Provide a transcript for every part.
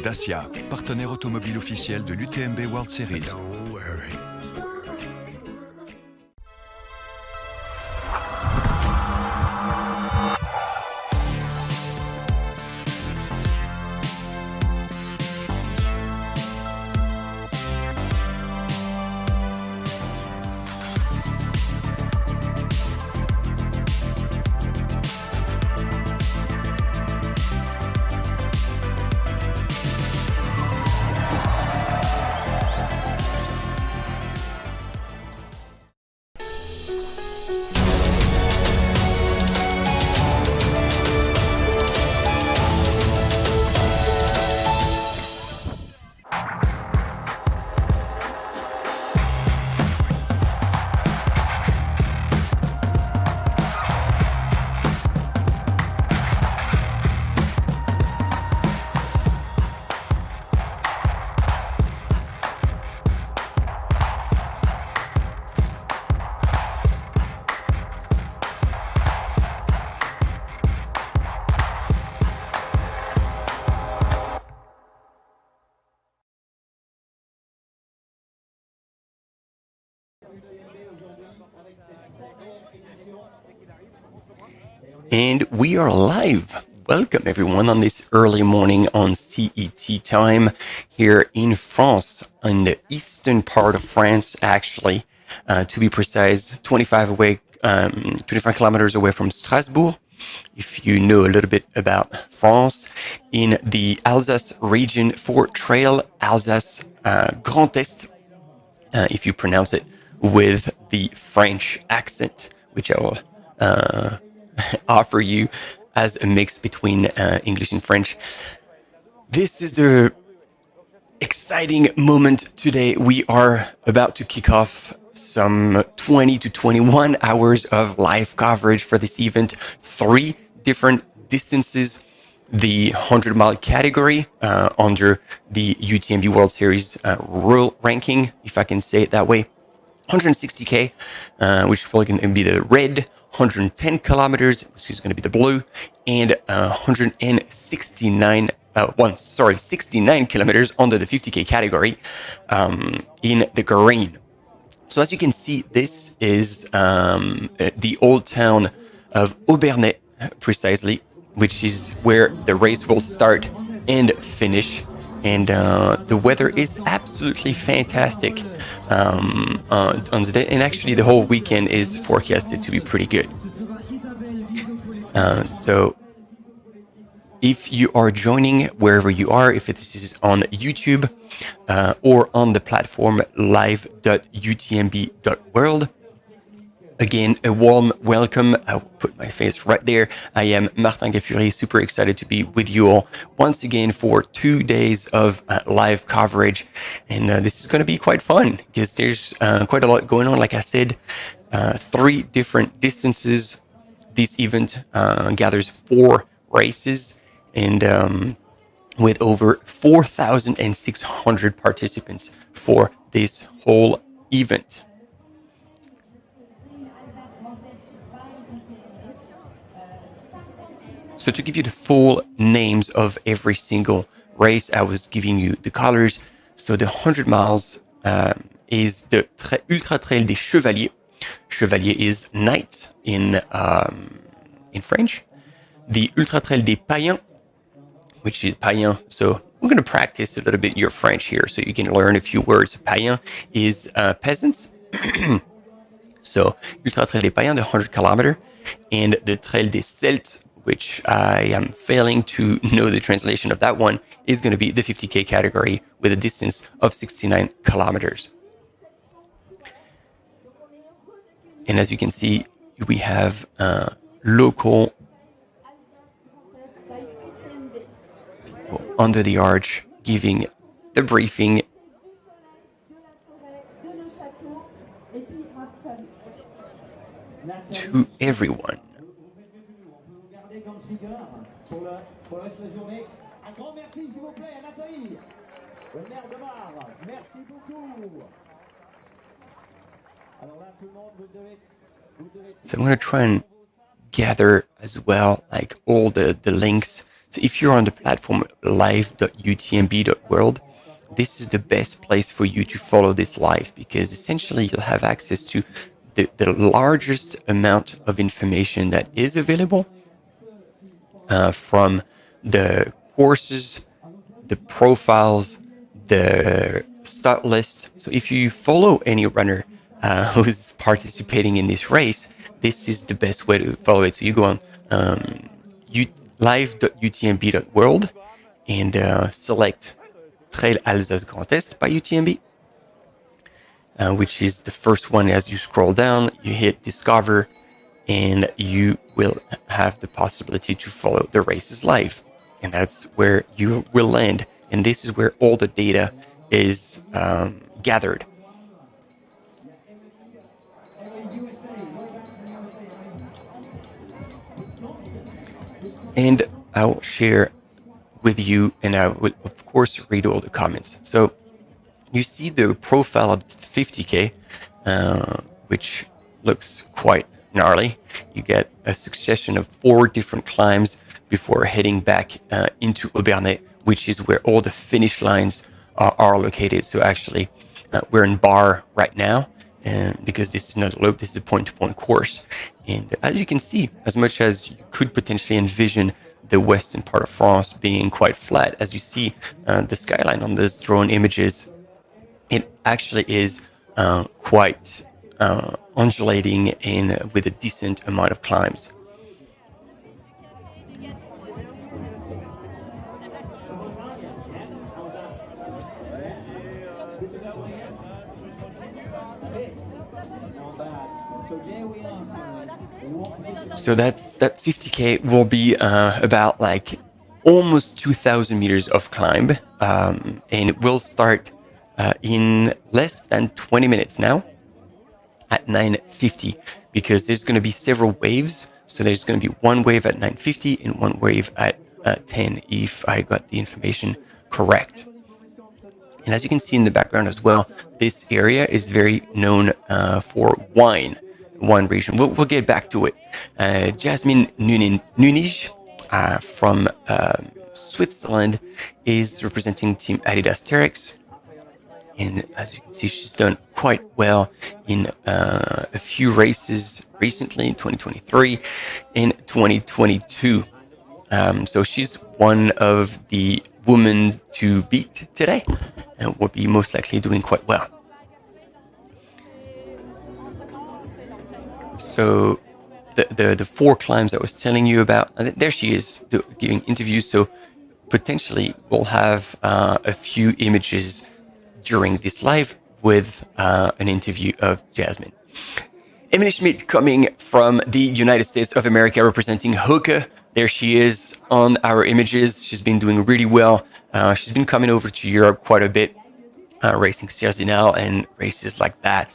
Dacia, partenaire automobile officiel de l'UTMB World Series. Don't worry. And we are live. Welcome everyone on this early morning on CET time here in France, in the eastern part of France, actually, to be precise, 25 kilometers away from Strasbourg. If you know a little bit about France, in the Alsace region for Trail Alsace Grand Est, if you pronounce it with the French accent, which I will offer you as a mix between English and French. This is the exciting moment today. We are about to kick off some 20 to 21 hours of live coverage for this event. 3 different distances. The 100-mile category under the UTMB World Series rule ranking, if I can say it that way. 160K, which will going to be the red, 110 kilometers, which is going to be the blue, and 69 kilometers under the 50K category in the green. So as you can see, this is the old town of Aubernais, precisely, which is where the race will start and finish. And the weather is absolutely fantastic on the day. And actually, the whole weekend is forecasted to be pretty good. So if you are joining wherever you are, if this is on YouTube or on the platform live.utmb.world, again, a warm welcome. I'll put my face right there. I am Martin Gaffuri, super excited to be with you all once again for 2 days of live coverage. And this is going to be quite fun because there's quite a lot going on. Like I said, 3 different distances. This event gathers 4 races and with over 4,600 participants for this whole event. So to give you the full names of every single race, I was giving you the colors. So the 100 miles is the Ultra Trail des Chevaliers. Chevalier is knight in French. The Ultra Trail des Païens, which is païen. So we're going to practice a little bit your French here so you can learn a few words. Païen is peasants. So Ultra Trail des Païens, the 100 kilometer, and the Trail des Celtes, which I am failing to know the translation of that one, is going to be the 50K category with a distance of 69 kilometers. And as you can see, we have local people under the arch giving the briefing. To everyone. So I'm going to try and gather as well, like all the links So if you're on the platform live.utmb.world, this is the best place for you to follow this live, because essentially you'll have access to the largest amount of information that is available from the courses, the profiles, the start list. So if you follow any runner who's participating in this race, this is the best way to follow it. So you go on live.utmb.world and select Trail Alsace Grand Est by UTMB, which is the first one. As you scroll down, you hit discover, and you will have the possibility to follow the races live. And that's where you will land. And this is where all the data is gathered. And I'll share with you, and I will, of course, read all the comments. So you see the profile of 50K, which looks quite gnarly. You get a succession of 4 different climbs before heading back into Aubernais, which is where all the finish lines are located. So actually, we're in Bar right now, because this is not a loop, this is a point-to-point course. And as you can see, as much as you could potentially envision the western part of France being quite flat, as you see the skyline on those drone images, it actually is quite undulating and with a decent amount of climbs. So that 50K will be about like almost 2,000 meters of climb, and it will start in less than 20 minutes now at 9:50, because there's going to be several waves. So there's going to be one wave at 9:50 and one wave at 10, if I got the information correct. And as you can see in the background as well, this area is very known for wine region. We'll get back to it. Jasmine Nunij from Switzerland is representing Team Adidas Terex. And as you can see, she's done quite well in a few races recently, in 2023 and 2022. So she's one of the women to beat today, and will be most likely doing quite well. So the 4 climbs I was telling you about, and there she is giving interviews. So potentially we'll have a few images during this live with an interview of Jasmine. Emily Schmidt coming from the United States of America, representing Hoke. There she is on our images. She's been doing really well. She's been coming over to Europe quite a bit, racing Sierzinal and races like that.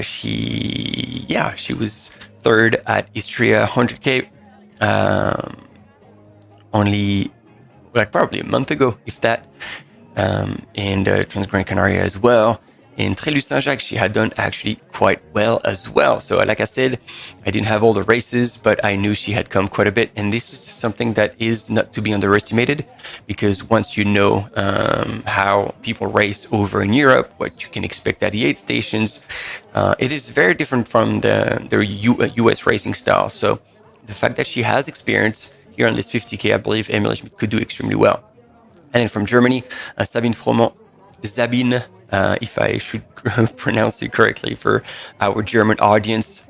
She was 3rd at Istria 100K only like probably a month ago, if that. And Transgran Canaria as well. In Trail Saint-Jacques, she had done actually quite well as well. So like I said, I didn't have all the races, but I knew she had come quite a bit. And this is something that is not to be underestimated, because once you know how people race over in Europe, what you can expect at the aid stations, it is very different from the US racing style. So the fact that she has experience here on this 50K, I believe Emily Schmidt could do extremely well. And then from Germany, Sabine Froment, if I should pronounce it correctly for our German audience.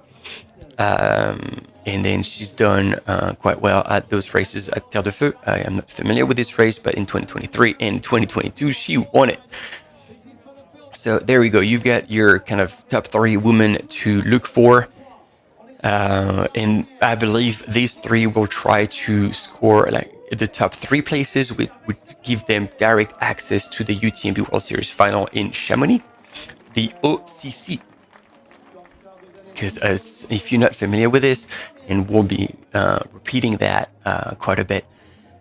And then she's done quite well at those races at Terre de Feu. I am not familiar with this race, but in 2023 and 2022, she won it. So there we go. You've got your kind of top 3 women to look for. And I believe these 3 will try to score like the top 3 places, which would give them direct access to the UTMB World Series final in Chamonix, the OCC. Because as if you're not familiar with this, and we'll be repeating that quite a bit,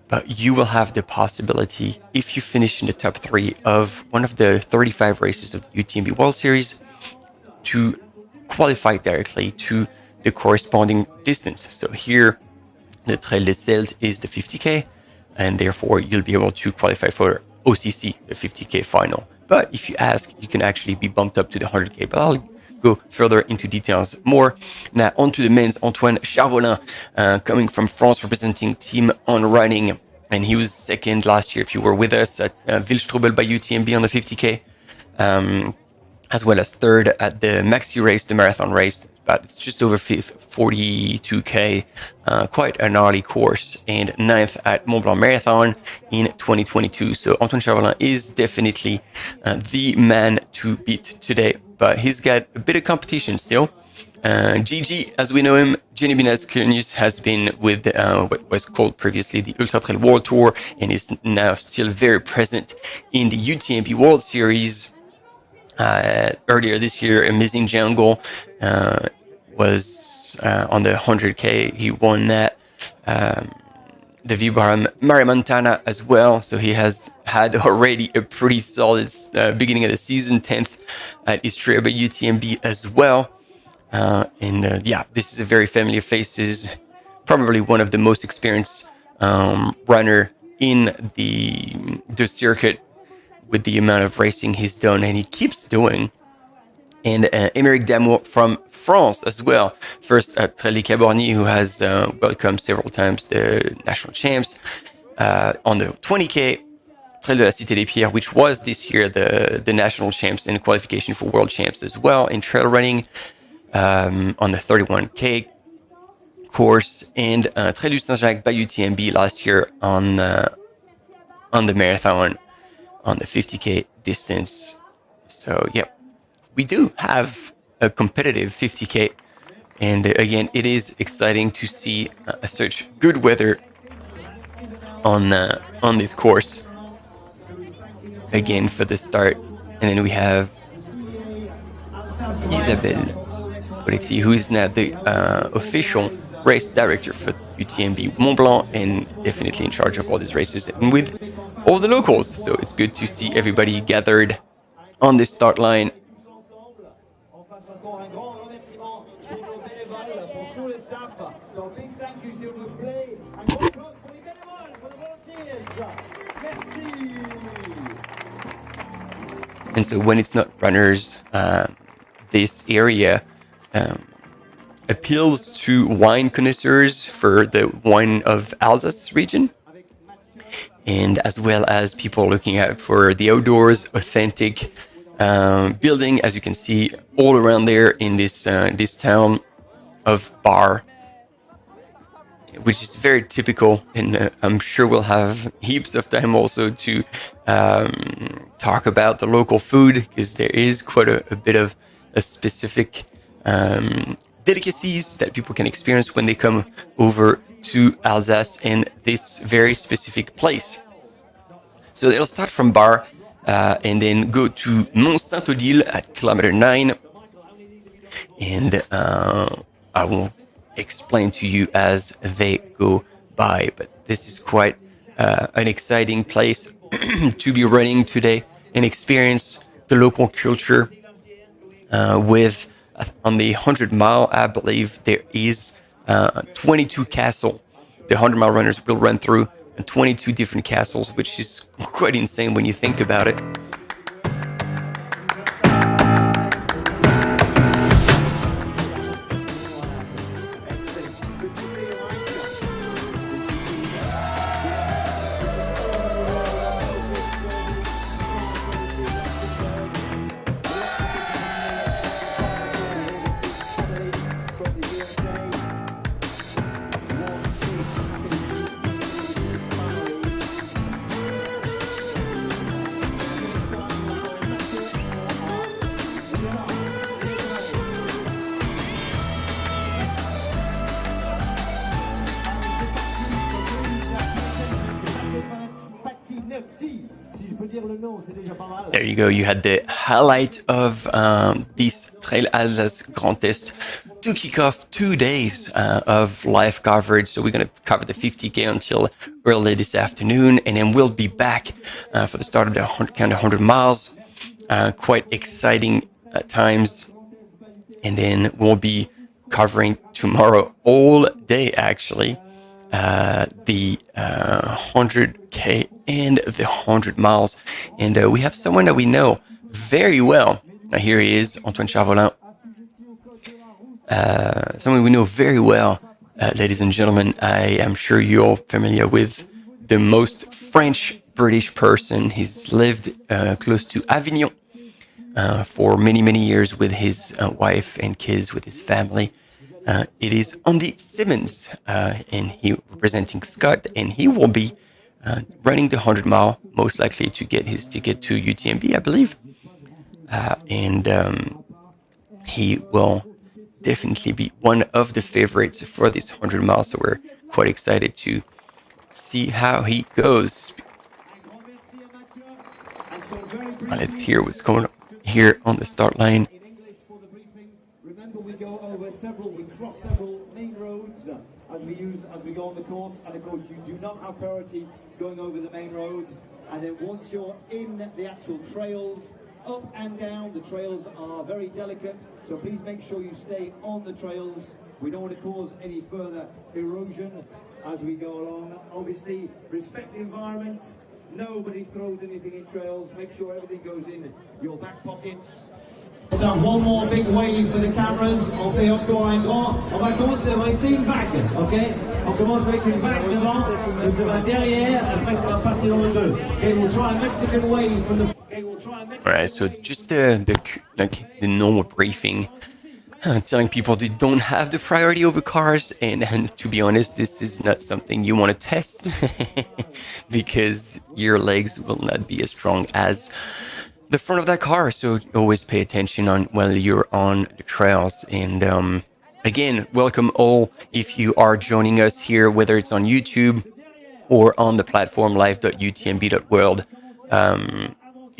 but you will have the possibility, if you finish in the top 3 of one of the 35 races of the UTMB World Series, to qualify directly to the corresponding distance. So here, the Trail des Celt is the 50K, and therefore you'll be able to qualify for OCC, the 50K final. But if you ask, you can actually be bumped up to the 100K. But I'll go further into details more. Now, on to the men's. Antoine Charvolin, coming from France, representing Team On Running. And he was second last year, if you were with us, at Wildstrubel by UTMB on the 50K. As well as third at the Maxi race, the marathon race. But it's just over 42K, quite a gnarly course, and ninth at Mont Blanc Marathon in 2022. So Antoine Charvolin is definitely the man to beat today, but he's got a bit of competition still. Gigi, as we know him, Jenny Binaz-Kunius, has been with what was called previously the Ultra Trail World Tour, and is now still very present in the UTMB World Series. Earlier this year, Amazing Jungle was on the 100K. He won that. The Vibram Mare Montana as well. So he has had already a pretty solid beginning of the season, 10th at Istria by UTMB as well. Yeah, this is a very familiar faces, probably one of the most experienced runner in the circuit, with the amount of racing he's done and he keeps doing. And Émeric Damour from France as well. First at Trail Alsace, who has welcomed several times the national champs. On the 20K, Trail de la Cité des Pierres, which was this year the national champs and qualification for world champs as well in trail running. On the 31K course, and Trail du Saint-Jacques by UTMB last year on the marathon, on the 50K distance. So yeah, we do have a competitive 50K, and again, it is exciting to see such good weather on this course again for the start. And then we have Isabelle, who is now the official race director for UTMB Mont Blanc, and definitely in charge of all these races and with all the locals. So it's good to see everybody gathered on this start line. And so when it's not runners, this area appeals to wine connoisseurs for the wine of Alsace region, and as well as people looking out for the outdoors, authentic building, as you can see all around there in this town of Bar, which is very typical. And I'm sure we'll have heaps of time also to talk about the local food, because there is quite a bit of a specific delicacies that people can experience when they come over to Alsace and this very specific place. So they'll start from Bar and then go to Mont Saint-Odile at kilometer 9. And I will explain to you as they go by. But this is quite an exciting place to be running today and experience the local culture with... On the 100-mile, I believe there is 22 castles. The 100-mile runners will run through 22 different castles, which is quite insane when you think about it. There you go. You had the highlight of this Trail Alsace Grand Est to kick off 2 days of live coverage. So we're going to cover the 50K until early this afternoon, and then we'll be back for the start of the 100 miles. Quite exciting times. And then we'll be covering tomorrow all day, actually. the 100K and the 100 miles. And we have someone that we know very well. Here he is, Antoine Charvolin. Someone we know very well, ladies and gentlemen. I am sure you're familiar with the most French-British person. He's lived close to Avignon for many, many years with his wife and kids, with his family. It is Andy Simmons, and he representing Scott, and he will be running the 100 mile, most likely to get his ticket to UTMB, I believe. And he will definitely be one of the favorites for this 100 miles. So we're quite excited to see how he goes. Let's hear what's going on here on the start line. Remember, we cross several main roads as we go on the course, and of course you do not have priority going over the main roads. And then once you're in the actual trails, up and down, the trails are very delicate, so please make sure you stay on the trails. We don't want to cause any further erosion as we go along. Obviously, respect the environment. Nobody throws anything in trails. Make sure everything goes in your back pockets. Let's have one more big wave for the cameras. On fait encore un grand. On va commencer, on va essayer une vague, ok? On commence avec une vague devant, devant derrière, après ça va passer dans le deux. Okay, we'll try a Mexican wave from the. Alright, so just the normal briefing, telling people they don't have the priority over cars, and to be honest, this is not something you want to test because your legs will not be as strong as the front of that car. So always pay attention on while you're on the trails. And again, welcome all if you are joining us here, whether it's on YouTube or on the platform live.utmb.world.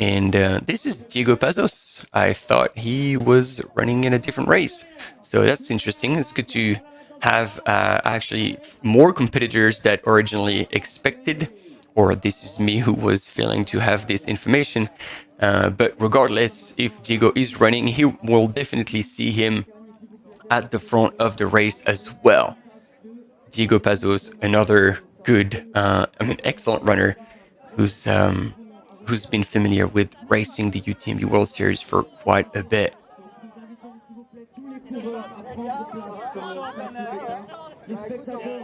And this is Diego Pazos. I thought he was running in a different race. So that's interesting. It's good to have actually more competitors that originally expected, or this is me who was failing to have this information. But regardless, if Diego is running, he will definitely see him at the front of the race as well. Diego Pazos, another good, excellent runner who's been familiar with racing the UTMB World Series for quite a bit.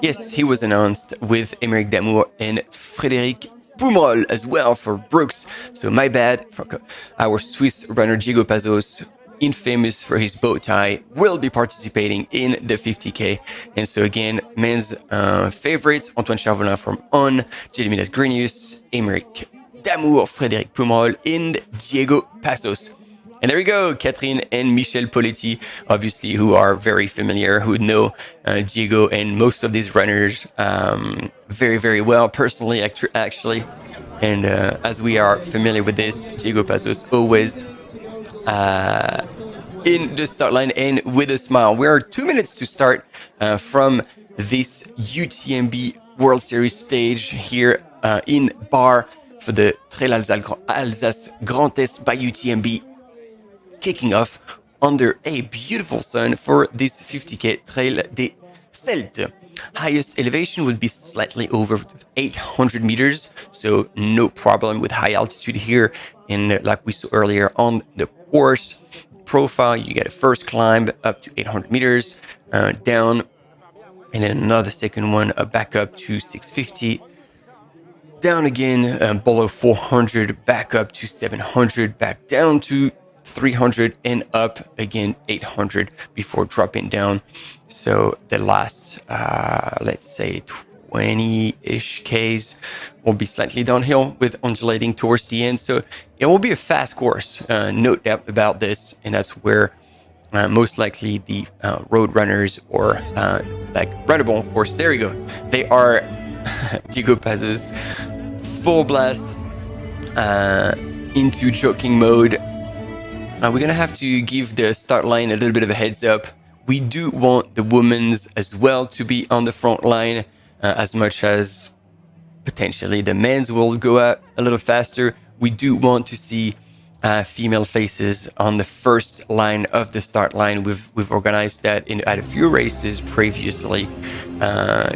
Yes, he was announced with Émeric Damour and Frédéric Poumrol as well for Brooks. So my bad. For our Swiss runner Diego Pazos, infamous for his bow tie, will be participating in the 50K. And so again, men's favorites, Antoine Charvolin from On, Gediminas Grenius, Émeric Damour, Frédéric Poumrol, and Diego Pazos. And there we go, Catherine and Michel Poletti, obviously, who are very familiar, who know Diego and most of these runners very, very well, personally, actually. And as we are familiar with this, Diego Pazos always in the start line and with a smile. We are 2 minutes to start from this UTMB World Series stage here in Bar for the Trail Alsace Grand Est by UTMB, kicking off under a beautiful sun for this 50K Trail des Celtes. Highest elevation would be slightly over 800 meters, so no problem with high altitude here. And like we saw earlier on the course profile, you get a first climb up to 800 meters, down, and then another second one back up to 650, down again below 400, back up to 700, back down to 300, and up again 800 before dropping down. So the last let's say 20-ish Ks will be slightly downhill with undulating towards the end. So it will be a fast course, no doubt about this. And that's where most likely the road runners or like runnable, of course, there you go. They are Diego Pazos, full blast into joking mode. We're going to have to give the start line a little bit of a heads up. We do want the women's as well to be on the front line, as much as potentially the men's will go out a little faster. We do want to see female faces on the first line of the start line. We've organized that at a few races previously,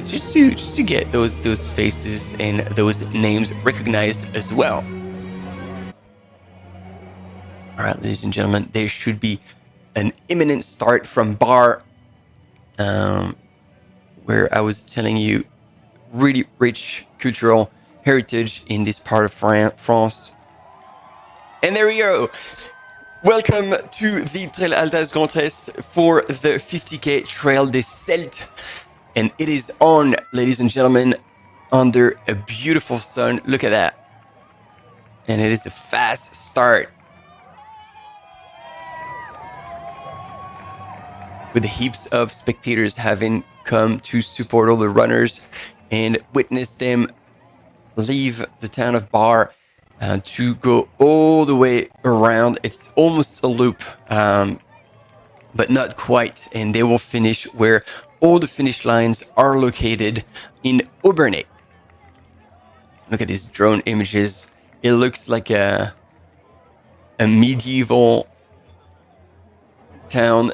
just to get those faces and those names recognized as well. All right, ladies and gentlemen, there should be an imminent start from Bar, where I was telling you, really rich cultural heritage in this part of France. And there we go. Welcome to the Trail Alsace Grand Est for the 50K Trail des Celtes. And it is on, ladies and gentlemen, under a beautiful sun. Look at that. And it is a fast start, with heaps of spectators having come to support all the runners and witness them leave the town of Bar to go all the way around. It's almost a loop, but not quite. And they will finish where all the finish lines are located in Aubernais. Look at these drone images. It looks like a medieval town,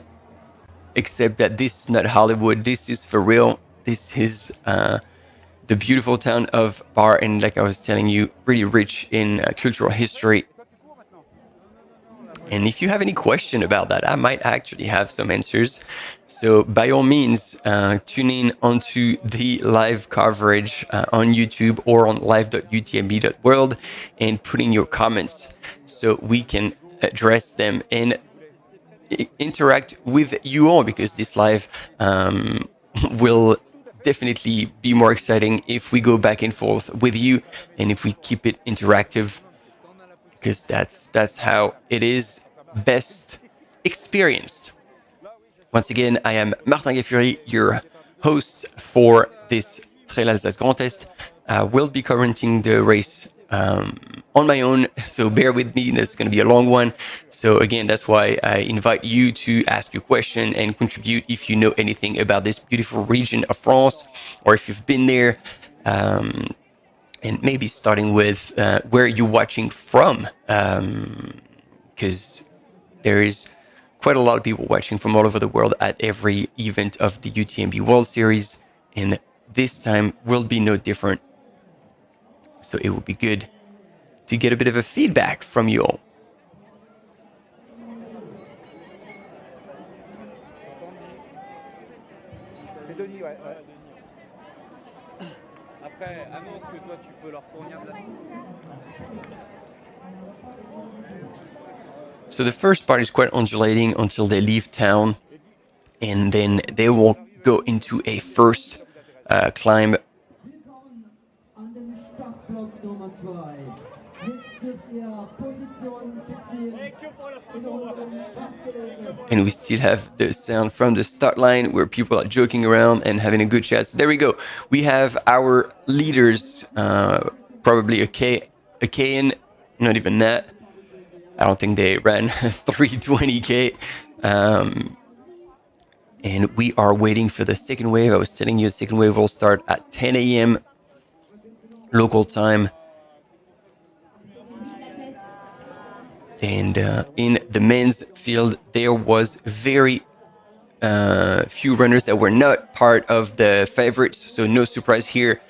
except that this is not Hollywood. This is for real. This is the beautiful town of Bar, and like I was telling you, really rich in cultural history. And if you have any question about that, I might actually have some answers. So by all means, tune in onto the live coverage on YouTube or on live.utmb.world and put in your comments so we can address them and interact with you all, because this live will definitely be more exciting if we go back and forth with you and if we keep it interactive, because that's how it is best experienced. Once again, I am Martin Gaffury, your host for this Trail Alsace Grand Est. I will be commenting the race on my own, so bear with me. That's going to be a long one. So again, that's why I invite you to ask your question and contribute if you know anything about this beautiful region of France, or if you've been there, and maybe starting with where you're watching from, because there is quite a lot of people watching from all over the world at every event of the UTMB World Series, and this time will be no different. So it will be good to get a bit of a feedback from you all. C'est Denis, ouais. Après, annonce que toi, tu peux leur fournir de la... So the first part is quite undulating until they leave town, and then they will go into a first climb. And we still have the sound from the start line where people are joking around and having a good chat. So there we go. We have our leaders, probably a K, not even that. I don't think they ran 320K. And we are waiting for the second wave. I was telling you the second wave will start at 10 a.m. local time. And in the men's field, there was very few runners that were not part of the favorites. So no surprise here.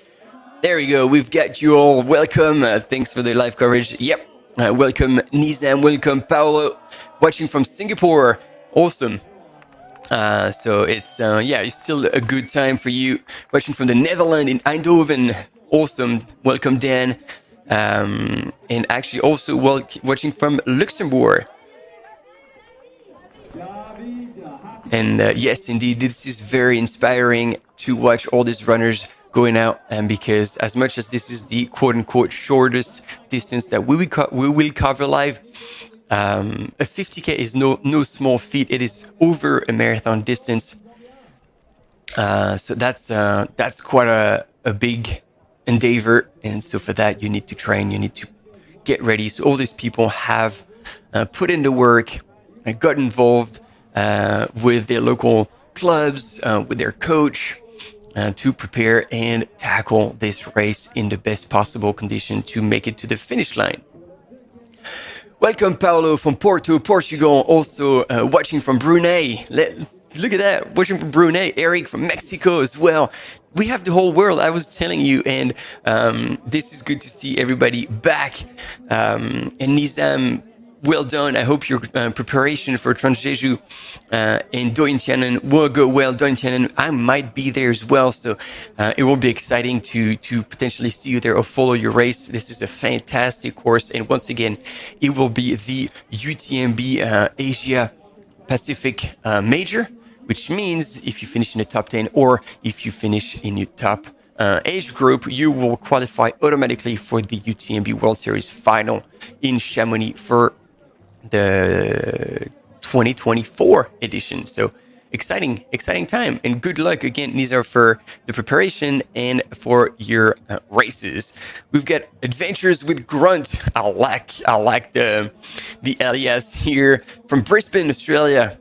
There we go. We've got you all. Welcome. Thanks for the live coverage. Yep. Welcome, Nizam. Welcome, Paolo. Watching from Singapore. Awesome. So it's, it's still a good time for you. Watching from the Netherlands in Eindhoven. Awesome. Welcome, Dan. And actually also watching from Luxembourg. And yes, indeed, this is very inspiring to watch all these runners going out, and because as much as this is the quote-unquote shortest distance that we will cover live, a 50K is no small feat. It is over a marathon distance, so that's quite a big endeavor, and so for that you need to train, you need to get ready. So all these people have put in the work, got involved with their local clubs, with their coach, to prepare and tackle this race in the best possible condition to make it to the finish line. Welcome, Paolo from Porto, Portugal. Also watching from Brunei. Look at that, watching from Brunei. Eric from Mexico as well. We have the whole world, I was telling you, and this is good to see everybody back. And Nizam, well done. I hope your preparation for Transjeju and Doi Tianan will go well. Doi Tianan, I might be there as well, so it will be exciting to potentially see you there or follow your race. This is a fantastic course, and once again, it will be the UTMB Asia Pacific Major, which means if you finish in the top 10 or if you finish in your top age group, you will qualify automatically for the UTMB World Series final in Chamonix for the 2024 edition. So exciting time, and good luck again, Nizar, for the preparation and for your races. We've got Adventures with Grunt. I like the alias here from Brisbane, Australia.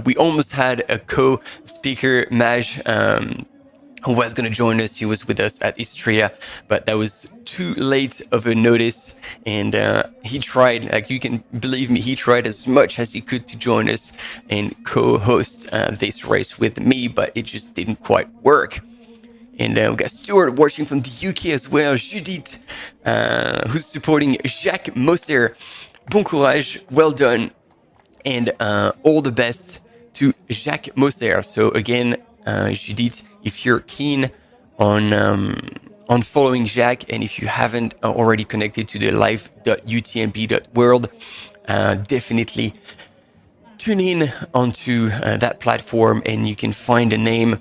We almost had a co-speaker, Maj, who was going to join us. He was with us at Istria, but that was too late of a notice. And he tried, like, you can believe me, he tried as much as he could to join us and co-host this race with me, but it just didn't quite work. And we got Stuart watching from the UK as well. Judith, who's supporting Jacques Mosser. Bon courage, well done, and all the best to Jacques Mosser. So again, Judith, if you're keen on following Jacques, and if you haven't already connected to the live.utmb.world, definitely tune in onto that platform, and you can find the name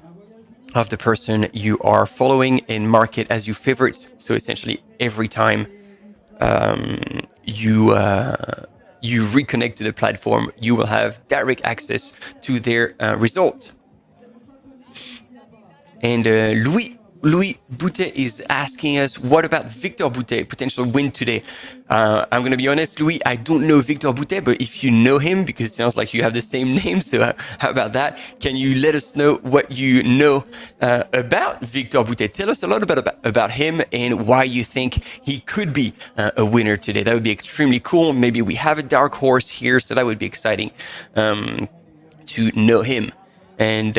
of the person you are following and mark it as your favorites. So essentially, every time you reconnect to the platform, you will have direct access to their result. And Louis Boutet is asking us, what about Victor Boutet, potential win today? I'm going to be honest, Louis, I don't know Victor Boutet, but if you know him, because it sounds like you have the same name, so how about that? Can you let us know what you know about Victor Boutet? Tell us a lot about him and why you think he could be a winner today. That would be extremely cool. Maybe we have a dark horse here, so that would be exciting to know him. And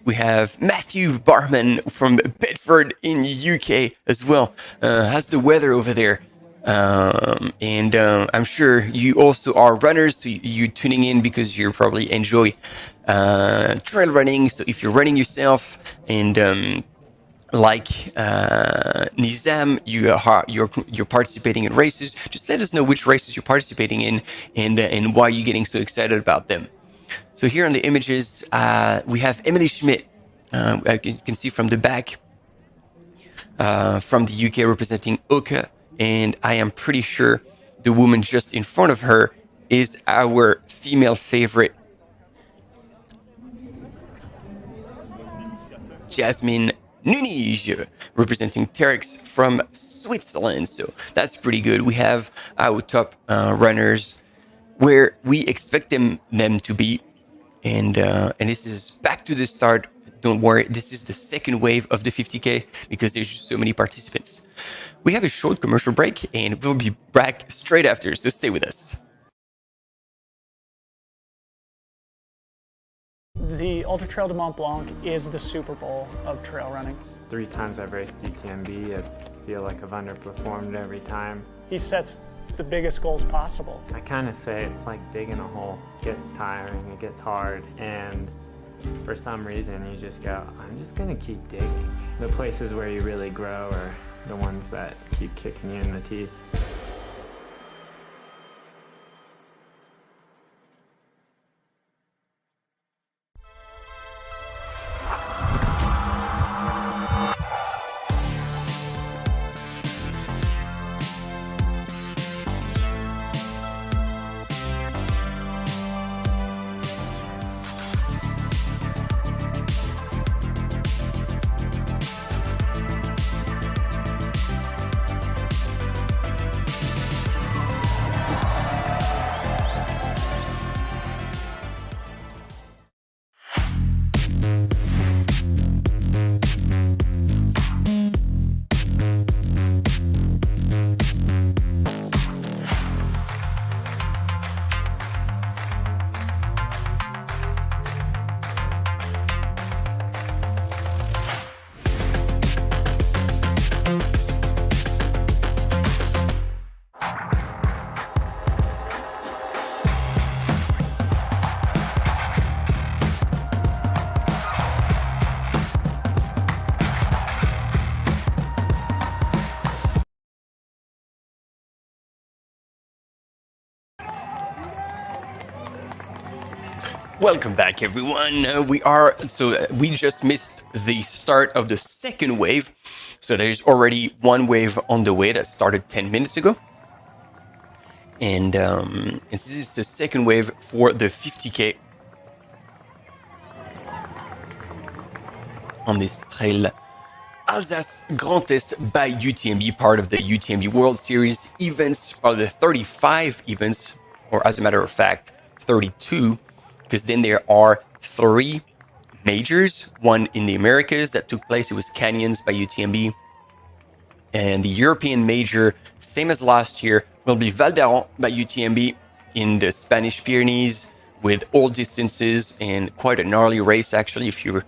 we have Matthew Barman from Bedford in UK as well. How's the weather over there? And I'm sure you also are runners, so you're tuning in because you probably enjoy trail running. So if you're running yourself and like Nizam, you're participating in races, just let us know which races you're participating in and why you're getting so excited about them. So here on the images, we have Emily Schmidt. You can see from the back, from the UK, representing Oka. And I am pretty sure the woman just in front of her is our female favorite, Jasmine Nunes, representing Terex from Switzerland. So that's pretty good. We have our top runners where we expect them to be. And this is back to the start. Don't worry, this is the second wave of the 50K because there's just so many participants. We have a short commercial break and we'll be back straight after, so stay with us. The Ultra Trail de Mont Blanc is the Super Bowl of trail running. 3 times I've raced UTMB. I feel like I've underperformed every time. He sets the biggest goals possible. I kind of say it's like digging a hole. It gets tiring, it gets hard, and for some reason you just go, I'm just gonna keep digging. The places where you really grow are the ones that keep kicking you in the teeth. Welcome back, everyone. We just missed the start of the second wave. So there's already one wave on the way that started 10 minutes ago. And this is the second wave for the 50K on this Trail Alsace Grand Est by UTMB, part of the UTMB World Series events, or the 35 events, or as a matter of fact, 32, because then there are 3 majors, one in the Americas that took place. It was Canyons by UTMB. And the European major, same as last year, will be Val d'Aran by UTMB in the Spanish Pyrenees with all distances and quite a gnarly race, actually, if you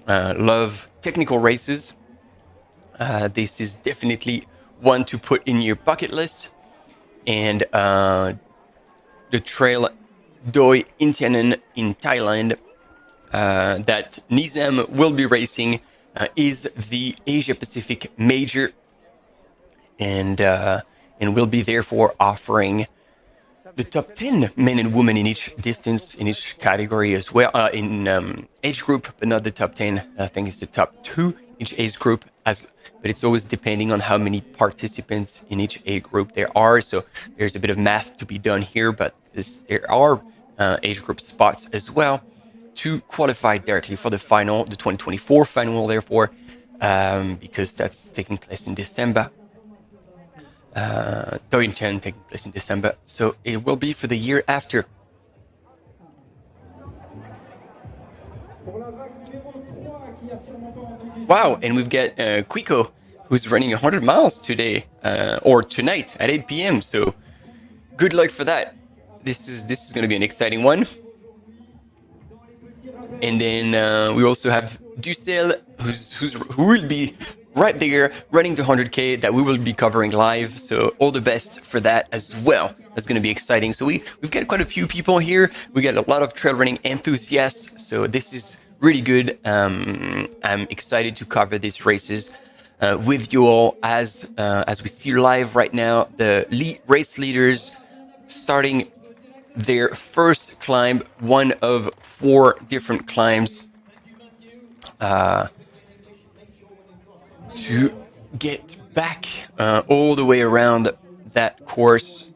love technical races. This is definitely one to put in your bucket list. And the Trail Doi Intianen in Thailand that Nizam will be racing is the Asia Pacific major, and will be therefore offering the top 10 men and women in each distance, in each category as well, in age group, but not the top 10. I think it's the top 2 each age group, but it's always depending on how many participants in each age group there are. So there's a bit of math to be done here, but there are age group spots as well to qualify directly for the final, the 2024 final, therefore, because that's taking place in December. Doinchen taking place in December, so it will be for the year after. Wow, and we've got Quico, who's running 100 miles today, or tonight at 8 p.m. So good luck for that. This is going to be an exciting one. And then we also have Ducel, who will be right there running the 100K that we will be covering live. So all the best for that as well. That's going to be exciting. So we've got quite a few people here. We got a lot of trail running enthusiasts. So this is really good. I'm excited to cover these races with you all as we see live right now. The race leaders starting their first climb, one of 4 different climbs to get back all the way around that course.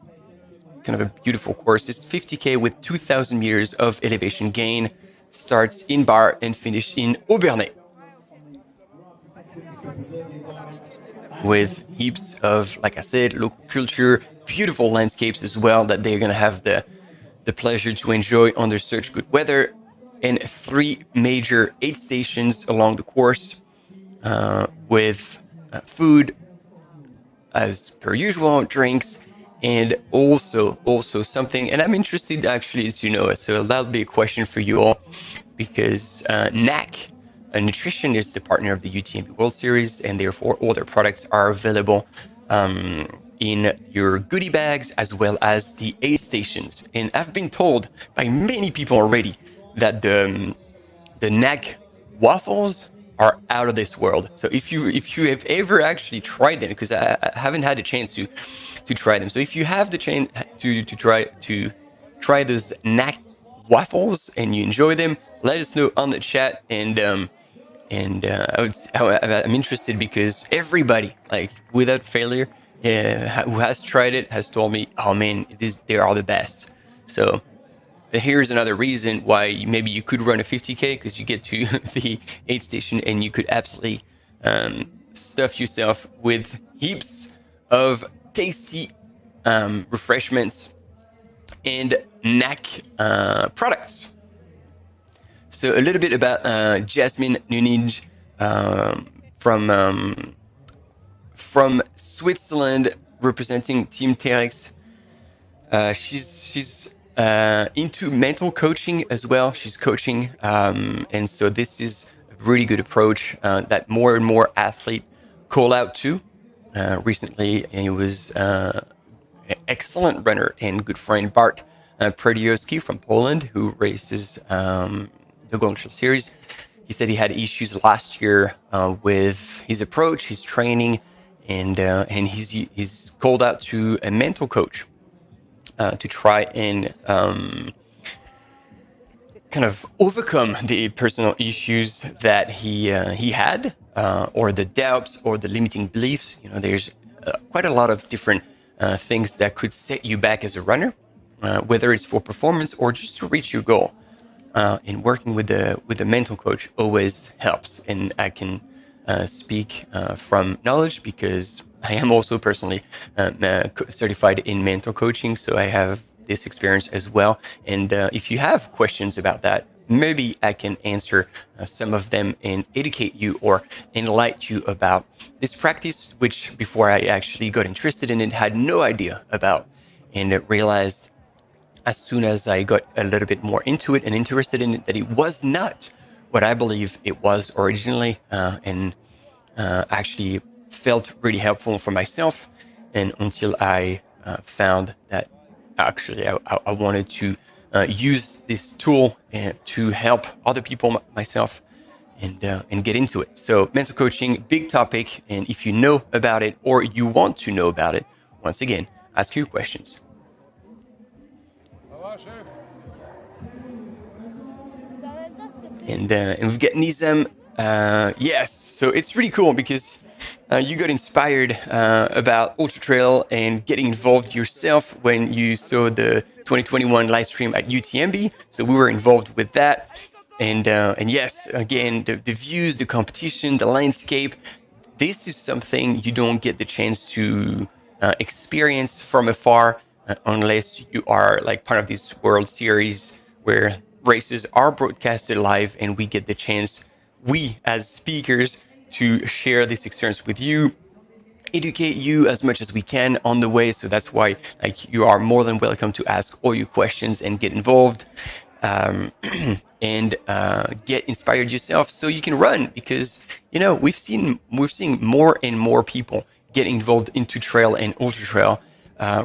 Kind of a beautiful course. It's 50K with 2,000 meters of elevation gain. Starts in Bar and finish in Aubernais, with heaps of, like I said, local culture, beautiful landscapes as well that they're going to have the pleasure to enjoy under such good weather, and 3 major aid stations along the course with food as per usual, drinks, and also something, and I'm interested actually, as you know, so that'll be a question for you all, because NAC Nutrition is the partner of the UTMB World Series, and therefore all their products are available in your goodie bags as well as the aid stations. And I've been told by many people already that the NAC waffles are out of this world. So if you have ever actually tried them, because I haven't had a chance to try them. So if you have the chance to try those NAC waffles and you enjoy them, let us know on the chat. And I'm interested, because everybody, like without failure, who has tried it has told me, oh man, they are the best. So here's another reason why maybe you could run a 50K, because you get to the aid station and you could absolutely stuff yourself with heaps of tasty refreshments and NAC products. So a little bit about Jasmine Nunij from Switzerland, representing Team Terex. She's into mental coaching as well. She's coaching, and so this is a really good approach that more and more athletes call out to. Recently, he was an excellent runner and good friend Bart Prediowski from Poland, who races the Golden Trail Series. He said he had issues last year with his approach, his training, and he's called out to a mental coach to try and kind of overcome the personal issues that he had, or the doubts or the limiting beliefs. You know, there's quite a lot of different things that could set you back as a runner, whether it's for performance or just to reach your goal. And working with the mental coach always helps, and I can speak from knowledge because I am also personally certified in mental coaching, so I have this experience as well. And if you have questions about that, maybe I can answer some of them and educate you or enlighten you about this practice, which before I actually got interested in it, had no idea about, and realized as soon as I got a little bit more into it and interested in it, that it was not what I believe it was originally, and actually felt really helpful for myself. And until I found that actually I wanted to use this tool to help other people, myself, and get into it. So mental coaching, big topic. And if you know about it or you want to know about it, once again, ask your questions. And we've got Nizam. Yes, so it's really cool because you got inspired about Ultra Trail and getting involved yourself when you saw the 2021 live stream at UTMB. So we were involved with that. And yes, again, the views, the competition, the landscape, this is something you don't get the chance to experience from afar unless you are like part of this World Series where races are broadcasted live and we get the chance, we as speakers, to share this experience with you, educate you as much as we can on the way. So that's why like you are more than welcome to ask all your questions and get involved, and get inspired yourself so you can run, because you know we've seen more and more people get involved into trail and ultra trail.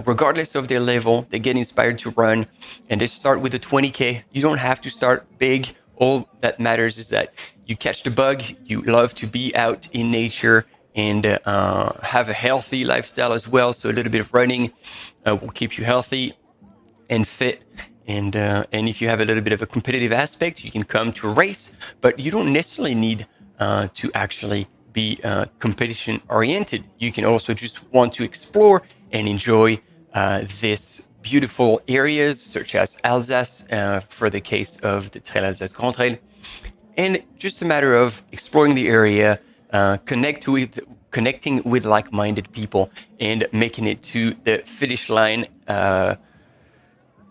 Regardless of their level, they get inspired to run and they start with a 20K. You don't have to start big. All that matters is that you catch the bug, you love to be out in nature and have a healthy lifestyle as well. So a little bit of running will keep you healthy and fit. And if you have a little bit of a competitive aspect, you can come to a race, but you don't necessarily need to actually be competition oriented. You can also just want to explore and enjoy this beautiful areas such as Alsace, for the case of the Trail Alsace Grand Est, and just a matter of exploring the area, connecting with like-minded people, and making it to the finish line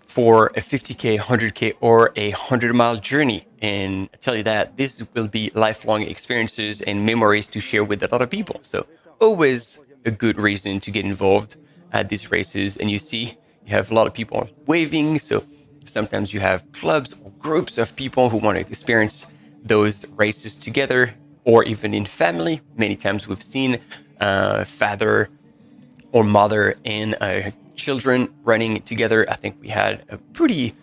for a 50K, 100K, or a 100-mile journey. And I tell you that this will be lifelong experiences and memories to share with a lot of people. So always a good reason to get involved at these races. And you see, you have a lot of people waving. So sometimes you have clubs or groups of people who want to experience those races together, or even in family. Many times we've seen father or mother and children running together. I think we had a pretty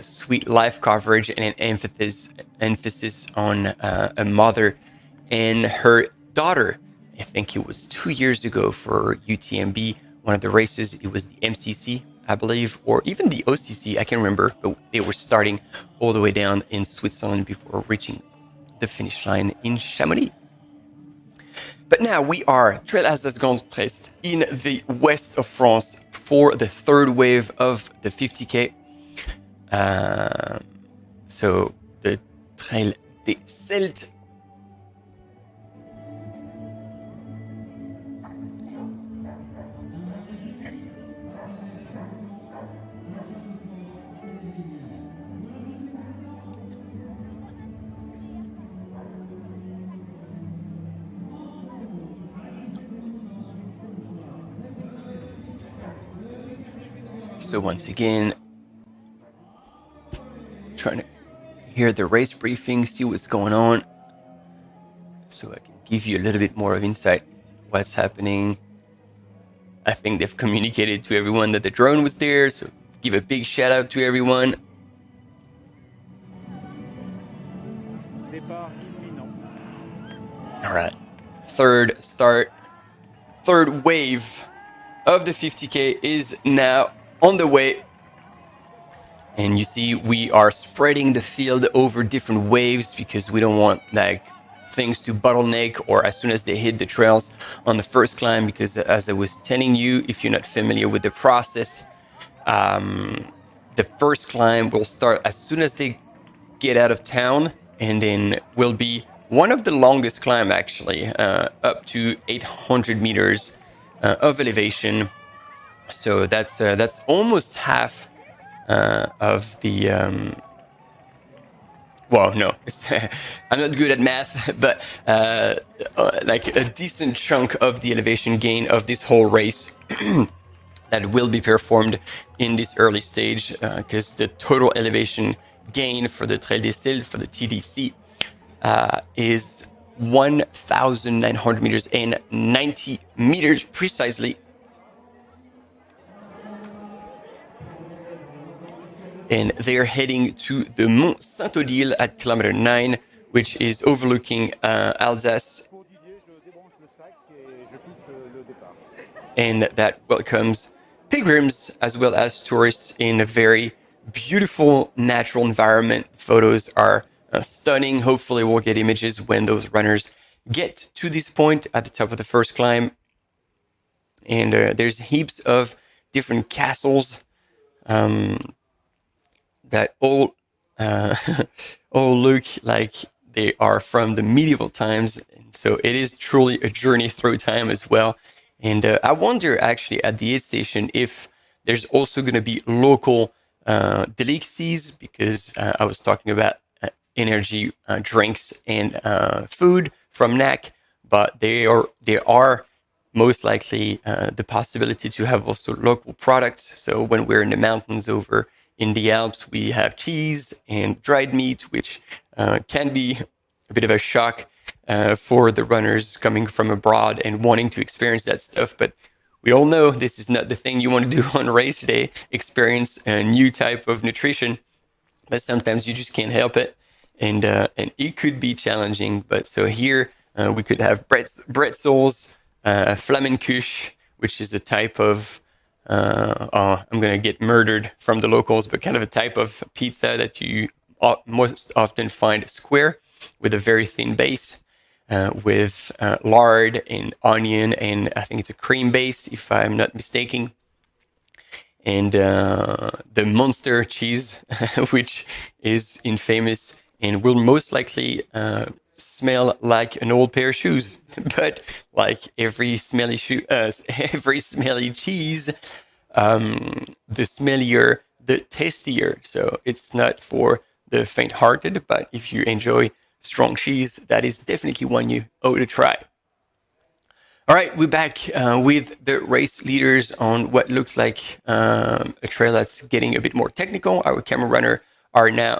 sweet live coverage and an emphasis on a mother and her daughter. I think it was 2 years ago for UTMB, one of the races. It was the MCC, I believe, or even the OCC. I can't remember, but they were starting all the way down in Switzerland before reaching the finish line in Chamonix. But now we are Trail Alsace Grand Est in the west of France for the third wave of the 50K. So the Trail des Celtes. So once again, trying to hear the race briefing, see what's going on, so I can give you a little bit more of insight what's happening. I think they've communicated to everyone that the drone was there, so give a big shout out to everyone. All right, third wave of the 50K is now on the way. And you see, we are spreading the field over different waves because we don't want like things to bottleneck or as soon as they hit the trails on the first climb. Because as I was telling you, if you're not familiar with the process, the first climb will start as soon as they get out of town, and then will be one of the longest climb actually, up to 800 meters of elevation. So that's almost half of the well, no, I'm not good at math, but like a decent chunk of the elevation gain of this whole race that will be performed in this early stage, because the total elevation gain for the Trail d'Alsace, for the TDC, is 1,900 meters and 90 meters precisely. And they're heading to the Mont Saint-Odile at kilometer 9, which is overlooking Alsace. And that welcomes pilgrims as well as tourists in a very beautiful natural environment. Photos are stunning. Hopefully we'll get images when those runners get to this point at the top of the first climb. And there's heaps of different castles that all all look like they are from the medieval times. And so it is truly a journey through time as well. And I wonder actually at the aid station if there's also going to be local delicacies, because I was talking about energy drinks and food from NAC, but there are most likely the possibility to have also local products. So when we're in the mountains over in the Alps, we have cheese and dried meat, which can be a bit of a shock for the runners coming from abroad and wanting to experience that stuff. But we all know this is not the thing you want to do on race day, experience a new type of nutrition. But sometimes you just can't help it. And it could be challenging. But so here we could have bretzels, Flamenkuche, which is a type of I'm going to get murdered from the locals, but kind of a type of pizza that you most often find square with a very thin base, with lard and onion, and I think it's a cream base, if I'm not mistaken. And the Monster cheese, which is infamous and will most likely smell like an old pair of shoes. But like every smelly every smelly cheese, the smellier, the tastier. So it's not for the faint-hearted, but if you enjoy strong cheese, that is definitely one you owe to try. All right, we're back with the race leaders on what looks like a trail that's getting a bit more technical. Our camera runner are now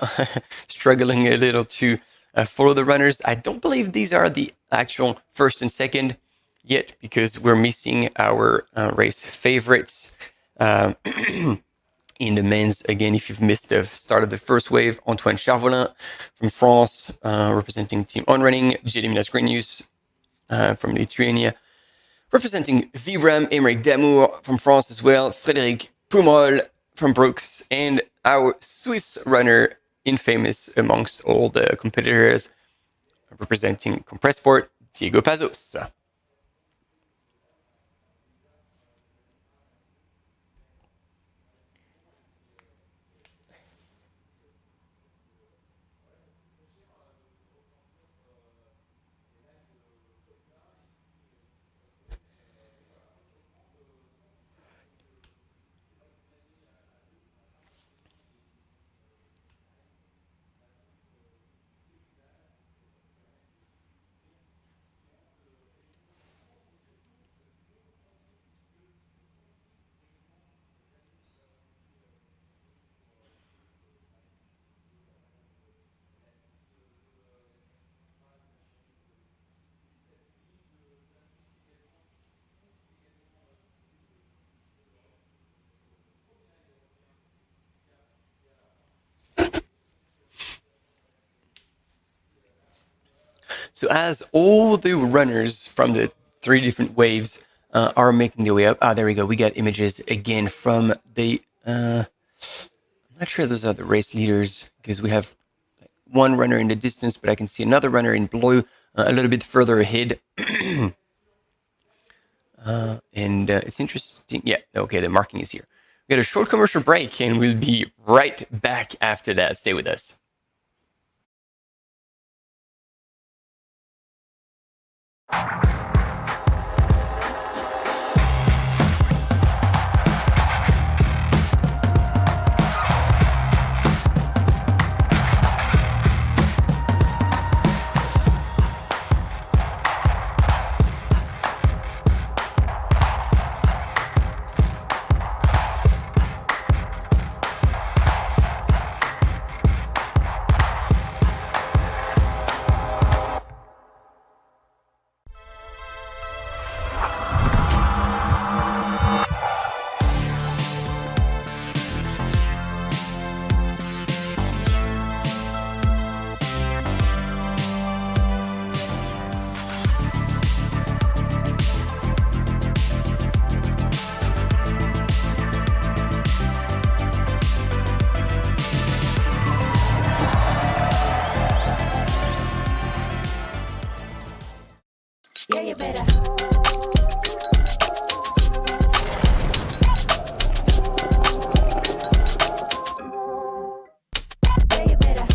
struggling a little to follow the runners. I don't believe these are the actual first and second yet, because we're missing our race favorites. In the men's, again, if you've missed the start of the first wave, Antoine Charvolin from France, representing Team On Running, Gediminas Grenius from Lithuania, representing Vibram, Emeric Damour from France as well, Frédéric Pumol from Brooks, and our Swiss runner, infamous amongst all the competitors, representing Compressport, Diego Pazos. So as all the runners from the three different waves are making their way up, there we go. We got images again from the, I'm not sure those are the race leaders because we have one runner in the distance, but I can see another runner in blue a little bit further ahead. And it's interesting. Yeah, okay, the marking is here. We got a short commercial break and we'll be right back after that. Stay with us. Yeah, you better. Yeah, you better.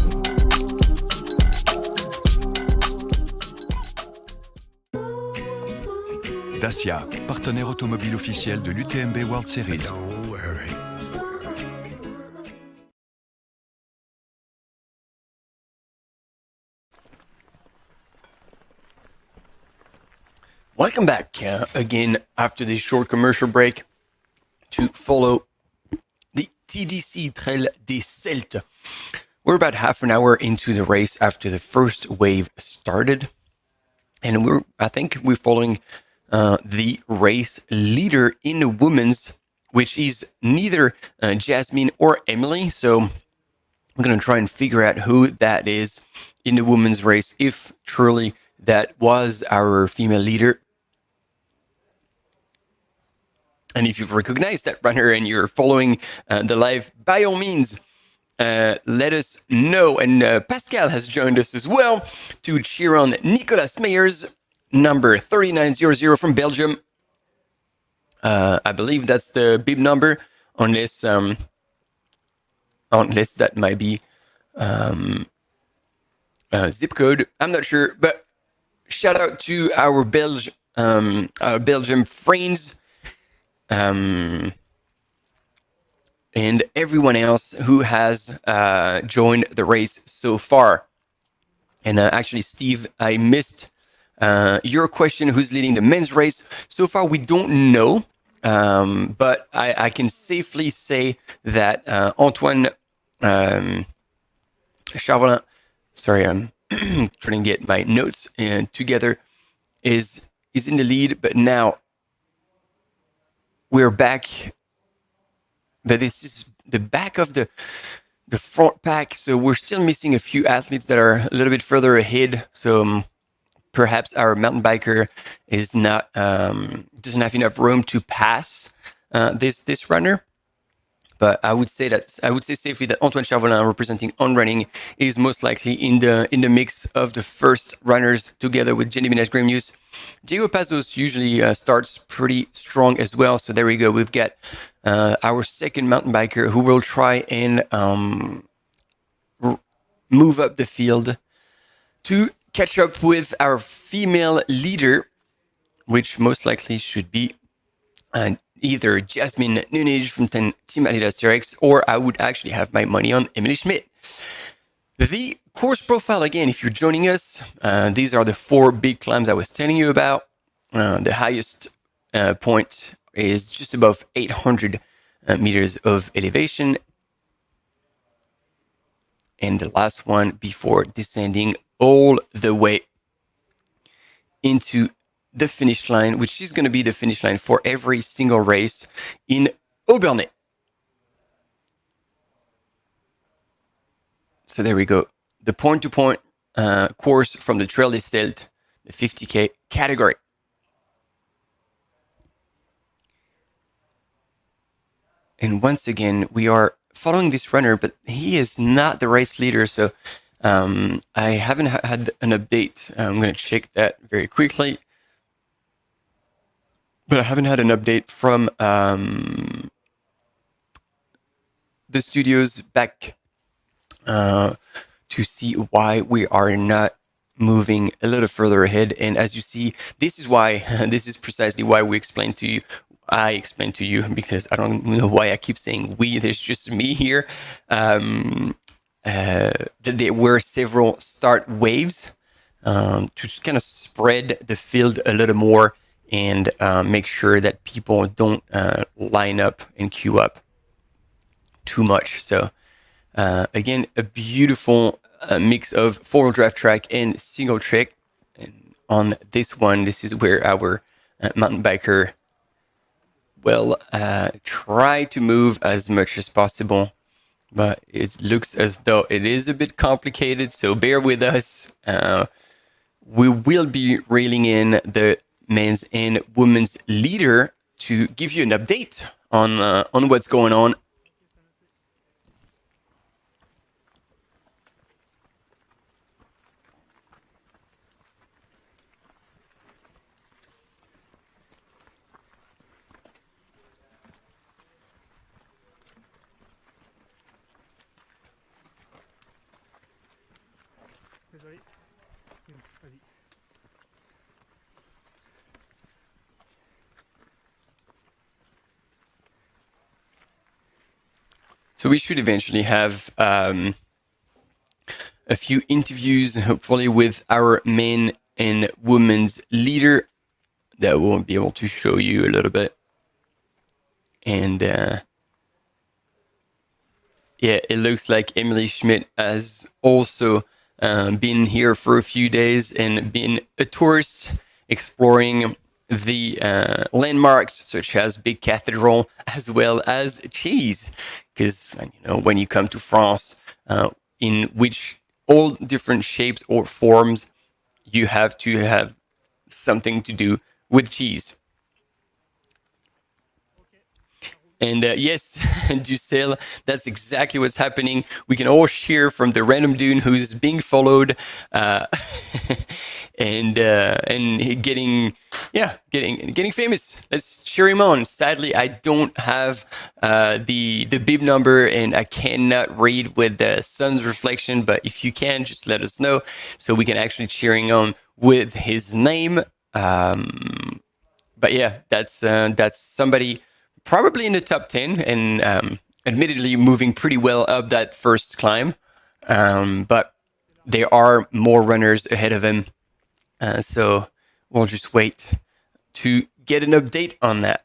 Dacia, partenaire automobile officiel de l'UTMB World Series. Welcome back again after this short commercial break to follow the TDC Trail des Celtes. We're about half an hour into the race after the first wave started. And I think we're following the race leader in the women's, which is neither Jasmine or Emily. So I'm going to try and figure out who that is in the women's race, if truly that was our female leader. And if you've recognized that runner and you're following the live, by all means, let us know. And Pascal has joined us as well to cheer on Nicolas Meyers, number 3900 from Belgium. I believe that's the bib number, unless that might be zip code. I'm not sure, but shout out to our Belgium friends. And everyone else who has joined the race so far. And actually, Steve, I missed your question, who's leading the men's race. So far, we don't know, but I can safely say that Antoine Chauvelin, sorry, I'm trying to get my notes together, is in the lead, but now we're back. But this is the back of the front pack, so we're still missing a few athletes that are a little bit further ahead. So perhaps our mountain biker is not doesn't have enough room to pass this runner. But I would say safely that Antoine Chauvelin, representing On Running, is most likely in the mix of the first runners, together with Jenny Benes-Gremius. Diego Pazos usually starts pretty strong as well. So there we go. We've got our second mountain biker who will try and move up the field to catch up with our female leader, which most likely should be either Jasmine Nunez from Team Adidas TRX, or I would actually have my money on Emily Schmidt. The course profile, again, if you're joining us, these are the 4 big climbs I was telling you about. The highest point is just above 800 meters of elevation. And the last one before descending all the way into the finish line, which is going to be the finish line for every single race in Aubernais. So there we go. The point-to-point course from the Trail des Celtes, the 50K category. And once again, we are following this runner, but he is not the race leader. So I haven't had an update. I'm going to check that very quickly. But I haven't had an update from the studios back to see why we are not moving a little further ahead. And as you see, this is why, this is precisely why I explained to you, because I don't know why I keep saying we, there's just me here. That there were several start waves to kind of spread the field a little more and make sure that people don't line up and queue up too much. So again, a beautiful mix of four-wheel drive track and single track. And on this one, this is where our mountain biker will try to move as much as possible. But it looks as though it is a bit complicated, so bear with us. We will be reeling in the men's and women's leader to give you an update on what's going on. So we should eventually have a few interviews, hopefully with our men and women's leader, that we'll be able to show you a little bit. And yeah, it looks like Emily Schmidt has also been here for a few days and been a tourist exploring the landmarks such as Big Cathedral as well as cheese. Because when you come to France, in which all different shapes or forms, you have to have something to do with cheese. And yes, Ducel, that's exactly what's happening. We can all cheer from the random dude who's being followed, and getting famous. Let's cheer him on. Sadly, I don't have the bib number, and I cannot read with the sun's reflection. But if you can, just let us know so we can actually cheering on with his name. But yeah, that's somebody probably in the top 10 and admittedly moving pretty well up that first climb. But there are more runners ahead of him. So we'll just wait to get an update on that.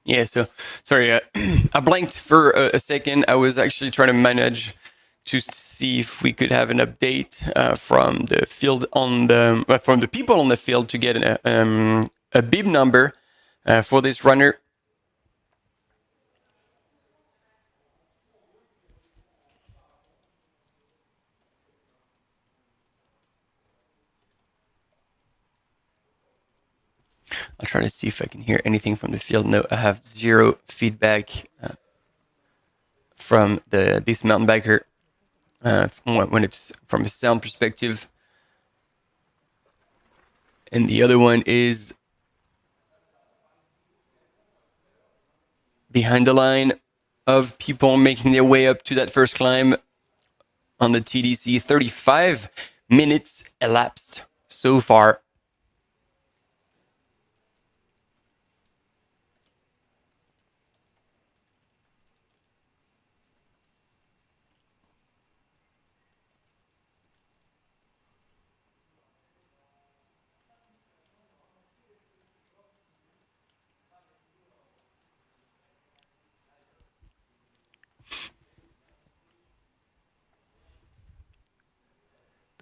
Yeah, so sorry, I blanked for a second. I was actually trying to manage to see if we could have an update from the field from the people on the field to get a bib number for this runner. I'll try to see if I can hear anything from the field. No, I have zero feedback from this mountain biker when it's from a sound perspective. And the other one is behind the line of people making their way up to that first climb on the TDC. 35 minutes elapsed so far.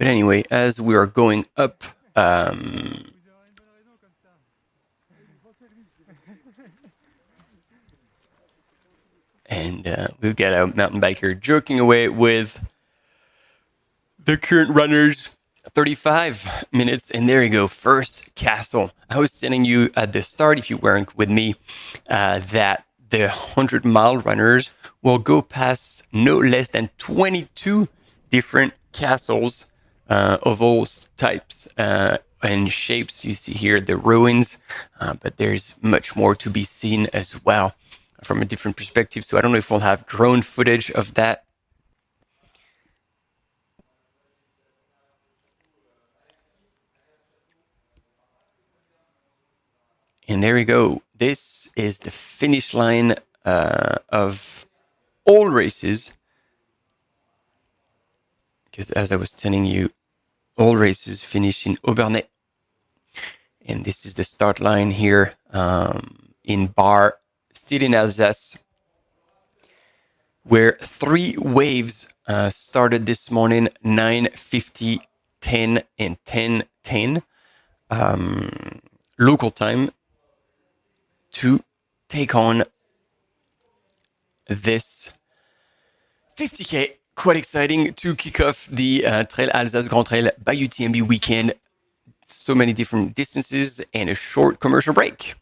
But anyway, as we are going up, and we've got a mountain biker joking away with the current runners. 35 minutes, and there you go, first castle. I was telling you at the start, if you weren't with me, that the 100-mile runners will go past no less than 22 different castles of all types and shapes. You see here the ruins, but there's much more to be seen as well from a different perspective. So I don't know if we'll have drone footage of that. And there we go. This is the finish line of all races. Because as I was telling you, all races finish in Aubernais. And this is the start line here in Bar, still in Alsace, where 3 waves started this morning, 9:50, 10, and 10:10 local time, to take on this 50K. Quite exciting to kick off the Trail Alsace Grand Trail by UTMB weekend. So many different distances and a short commercial break.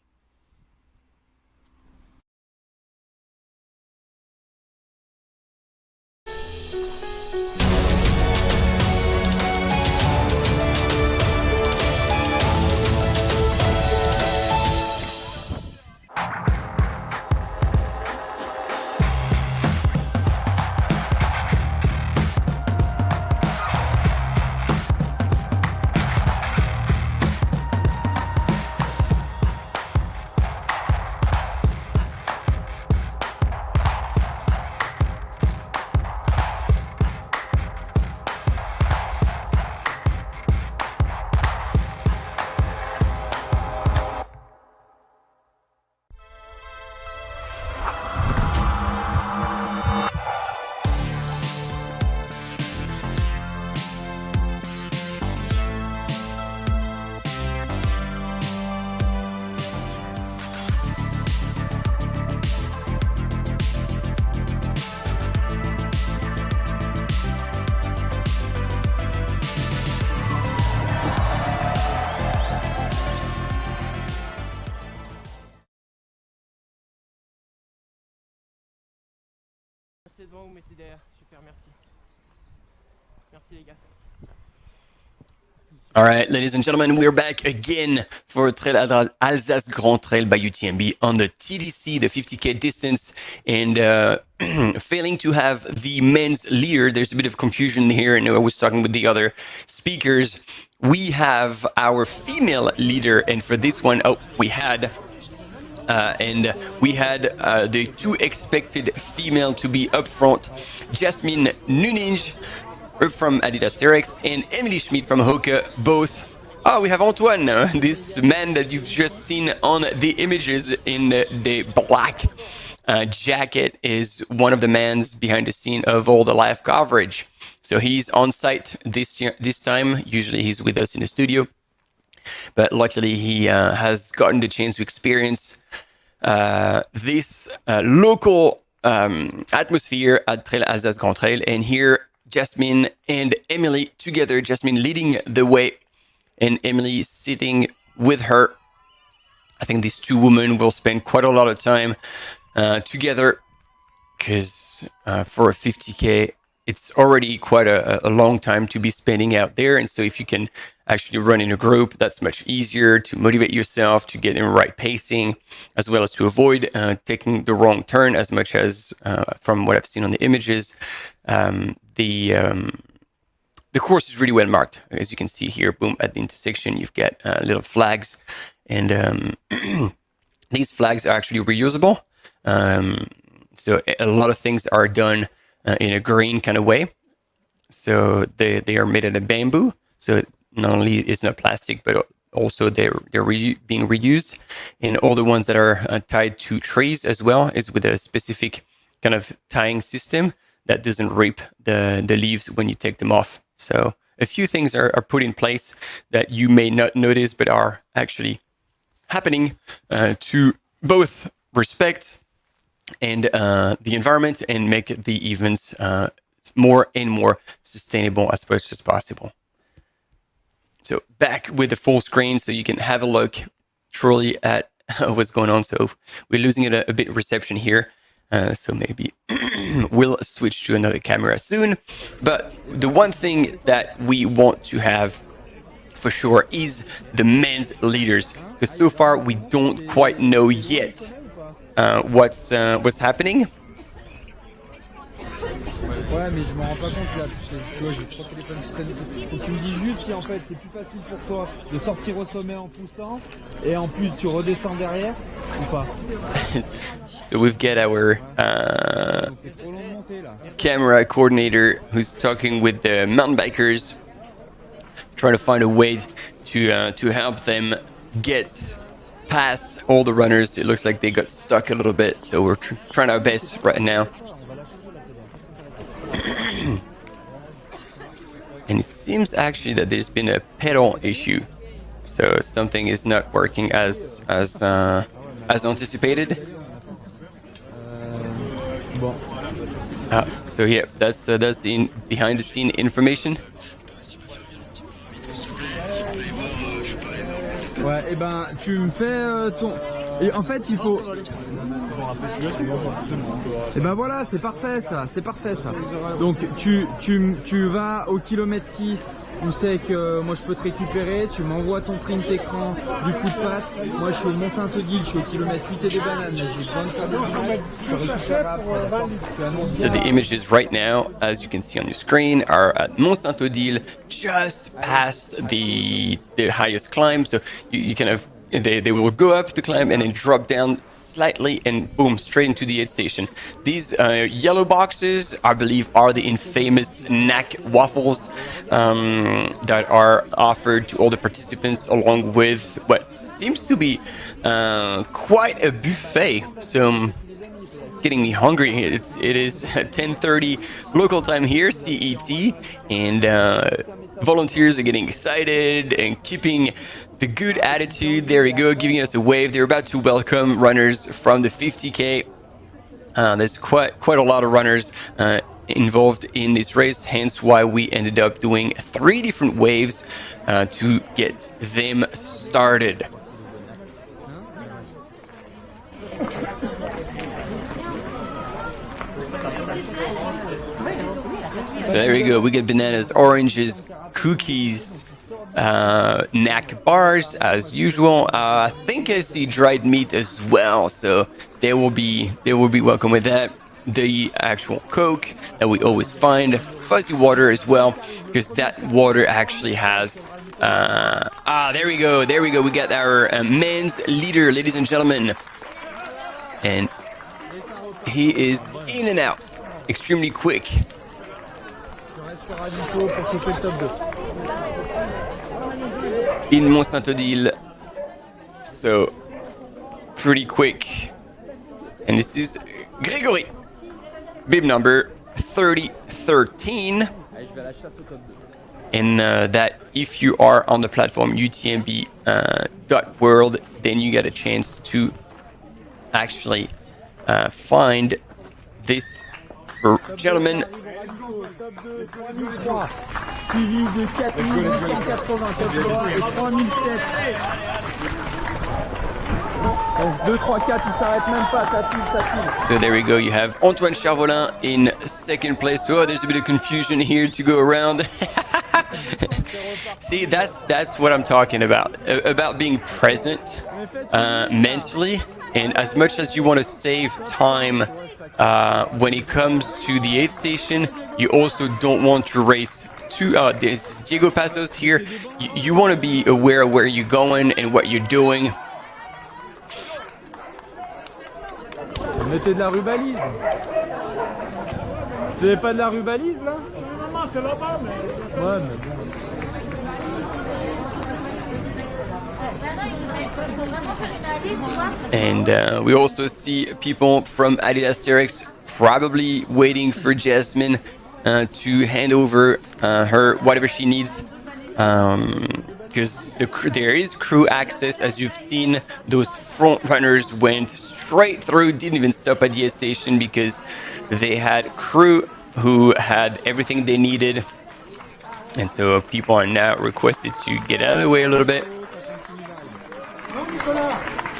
Devant ou mettez derrière. Super, merci. Merci les gars. All right, ladies and gentlemen, we're back again for Trail Alsace Grand Trail by UTMB on the TDC, the 50K distance, and failing to have the men's leader. There's a bit of confusion here, and I was talking with the other speakers. We have our female leader, and for this one, we had the 2 expected female to be up front, Jasmine Nuninge from Adidas Terex and Emily Schmidt from Hoka, both. Oh, we have Antoine, this man that you've just seen on the images in the black jacket is one of the men behind the scene of all the live coverage. So he's on site this time. Usually he's with us in the studio, but luckily he has gotten the chance to experience this local atmosphere at Trail Alsace Grand Trail. And here, Jasmine and Emily together, Jasmine leading the way and Emily sitting with her. I think these 2 women will spend quite a lot of time together, because for a 50K, it's already quite a long time to be spending out there. And so if you can actually run in a group, that's much easier to motivate yourself, to get in the right pacing, as well as to avoid taking the wrong turn, as much as from what I've seen on the images. The course is really well marked. As you can see here, boom, at the intersection, you've got little flags. And these flags are actually reusable. So a lot of things are done in a green kind of way. So they are made out of bamboo. So not only it's not plastic, but also they're being reused. And all the ones that are tied to trees as well is with a specific kind of tying system that doesn't rip the leaves when you take them off. So a few things are put in place that you may not notice, but are actually happening to both respect and the environment and make the events more and more sustainable as much as possible. So back with the full screen so you can have a look truly at what's going on. So we're losing it a bit reception here. So maybe we'll switch to another camera soon. But the one thing that we want to have for sure is the men's leaders. Because so far we don't quite know yet what's happening. Ouais, mais je m'en rends pas compte là, parce que tu vois, j'ai 3 téléphones qui sonnent. Donc tu me dis juste si en fait c'est plus facile pour toi de sortir au sommet en poussant et en plus tu redescends derrière ou pas. So we've got our camera coordinator who's talking with the mountain bikers, trying to find a way to help them get past all the runners. It looks like they got stuck a little bit, so we're trying our best right now. And it seems actually that there's been a pedal issue, so something is not working as anticipated. So yeah, that's the behind the scene information. Ouais, et ben tu me fais ton. Et en fait il faut. Et ben voilà, c'est parfait ça, c'est parfait ça. Donc tu vas au kilomètre 6 où c'est que moi je peux te récupérer, tu m'envoies ton print écran du footpath. Moi je suis au Mont-Saint-Odile, je suis au kilomètre 8 et des bananes, j'ai besoin de faire des kilomètres, je récupère après. So the images right now, as you can see on your screen, are at Mont-Saint-Odile, just past the highest climb. So you kind of they will go up the climb and then drop down slightly and boom, straight into the aid station. These yellow boxes, I believe, are the infamous knack waffles that are offered to all the participants, along with what seems to be quite a buffet. So it's getting me hungry. It is 10:30 local time here, CET, and volunteers are getting excited and keeping the good attitude. There we go, giving us a wave. They're about to welcome runners from the 50K. There's quite a lot of runners involved in this race, hence why we ended up doing 3 different waves to get them started. So there we go. We get bananas, oranges, cookies, knack bars as usual. I think I see dried meat as well, so they will be welcome with that. The actual Coke that we always find, fuzzy water as well, because that water actually has. There we go. We got our men's leader, ladies and gentlemen, and he is in and out extremely quick. In Mont-Saint-Odile, so pretty quick. And this is Grégory, bib number 3013. And that if you are on the platform UTMB.world, then you get a chance to actually find this gentleman. Suivi de 4880, 3007. Donc 2, 3, 4, il s'arrête même pas, ça file. So there we go, you have Antoine Charvolin in second place. Oh, there's a bit of confusion here to go around. See, that's what I'm talking about being present mentally. And as much as you want to save time when it comes to the aid station, you also don't want to race too. There's Diego Passos here. You want to be aware of where you're going and what you're doing. Mettez de la rubalise. Vous n'avez pas de la rubalise là? Non, c'est là-bas, mais. Ouais, mais bon. And we also see people from Adidas Terex probably waiting for Jasmine. to hand over her whatever she needs. Because there is crew access. As you've seen, those front runners went straight through, didn't even stop at the aid station because they had crew who had everything they needed. And so people are now requested to get out of the way a little bit.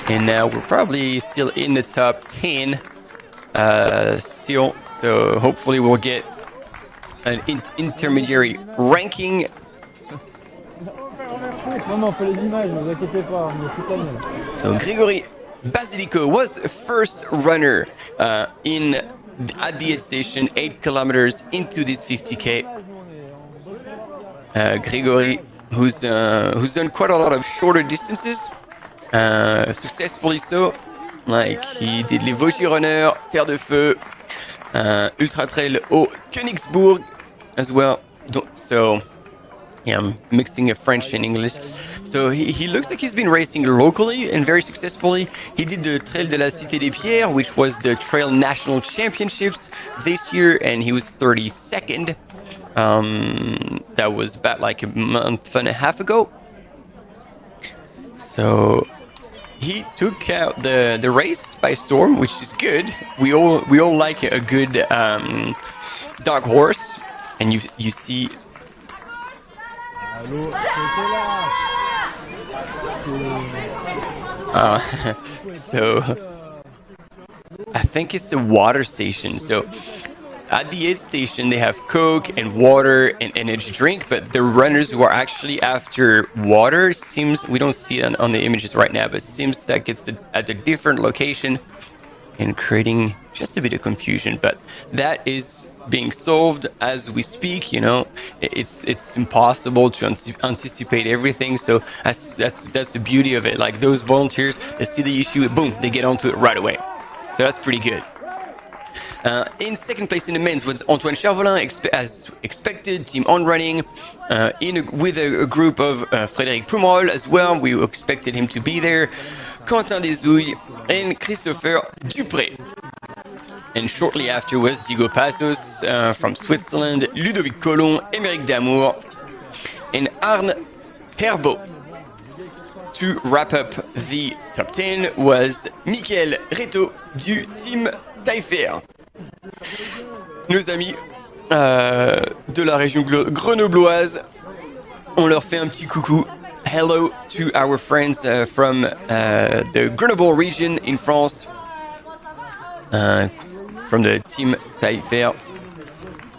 And now we're probably still in the top 10 still. So hopefully we'll get an intermediary ranking. So Grégory Basilico was first runner at the aid station, 8 kilometers into this 50K. Grégory, who's done quite a lot of shorter distances, successfully so. Like he did les Vosgies Runner, Terre de Feu, Ultra Trail au Königsbourg as well. So yeah, I'm mixing French and English. So he looks like he's been racing locally and very successfully. He did the Trail de la Cité des Pierres, which was the Trail National Championships this year, and he was 32nd. That was about like a month and a half ago. So he took out the race by storm, which is good. We all like a good dark horse, and you see. So I think it's the water station. So at the aid station, they have Coke and water and energy drink, but the runners who are actually after water we don't see it on the images right now, but seems like it's at a different location and creating just a bit of confusion. But that is being solved as we speak. You know, it's impossible to anticipate everything. So that's the beauty of it. Like those volunteers, they see the issue, boom, they get onto it right away. So that's pretty good. In second place in the men's was Antoine Charvolin, as expected, team on running, with a group of Frédéric Pomerol as well. We expected him to be there. Quentin Desouilles and Christopher Dupré. And shortly after was Diego Passos from Switzerland, Ludovic Collomb, Émeric Damour, and Arne Herbeau. To wrap up the top 10 was Michael Reto du team Taillefer. Nos amis de la région grenobloise, on leur fait un petit coucou. Hello to our friends from the Grenoble region in France, from the team Taillefer.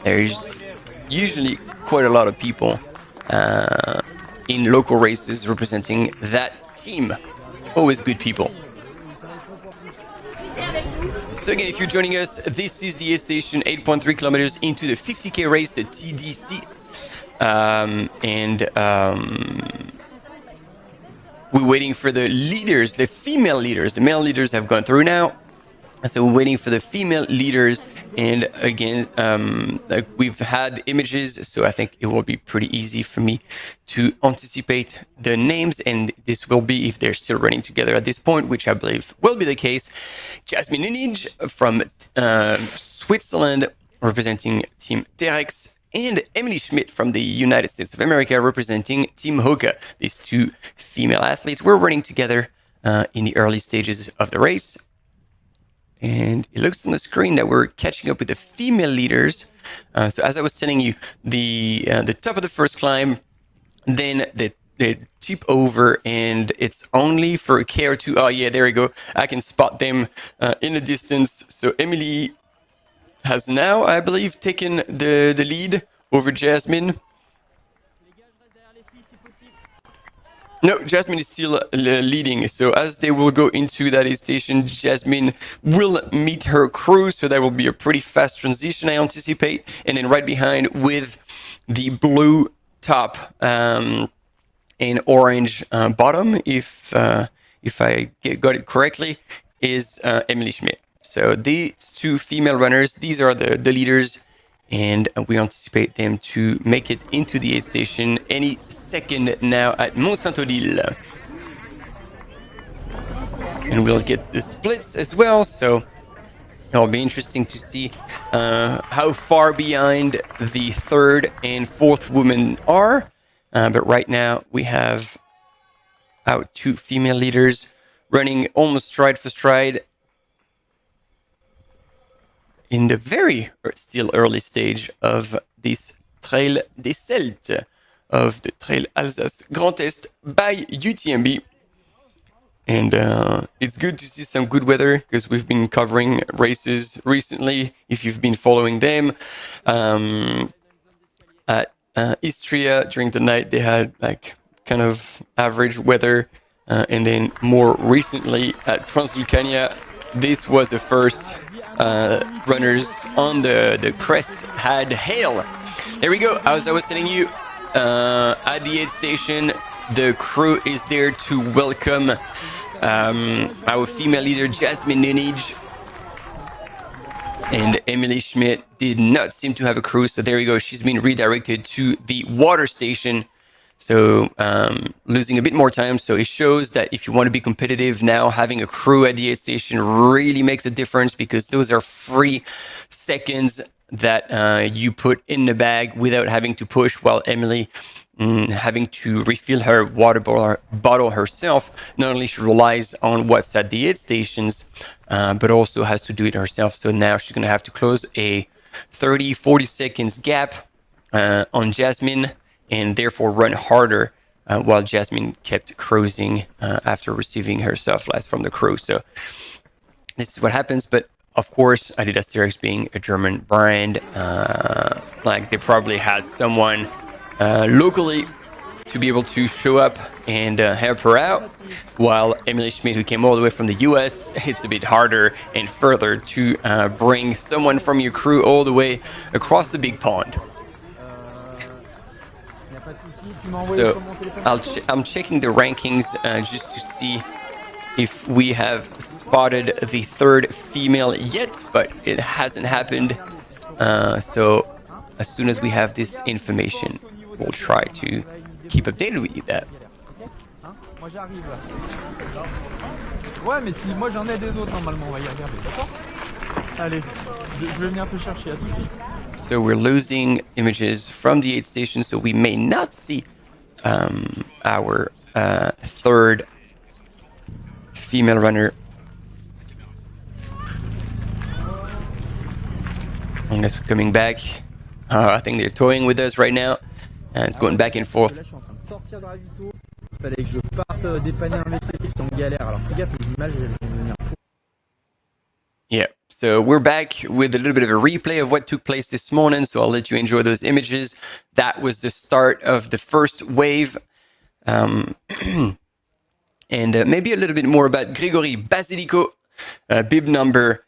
There's usually quite a lot of people in local races representing that team. Always good people. So again, if you're joining us, this is the aid station, 8.3 kilometers into the 50K race, the TDC. We're waiting for the leaders, the female leaders. The male leaders have gone through now. So we're waiting for the female leaders. And again, like we've had images, so I think it will be pretty easy for me to anticipate the names. And this will be, if they're still running together at this point, which I believe will be the case, Jasmine Ninij from Switzerland, representing Team Terex, and Emily Schmidt from the United States of America, representing Team Hoka. These two female athletes were running together in the early stages of the race. And it looks on the screen that we're catching up with the female leaders. So as I was telling you, the top of the first climb, then they tip over, and it's only for a K or two. Oh yeah, there we go. I can spot them in the distance. So Emily has now, I believe, taken the lead over Jasmine. No, Jasmine is still leading. So as they will go into that aid station, Jasmine will meet her crew. So that will be a pretty fast transition, I anticipate. And then right behind with the blue top and orange bottom, if I got it correctly, is Emily Schmidt. So these two female runners, these are the leaders. And we anticipate them to make it into the aid station any second now at Mont-Saint-Odile. And we'll get the splits as well, so it'll be interesting to see how far behind the third and fourth women are. But right now we have our two female leaders running almost stride for stride in the very still early stage of this Trail des Celtes, of the Trail Alsace Grand Est by UTMB. And it's good to see some good weather because we've been covering races recently. If you've been following them, at Istria during the night, they had like kind of average weather. And then more recently at Transvulcania, this was the first runners on the crest had hail. There we go. As I was telling you, at the aid station, the crew is there to welcome our female leader, Jasmine Nunij. And Emily Schmidt did not seem to have a crew, so there we go. She's been redirected to the water station. So losing a bit more time. So it shows that if you want to be competitive now, having a crew at the aid station really makes a difference, because those are free seconds that you put in the bag without having to push, while Emily having to refill her water bottle herself. Not only she relies on what's at the aid stations, but also has to do it herself. So now she's going to have to close a 30-40 seconds gap on Jasmine, and therefore run harder, while Jasmine kept cruising after receiving her self-last from the crew. So this is what happens. But of course, Adidas Terex being a German brand, like they probably had someone locally to be able to show up and help her out, while Emily Schmidt, who came all the way from the US, it's a bit harder and further to bring someone from your crew all the way across the big pond. So I'm checking the rankings just to see if we have spotted the third female yet, but it hasn't happened. So as soon as we have this information, we'll try to keep updated with you that. Ouais, mais si moi j'en ai des autres normalement, on va y regarder, d'accord? Allez, je vais venir te chercher, à tout de suite. So we're losing images from the aid station, so we may not see our third female runner unless we're coming back. I think they're toying with us right now, and it's going back and forth. Là, je suis en train de sortir de ravito. Fallait que je parte dépanner un mec qui est en galère. Alors fais gaffe, les images elles vont devenir. Yeah, so we're back with a little bit of a replay of what took place this morning, so I'll let you enjoy those images. That was the start of the first wave. And maybe a little bit more about Grigory Basilico, bib number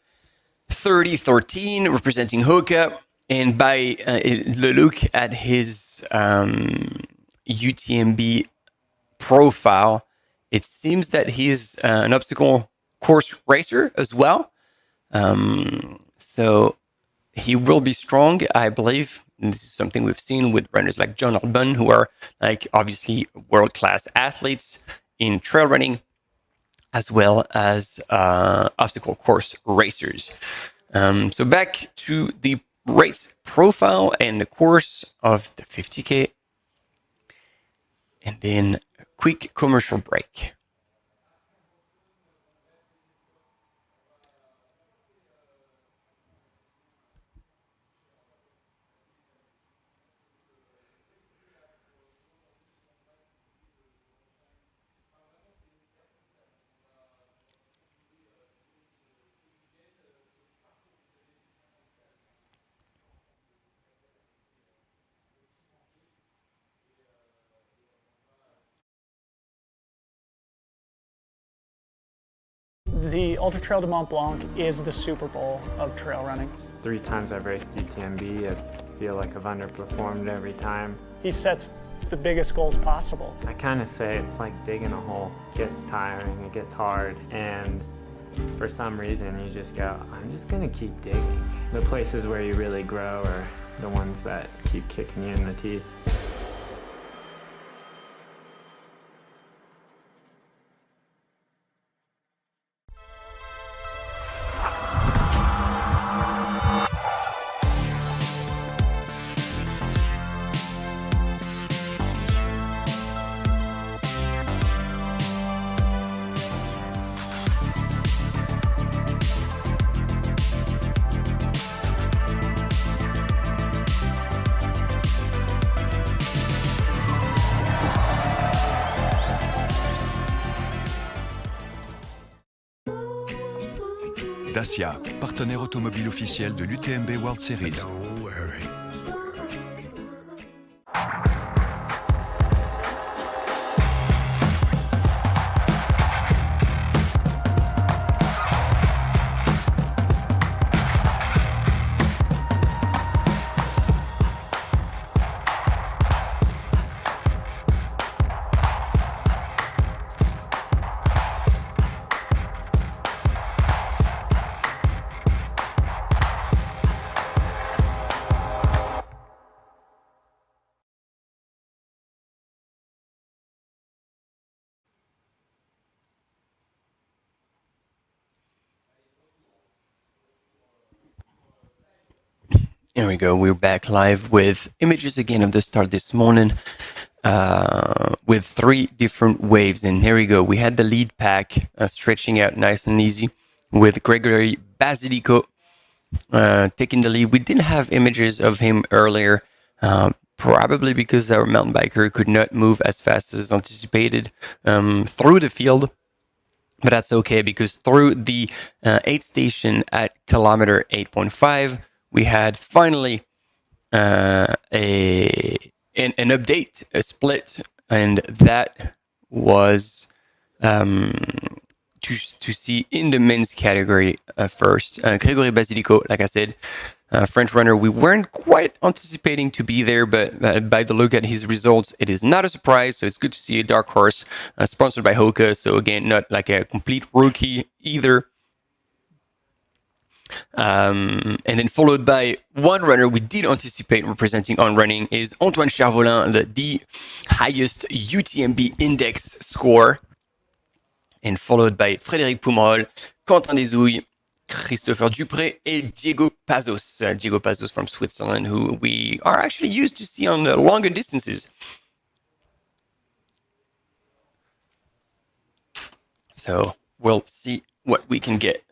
3013, representing Hoka. And by the look at his UTMB profile, it seems that he's an obstacle course racer as well. So he will be strong, I believe. And this is something we've seen with runners like John Albon, who are like obviously world-class athletes in trail running, as well as obstacle course racers. So back to the race profile and the course of the 50K, and then a quick commercial break. The Ultra Trail de Mont Blanc is the Super Bowl of trail running. 3 times I've raced UTMB. I feel like I've underperformed every time. He sets the biggest goals possible. I kind of say it's like digging a hole. It gets tiring, it gets hard, and for some reason you just go, I'm just gonna keep digging. The places where you really grow are the ones that keep kicking you in the teeth. Dacia, partenaire automobile officiel de l'UTMB World Series. Here we go. We're back live with images again of the start this morning with 3 different waves. And here we go. We had the lead pack stretching out nice and easy with Gregory Basilico taking the lead. We didn't have images of him earlier, probably because our mountain biker could not move as fast as anticipated through the field. But that's okay, because through the aid station at kilometer 8.5, we had finally an update, a split, and that was to see in the men's category first. Gregory Basilico, like I said, French runner, we weren't quite anticipating to be there, but by the look at his results, it is not a surprise. So it's good to see a dark horse sponsored by Hoka. So again, not like a complete rookie either. And then followed by one runner we did anticipate representing on running is Antoine Charvolin, the highest UTMB index score. And followed by Frédéric Poumerol, Quentin Desouilles, Christopher Dupré, and Diego Pazos. Diego Pazos from Switzerland, who we are actually used to see on the longer distances. So we'll see what we can get.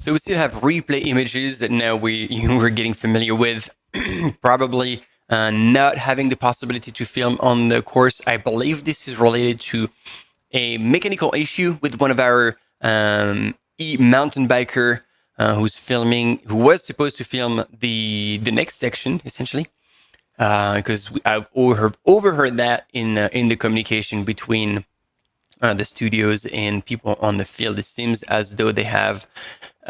So we still have replay images that now we're getting familiar with. Probably not having the possibility to film on the course. I believe this is related to a mechanical issue with one of our mountain biker who was supposed to film the next section, essentially, because I've overheard that in the communication between the studios and people on the field. It seems as though they have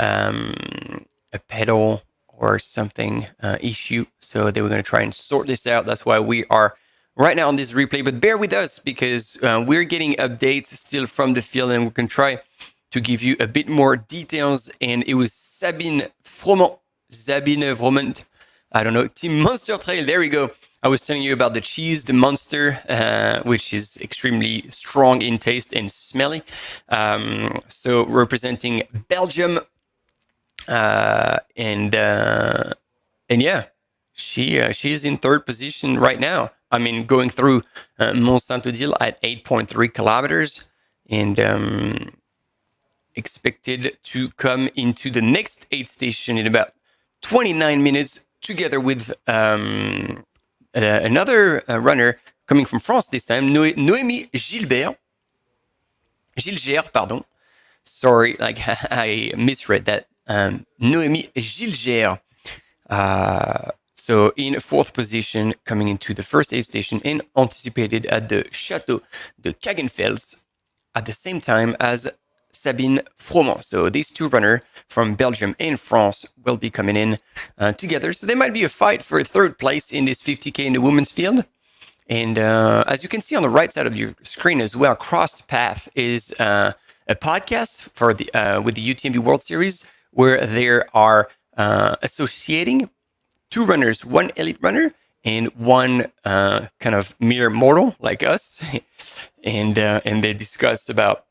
a pedal or something issue, so they were going to try and sort this out. That's why we are right now on this replay, but bear with us because we're getting updates still from the field, and we can try to give you a bit more details. And it was Sabine Froment I don't know, Team Monster Trail. There we go. I was telling you about the cheese, the Monster, which is extremely strong in taste and smelly. So representing Belgium, and yeah, she is in third position right now. I mean, going through Mont Saint-Odile at 8.3 kilometers, and expected to come into the next aid station in about 29 minutes, together with another runner coming from France this time, Noémie Gilgert, pardon. Sorry, like I misread that. Noémie Gilgert. So in fourth position, coming into the first aid station and anticipated at the Château de Kagenfels at the same time as Sabine Froment. So these two runners from Belgium and France will be coming in together. So there might be a fight for third place in this 50K in the women's field. And as you can see on the right side of your screen as well, Crossed Path is a podcast for the with the UTMB World Series, where they are associating two runners, one elite runner and one kind of mere mortal like us, and they discuss about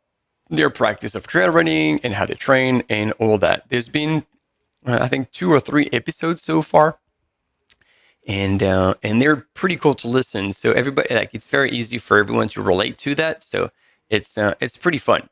their practice of trail running and how they train and all that. There's been I think 2 or 3 episodes so far, and they're pretty cool to listen. So everybody, like, it's very easy for everyone to relate to that. So it's pretty fun.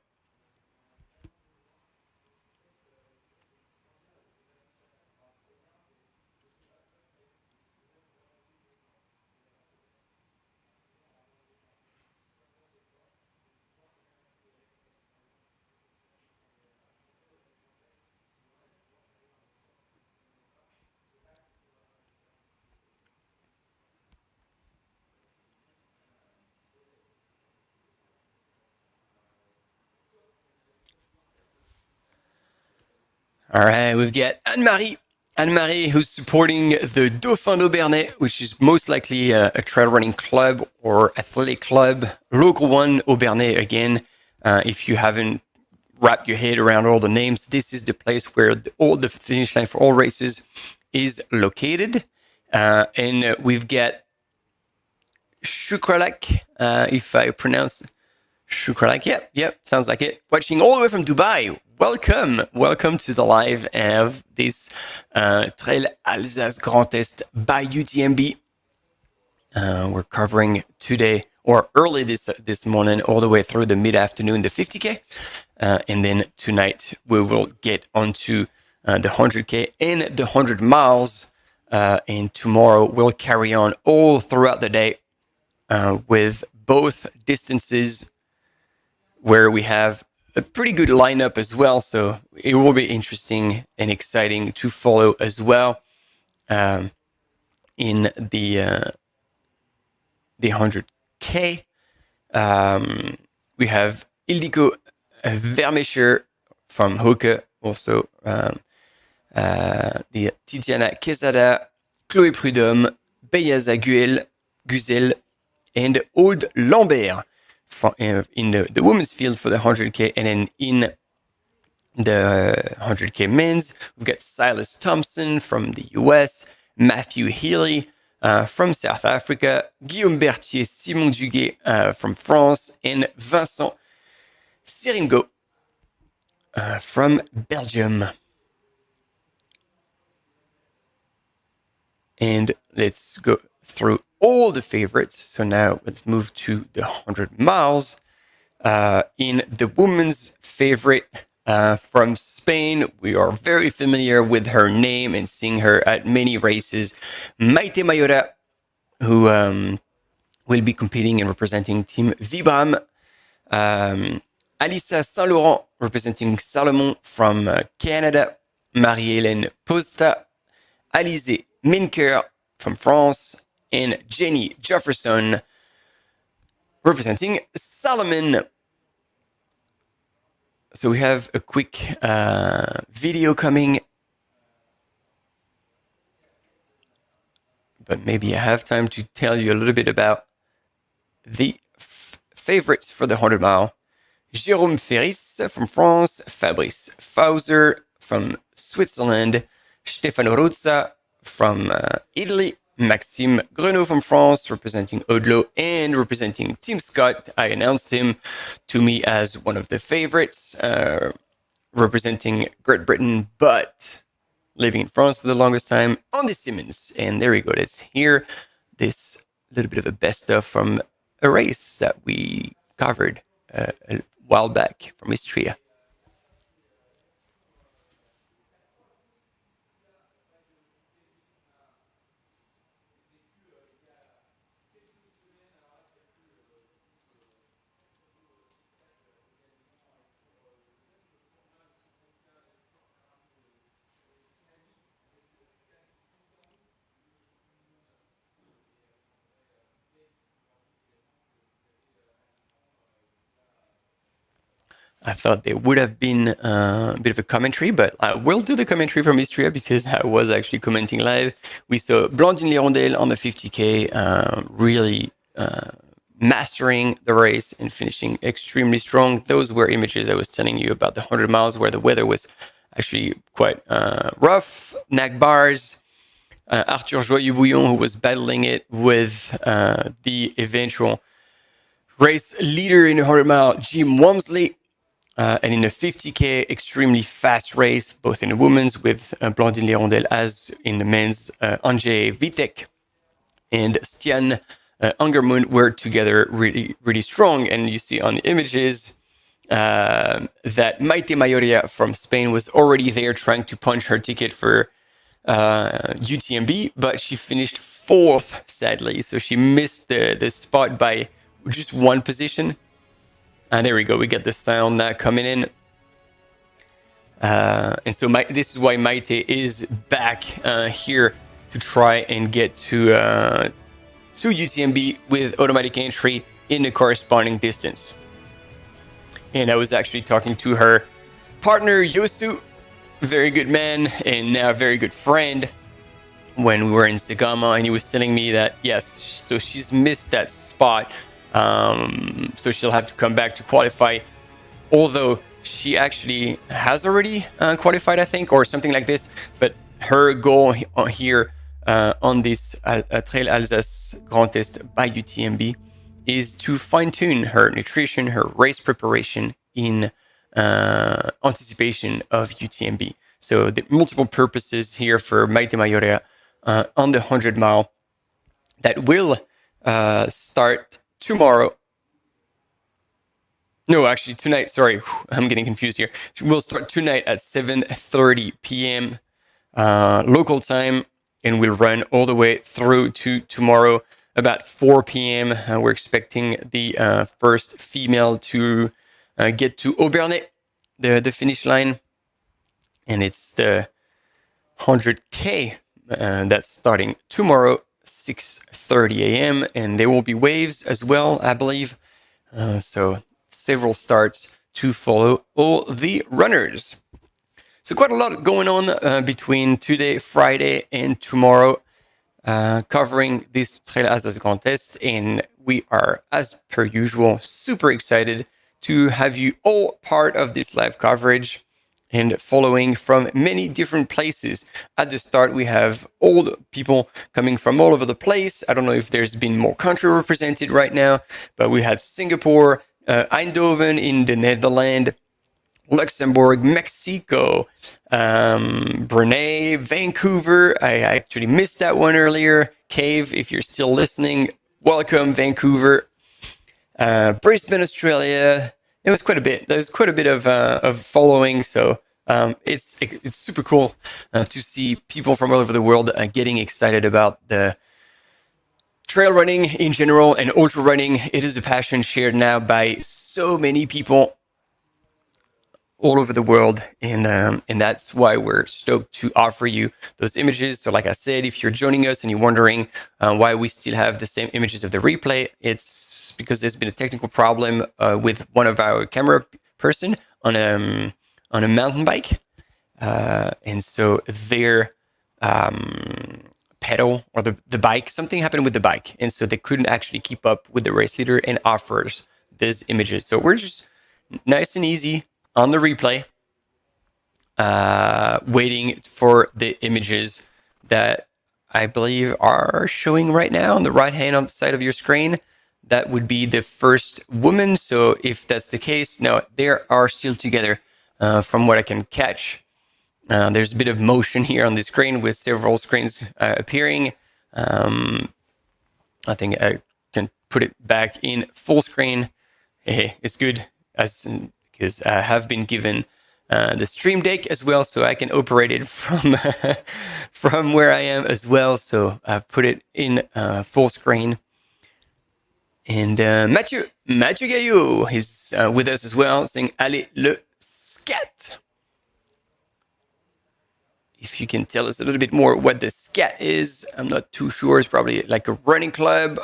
All right, we've got Anne-Marie, who's supporting the Dauphin d'Aubernais, which is most likely a trail running club or athletic club, local one, Aubernais again. If you haven't wrapped your head around all the names, this is the place where all the finish line for all races is located. And we've got Shukralak, if I pronounce Shukralak. Yep, sounds like it. Watching all the way from Dubai. Welcome to the live of this Trail Alsace Grand Est by UTMB. We're covering today, or early this morning, all the way through the mid-afternoon, the 50K. And then tonight we will get onto the 100K and the 100 miles. And tomorrow we'll carry on all throughout the day with both distances, where we have a pretty good lineup as well. So it will be interesting and exciting to follow as well in the 100K. We have Ildiko Vermecher from Hoke, also the Tiziana Quesada, Chloé Prudhomme, Beyaza Guzel, and Aude Lambert in the women's field for the 100K. And then in the 100K men's, we've got Silas Thompson from the US, Matthew Healy from South Africa, Guillaume Berthier, Simon Duguay from France, and Vincent Seringo from Belgium. And let's go through all the favorites. So now let's move to the 100 miles. In the women's favorite from Spain, we are very familiar with her name and seeing her at many races. Maite Mayora, who will be competing and representing Team Vibram. Alissa Saint-Laurent, representing Salomon from Canada. Marie-Hélène Posta. Alizé Minker from France. And Jenny Jefferson, representing Salomon. So we have a quick video coming, but maybe I have time to tell you a little bit about the favorites for the 100 mile. Jérôme Ferris from France, Fabrice Fauser from Switzerland, Stefano Rozza from Italy, Maxime Grenot from France, representing Odlo and representing Team Scott. I announced him to me as one of the favorites, representing Great Britain, but living in France for the longest time, Andy Simmons. And there we go. Let's hear this little bit of a best of from a race that we covered a while back from Istria. I thought there would have been a bit of a commentary, but I will do the commentary from Istria because I was actually commenting live. We saw Blandine Lirondelle on the 50K, really mastering the race and finishing extremely strong. Those were images I was telling you about the 100 miles where the weather was actually quite rough. Nag bars. Arthur Joyeux-Bouillon, who was battling it with the eventual race leader in the 100 mile, Jim Walmsley. And in a 50K, extremely fast race, both in the women's with Blandine Lirondelle as in the men's, Andrzej Witek and Stian Angermund were together really, really strong. And you see on the images that Maite Mayoria from Spain was already there trying to punch her ticket for UTMB, but she finished 4th, sadly. So she missed the spot by just one position. And there we go. We get the sound coming in. And so this is why Maite is back here to try and get to UTMB with automatic entry in the corresponding distance. And I was actually talking to her partner, Yosu, very good man and now very good friend, when we were in Sagama. And he was telling me that, yes, so she's missed that spot. So she'll have to come back to qualify, although she actually has already qualified, I think, or something like this. But her goal here on this Trail Alsace Grand Est by UTMB is to fine-tune her nutrition, her race preparation in anticipation of UTMB. So the multiple purposes here for Maite Mayoria on the 100 mile that will start tomorrow. No, actually tonight. Sorry, I'm getting confused here. We'll start tonight at 7:30 p.m. Local time, and we'll run all the way through to tomorrow about 4 p.m. We're expecting the first female to get to Aubernais, the finish line, and it's the 100K that's starting tomorrow, 6:30 a.m. and there will be waves as well, I believe. So several starts to follow all the runners. So quite a lot going on between today, Friday, and tomorrow, covering this Trail Alsace Grand Est, and we are, as per usual, super excited to have you all part of this live coverage and following from many different places. At the start, we have all the people coming from all over the place. I don't know if there's been more country represented right now, but we had Singapore, Eindhoven in the Netherlands, Luxembourg, Mexico, Brunei, Vancouver. I actually missed that one earlier. Cave, if you're still listening, welcome, Vancouver. Brisbane, Australia. It was quite a bit. There's quite a bit of following, so it's super cool to see people from all over the world getting excited about the trail running in general and ultra running. It is a passion shared now by so many people all over the world, and that's why we're stoked to offer you those images. So like I said, if you're joining us and you're wondering why we still have the same images of the replay, it's because there's been a technical problem with one of our camera person on a mountain bike, and so their pedal or the bike, something happened with the bike, and so they couldn't actually keep up with the race leader and offers these images. So we're just nice and easy on the replay, waiting for the images that I believe, are showing right now on the right-hand side of your screen. That would be the first woman. So if that's the case, no, they are still together from what I can catch. There's a bit of motion here on the screen with several screens appearing. I think I can put it back in full screen. It's good because I have been given the Stream Deck as well, so I can operate it from from where I am as well. So I've put it in full screen. And Mathieu Gaillot is with us as well, saying Allez le scat. If you can tell us a little bit more what the scat is, I'm not too sure. It's probably like a running club.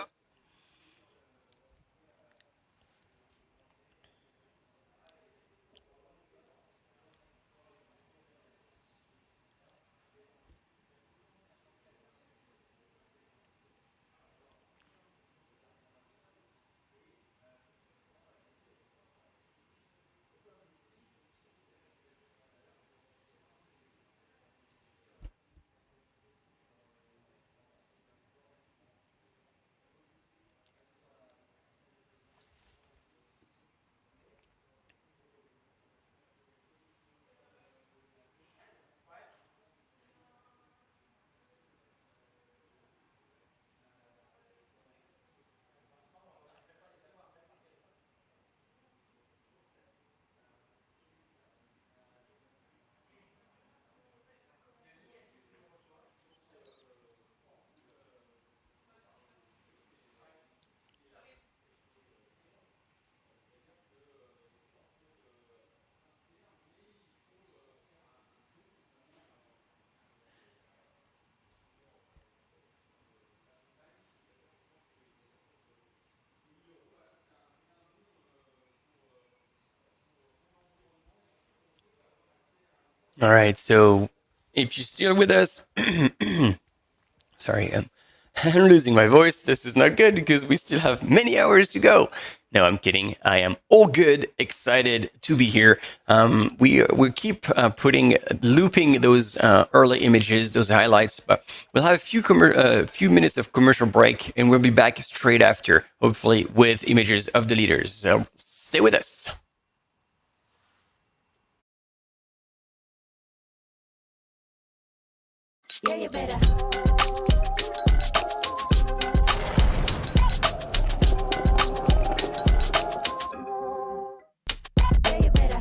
All right, so if you're still with us, sorry, I'm losing my voice. This is not good because we still have many hours to go. No, I'm kidding. I am all good, excited to be here. We keep looping those early images, those highlights, but we'll have a few minutes of commercial break, and we'll be back straight after, hopefully with images of the leaders. So stay with us. Yeah, you better. Yeah, you better.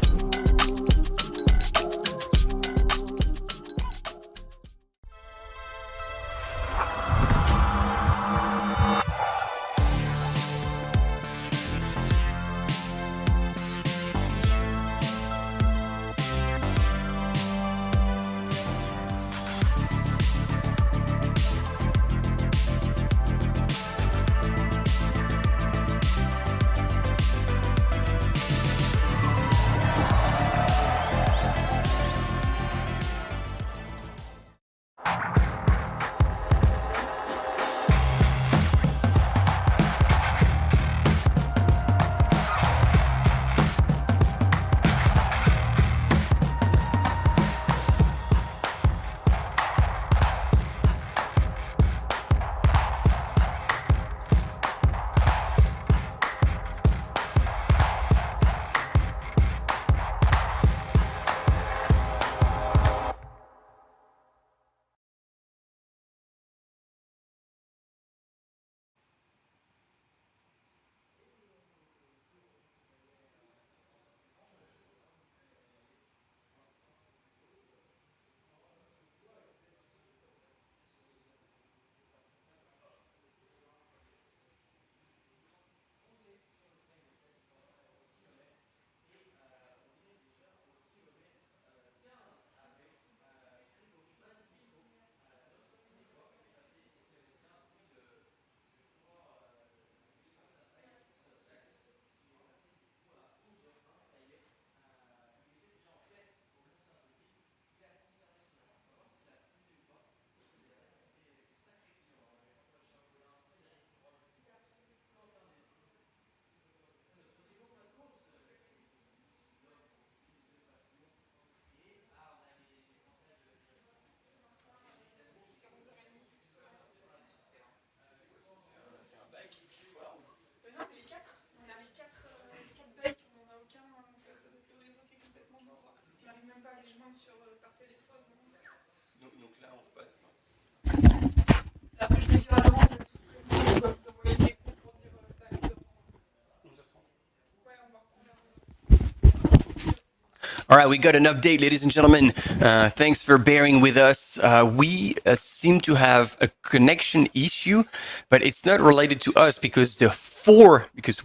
All right, we got an update, ladies and gentlemen. Thanks for bearing with us. We seem to have a connection issue, but it's not related to us because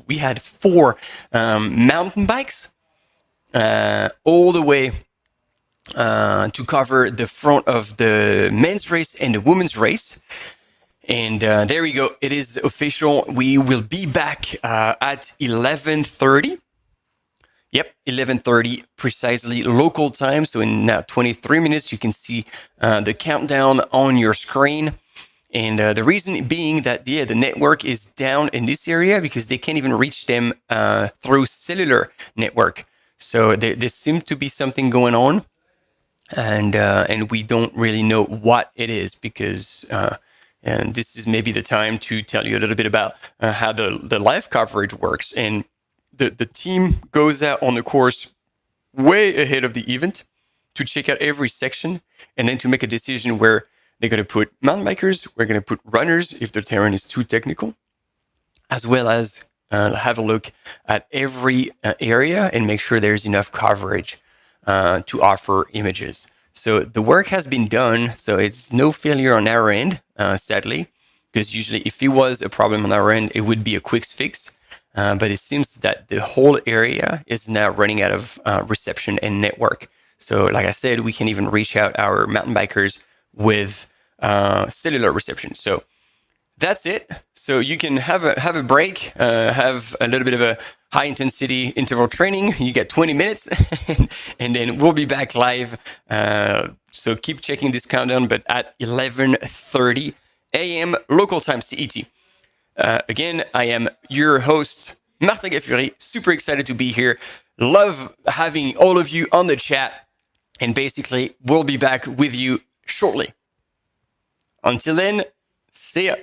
we had four mountain bikes all the way to cover the front of the men's race and the women's race. And there we go. It is official. We will be back at 11:30. Yep, 11:30 precisely local time. So in now 23 minutes, you can see the countdown on your screen. And the reason being that, the network is down in this area because they can't even reach them through cellular network. So there seems to be something going on. And we don't really know what it is because and this is maybe the time to tell you a little bit about how the live coverage works. And the team goes out on the course way ahead of the event to check out every section and then to make a decision where they're going to put mountain bikers, we're going to put runners if the terrain is too technical, as well as have a look at every area and make sure there's enough coverage to offer images. So the work has been done, so it's no failure on our end, sadly, because usually if it was a problem on our end, it would be a quick fix. But it seems that the whole area is now running out of reception and network. So like I said, we can even reach out our mountain bikers with cellular reception. So that's it. So you can have a break, have a little bit of a high intensity interval training. You get 20 minutes and then we'll be back live. So keep checking this countdown, but at 11:30 a.m. local time CET. Again, I am your host, Martin Gaffuri. Super excited to be here. Love having all of you on the chat. And basically, we'll be back with you shortly. Until then, see ya.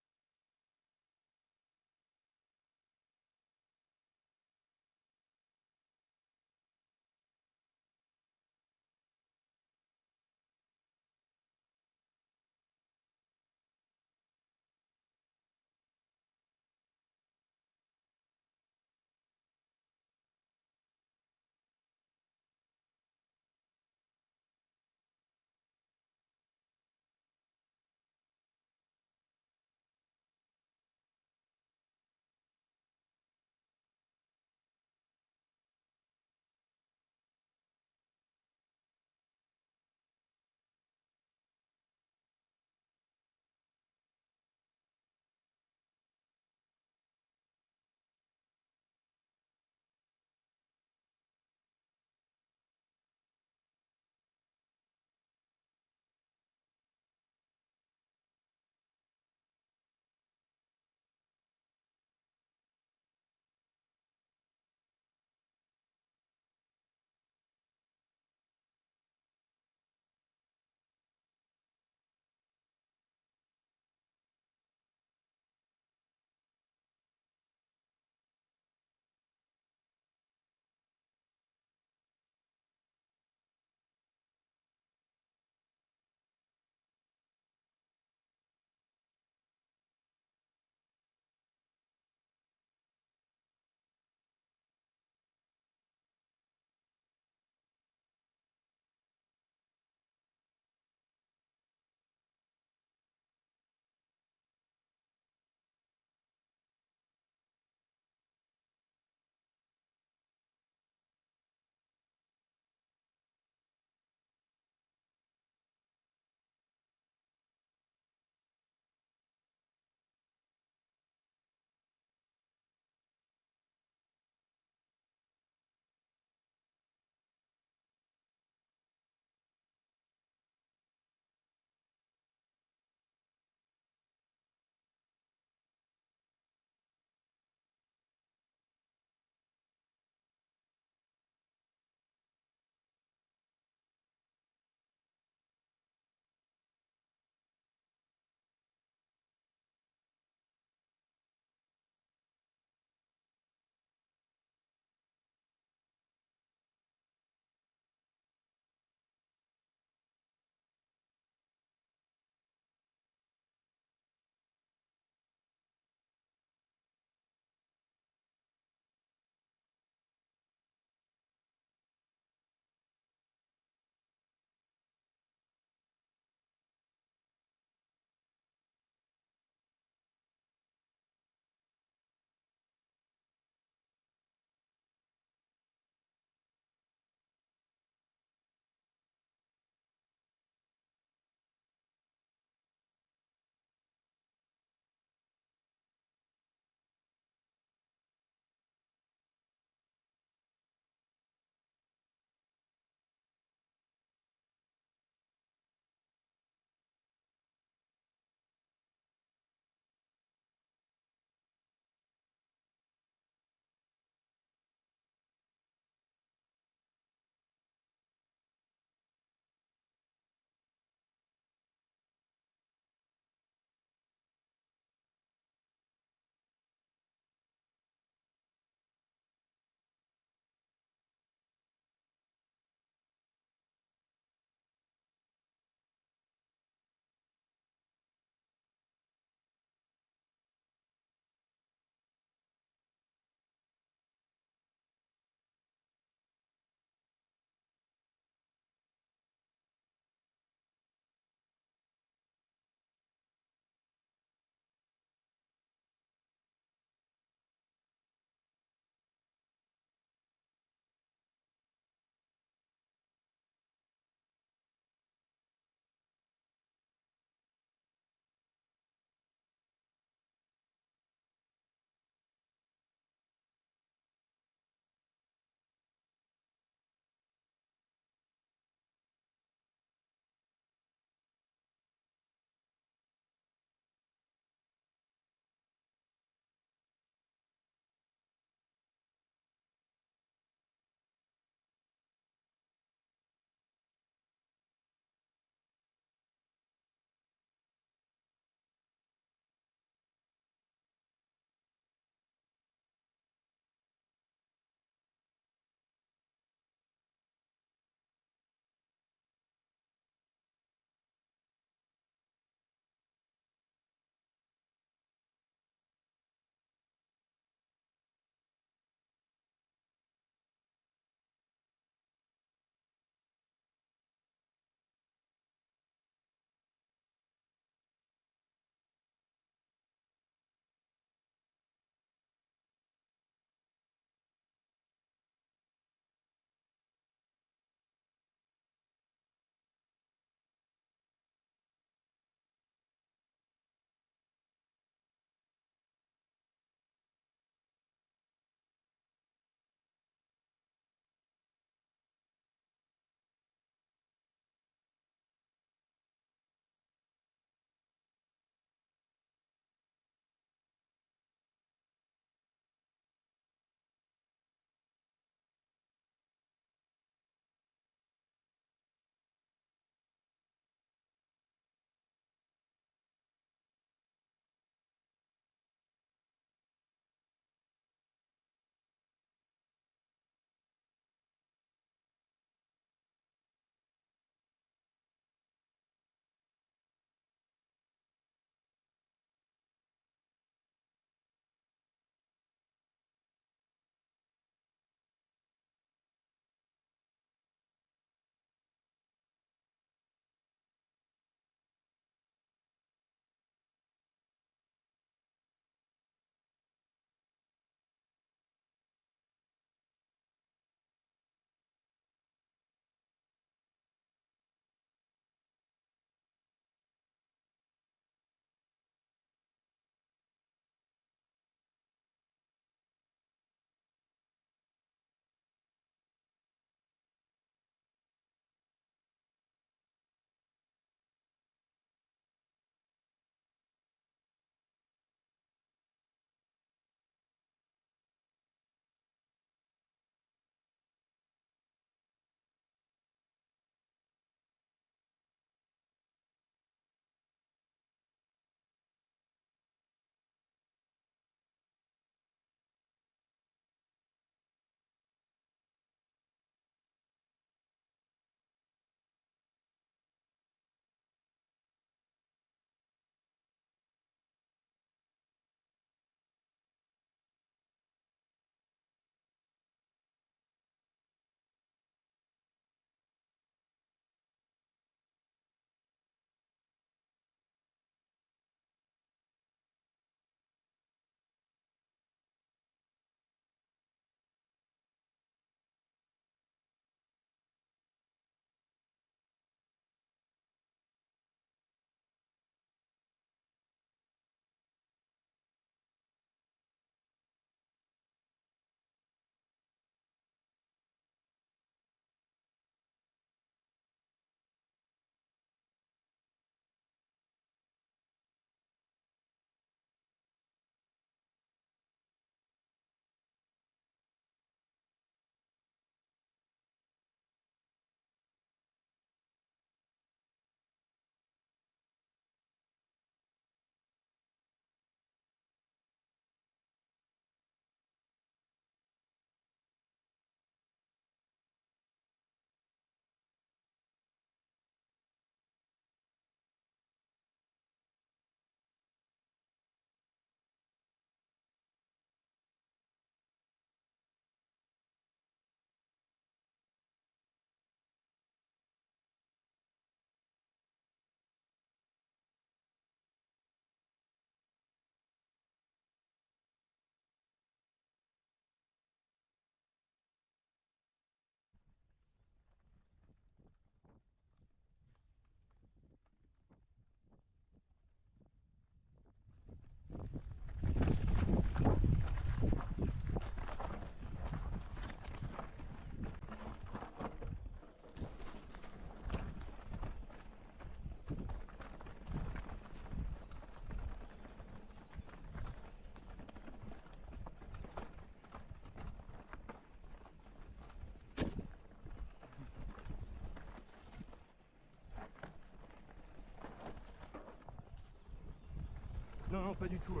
Non, pas du tout.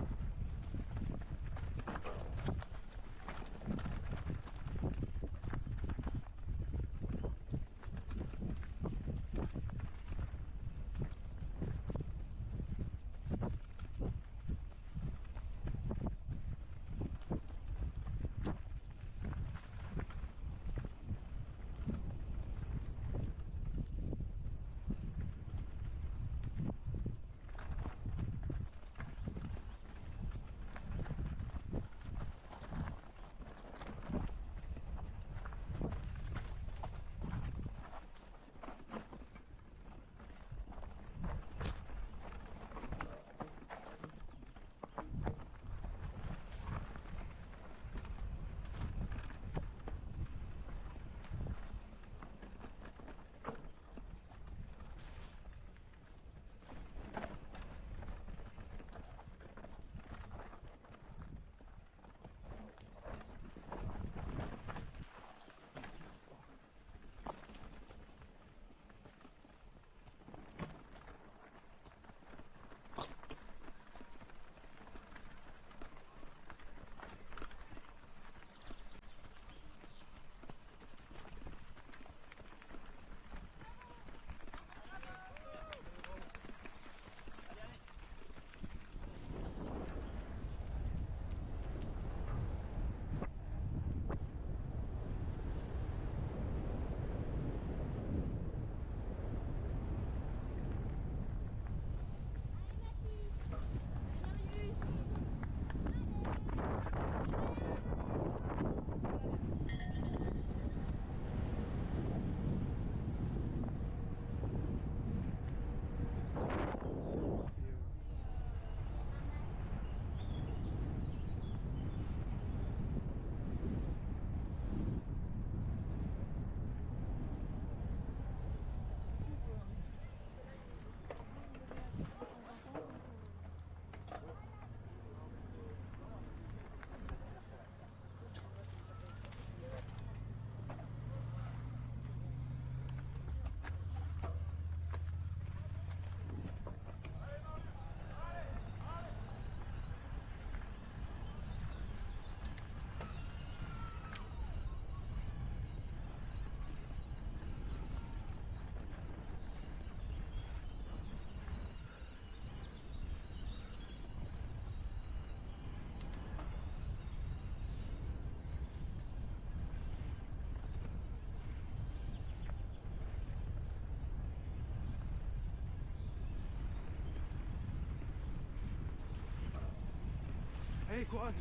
Allez, courage.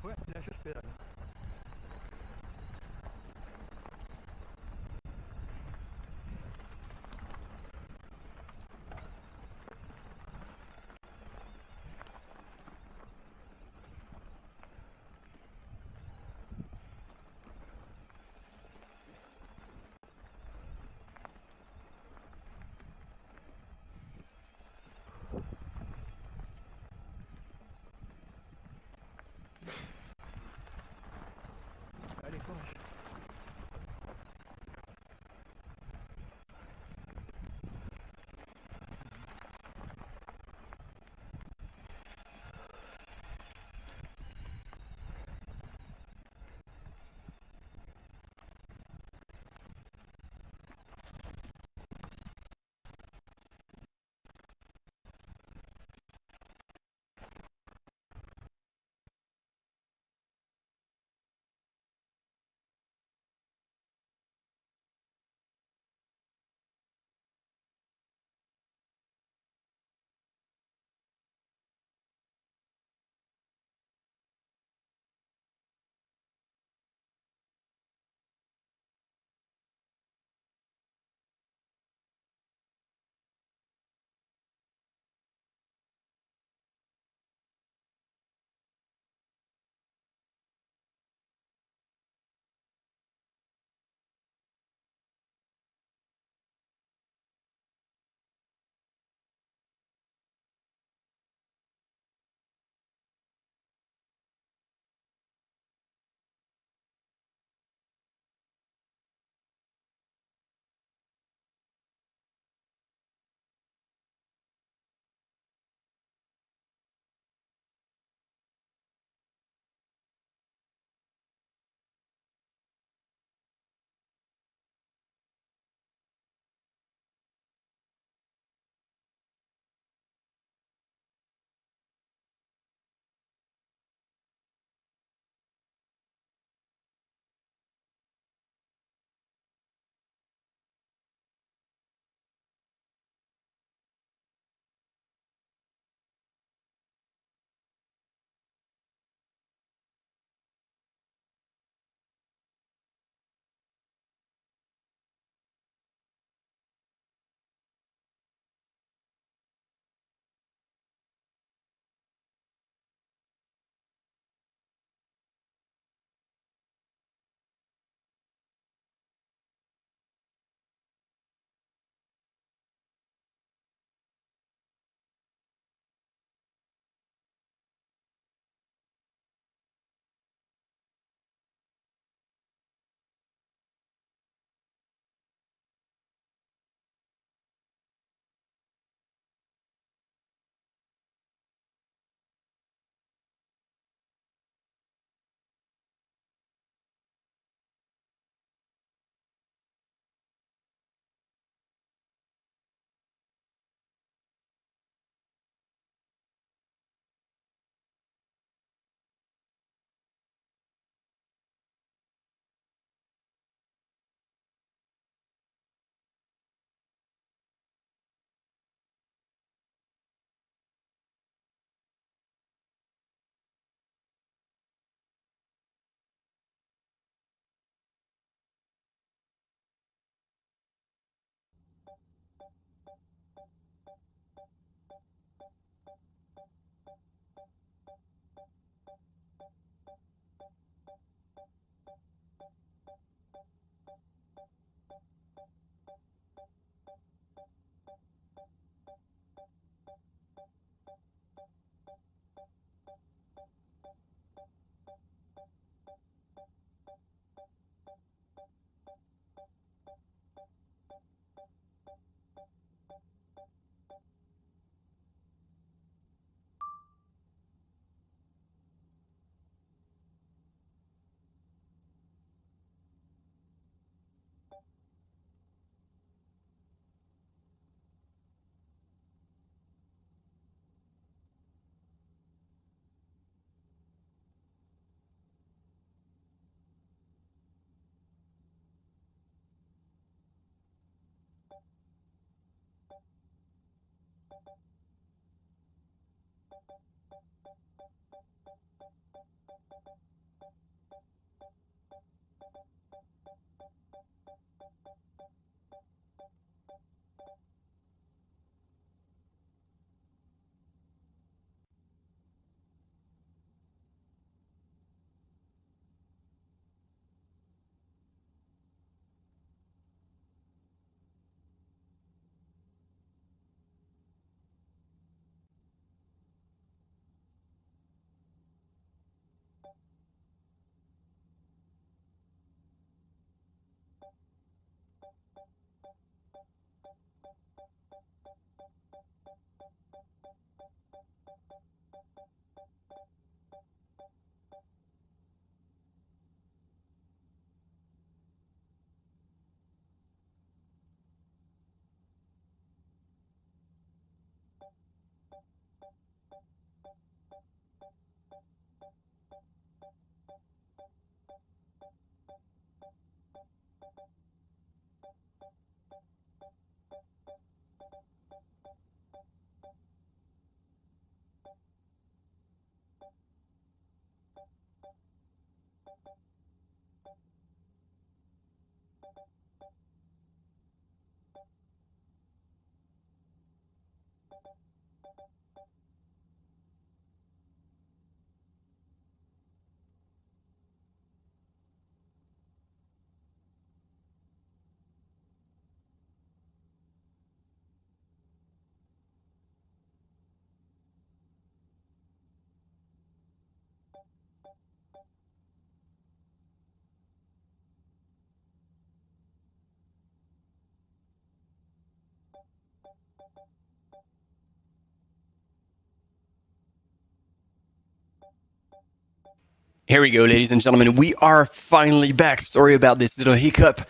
Ouais, là je pédale. Here we go, ladies and gentlemen. We are finally back. Sorry about this little hiccup.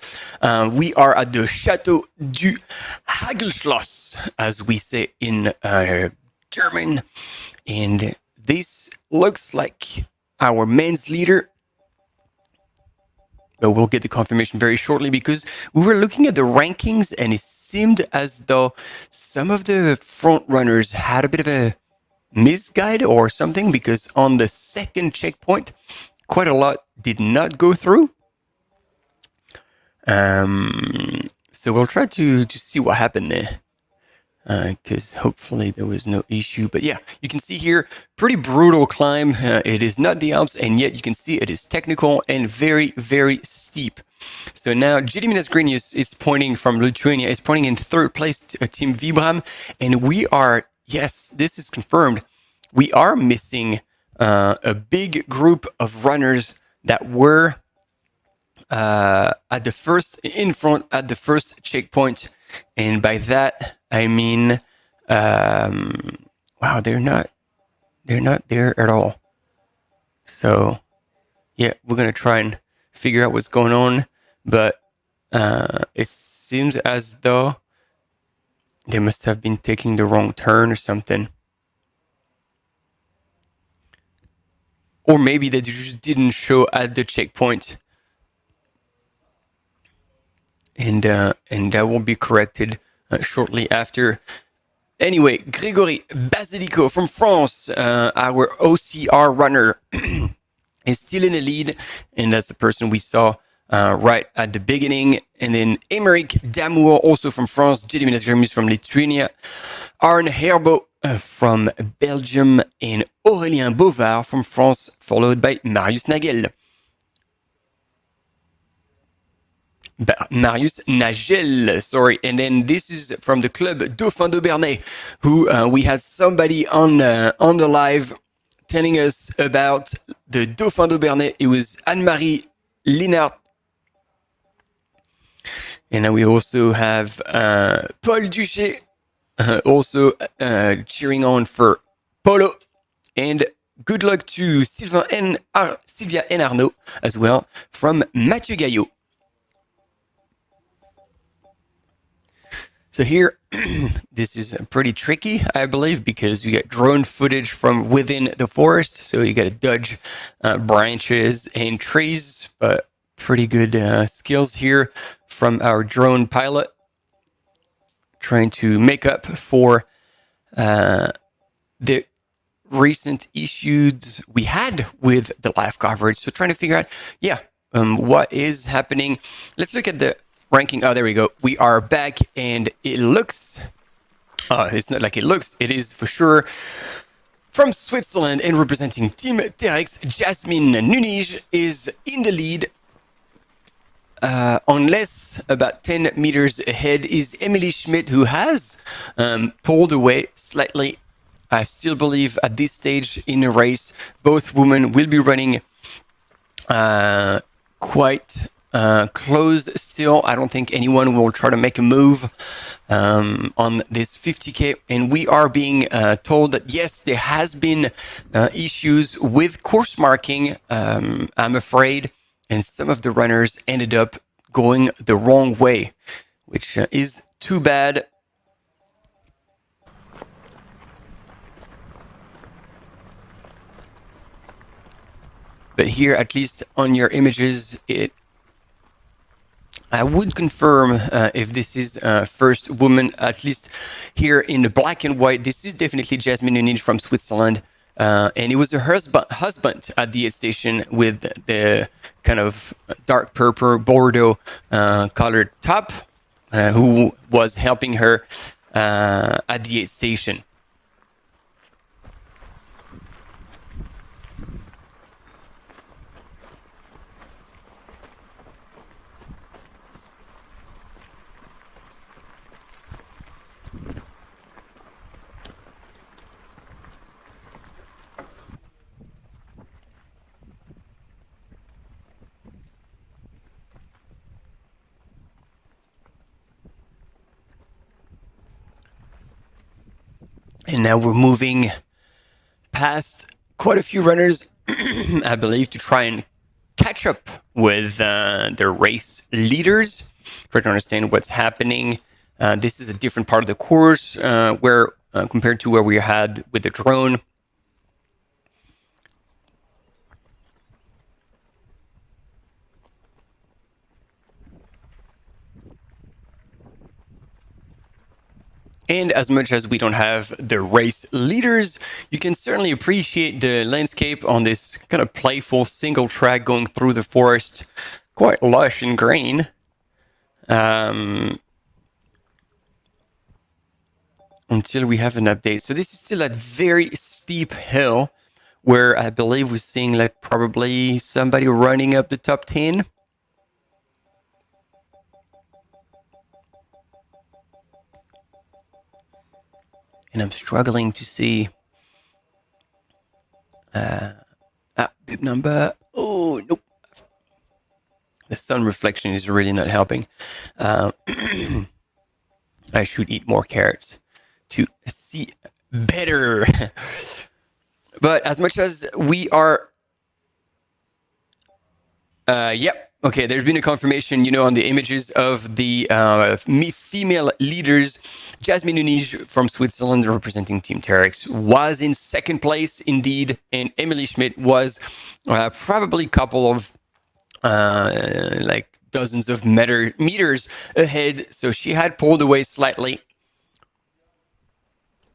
We are at the Château du Hagelschloss, as we say in German. And this looks like our men's leader. But we'll get the confirmation very shortly, because we were looking at the rankings and it seemed as though some of the front runners had a bit of a misguide or something, because on the second checkpoint, quite a lot did not go through. So we'll try to see what happened there, because hopefully there was no issue. But yeah, you can see here, pretty brutal climb. It is not the Alps, and yet you can see it is technical and very, very steep. So now Gediminas Grinius is pointing from Lithuania, is pointing in third place to Team Vibram, and we are, yes, this is confirmed, we are missing a big group of runners that were at the first, in front at the first checkpoint. And by that, I mean, wow, they're not there at all. So yeah, we're going to try and figure out what's going on. But it seems as though they must have been taking the wrong turn or something. Or maybe they just didn't show at the checkpoint. And that will be corrected shortly after. Anyway, Grégory Basilico from France, our OCR runner, is still in the lead. And that's the person we saw right at the beginning. And then Émeric Damour, also from France, Gediminas Grinius from Lithuania, Arne Herbo from Belgium, and Aurélien Bovard from France, followed by Marius Nagel. Marius Nagel, sorry. And then this is from the club Dauphin d'Aubernais, who we had somebody on the live telling us about the Dauphin d'Aubernais. It was Anne-Marie Linard. And then we also have Paul Duché, also cheering on for Polo. And good luck to Sylvia and Arnaud as well from Mathieu Gaillot. So here, this is pretty tricky, I believe, because you get drone footage from within the forest. So you got to dodge branches and trees, but pretty good skills here from our drone pilot, trying to make up for the recent issues we had with the live coverage. So trying to figure out, what is happening. Let's look at the ranking. Oh, there we go. We are back, and it looks, it's not like it looks, it is for sure from Switzerland, and representing Team Terex, Jasmine Nunij is in the lead. Unless about 10 meters ahead is Emily Schmidt, who has pulled away slightly. I still believe at this stage in the race, both women will be running quite close still. I don't think anyone will try to make a move on this 50K. And we are being told that, yes, there has been issues with course marking, I'm afraid. And some of the runners ended up going the wrong way, which is too bad. But here, at least on your images, I would confirm if this is first woman, at least here in the black and white. This is definitely Jasmine Nunij from Switzerland. And it was her husband at the aid station with the kind of dark purple Bordeaux colored top, who was helping her at the aid station. And now we're moving past quite a few runners I believe, to try and catch up with the race leaders, try to understand what's happening. This is a different part of the course where compared to where we had with the drone. And as much as we don't have the race leaders, you can certainly appreciate the landscape on this kind of playful single track going through the forest. Quite lush and green. Until we have an update. So this is still a very steep hill where I believe we're seeing like probably somebody running up the top 10. And I'm struggling to see bib number. Oh, nope. The sun reflection is really not helping. I should eat more carrots to see better. But as much as we are... yep. Okay, there's been a confirmation, on the images of the female leaders. Jasmine Nunes from Switzerland, representing Team Terex, was in second place indeed, and Emily Schmidt was probably a couple of like dozens of meters ahead, so she had pulled away slightly.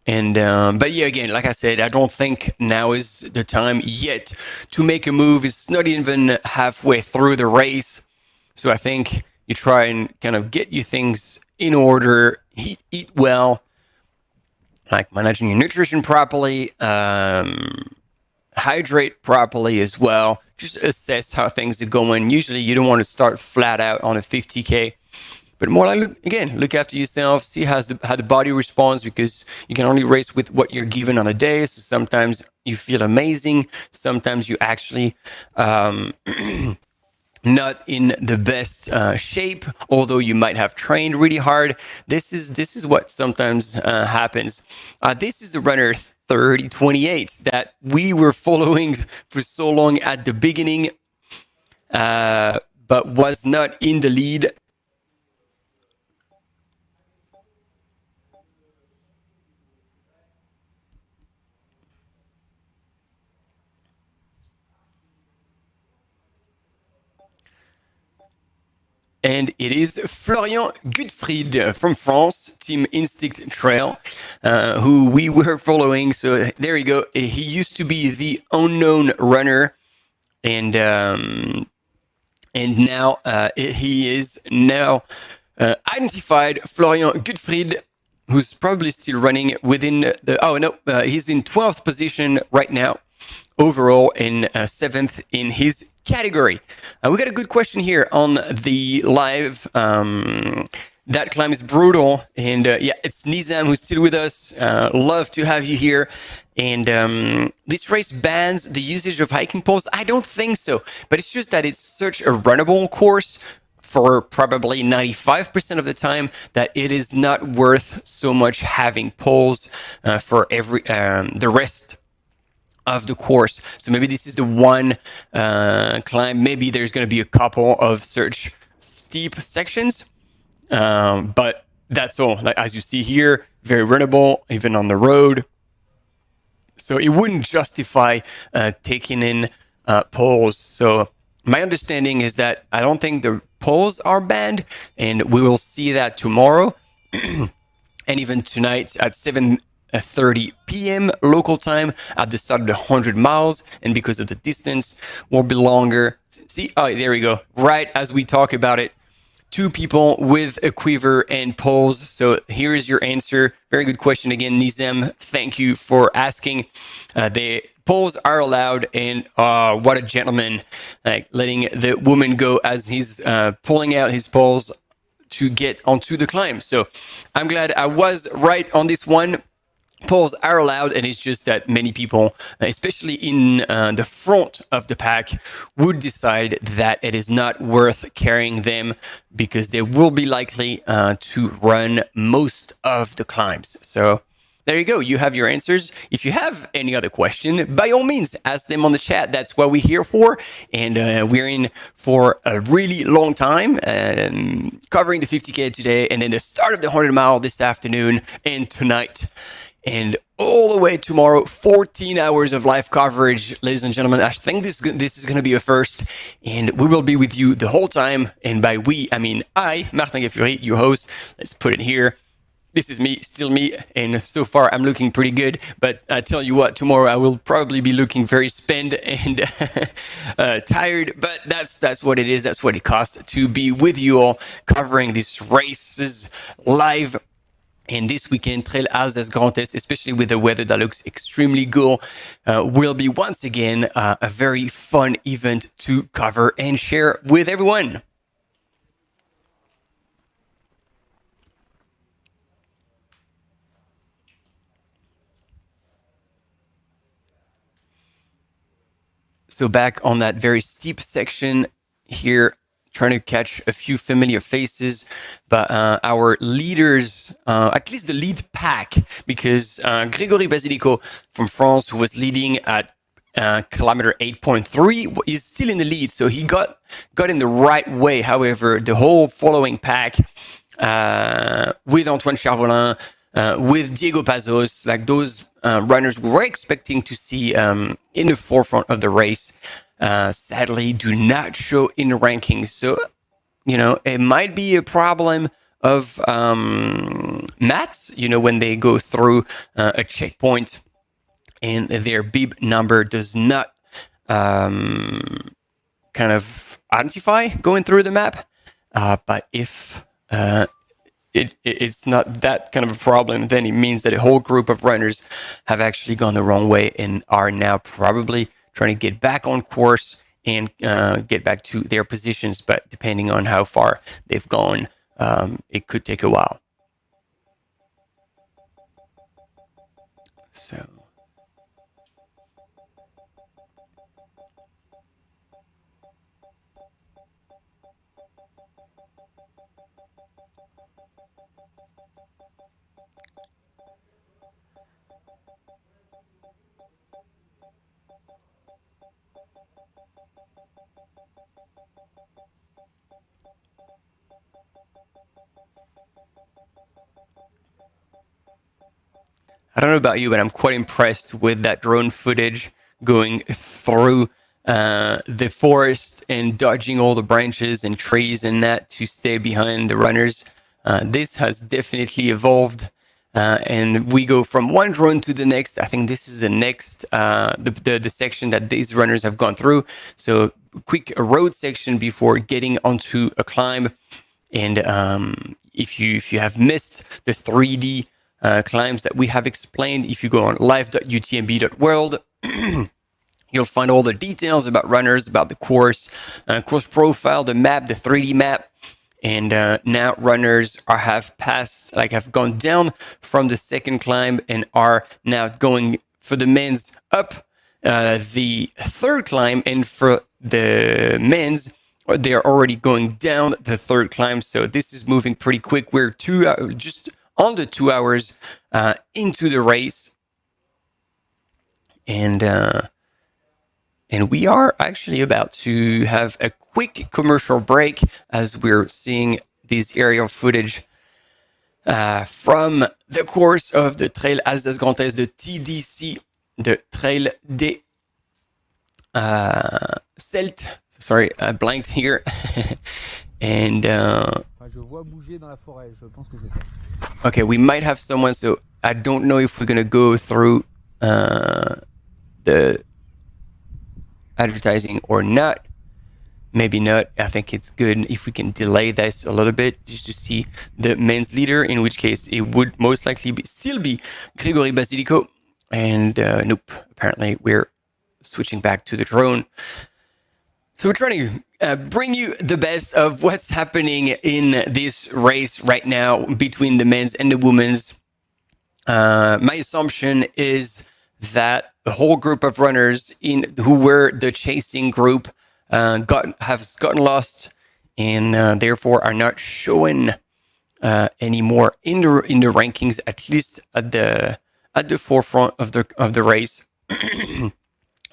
And but yeah, again, like I said, I don't think now is the time yet to make a move. It's not even halfway through the race, so I think you try and kind of get your things in order, eat well, like managing your nutrition properly, hydrate properly as well. Just assess how things are going. Usually, you don't want to start flat out on a 50K. But more like, look after yourself, see how the body responds, because you can only race with what you're given on a day. So sometimes you feel amazing. Sometimes you actually not in the best shape, although you might have trained really hard. This is what sometimes happens. This is the runner 3028 that we were following for so long at the beginning, but was not in the lead. And it is Florian Gutfried from France, Team Instinct Trail, who we were following. So there you go. He used to be the unknown runner, and now he is now identified. Florian Gutfried, who's probably still running within the... Oh, no, he's in 12th position right now, overall, in 7th in his category. We got a good question here on the live. That climb is brutal, and yeah, it's Nizam who's still with us. Love to have you here. And this race bans the usage of hiking poles. I don't think so, but it's just that it's such a runnable course for probably 95% of the time that it is not worth so much having poles for every the rest of the course. So maybe this is the one climb. Maybe there's going to be a couple of such steep sections, but that's all. Like, as you see here, very runnable, even on the road. So it wouldn't justify taking in poles. So my understanding is that I don't think the poles are banned, and we will see that tomorrow and even tonight at 7:30 p.m. local time at the start of the 100 miles, and because of the distance will be longer. See, oh, there we go. Right as we talk about it, 2 people with a quiver and poles. So here is your answer. Very good question again, Nizam. Thank you for asking. The poles are allowed, and what a gentleman, like letting the woman go as he's pulling out his poles to get onto the climb. So I'm glad I was right on this one. Poles are allowed, and it's just that many people, especially in the front of the pack, would decide that it is not worth carrying them because they will be likely to run most of the climbs. So there you go. You have your answers. If you have any other question, by all means, ask them on the chat. That's what we're here for. And we're in for a really long time, covering the 50K today, and then the start of the 100 mile this afternoon and tonight. And all the way tomorrow, 14 hours of live coverage, ladies and gentlemen. I think this is going to be a first, and we will be with you the whole time. And by we, I mean I, Martin Gaffuri, your host. Let's put it here. This is me, still me, and so far I'm looking pretty good. But I tell you what, tomorrow I will probably be looking very spent and tired. But that's what it is. That's what it costs to be with you all, covering these races live. And this weekend, Trail Alsace Grand Est, especially with the weather that looks extremely good, will be once again a very fun event to cover and share with everyone. So back on that very steep section here, trying to catch a few familiar faces, but our leaders, at least the lead pack, because Grégory Basilico from France, who was leading at kilometer 8.3, is still in the lead, so he got in the right way. However, the whole following pack, with Antoine Charvolin, with Diego Pazos, like those runners we were expecting to see in the forefront of the race, sadly do not show in the rankings. So, it might be a problem of mats, when they go through a checkpoint and their bib number does not kind of identify going through the map. But if it's not that kind of a problem, then it means that a whole group of runners have actually gone the wrong way and are now probably trying to get back on course and get back to their positions. But depending on how far they've gone, it could take a while. So. I don't know about you, but I'm quite impressed with that drone footage going through the forest and dodging all the branches and trees and that to stay behind the runners. This has definitely evolved, and we go from one drone to the next. I think this is the next, the section that these runners have gone through. So quick road section before getting onto a climb. And if you have missed the 3D climbs that we have explained, if you go on live.utmb.world, you'll find all the details about runners, about the course profile, the map, the 3D map. And now runners have gone down from the second climb and are now going for the men's up the third climb, and for the men's, they're already going down the third climb. So this is moving pretty quick. We're just under 2 hours into the race, and we are actually about to have a quick commercial break as we're seeing this aerial footage from the course of the Trail Alsace Grand Est, the TDC, the Trail des Celtes. Sorry, I blanked here. And okay, we might have someone, so I don't know if we're gonna go through the advertising or not. Maybe not. I think it's good if we can delay this a little bit just to see the men's leader, in which case it would most likely still be Grégory Basilico. And nope, apparently we're switching back to the drone. So we're trying to bring you the best of what's happening in this race right now between the men's and the women's. My assumption is that a whole group of runners who were the chasing group have gotten lost, and therefore are not showing anymore in the rankings, at least at the at the forefront of the race.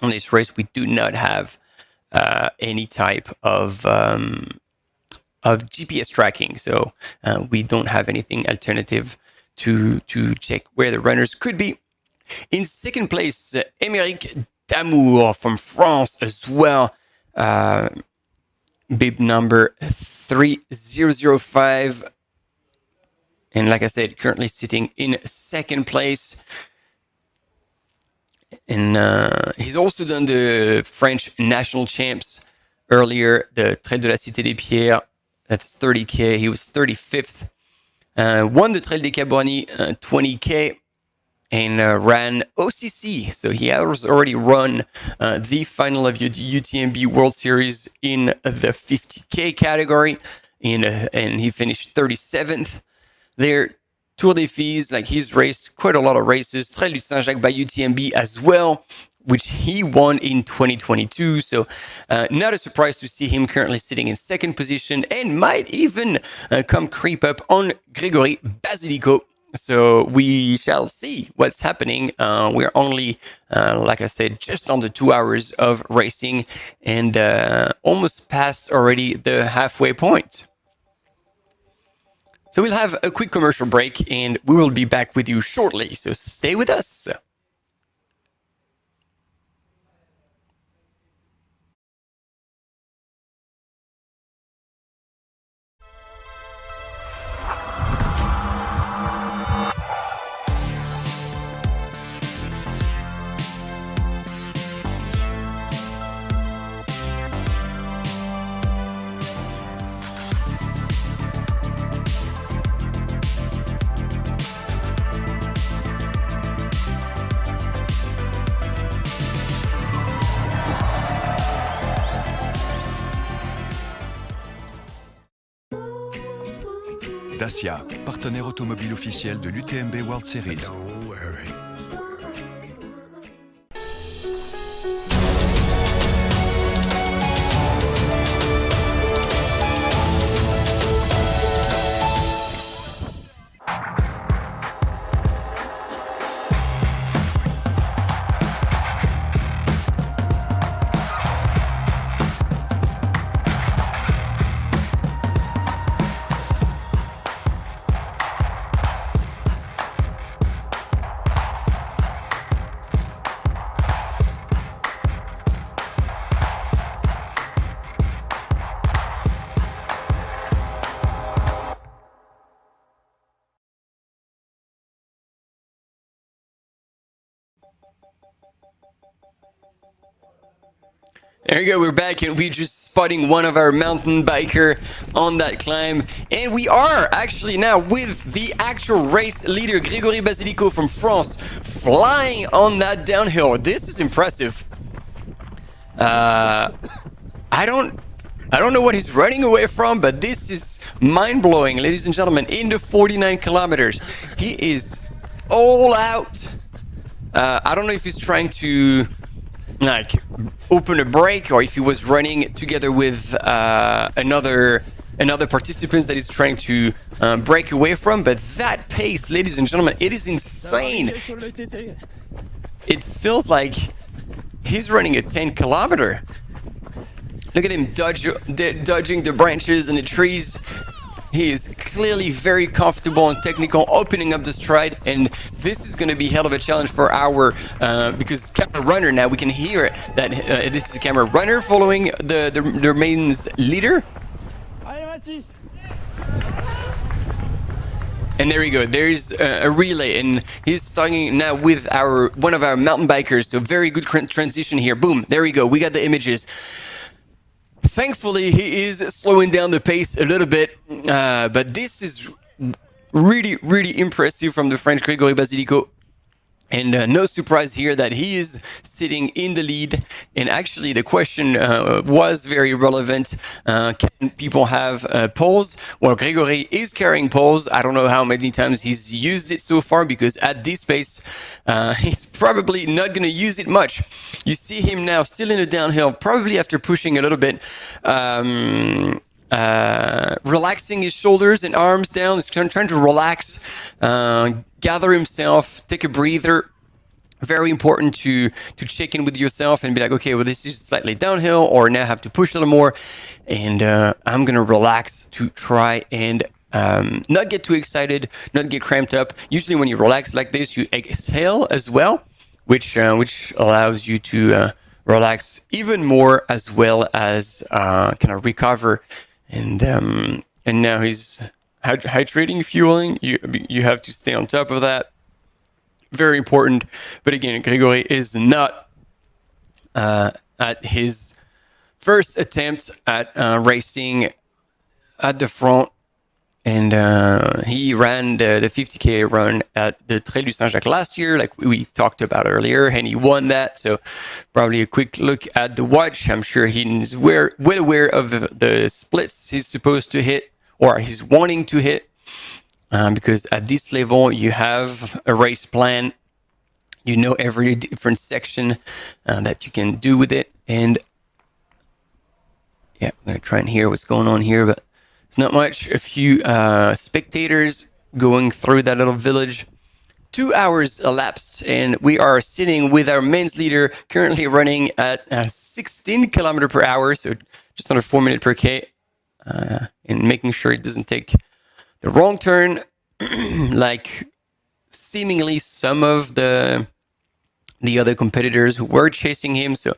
On this race, we do not have any type of GPS tracking, so we don't have anything alternative to check where the runners could be. In second place, Émeric Damour from France as well. Bib number 3005. And like I said, currently sitting in second place. And he's also done the French national champs earlier, the Trail de la Cité des Pierres. That's 30K. He was 35th. Won the Trail des Cabornis 20K. And ran OCC. So he has already run the final of UTMB World Series in the 50K category. And he finished 37th there. Tour des Filles, like he's raced quite a lot of races. Trail du Saint-Jacques by UTMB as well, which he won in 2022. So not a surprise to see him currently sitting in second position and might even come creep up on Grégory Basilico. So we shall see what's happening. We're only, like I said, just under 2 hours of racing and almost past already the halfway point. So we'll have a quick commercial break and we will be back with you shortly. So stay with us. Dacia, partenaire automobile officiel de l'UTMB World Series. There you go, we're back and we're just spotting one of our mountain biker on that climb. And we are actually now with the actual race leader, Grégory Basilico from France, flying on that downhill. This is impressive. I don't know what he's running away from, but this is mind-blowing, ladies and gentlemen. In the 49 kilometers, he is all out. I don't know if he's trying to like open a break or if he was running together with another participant that he's trying to break away from, but that pace, ladies and gentlemen, it is insane. It feels like he's running a 10 kilometer. Look at him dodging the branches and the trees. He is clearly very comfortable and technical, opening up the stride, and this is going to be hell of a challenge for our, because camera runner now, we can hear that this is a camera runner following the mains leader. And there we go, there's a relay, and he's starting now with one of our mountain bikers, so very good transition here. Boom, there we go, we got the images. Thankfully, he is slowing down the pace a little bit, but this is really, really impressive from the French Grégory Basilico. And no surprise here that he is sitting in the lead. And actually, the question was very relevant. Can people have poles? Well, Grégory is carrying poles. I don't know how many times he's used it so far, because at this pace, he's probably not going to use it much. You see him now still in the downhill, probably after pushing a little bit. relaxing his shoulders and arms down. He's trying to relax, gather himself, take a breather. Very important to check in with yourself and be like, okay, well, this is slightly downhill, or now I have to push a little more, and I'm gonna relax to try and not get too excited, not get cramped up. Usually when you relax like this, you exhale as well, which allows you to relax even more, as well as kind of recover. And now he's hydrating, fueling. You have to stay on top of that. Very important. But again, Gregory is not at his first attempt at racing at the front. And he ran the 50K run at the Trail du Saint-Jacques last year, like we talked about earlier, and he won that. So probably a quick look at the watch. I'm sure he's well aware of the splits he's supposed to hit, or he's wanting to hit. Because at this level, you have a race plan. You know every different section that you can do with it. And yeah, I'm going to try and hear what's going on here, but it's not much. A few spectators going through that little village. 2 hours elapsed, and we are sitting with our men's leader, currently running at 16 kilometers per hour, so just under 4 minutes per K, and making sure it doesn't take the wrong turn, like seemingly some of the other competitors who were chasing him. So,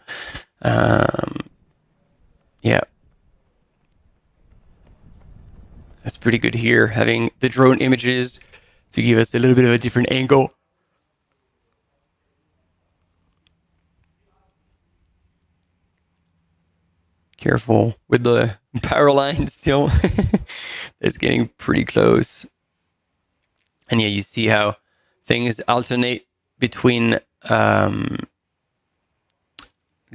yeah, that's pretty good here, having the drone images to give us a little bit of a different angle. Careful with the power line still. It's getting pretty close. And yeah, you see how things alternate between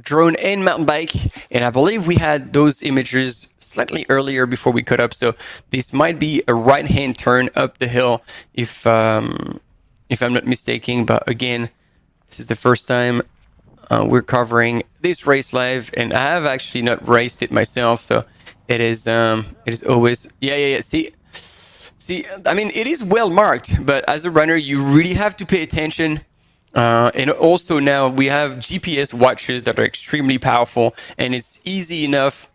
drone and mountain bike. And I believe we had those images slightly earlier before we cut up. So this might be a right-hand turn up the hill, if I'm not mistaken. But again, this is the first time we're covering this race live, and I have actually not raced it myself. So it is always yeah. See, I mean, it is well marked, but as a runner, you really have to pay attention. And also now we have GPS watches that are extremely powerful, and it's easy enough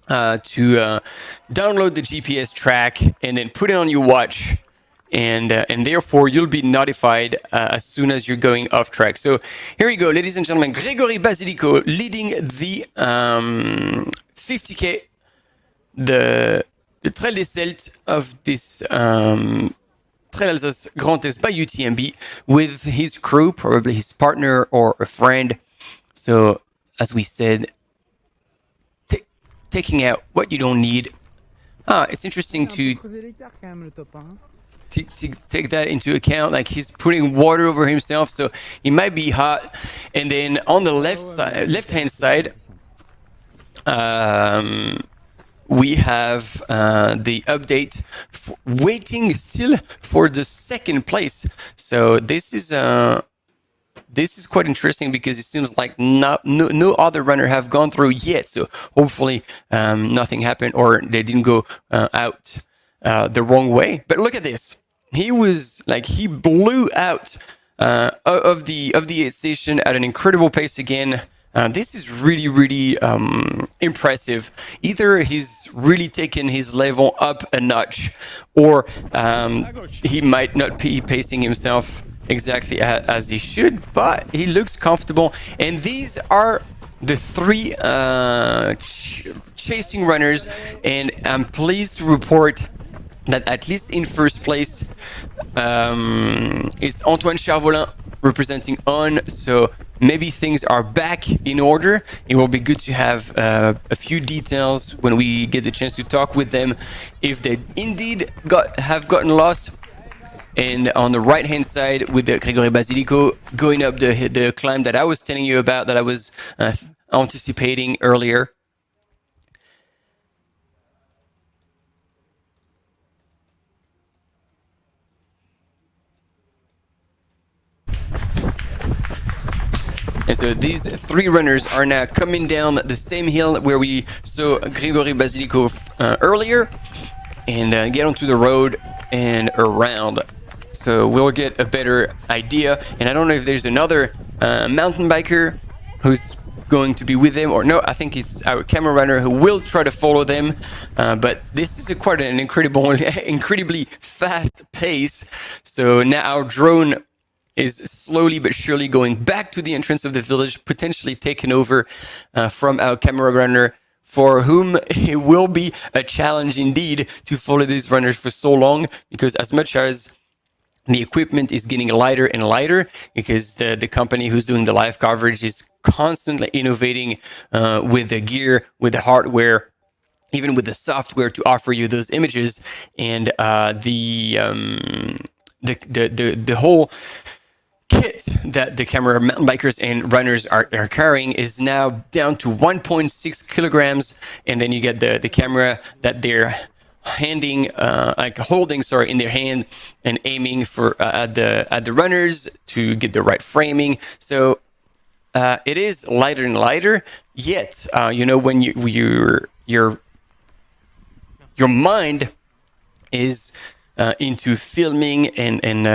to download the GPS track and then put it on your watch, and therefore you'll be notified as soon as you're going off track. So here we go, ladies and gentlemen. Gregory Basilico leading the 50K, the Trail des Celtes of this Trail Alsace Grand Est by UTMB, with his crew, probably his partner or a friend. So, as we said, taking out what you don't need. It's interesting to take that into account. Like, he's putting water over himself, so he might be hot. And then on the left-hand side, we have the update waiting still for the second place. So this is quite interesting, because it seems like no other runner have gone through yet. So hopefully nothing happened, or they didn't go out the wrong way. But look at this. He blew out of the aid station at an incredible pace again. This is really impressive. Either he's really taken his level up a notch, or he might not be pacing himself exactly as he should, but he looks comfortable. And these are the three chasing runners, and I'm pleased to report that at least in first place it's Antoine Charvolin representing On. So maybe things are back in order. It will be good to have a few details when we get the chance to talk with them, if they indeed have gotten lost. And on the right hand side, with the Gregory Basilico going up the climb that I was telling you about, that I was anticipating earlier. And so these three runners are now coming down the same hill where we saw Grigory Basilico earlier, and get onto the road and around. So we'll get a better idea. And I don't know if there's another mountain biker who's going to be with them or no. I think it's our camera runner who will try to follow them. But this is quite an incredibly fast pace. So now our drone is slowly but surely going back to the entrance of the village, potentially taken over from our camera runner, for whom it will be a challenge indeed to follow these runners for so long, because as much as the equipment is getting lighter and lighter, because the company who's doing the live coverage is constantly innovating with the gear, with the hardware, even with the software to offer you those images, and the whole kit that the camera mountain bikers and runners are carrying is now down to 1.6 kilograms, and then you get the camera that they're holding in their hand and aiming for at the runners to get the right framing. So it is lighter and lighter, yet when your mind is into filming and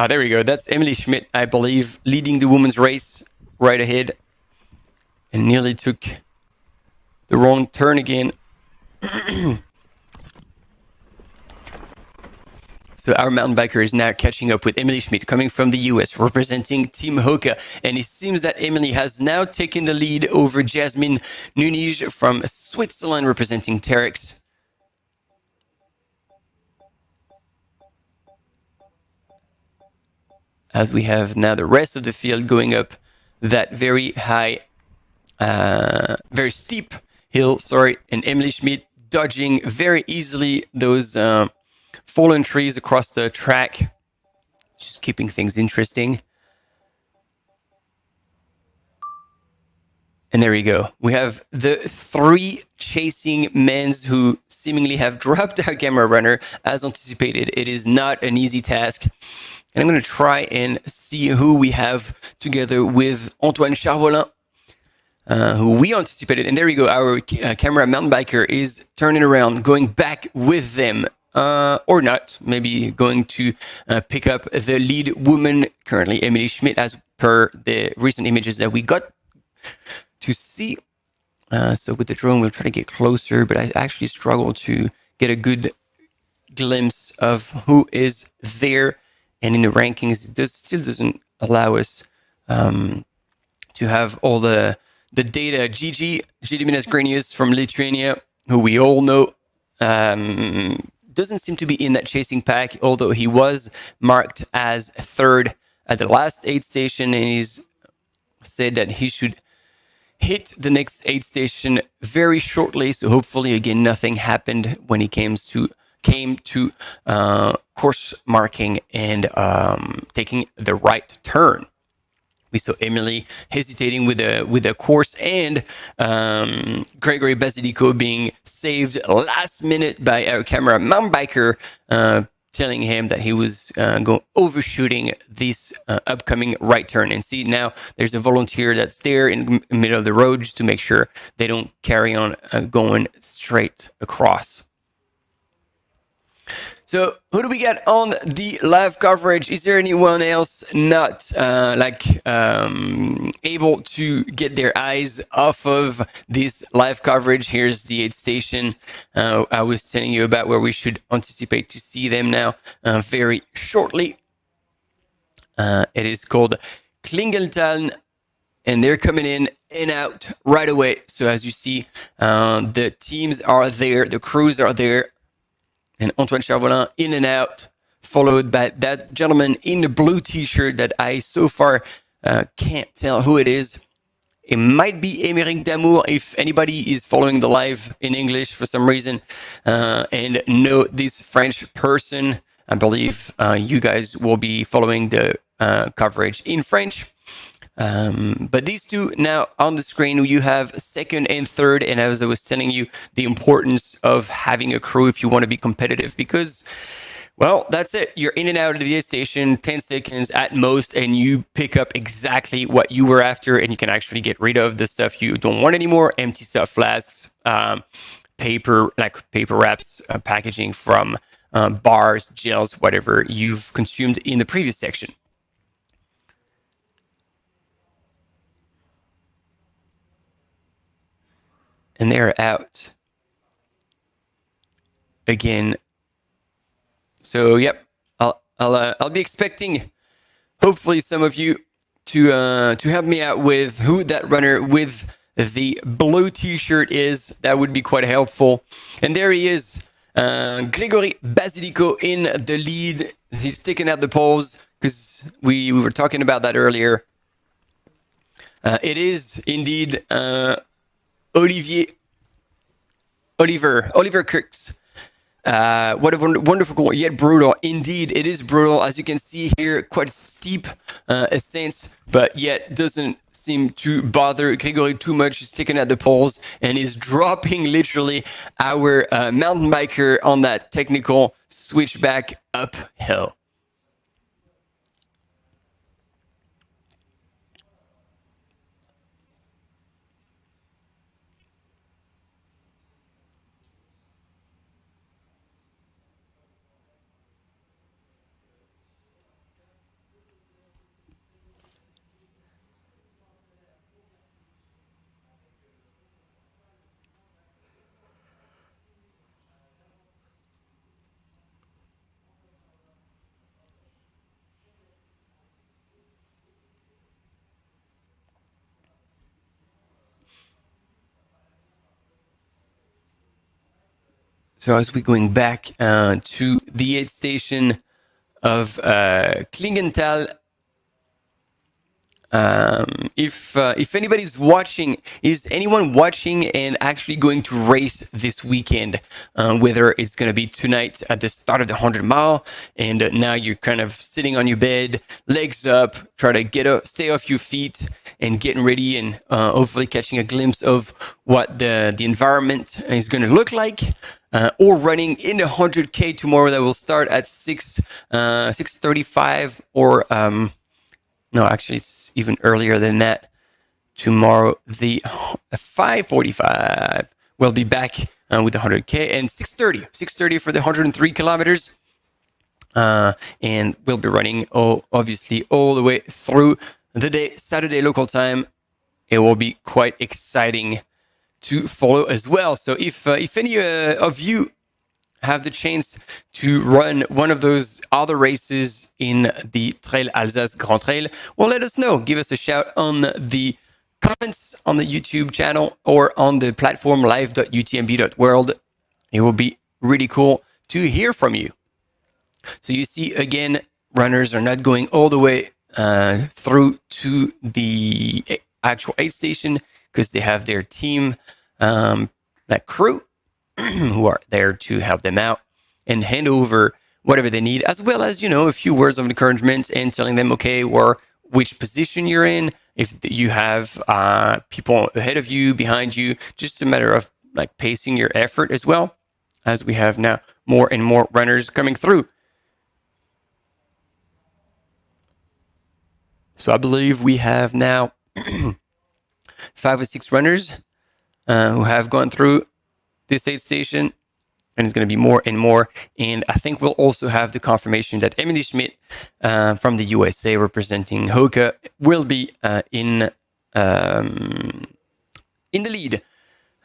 there we go. That's Emily Schmidt, I believe, leading the women's race right ahead, and nearly took the wrong turn again. So our mountain biker is now catching up with Emily Schmidt, coming from the US, representing Team Hoka. And it seems that Emily has now taken the lead over Jasmine Nunez from Switzerland, representing Terex. As we have now the rest of the field going up that very high, very steep hill, and Emily Schmidt dodging very easily those fallen trees across the track, just keeping things interesting. And there you go. We have the three chasing men who seemingly have dropped our camera runner as anticipated. It is not an easy task. And I'm going to try and see who we have together with Antoine Charvolin, who we anticipated. And there we go. Our camera mountain biker is turning around, going back with them, or not. Maybe going to pick up the lead woman, currently Emily Schmidt, as per the recent images that we got to see. So with the drone, we'll try to get closer, but I actually struggle to get a good glimpse of who is there. And in the rankings, it still doesn't allow us to have all the data. Gediminas Grenius from Lithuania, who we all know, doesn't seem to be in that chasing pack, although he was marked as third at the last aid station, and he's said that he should hit the next aid station very shortly. So hopefully, again, nothing happened when he came to course marking and taking the right turn. We saw Emily hesitating with a course, and Gregory Basilico being saved last minute by our camera mountain biker, telling him that he was overshooting this upcoming right turn. And see, now there's a volunteer that's there in the middle of the road just to make sure they don't carry on going straight across. So who do we get on the live coverage? Is there anyone else not able to get their eyes off of this live coverage? Here's the aid station I was telling you about, where we should anticipate to see them now very shortly. It is called Klingeltal, and they're coming in and out right away. So as you see, the teams are there, the crews are there. And Antoine Charvolin in and out, followed by that gentleman in the blue t-shirt that I so far can't tell who it is. It might be Émeric Damour if anybody is following the live in English for some reason and know this French person. I believe you guys will be following the coverage in French. But these two now on the screen, you have second and third. And as I was telling you, the importance of having a crew if you want to be competitive, because Well, that's it. You're in and out of the aid station, 10 seconds at most, and you pick up exactly what you were after, and you can actually get rid of the stuff you don't want anymore, empty stuff, flasks, paper wraps, packaging from bars, gels, whatever you've consumed in the previous section. And they're out again. So yep, I'll be expecting, hopefully, some of you to help me out with who that runner with the blue t-shirt is. That would be quite helpful. And there he is, Gregory Basilico in the lead. He's sticking out the poles because we were talking about that earlier. It is indeed Oliver Kirks. What a wonderful goal, yet brutal. Indeed, it is brutal. As you can see here, quite steep ascents, but yet doesn't seem to bother Gregory too much. He's sticking at the poles and is dropping literally our mountain biker on that technical switchback uphill. So as we're going back to the aid station of Klingenthal, if anybody's watching, is anyone watching and actually going to race this weekend? Whether it's going to be tonight at the start of the 100-mile, and now you're kind of sitting on your bed, legs up, try to stay off your feet, and getting ready, and hopefully catching a glimpse of what the environment is going to look like. Or running in the 100K tomorrow that will start at 6:35, or no, actually it's even earlier than that. Tomorrow, the 5:45, we'll be back with the 100K, and 6:30 for the 103 kilometers. And we'll be running, obviously, all the way through the day, Saturday local time. It will be quite exciting to follow as well. So if any of you have the chance to run one of those other races in the Trail Alsace Grand Trail, well, let us know. Give us a shout on the comments on the YouTube channel or on the platform live.utmb.world. It will be really cool to hear from you. So you see, again, runners are not going all the way through to the actual aid station because they have their team, that crew, who are there to help them out and hand over whatever they need, as well as, a few words of encouragement and telling them, okay, or which position you're in, if you have people ahead of you, behind you, just a matter of like pacing your effort as well, as we have now more and more runners coming through. So I believe we have now 5 or 6 runners who have gone through this aid station, and it's going to be more and more. And I think we'll also have the confirmation that Emily Schmidt from the USA representing Hoka will be in the lead.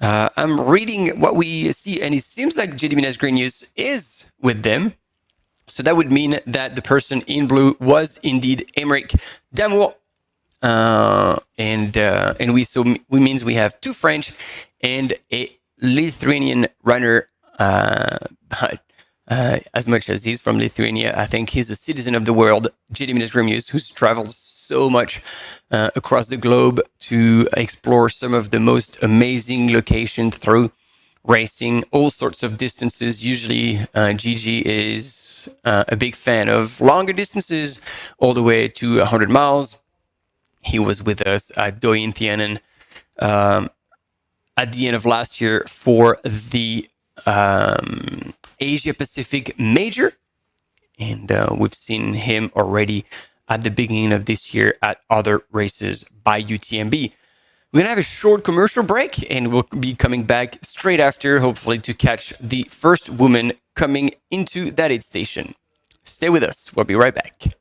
I'm reading what we see, and it seems like JD Minas-Grenius is with them. So that would mean that the person in blue was indeed Emmerich Damour. And we means we have 2 French and a Lithuanian runner. But as much as he's from Lithuania, I think he's a citizen of the world, JD Minas-Grenius, who's traveled so much across the globe to explore some of the most amazing locations through racing, all sorts of distances. Usually, Gigi is a big fan of longer distances, all the way to 100 miles. He was with us at Doyen Tianen at the end of last year for the Asia Pacific Major. And we've seen him already at the beginning of this year at other races by UTMB. We're going to have a short commercial break, and we'll be coming back straight after, hopefully, to catch the first woman coming into that aid station. Stay with us. We'll be right back.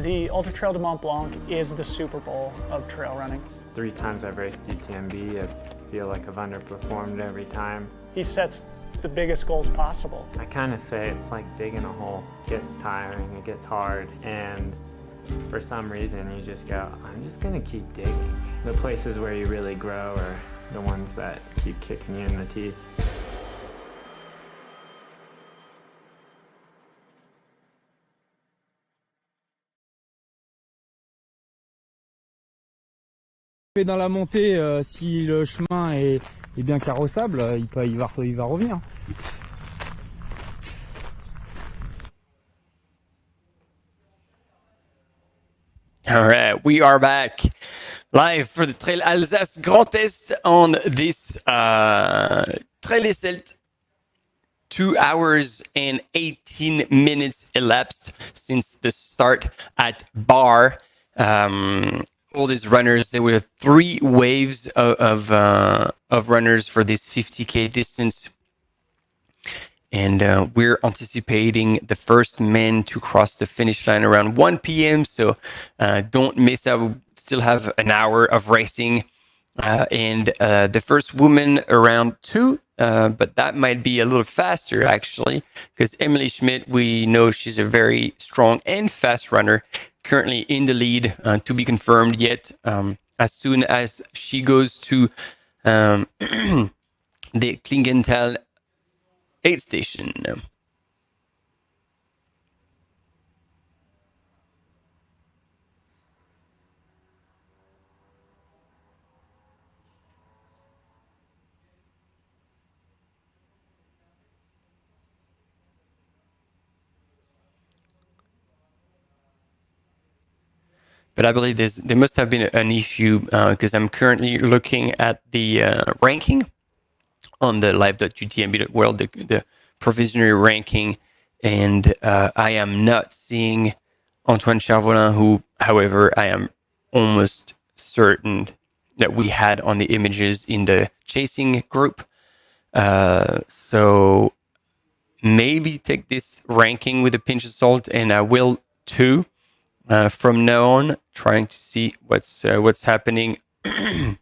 The Ultra Trail de Mont Blanc is the Super Bowl of trail running. 3 times I've raced UTMB. I feel like I've underperformed every time. He sets the biggest goals possible. I kind of say it's like digging a hole. It gets tiring, it gets hard, and for some reason you just go, I'm just gonna keep digging. The places where you really grow are the ones that keep kicking you in the teeth. Dans la montée, si le chemin est bien carrossable, il va revenir. All right, we are back live for the Trail Alsace Grand Est on this Trail Alsace. 2 hours and 18 minutes elapsed since the start at Bar. All these runners, there were 3 waves of runners for this 50K distance. And we're anticipating the first men to cross the finish line around 1 p.m. So don't miss out. We still have an hour of racing. And the first woman around 2. But that might be a little faster, actually, because Emily Schmidt, we know she's a very strong and fast runner, currently in the lead, to be confirmed yet. As soon as she goes to the Klingenthal aid station. But I believe there must have been an issue because I'm currently looking at the ranking on the live.utmb.world, the provisionary ranking, and I am not seeing Antoine Charvolin, who, however, I am almost certain that we had on the images in the chasing group. So maybe take this ranking with a pinch of salt, and I will too. From now on, trying to see what's happening. And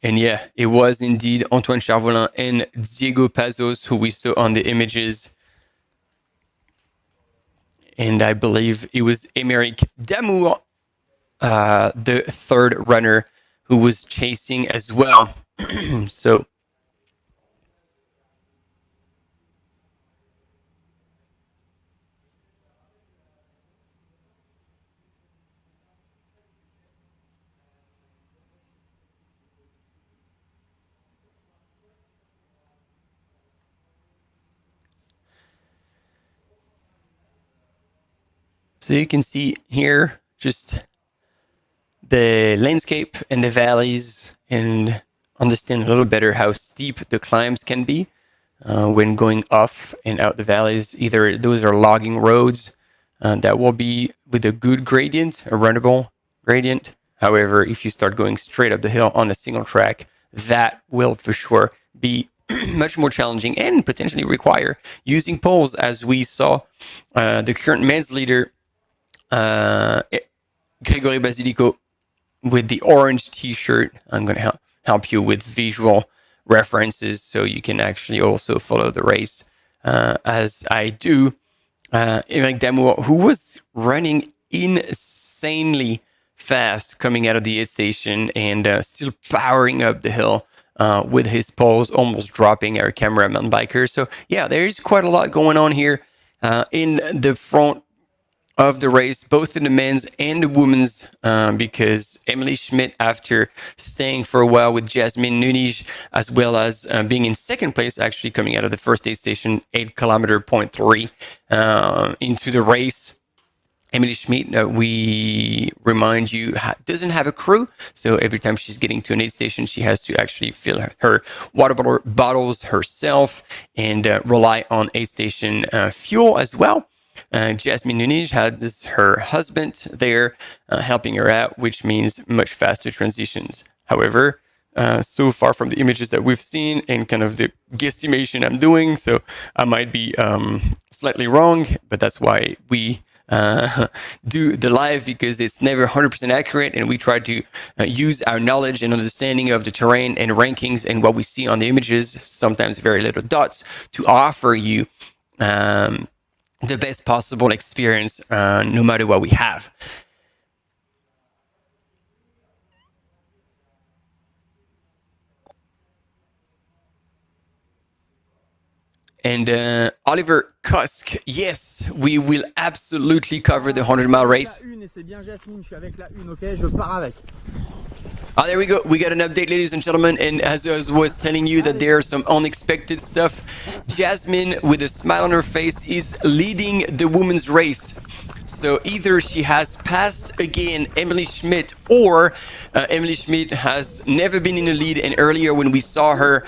yeah, it was indeed Antoine Charvolin and Diego Pazos who we saw on the images. And I believe it was Émeric Damour, the third runner, who was chasing as well. So So you can see here just the landscape and the valleys, and understand a little better how steep the climbs can be when going off and out the valleys. Either those are logging roads that will be with a good gradient, a runnable gradient. However, if you start going straight up the hill on a single track, that will for sure be much more challenging and potentially require using poles, as we saw the current men's leader, Gregory Basilico, with the orange t-shirt. I'm going to help you with visual references so you can actually also follow the race as I do. Eric Damour, who was running insanely fast coming out of the aid station and still powering up the hill with his poles, almost dropping our camera mountain biker. So yeah, there's quite a lot going on here in the front of the race, both in the men's and the women's, because Emily Schmidt, after staying for a while with Jasmine Nunes, as well as being in second place, actually coming out of the first aid station, 8 kilometer, 0.3 into the race. Emily Schmidt, we remind you, doesn't have a crew. So every time she's getting to an aid station, she has to actually fill her water bottles herself and rely on aid station fuel as well. Jasmine Nunes has her husband there helping her out, which means much faster transitions. However, so far from the images that we've seen and kind of the guesstimation I'm doing, so I might be slightly wrong, but that's why we do the live, because it's never 100% accurate, and we try to use our knowledge and understanding of the terrain and rankings and what we see on the images, sometimes very little dots, to offer you the best possible experience no matter what we have. And Oliver Kusk, yes, we will absolutely cover the 100-mile race. Oh, there we go. We got an update, ladies and gentlemen. And as I was telling you that there's some unexpected stuff, Jasmine, with a smile on her face, is leading the women's race. So either she has passed again Emily Schmidt, or Emily Schmidt has never been in the lead. And earlier when we saw her,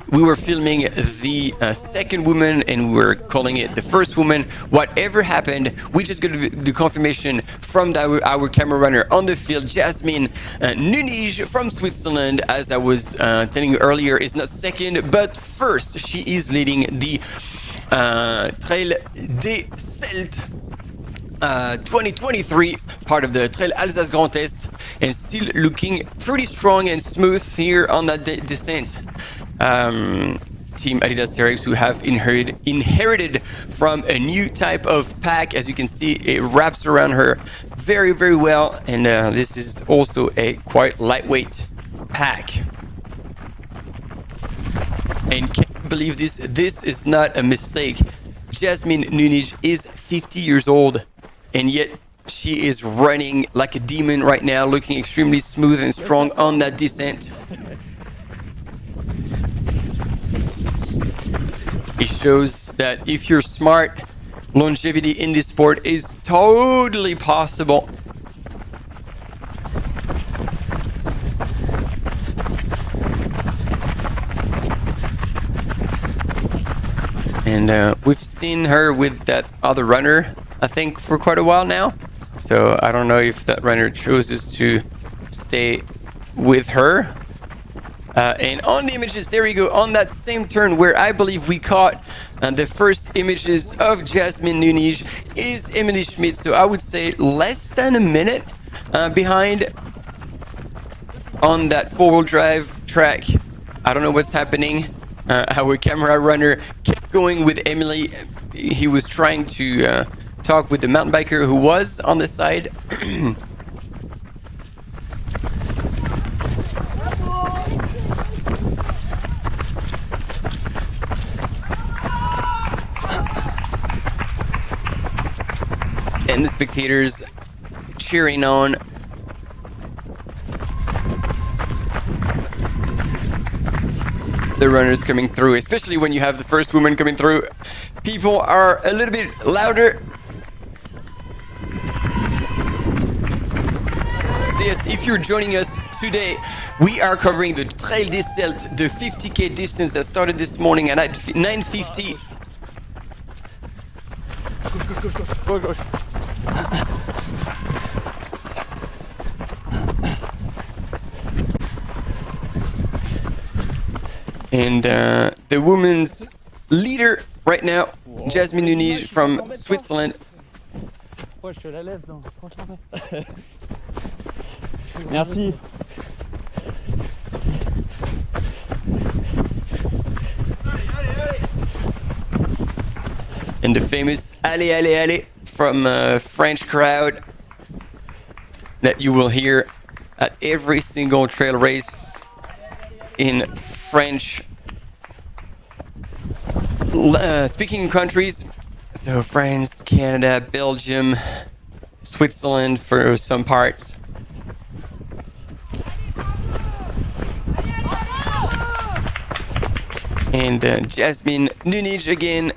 we were filming the second woman and we were calling it the first woman. Whatever happened, we just got the confirmation from our camera runner on the field, Jasmine Nunes from Switzerland, as I was telling you earlier, is not second but first. She is leading the Trail des Celtes 2023, part of the Trail Alsace Grand Est, and still looking pretty strong and smooth here on that descent. Team Adidas Terex, who have inherited from a new type of pack. As you can see, it wraps around her very, very well, and this is also a quite lightweight pack. And can you believe this? This is not a mistake. Jasmine Nunes is 50 years old, and yet she is running like a demon right now, looking extremely smooth and strong on that descent. It shows that if you're smart, longevity in this sport is totally possible. And we've seen her with that other runner, I think, for quite a while now. So I don't know if that runner chooses to stay with her. And on the images, there we go, on that same turn where I believe we caught the first images of Jasmine Nunes is Emily Schmidt. So I would say less than a minute behind on that four-wheel drive track. I don't know what's happening. Our camera runner kept going with Emily. He was trying to talk with the mountain biker who was on the side. And the spectators cheering on. The runners coming through, especially when you have the first woman coming through. People are a little bit louder yes, if you're joining us today, we are covering the Trail Alsace, the 50k distance that started this morning at 9:50. And the women's leader right now, Jasmine Nunez from Switzerland. Merci. And the famous Allez, allez, allez from French crowd that you will hear at every single trail race in French speaking countries. So France, Canada, Belgium, Switzerland for some parts. And Jasmine Nunez again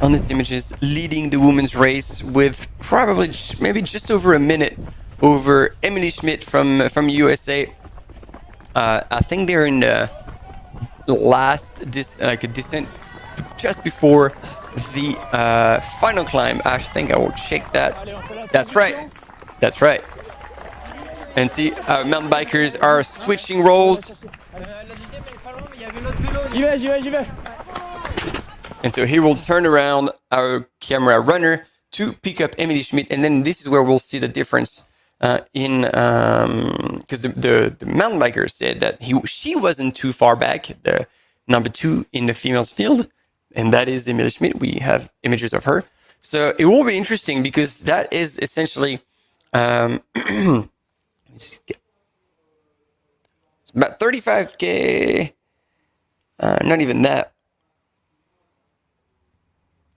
on these images, leading the women's race with probably maybe just over a minute over Emily Schmidt from USA. I think they're in the last descent just before the final climb. I think I will check that. That's right. That's right. And see, our mountain bikers are switching roles. And so he will turn around our camera runner to pick up Emily Schmidt, and then this is where we'll see the difference in because the mountain biker said that she wasn't too far back, the number 2 in the females field, and that is Emily Schmidt. We have images of her, so it will be interesting because that is essentially it's about 35k, not even that.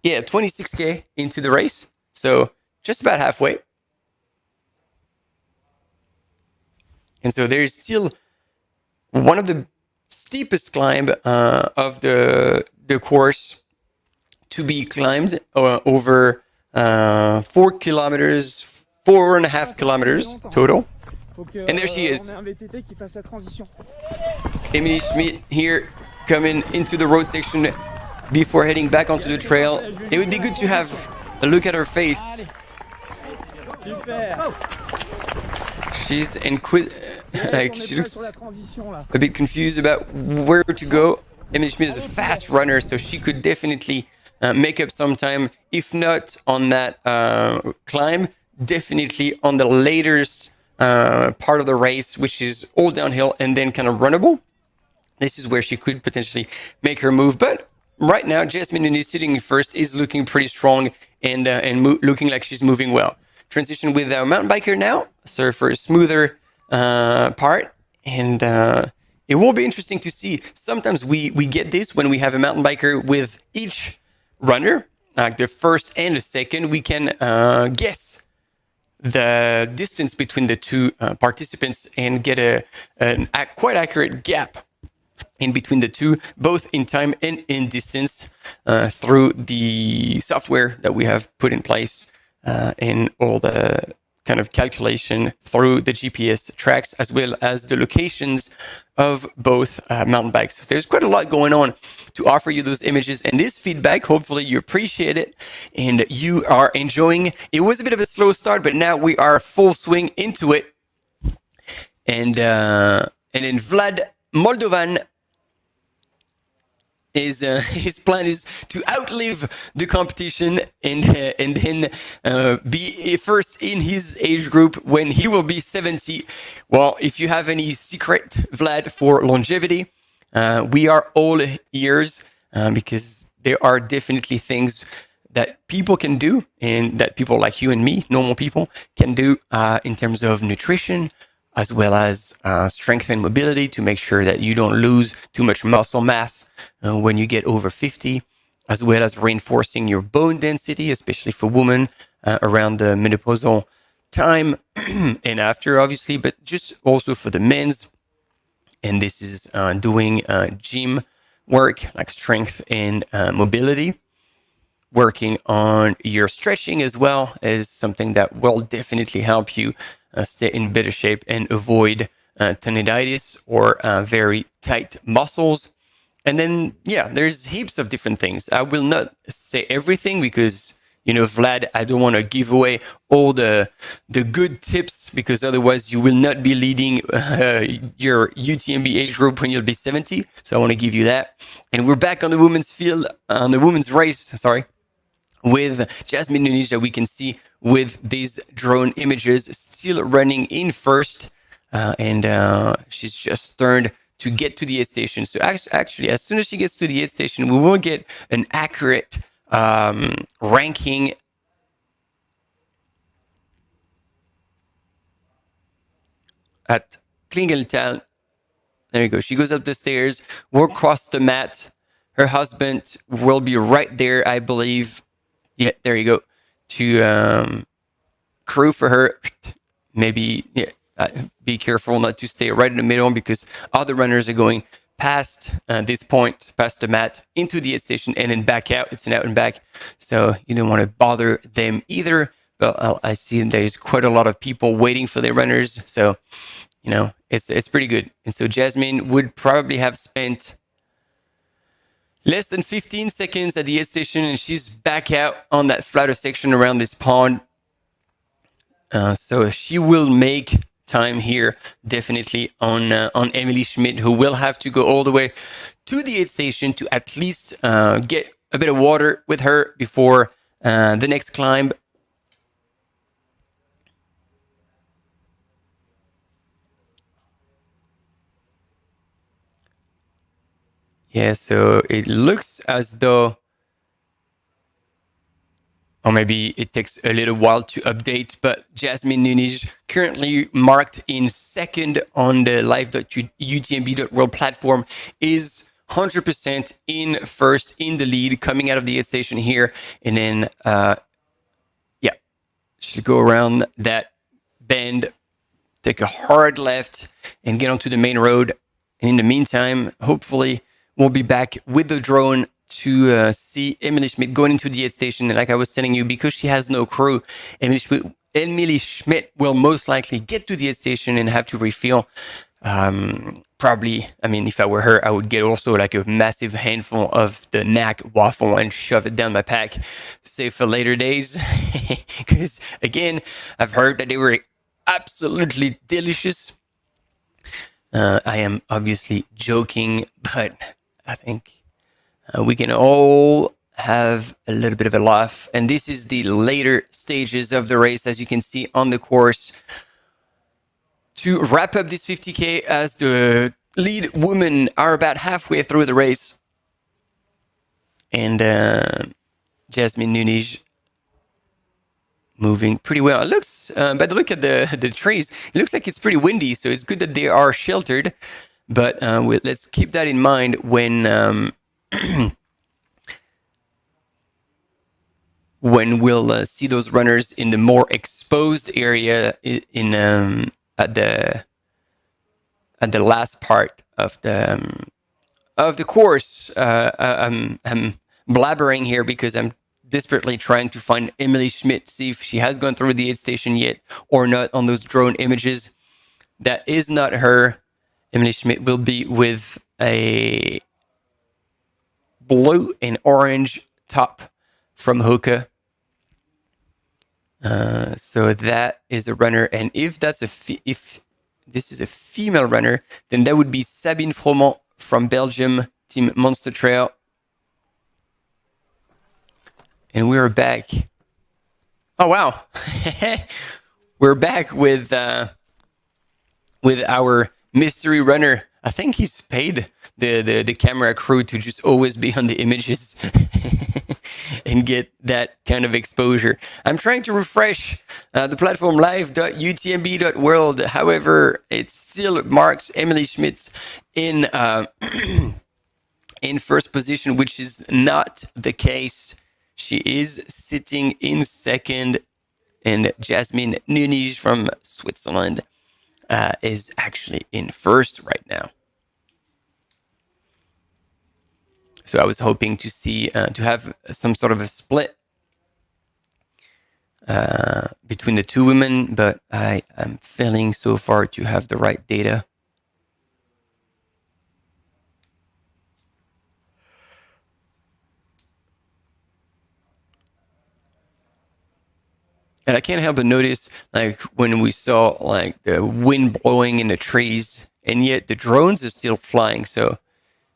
Yeah, 26k into the race, so just about halfway. And so there's still one of the steepest climb of the course to be climbed over 4 kilometers, 4.5 kilometers total. And there she is. Emily Schmidt here coming into the road section before heading back onto the trail. It would be good to have a look at her face. She's like she looks a bit confused about where to go. Emily Schmidt is a fast runner, so she could definitely make up some time, if not on that climb, definitely on the later part of the race, which is all downhill and then kind of runnable. This is where she could potentially make her move, but right now, Jasmine Nunez sitting first is looking pretty strong and looking like she's moving well. Transition with our mountain biker now, so for a smoother part, and it will be interesting to see. Sometimes we get this when we have a mountain biker with each runner, like the first and the second, we can guess the distance between the two participants and get a quite accurate gap in between the two, both in time and in distance, through the software that we have put in place and all the kind of calculation through the GPS tracks, as well as the locations of both mountain bikes. So there's quite a lot going on to offer you those images and this feedback. Hopefully you appreciate it and you are enjoying. It was a bit of a slow start, but now we are full swing into it. And then Vlad Moldovan his plan is to outlive the competition and then be first in his age group when he will be 70. Well, if you have any secret, Vlad, for longevity, we are all ears because there are definitely things that people can do and that people like you and me, normal people, can do in terms of nutrition, as well as strength and mobility to make sure that you don't lose too much muscle mass when you get over 50, as well as reinforcing your bone density, especially for women around the menopausal time and after, obviously, but just also for the men's. And this is doing gym work, like strength and mobility. Working on your stretching as well is something that will definitely help you stay in better shape and avoid tendinitis or very tight muscles. And then, yeah, there's heaps of different things. I will not say everything because, you know, Vlad, I don't want to give away all the good tips because otherwise you will not be leading your UTMB age group when you'll be 70. So I want to give you that. And we're back on the women's race, sorry, with Jasmine Nunes that we can see with these drone images still running in first. And she's just turned to get to the aid station. So actually, as soon as she gets to the aid station, we will get an accurate ranking at Klingeltal. There you go. She goes up the stairs, will cross the mat. Her husband will be right there, I believe. Yeah, there you go. To crew for her. Maybe, yeah, be careful not to stay right in the middle because other runners are going past this point, past the mat, into the aid station and then back out. It's an out and back. So you don't want to bother them either. But I see there's quite a lot of people waiting for their runners. So, you know, it's pretty good. And so Jasmine would probably have spent less than 15 seconds at the aid station and she's back out on that flatter section around this pond. So she will make time here, definitely on Emily Schmidt, who will have to go all the way to the aid station to at least get a bit of water with her before the next climb. Yeah, so it looks as though, or maybe it takes a little while to update, but Jasmine Nunes currently marked in second on the live.utmb.world platform is 100% in first in the lead coming out of the aid station here. And then, yeah, she'll go around that bend, take a hard left and get onto the main road. And in the meantime, hopefully we'll be back with the drone to see Emily Schmidt going into the aid station. And like I was telling you, because she has no crew, Emily Schmidt will most likely get to the aid station and have to refill. Probably, I mean, if I were her, I would get also like a massive handful of the NAC waffle and shove it down my pack, save for later days. Because again, I've heard that they were absolutely delicious. I am obviously joking, but I think we can all have a little bit of a laugh. And this is the later stages of the race, as you can see on the course. To wrap up this 50K, as the lead women are about halfway through the race. And Jasmine Nunes moving pretty well. It looks, by the look at the trees, it looks like it's pretty windy, so it's good that they are sheltered. But let's keep that in mind when when we'll see those runners in the more exposed area at the last part of the course. I'm blabbering here because I'm desperately trying to find Emily Schmidt, see if she has gone through the aid station yet or not on those drone images. That is not her. Emily Schmidt will be with a blue and orange top from Hoka. So that is a runner, and if that's if this is a female runner, then that would be Sabine Froment from Belgium, Team Monster Trail. And we're back. Oh wow, we're back with our mystery runner. I think he's paid the camera crew to just always be on the images and get that kind of exposure. I'm trying to refresh the platform live.utmb.world. However, it still marks Emily Schmidt in in first position, which is not the case. She is sitting in second, and Jasmine Nunes from Switzerland is actually in first right now. So I was hoping to see to have some sort of a split between the two women, but I am failing so far to have the right data. And I can't help but notice, like, when we saw, like, the wind blowing in the trees, and yet the drones are still flying. So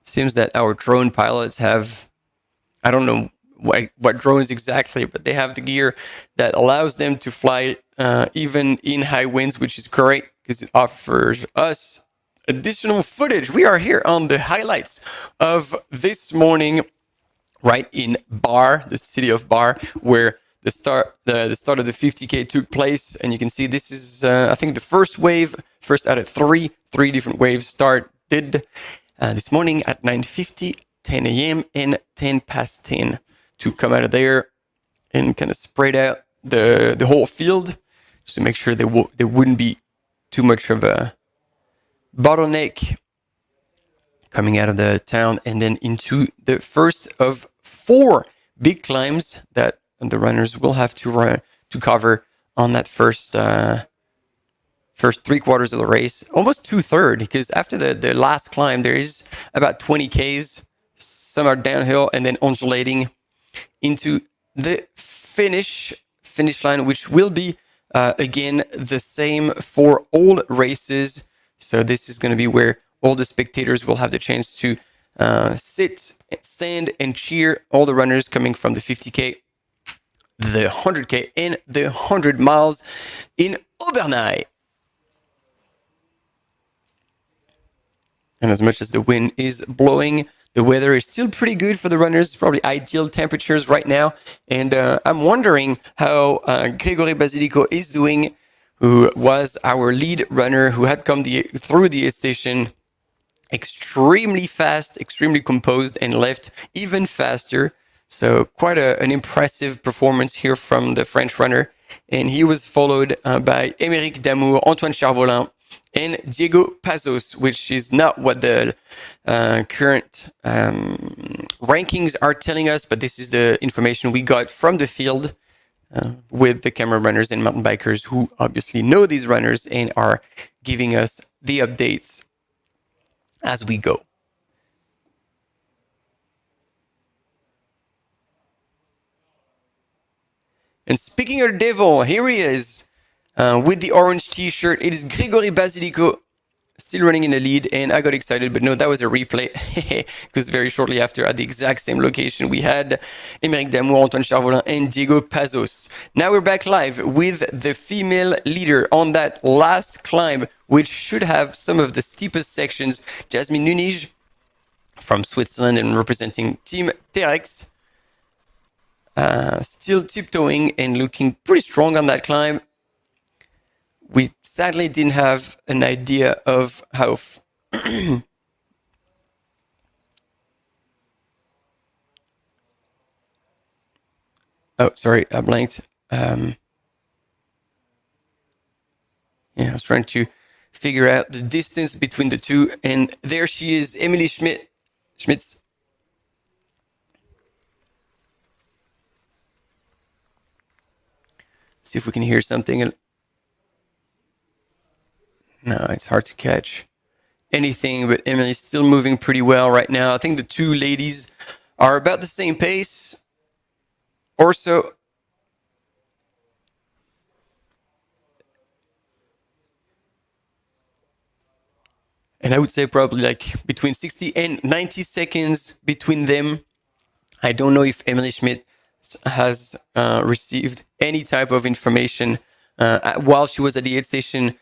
it seems that our drone pilots have, I don't know what drones exactly, but they have the gear that allows them to fly even in high winds, which is great because it offers us additional footage. We are here on the highlights of this morning, right in Bar, the city of Bar, where the start of the 50K took place. And you can see this is, I think, the first wave, first out of three different waves started this morning at 9:50, 10 a.m. and 10 past 10 to come out of there and kind of spread out the whole field just to make sure there wouldn't be too much of a bottleneck coming out of the town, and then into the first of 4 big climbs that the runners will have to cover on that first 3/4 of the race, almost 2/3, because after the last climb there is about 20 Ks. Some are downhill and then undulating into the finish line, which will be again the same for all races. So this is going to be where all the spectators will have the chance to sit, stand, and cheer all the runners coming from the 50K, the 100K, and the 100 miles in Obernai. And as much as the wind is blowing, the weather is still pretty good for the runners, probably ideal temperatures right now. And I'm wondering how Gregory Basilico is doing, who was our lead runner, who had come through the station extremely fast, extremely composed, and left even faster. So quite an impressive performance here from the French runner. And he was followed by Émeric Damour, Antoine Charvolin, and Diego Pazos, which is not what the current rankings are telling us, but this is the information we got from the field with the camera runners and mountain bikers who obviously know these runners and are giving us the updates as we go. And speaking of the devil, here he is with the orange t-shirt. It is Gregory Basilico still running in the lead, and I got excited, but no, that was a replay because very shortly after, at the exact same location, we had Émeric Damour, Antoine Charvolin, and Diego Pazos. Now we're back live with the female leader on that last climb, which should have some of the steepest sections. Jasmine Nunes from Switzerland and representing Team Terex. Still tiptoeing and looking pretty strong on that climb. We sadly didn't have an idea of how oh, sorry, I blanked. Yeah, I was trying to figure out the distance between the two, and there she is, Emily Schmitz. See if we can hear something. No, it's hard to catch anything, but Emily's still moving pretty well right now. I think the two ladies are about the same pace or so. And I would say probably like between 60 and 90 seconds between them. I don't know if Emily Schmidt has received any type of information while she was at the aid station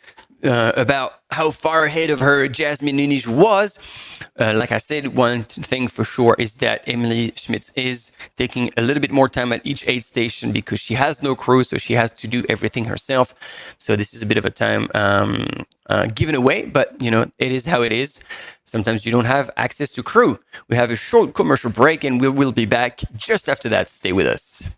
about how far ahead of her Jasmine Nunes was. Like I said, one thing for sure is that Emily Schmitz is taking a little bit more time at each aid station because she has no crew, so she has to do everything herself. So this is a bit of a time given away, but you know, it is how it is. Sometimes you don't have access to crew. We have a short commercial break and we will be back just after that. Stay with us.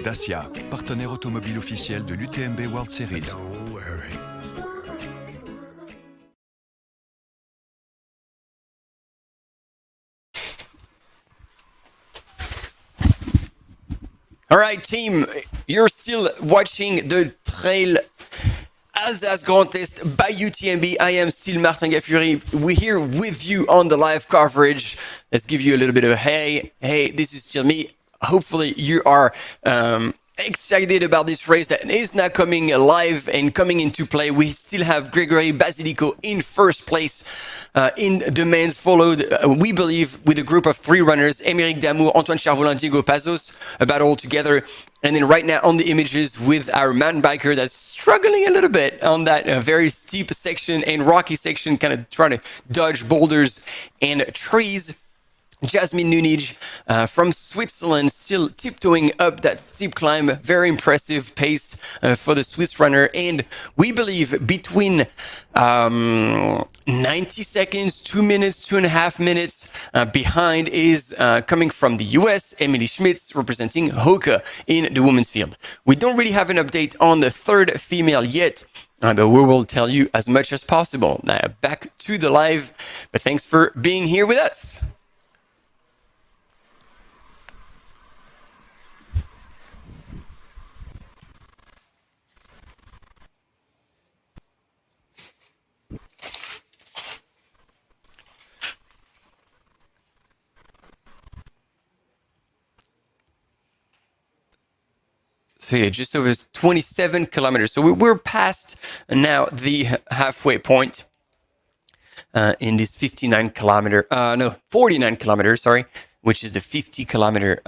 Dacia, partenaire automobile officiel de l'UTMB World Series. All right, team, you're still watching the Trail Alsace Grand Est by UTMB. I am still Martin Gaffuri. We're here with you on the live coverage. Let's give you a little bit of a hey, this is still me. Hopefully you are excited about this race that is now coming live and coming into play. We still have Gregory Basilico in first place in the men's, followed, we believe, with a group of 3 runners, Émeric Damour, Antoine Charvolin, Diego Pazos, about all together. And then right now on the images with our mountain biker that's struggling a little bit on that very steep section and rocky section, kind of trying to dodge boulders and trees. Jasmine Nunij from Switzerland, still tiptoeing up that steep climb. Very impressive pace for the Swiss runner. And we believe between 90 seconds, 2 minutes, 2.5 minutes behind is coming from the US, Emily Schmitz, representing Hoka in the women's field. We don't really have an update on the third female yet. But we will tell you as much as possible. Now, back to the live. But thanks for being here with us. So yeah, just over 27 kilometers. So we're past now the halfway point in this 49 kilometers, sorry, which is the 50 kilometer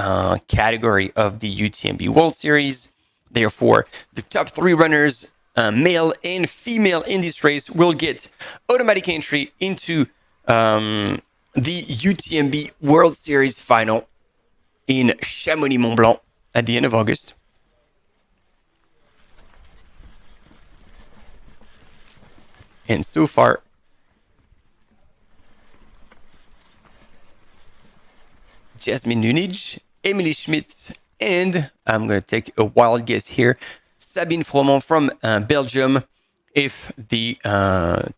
category of the UTMB World Series. Therefore, the top 3 runners, male and female in this race, will get automatic entry into the UTMB World Series final in Chamonix-Mont Blanc at the end of August. And so far, Jasmine Nunij, Emily Schmitz, and I'm going to take a wild guess here, Sabine Froment from Belgium. If the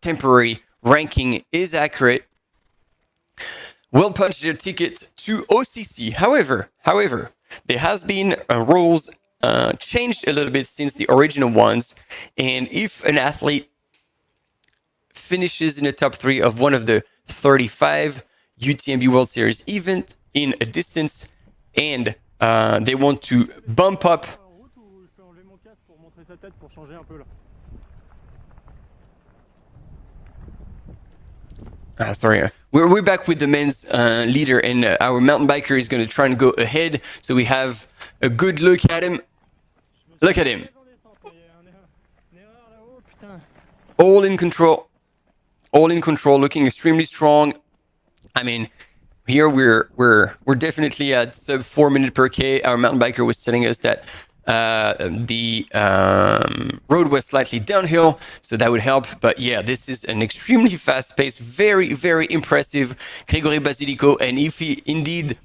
temporary ranking is accurate, will punch their ticket to OCC. However, there has been rules changed a little bit since the original ones, and if an athlete finishes in the top 3 of one of the 35 UTMB World Series event in a distance, and they want to bump up. We're back with the men's leader, and our mountain biker is going to try and go ahead. So we have a good look at him. Look at him. All in control, looking extremely strong. I mean, here we're definitely at sub 4 minutes per K. Our mountain biker was telling us that the road was slightly downhill, so that would help. But yeah, this is an extremely fast pace, very, very impressive. Gregory Basilico, and if he indeed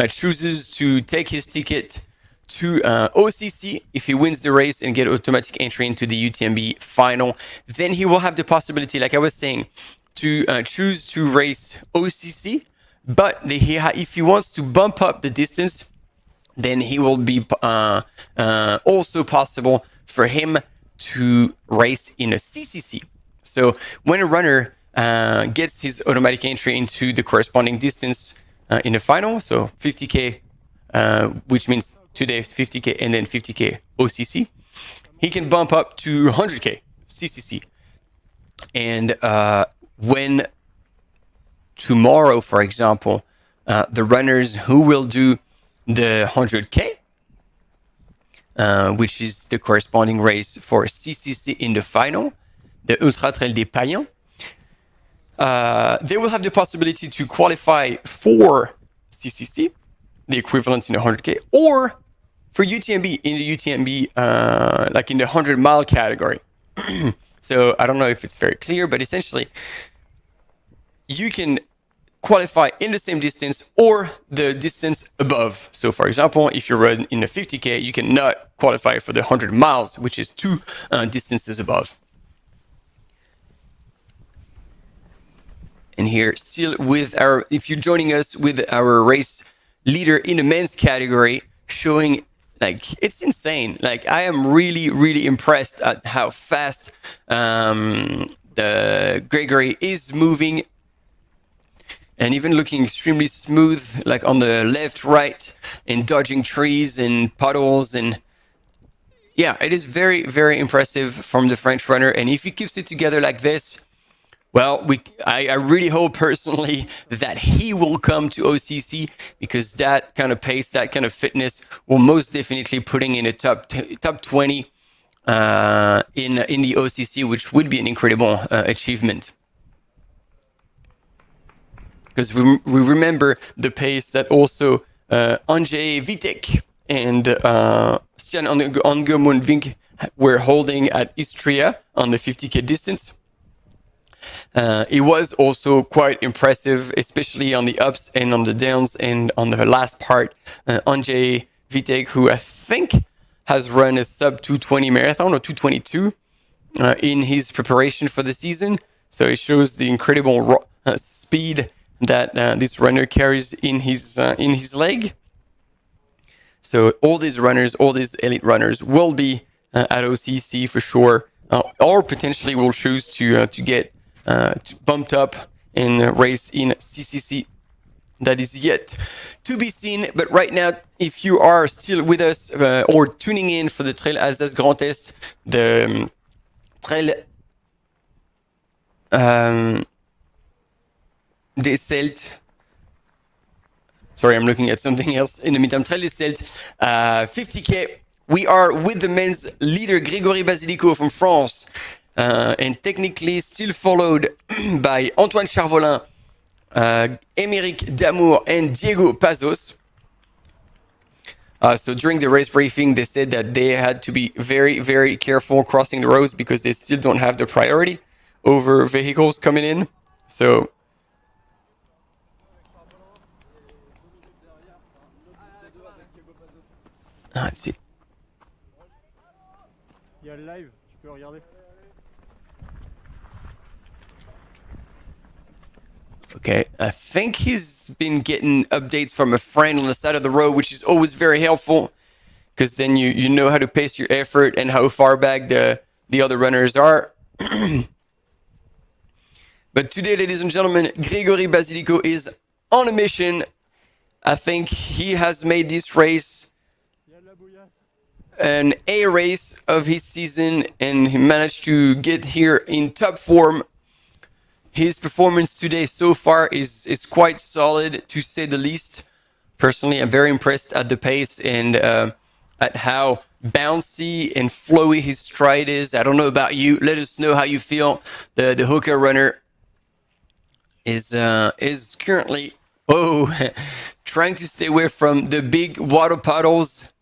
chooses to take his ticket to OCC, if he wins the race and get automatic entry into the UTMB final, then he will have the possibility, like I was saying, to choose to race OCC. But if he wants to bump up the distance, then he will be also possible for him to race in a CCC. So when a runner gets his automatic entry into the corresponding distance in the final, so 50K, which means today 50K and then 50K OCC, he can bump up to 100K CCC. And when tomorrow, for example, the runners who will do the 100K, which is the corresponding race for CCC in the final, the Ultra Trail des Païens, they will have the possibility to qualify for CCC, the equivalent in the 100K, or for UTMB in the UTMB, like in the 100-mile category. So I don't know if it's very clear, but essentially you can qualify in the same distance or the distance above. So for example, if you run in the 50K, you cannot qualify for the 100 miles, which is two distances above. And here, still with our, if you're joining us with our race leader in the men's category, showing like, it's insane. Like, I am really, really impressed at how fast the Gregory is moving, and even looking extremely smooth, like on the left, right, and dodging trees and puddles. And yeah, it is very, very impressive from the French runner. And if he keeps it together like this, well, I really hope personally that he will come to OCC, because that kind of pace, that kind of fitness will most definitely putting in a top 20 in the OCC, which would be an incredible achievement. Because we remember the pace that also Andrzej Witek and Stian Angermund were holding at Istria on the 50K distance. It was also quite impressive, especially on the ups and on the downs, and on the last part, Andrzej Witek, who I think has run a sub 220 marathon or 222 in his preparation for the season. So it shows the incredible speed that this runner carries in his leg. So all these runners, all these elite runners, will be at OCC for sure, or potentially will choose to get bumped up and race in CCC. That is yet to be seen. But right now, if you are still with us or tuning in for the Trail Alsace Grand Est, the Trail des Celtes. Sorry, I'm looking at something else in the meantime. Trail des Celtes, 50K. We are with the men's leader, Grégory Basilico from France, and technically still followed by Antoine Charvolin, Émeric Damour, and Diego Pazos. So during the race briefing, they said that they had to be very, very careful crossing the roads because they still don't have the priority over vehicles coming in. So let's see. Il y a le live, tu peux regarder. Okay, I think he's been getting updates from a friend on the side of the road, which is always very helpful, because then you know how to pace your effort and how far back the other runners are. But today, ladies and gentlemen, Grégory Basilico is on a mission. I think he has made this race an A race of his season, and he managed to get here in top form. His performance today so far is quite solid, to say the least. Personally, I'm very impressed at the pace and at how bouncy and flowy his stride is. I don't know about you. Let us know how you feel. The Hoka runner is currently trying to stay away from the big water puddles.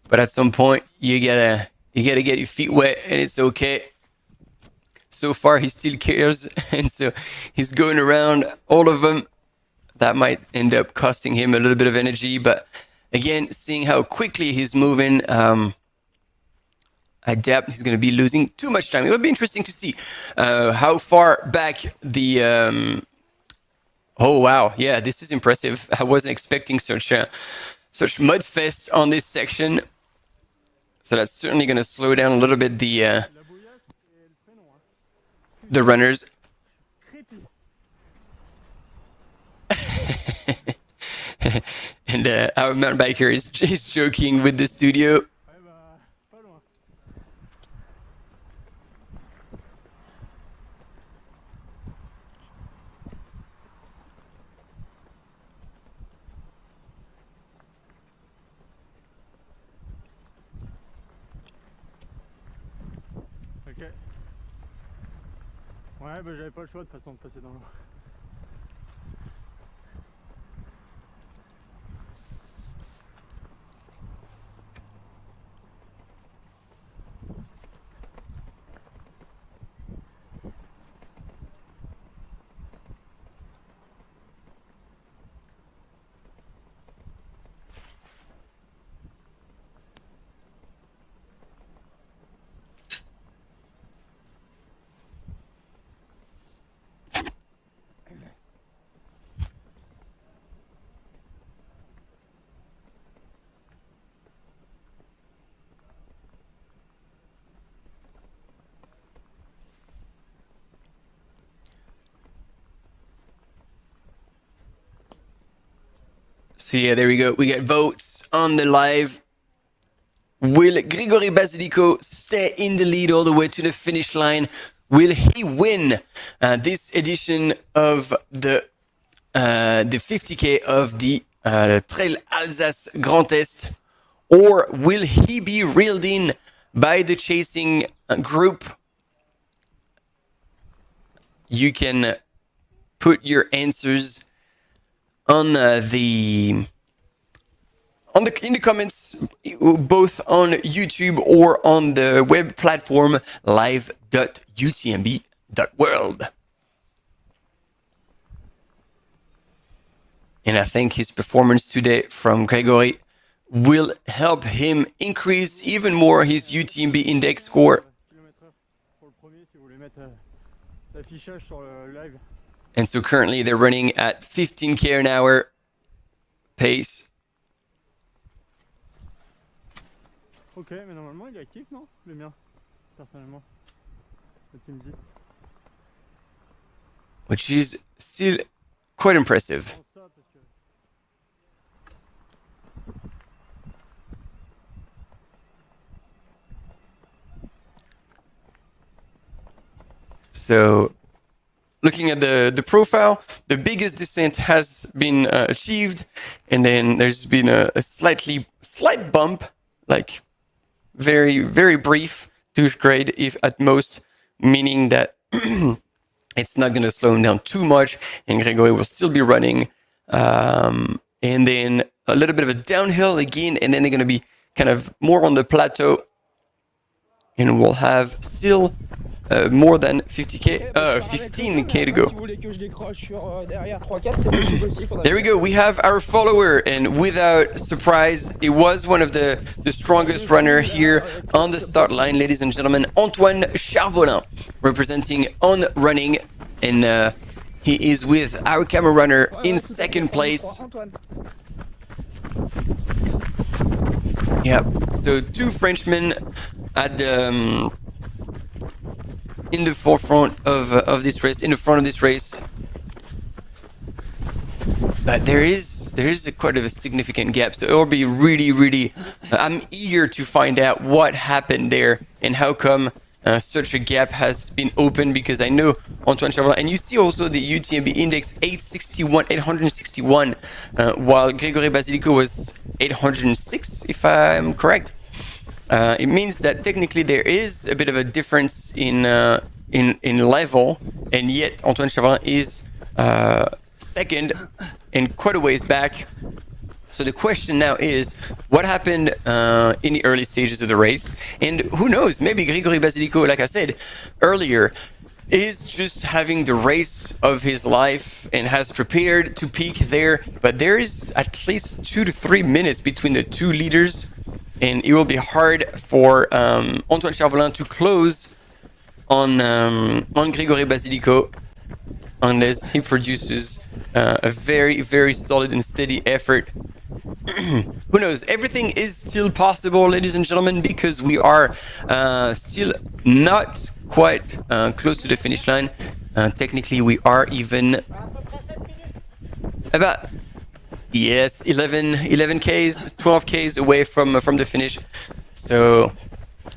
But at some point, you gotta get your feet wet, and it's okay. So far, he still cares, and so he's going around all of them. That might end up costing him a little bit of energy, but again, seeing how quickly he's moving, I doubt he's going to be losing too much time. It would be interesting to see how far back the... Oh, wow. Yeah, this is impressive. I wasn't expecting such mud fest on this section. So that's certainly going to slow down a little bit the runners. And our mountain biker is joking with the studio. Ok. Ouais, bah j'avais pas le choix de toute façon de passer dans l'eau. So yeah, there we go. We get votes on the live. Will Grigory Basilico stay in the lead all the way to the finish line? Will he win this edition of the 50K of the Trail Alsace Grand Est? Or will he be reeled in by the chasing group? You can put your answers on in the comments, both on YouTube or on the web platform live.utmb.world. And I think his performance today from Gregory will help him increase even more his UTMB index score. And so currently they're running at 15k an hour pace. Ok, mais normalement il est actif, non? Le mien, personnellement. Le Team 10. Which is still quite impressive. So, looking at the profile, the biggest descent has been achieved, and then there's been a slight bump, like very, very brief douche grade, if at most, meaning that it's not going to slow him down too much, and Gregory will still be running. And then a little bit of a downhill again, and then they're going to be kind of more on the plateau, and we'll have still more than 15k to go. There we go. We have our follower, and without surprise, it was one of the strongest runner here on the start line, ladies and gentlemen. Antoine Charvolin, representing On Running, and he is with our camera runner in second place. Yeah. So two Frenchmen at the in the forefront of this race, in the front of this race. But there is quite a significant gap, so it will be really I'm eager to find out what happened there and how come such a gap has been opened, because I know Antoine Charvolin, and you see also the UTMB index 861, while Gregory Basilico was 806, if I'm correct. It means that technically there is a bit of a difference in level, and yet Antoine Charvolin is second and quite a ways back. So the question now is, what happened in the early stages of the race? And who knows, maybe Gregory Basilico, like I said earlier, is just having the race of his life and has prepared to peak there. But there is at least 2 to 3 minutes between the two leaders, and it will be hard for Antoine Charvolin to close on Gregory Basilico unless he produces a very, very solid and steady effort. Who knows? Everything is still possible, ladies and gentlemen, because we are still not quite close to the finish line. Technically, we are even about 11 Ks, 12 Ks away from the finish. So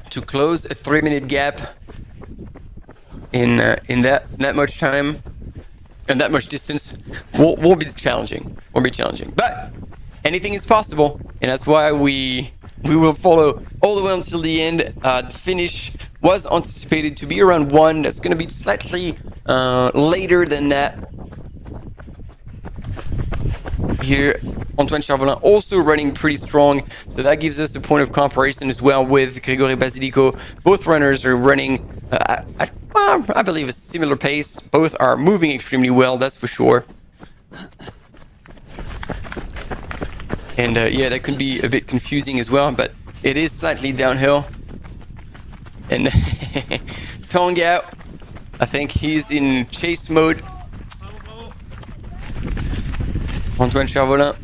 to close a 3-minute gap in that much time and that much distance will be challenging. But anything is possible, and that's why we will follow all the way until the end. The finish was anticipated to be around 1. That's going to be slightly later than that. Here, Antoine Charvolin also running pretty strong, so that gives us a point of comparison as well with Gregory Basilico. Both runners are running at I believe a similar pace. Both are moving extremely well, that's for sure. And yeah, that could be a bit confusing as well, but it is slightly downhill. And Tong out. I think he's in chase mode. Antoine Charvolin.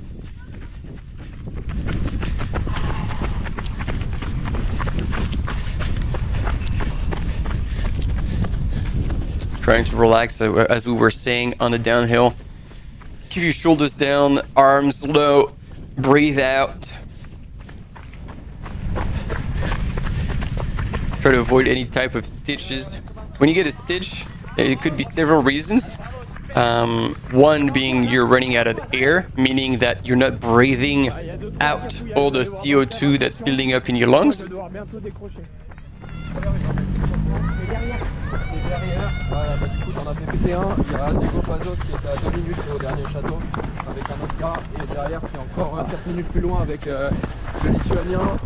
Trying to relax, as we were saying, on the downhill. Keep your shoulders down, arms low, breathe out. Try to avoid any type of stitches. When you get a stitch, it could be several reasons. One being you're running out of air, meaning that you're not breathing out all the CO2 that's building up in your lungs. Voilà, bah, du coup, t'en as fait péter un. Il y a Diego Pazos qui était à 2 minutes au dernier château avec un autre gars. Et derrière, c'est encore 4 minutes plus loin avec le Lituanien.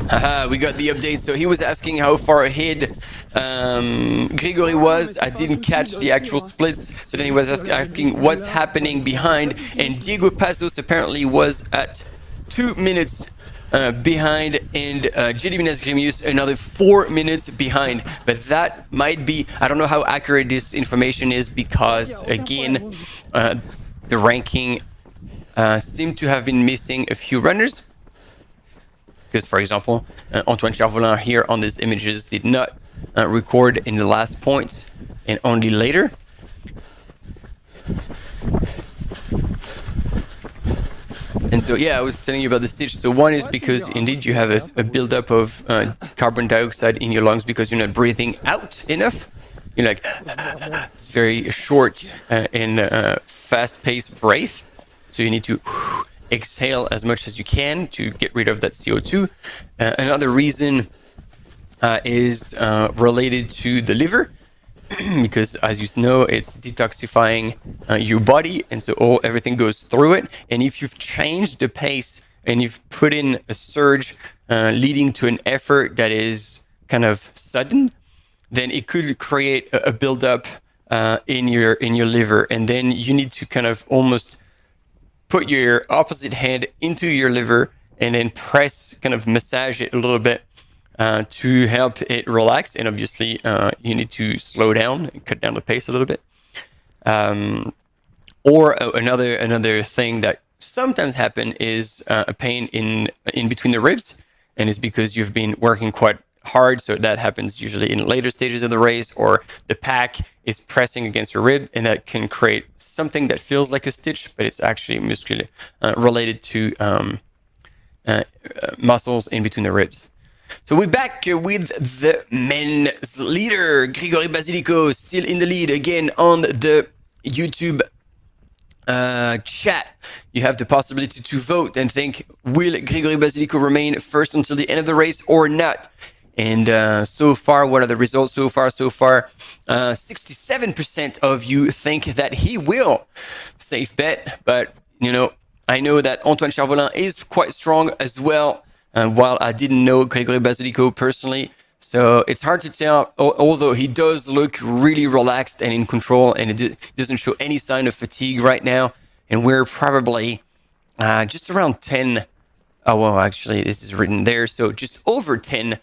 Haha, we got the update. So he was asking how far ahead Grigory was. I didn't catch the actual splits, but then he was asking what's happening behind. And Diego Pazos apparently was at 2 minutes behind, and Gediminas Grimius another 4 minutes behind. But that might be, I don't know how accurate this information is, because again, the ranking seemed to have been missing a few runners. Because, for example, Antoine Charvolin here on these images did not record in the last points and only later. And so, yeah, I was telling you about the stitch. So one is because indeed you have a buildup of carbon dioxide in your lungs because you're not breathing out enough. You're like, it's very short and fast-paced breath. So you need to exhale as much as you can to get rid of that CO2. Another reason is related to the liver, because as you know, it's detoxifying your body, and so everything goes through it. And if you've changed the pace and you've put in a surge leading to an effort that is kind of sudden, then it could create a buildup in your liver, and then you need to kind of almost put your opposite hand into your liver and then press, kind of massage it a little bit to help it relax. And obviously, you need to slow down and cut down the pace a little bit. Or another thing that sometimes happen is a pain in between the ribs, and it's because you've been working quite hard. So that happens usually in later stages of the race, or the pack is pressing against your rib, and that can create something that feels like a stitch, but it's actually muscular related to muscles in between the ribs. So we're back with the men's leader, Grigory Basilico, still in the lead again on the YouTube chat. You have the possibility to vote and think, will Grigory Basilico remain first until the end of the race or not? And so far, what are the results so far? 67% of you think that he will. Safe bet. But, you know, I know that Antoine Charvolin is quite strong as well, while I didn't know Grigory Basilico personally. So it's hard to tell, although he does look really relaxed and in control, and it doesn't show any sign of fatigue right now. And we're probably just around 10. Oh, well, actually, this is written there. So just over 10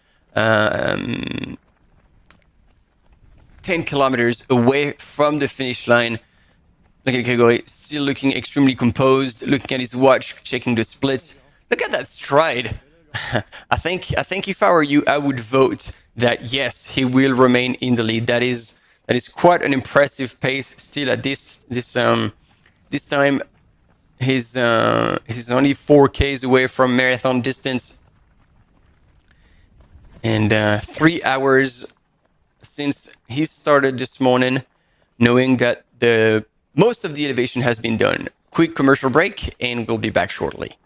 kilometers away from the finish line. Look at Grigory, still looking extremely composed, looking at his watch, checking the splits. Look at that stride. I think if I were you, I would vote that yes, he will remain in the lead. That is quite an impressive pace still at this time. He's only 4Ks away from marathon distance. And 3 hours since he started this morning, knowing that most of the elevation has been done. Quick commercial break, and we'll be back shortly.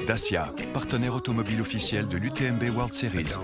Dacia, partenaire automobile officiel de l'UTMB World Series.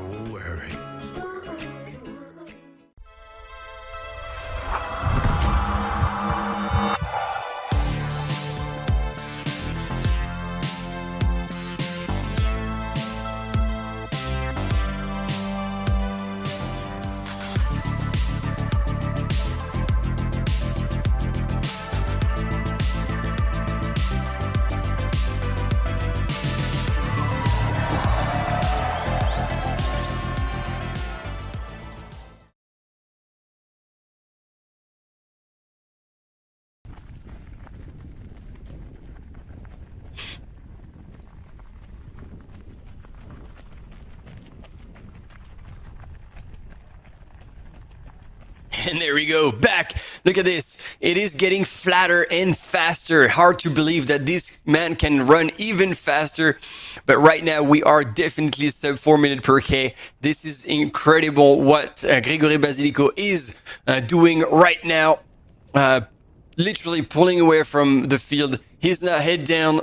And there we go, back. Look at this. It is getting flatter and faster. Hard to believe that this man can run even faster. But right now, we are definitely sub 4 minutes per K. This is incredible what Grégory Basilico is doing right now. Literally pulling away from the field. He's now head down,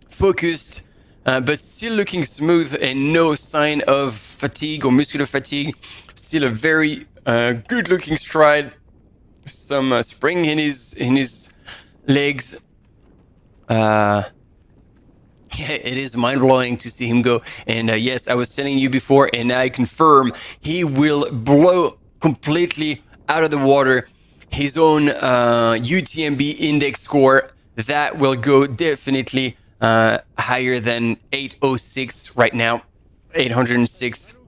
focused, but still looking smooth and no sign of fatigue or muscular fatigue. Still a very good looking stride. Some spring in his legs. Yeah, it is mind-blowing to see him go. And yes, I was telling you before, and I confirm, he will blow completely out of the water his own UTMB index score. That will go definitely higher than 806 right now, 806,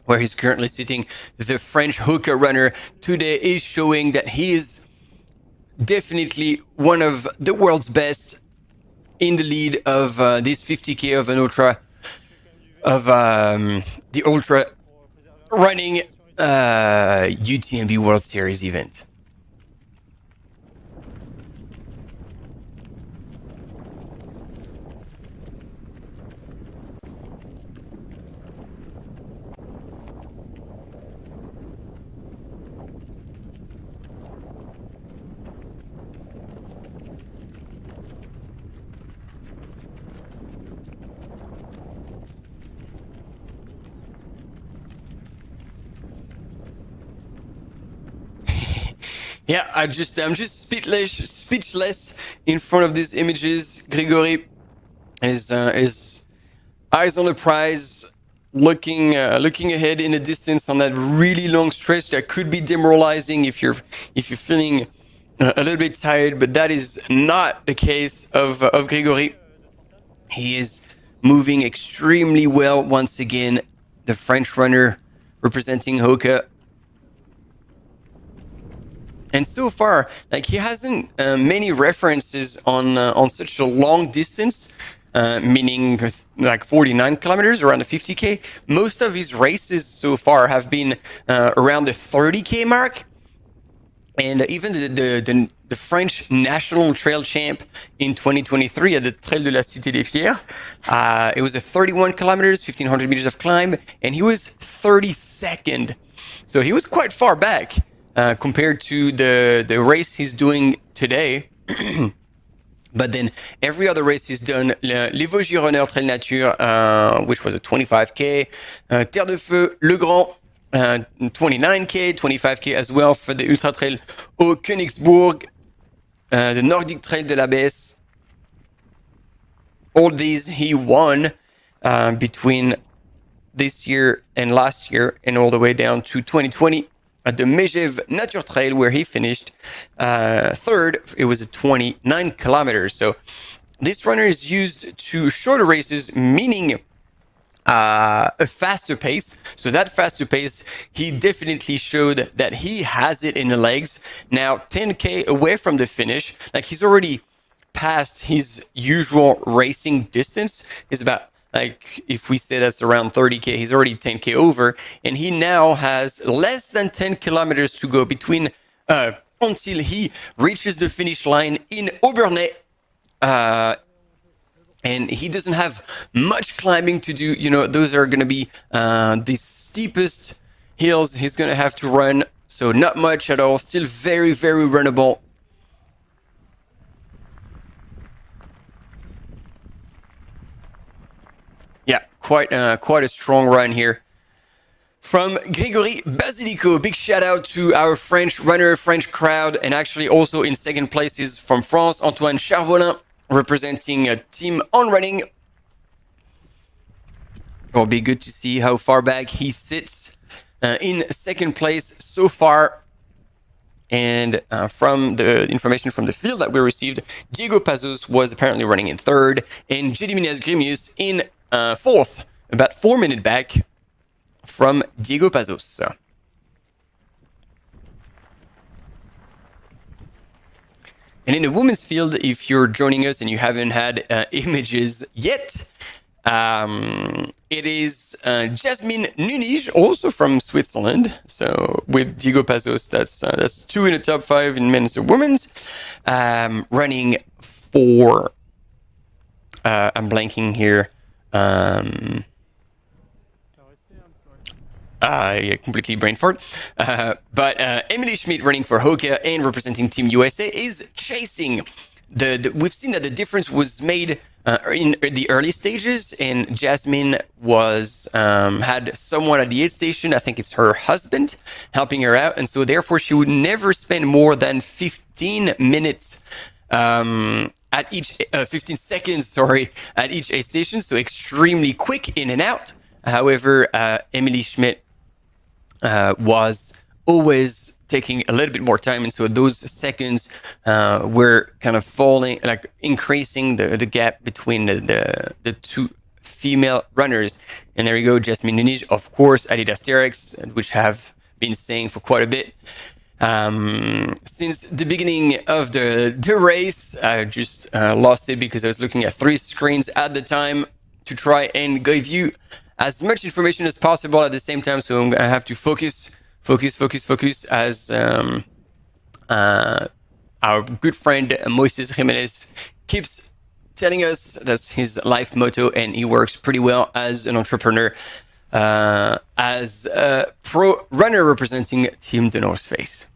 where he's currently sitting. The French hookah runner today is showing that he is definitely one of the world's best in the lead of this 50K of an ultra, of the ultra running UTMB World Series event. Yeah, I'm just speechless in front of these images. Grégory is eyes on the prize, looking ahead in the distance on that really long stretch that could be demoralizing if you're feeling a little bit tired, but that is not the case of Grégory. He is moving extremely well once again. The French runner representing Hoka. And so far, like, he hasn't many references on such a long distance, meaning like 49 kilometers, around the 50K. Most of his races so far have been around the 30K mark. And even the French national trail champ in 2023 at the Trail de la Cité des Pierres, it was a 31 kilometers, 1,500 meters of climb, and he was 32nd. So he was quite far back. Compared to the race he's doing today. But then every other race he's done, Les Vosgironeurs Trail Nature, which was a 25K, Terre de Feu, Le Grand, 29K, 25K as well for the Ultra Trail au Königsbourg, the Nordic Trail de la Besse. All these he won between this year and last year, and all the way down to 2020. At the Megève Nature Trail, where he finished third. It was a 29 kilometers. So this runner is used to shorter races, meaning a faster pace. So that faster pace, he definitely showed that he has it in the legs. Now 10K away from the finish, like, he's already past his usual racing distance. Is about, like, if we say that's around 30K, he's already 10K over, and he now has less than 10 kilometers to go between until he reaches the finish line in Aubernais. And he doesn't have much climbing to do. You know, those are going to be the steepest hills he's going to have to run. So not much at all. Still very, very runnable. Yeah, quite a strong run here from Grégory Basilico. Big shout out to our French runner, French crowd, and actually also in second place is from France, Antoine Charvolin, representing a team on running. It'll be good to see how far back he sits in second place so far. And from the information from the field that we received, Diego Pazos was apparently running in third, and Gediminas Grimius in fourth, about 4 minutes back from Diego Pazos. And in the women's field, if you're joining us and you haven't had images yet, it is Jasmine Nunes, also from Switzerland. So with Diego Pazos, that's 2 in the top 5 in men's and women's. Running for, I'm blanking here. I completely brain fart. But Emily Schmidt running for Hoka and representing Team USA is chasing we've seen that the difference was made in the early stages, and Jasmine was had someone at the aid station, I think it's her husband, helping her out, and so therefore she would never spend more than 15 minutes at each 15 seconds, sorry, at each aid station, so extremely quick in and out. However, Emily Schmidt was always taking a little bit more time, and so those seconds were kind of falling, like increasing the gap between the two female runners. And there you go, Jasmine Nunes, of course, Adidas Terex, which have been saying for quite a bit since the beginning of the race. I just lost it because I was looking at 3 screens at the time to try and give you as much information as possible at the same time, so I'm gonna have to focus as our good friend Moises Jimenez keeps telling us. That's his life motto, and he works pretty well as an entrepreneur, as a pro runner representing Team The North Face.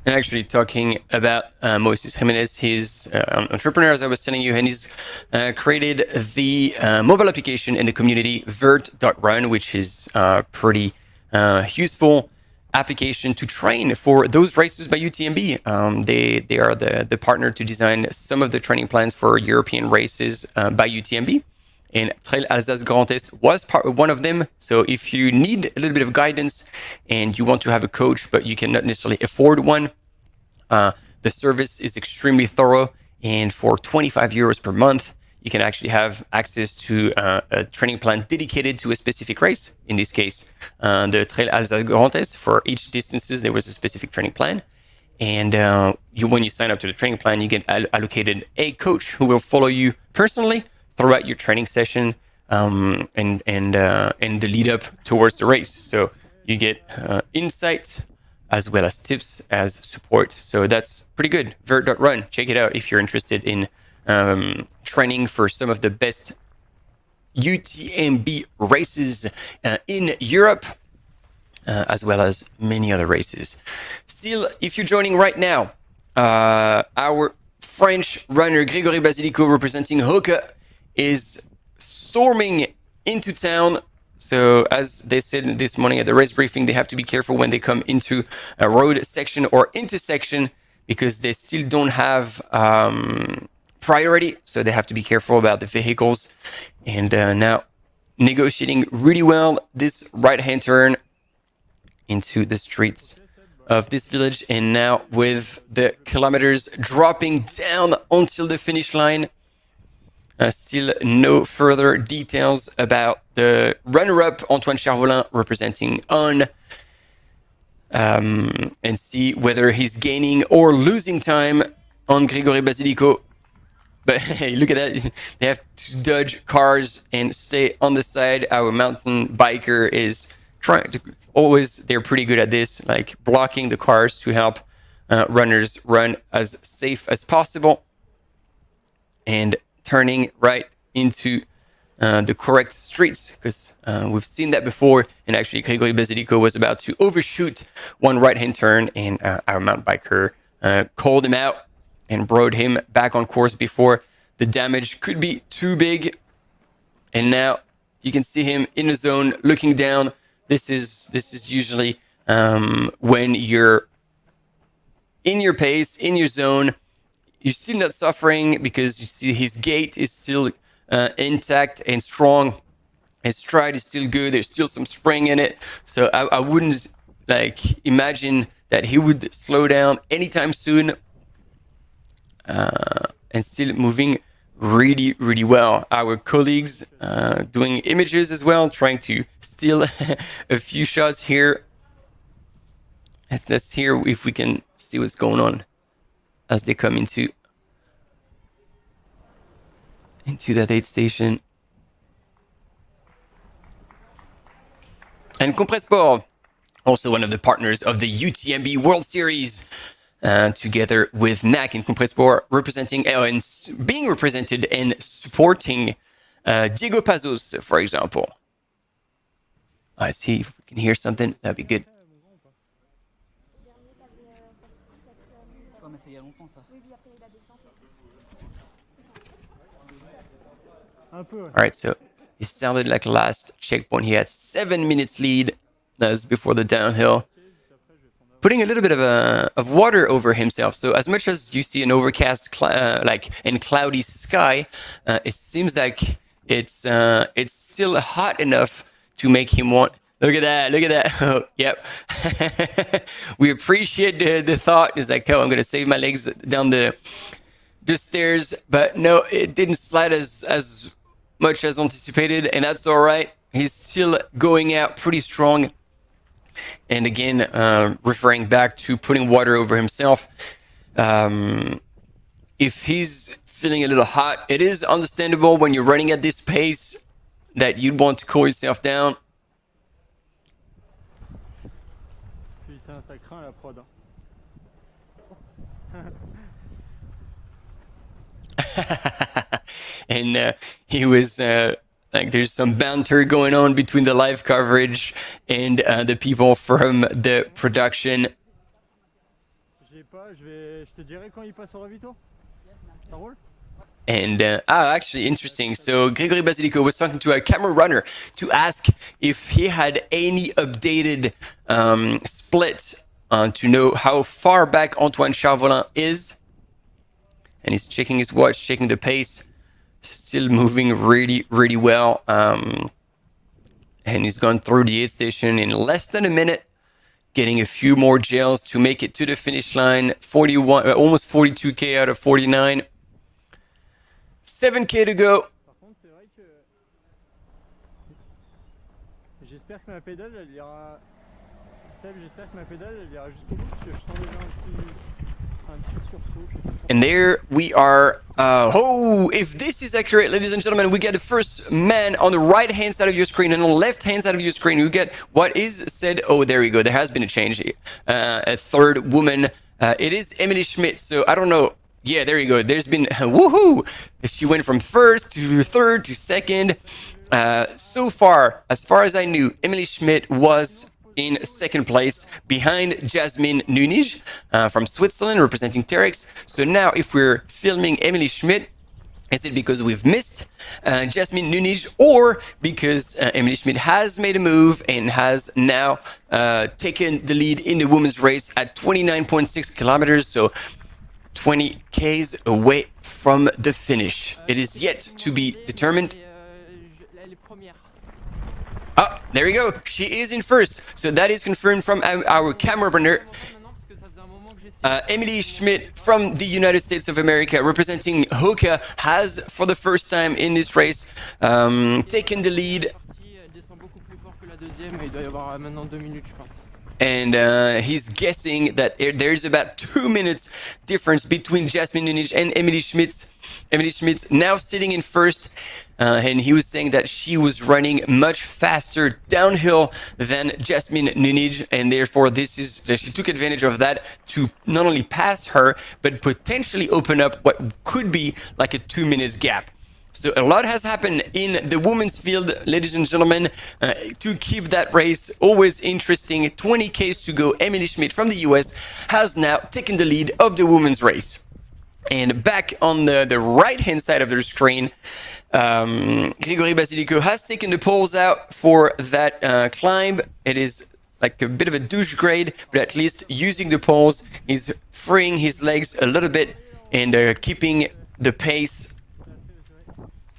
And actually, talking about Moises Jimenez, he's an entrepreneur, as I was telling you, and he's created the mobile application in the community vert.run, which is a pretty useful application to train for those races by UTMB. They are the partner to design some of the training plans for European races by UTMB. And Trail Alsace Grand Est was one of them. So if you need a little bit of guidance and you want to have a coach, but you cannot necessarily afford one, the service is extremely thorough. And for 25 euros per month, you can actually have access to a training plan dedicated to a specific race. In this case, the Trail Alsace Grand Est. For each distances, there was a specific training plan. And when you sign up to the training plan, you get allocated a coach who will follow you personally throughout your training session and the lead up towards the race. So you get insights as well as tips as support. So that's pretty good. Vert.run. Check it out if you're interested in training for some of the best UTMB races in Europe, as well as many other races. Still, if you're joining right now, our French runner Grégory Basilico, representing Hoka, is storming into town. So as they said this morning at the race briefing, they have to be careful when they come into a road section or intersection because they still don't have priority. So they have to be careful about the vehicles. And now negotiating really well this right-hand turn into the streets of this village. And now with the kilometers dropping down until the finish line, still no further details about the runner-up, Antoine Charvolin, representing On, and see whether he's gaining or losing time on Grégory Basilico. But hey, look at that. They have to dodge cars and stay on the side. Our mountain biker is trying to always, they're pretty good at this, like blocking the cars to help runners run as safe as possible. And turning right into the correct streets, because we've seen that before. And actually, Grégory Basilico was about to overshoot one right-hand turn, and our mountain biker called him out and brought him back on course before the damage could be too big. And now you can see him in the zone, looking down. This is usually when you're in your pace, in your zone. You're still not suffering because you see his gait is still intact and strong. His stride is still good. There's still some spring in it. So I wouldn't imagine that he would slow down anytime soon. And still moving really, really well. Our colleagues doing images as well, trying to steal a few shots here Let's hear if we can see what's going on as they come into that aid station. And Compressport, also one of the partners of the UTMB World Series, together with NAC and Compressport, representing and being represented and supporting Diego Pazos, for example. Let's see if we can hear something. That'd be good. All right, so it sounded like last checkpoint. He had 7 minutes lead. That was before the downhill. Putting a little bit of water over himself. So as much as you see an overcast and cloudy sky, it seems like it's still hot enough to make him want. Look at that! Look at that! Oh, yep. We appreciate the thought. It's like, oh, I'm gonna save my legs down the stairs, but no, it didn't slide as much as anticipated, and that's all right. He's still going out pretty strong. And again, referring back to putting water over himself, if he's feeling a little hot, it is understandable when you're running at this pace that you'd want to cool yourself down. Putain, ça craint la prod. And he was like, there's some banter going on between the live coverage and the people from the production. Je te dirai quand il passe au ravito. Ça roule? And actually interesting. So Gregory Basilico was talking to a camera runner to ask if he had any updated split to know how far back Antoine Charvolin is. And he's checking his watch, checking the pace. Still moving really, really well. And he's gone through the aid station in less than a minute, getting a few more gels to make it to the finish line. 41, almost 42K out of 49. 7K to go. Par contre, c'est vrai que j'espère que ma pédale, elle ira. Seb, j'espère que ma pédale, elle ira jusqu'au bout, parce que je sens déjà un petit sursaut. And there we are. If this is accurate, ladies and gentlemen, we get the first man on the right-hand side of your screen, and on the left-hand side of your screen, you get what is said. Oh, there we go. There has been a change. A third woman. It is Emily Schmidt. So I don't know. Yeah, there you go. There's been woohoo. She went from first to third to second. So far as I knew, Emily Schmidt was in second place behind Jasmine Nunij from Switzerland, representing Terex. So now if we're filming Emily Schmidt, is it because we've missed Jasmine Nunij, or because Emily Schmidt has made a move and has now taken the lead in the women's race at 29.6 kilometers, so 20 Ks away from the finish. It is yet to be determined. Oh, there we go. She is in first. So that is confirmed from our camera runner. Emily Schmidt from the United States of America, representing Hoka, has, for the first time in this race, taken the lead. And he's guessing that there's about 2 minutes difference between Jasmine Nunij and Emily Schmidt. Emily Schmidt now sitting in first, and he was saying that she was running much faster downhill than Jasmine Nunij, and therefore she took advantage of that to not only pass her, but potentially open up what could be like a 2 minutes gap. So a lot has happened in the women's field, ladies and gentlemen, to keep that race always interesting. 20 Ks to go. Emily Schmidt from the US has now taken the lead of the women's race. And back on the right-hand side of the screen, Gregory Basilico has taken the poles out for that climb. It is like a bit of a douche grade, but at least using the poles, he's freeing his legs a little bit and keeping the pace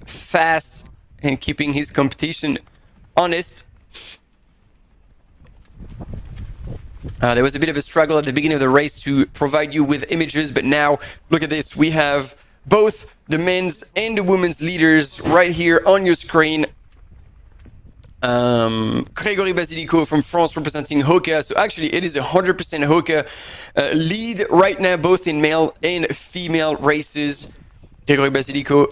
fast and keeping his competition honest. There was a bit of a struggle at the beginning of the race to provide you with images, but now look at this. We have both the men's and the women's leaders right here on your screen. Grégory Basilico from France representing Hoka. So actually it is 100% Hoka lead right now, both in male and female races. Grégory Basilico,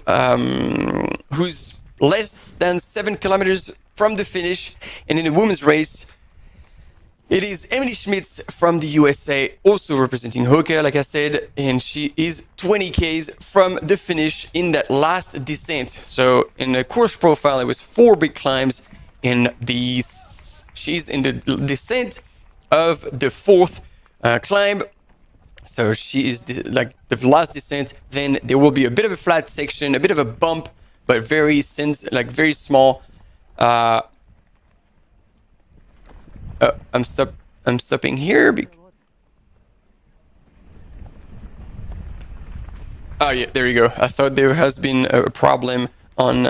who's less than 7 kilometers from the finish. And in the women's race, it is Emily Schmitz from the USA, also representing Hoka, like I said, and she is 20 Ks from the finish in that last descent. So in the course profile, it was 4 big climbs. She's in the descent of the 4th climb. So she is the last descent. Then there will be a bit of a flat section, a bit of a bump, but very small. I'm stopping here. Oh yeah, there you go. I thought there has been a problem on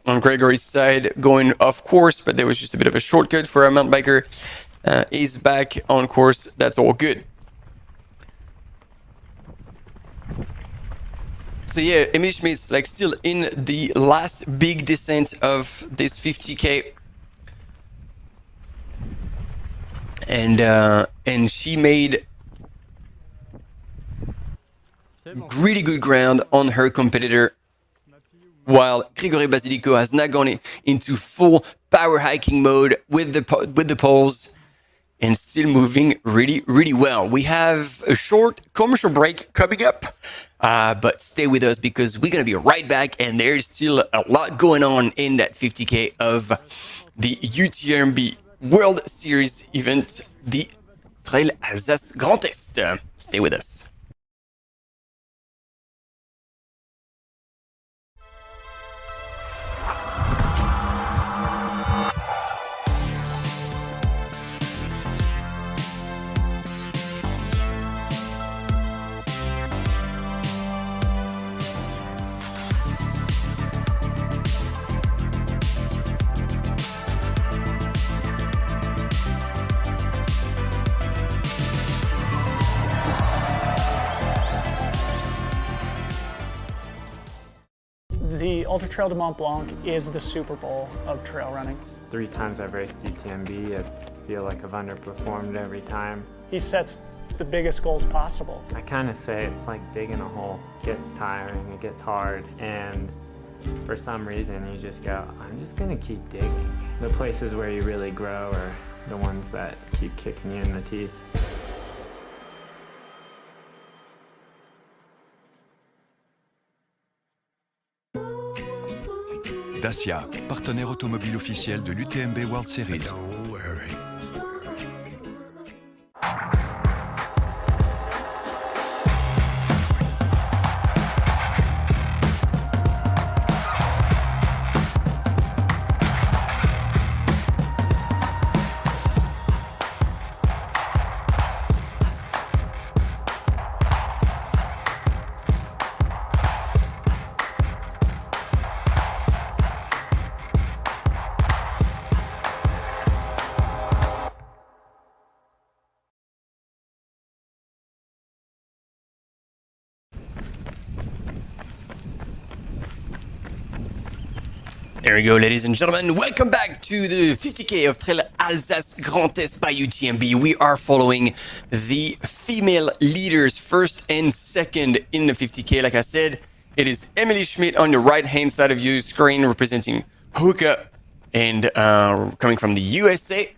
Gregory's side going off course, but there was just a bit of a shortcut for a mountain biker. Is back on course. That's all good. So yeah, Emily Schmitz still in the last big descent of this 50K. And she made really good ground on her competitor, while Grégory Basilico has now gone into full power hiking mode with the poles and still moving really well. We have a short commercial break coming up, but stay with us because we're gonna be right back, and there's still a lot going on in that 50K of the UTMB World Series event, the Trail Alsace Grand Est. Stay with us. The Ultra Trail de Mont Blanc is the Super Bowl of trail running. 3 times I've raced UTMB. I feel like I've underperformed every time. He sets the biggest goals possible. I kind of say it's like digging a hole. It gets tiring, it gets hard, and for some reason you just go, I'm just gonna keep digging. The places where you really grow are the ones that keep kicking you in the teeth. Dacia, partenaire automobile officiel de l'UTMB World Series. There we go, ladies and gentlemen. Welcome back to the 50K of Trail Alsace Grand Est by UTMB. We are following the female leaders, first and second in the 50K. Like I said, it is Emily Schmidt on the right-hand side of your screen, representing Hoka and coming from the USA.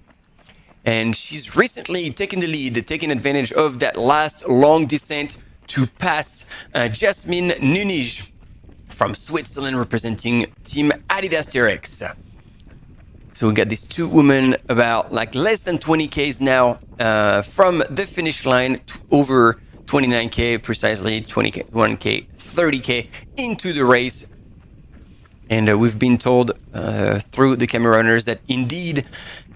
And she's recently taken the lead, taking advantage of that last long descent to pass Jasmine Nunij from Switzerland, representing Team Adidas TRX. So we got these two women about less than 20 Ks now from the finish line, over 29K precisely, 21K, 30K into the race. And we've been told through the camera runners that indeed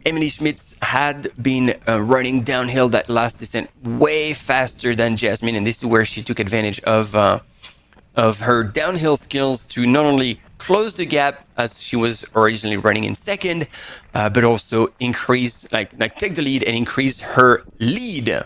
Emily Schmitz had been running downhill that last descent way faster than Jasmine, and this is where she took advantage of her downhill skills to not only close the gap as she was originally running in second, but also increase, take the lead and increase her lead.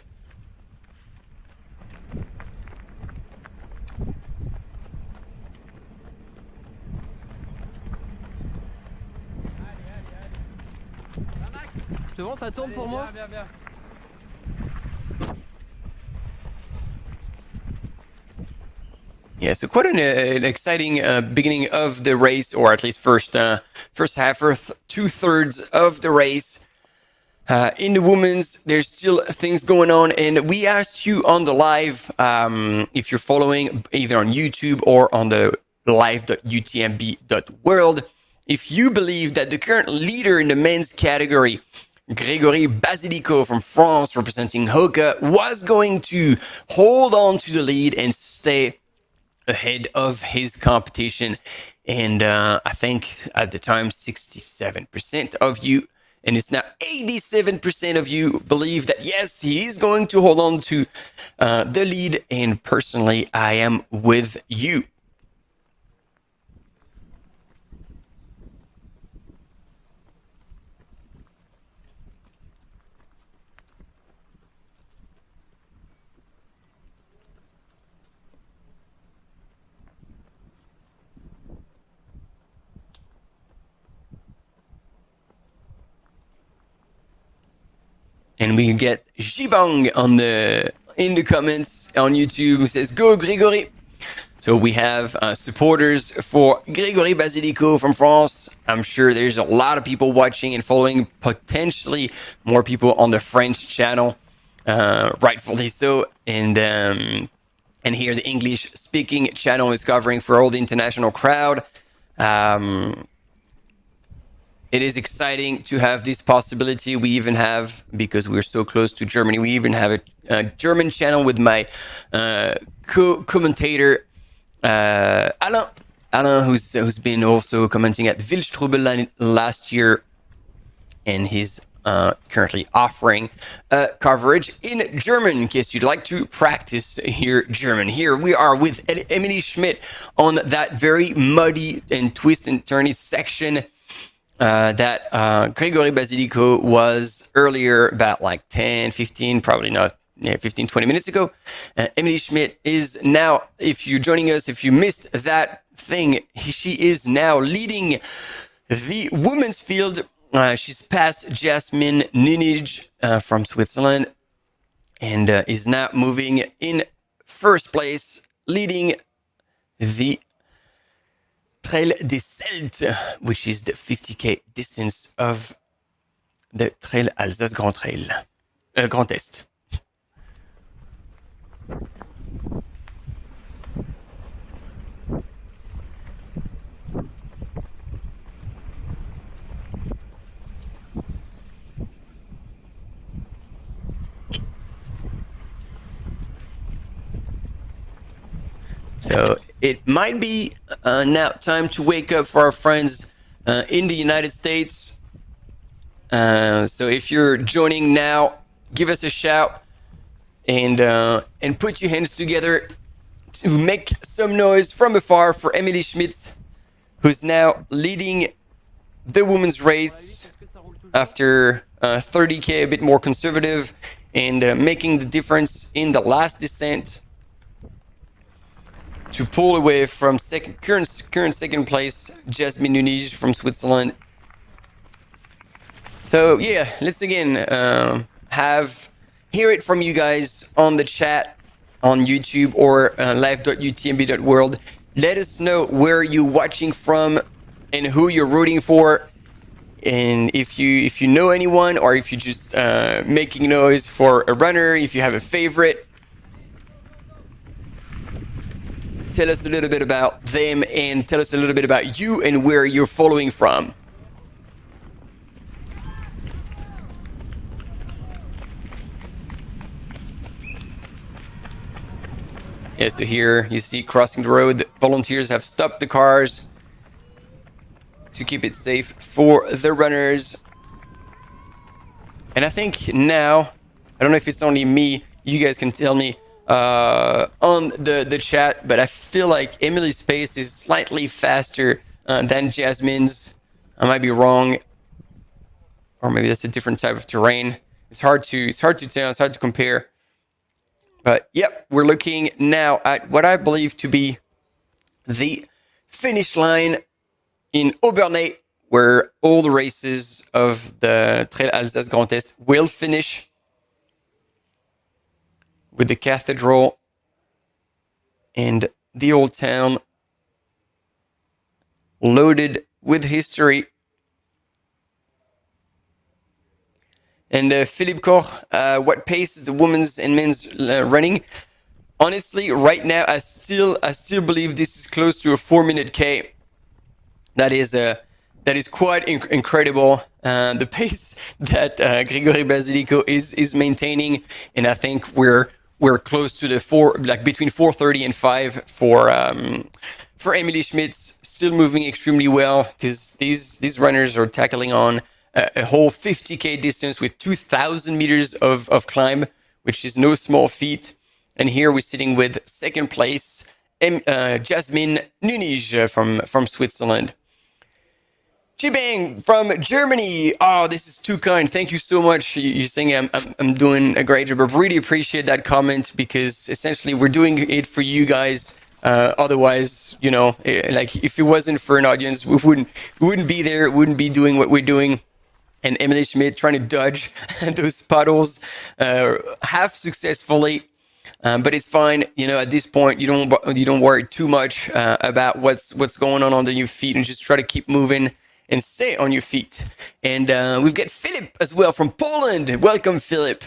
C'est bon, ça tourne pour moi? Bien. Yeah, so quite an exciting beginning of the race, or at least first half or 2/3 of the race. In the women's, there's still things going on, and we asked you on the live, if you're following either on YouTube or on the live.utmb.world, if you believe that the current leader in the men's category, Grégory Basilico from France, representing Hoka, was going to hold on to the lead and stay ahead of his competition. And I think at the time 67% of you, and it's now 87% of you, believe that yes, he is going to hold on to the lead. And personally, I am with you. And we get Jibang in the comments on YouTube, who says, "Go Grégory." So we have supporters for Grégory Basilico from France. I'm sure there's a lot of people watching and following, potentially more people on the French channel, rightfully so. And here the English-speaking channel is covering for all the international crowd. It is exciting to have this possibility. We even have, because we're so close to Germany, we even have a German channel with my co-commentator, Alain, who's been also commenting at Wildstrubel last year, and he's currently offering coverage in German in case you'd like to practice your German. Here we are with Emily Schmidt on that very muddy and twist and turny section that Grégory Basilico was earlier, about like 10, 15, probably not, 15, 20 minutes ago. Emily Schmidt is now, if you're joining us, if you missed that thing, she is now leading the women's field. She's passed Jasmine Nunij from Switzerland, and is now moving in first place, leading the Trail des Celtes, which is the 50k distance of the Trail Alsace Grand Est. So it might be now time to wake up for our friends in the United States. So if you're joining now, give us a shout and put your hands together to make some noise from afar for Emily Schmitz, who's now leading the women's race after 30k, a bit more conservative, and making the difference in the last descent to pull away from current second place, Jasmine Nunij from Switzerland. So yeah, let's again hear it from you guys on the chat on YouTube or live.utmb.world. Let us know where you're watching from and who you're rooting for, and if you know anyone, or if you're just making noise for a runner, if you have a favorite. Tell us a little bit about them, and tell us a little bit about you and where you're following from. Yeah, so here you see crossing the road, volunteers have stopped the cars to keep it safe for the runners. And I think now, I don't know if it's only me, you guys can tell me on the chat, but I feel like Emily's pace is slightly faster than Jasmine's. I might be wrong, or maybe that's a different type of terrain. It's hard to tell, it's hard to compare. But yep, we're looking now at what I believe to be the finish line in Obernai, where all the races of the Trail Alsace Grand Est will finish, with the cathedral and the old town loaded with history. And Philippe Koch, what pace is the women's and men's running? Honestly, right now, I still believe this is close to a 4-minute K. That is quite incredible. The pace that Gregory Basilico is maintaining, and I think we're close to the between 4:30 and 5 for Emily Schmitz, still moving extremely well, because these runners are tackling on a whole 50K distance with 2,000 meters of climb, which is no small feat. And here we're sitting with second place, Jasmine Nunij from Switzerland. Chibang from Germany. Oh, this is too kind. Thank you so much. You're saying I'm doing a great job. I really appreciate that comment, because essentially we're doing it for you guys. Otherwise, like if it wasn't for an audience, we wouldn't be there, wouldn't be doing what we're doing. And Emily Schmidt trying to dodge those puddles half successfully. But it's fine, at this point, you don't worry too much about what's going on under your feet, and just try to keep moving and stay on your feet. And we've got Philip as well from Poland. Welcome, Philip.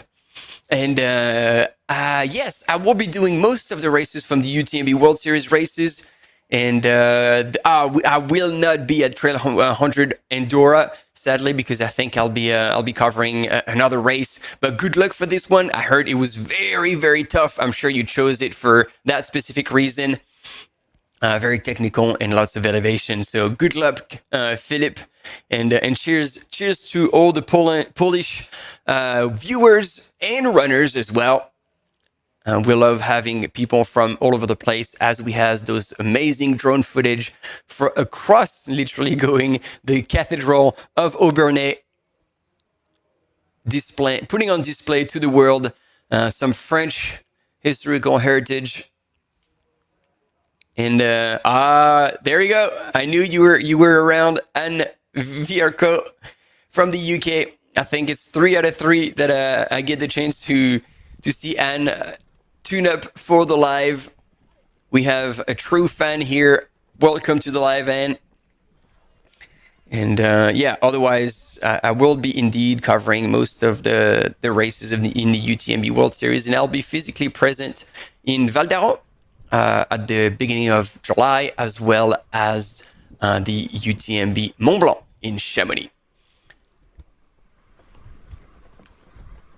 And yes, I will be doing most of the races from the UTMB World Series races. And I will not be at Trail 100 Andorra, sadly, because I think I'll be covering another race. But good luck for this one. I heard it was very, very tough. I'm sure you chose it for that specific reason. Very technical and lots of elevation. So good luck, Philip, and cheers to all the Polish viewers and runners as well. We love having people from all over the place, as we have those amazing drone footage across, literally going the Cathedral of Aubernais, putting on display to the world some French historical heritage. And there you go. I knew you were around. Anne Vierco from the UK. I think it's 3 out of 3 that I get the chance to see Anne tune up for the live. We have a true fan here. Welcome to the live, Anne. And yeah, otherwise, I will be indeed covering most of the races in the UTMB World Series, and I'll be physically present in Val d'Aran at the beginning of July, as well as the UTMB Mont Blanc in Chamonix.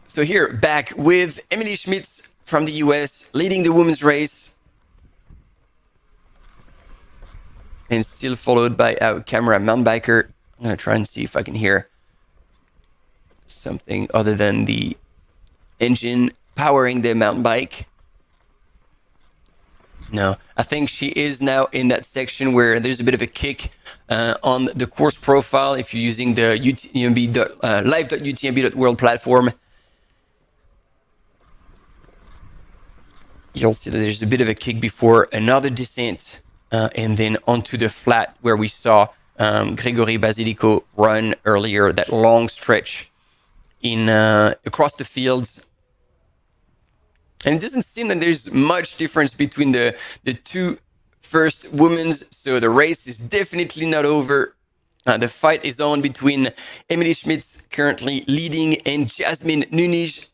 So here, back with Emily Schmitz from the US, leading the women's race, and still followed by our camera mountain biker. I'm going to try and see if I can hear something other than the engine powering the mountain bike. No, I think she is now in that section where there's a bit of a kick on the course profile if you're using the UTMB live.utmb.world platform. You'll see that there's a bit of a kick before another descent, and then onto the flat where we saw Gregory Basilico run earlier, that long stretch in across the fields. And it doesn't seem that there's much difference between the two first women's, so the race is definitely not over. The fight is on between Emily Schmitz, currently leading, and Jasmine Nunij.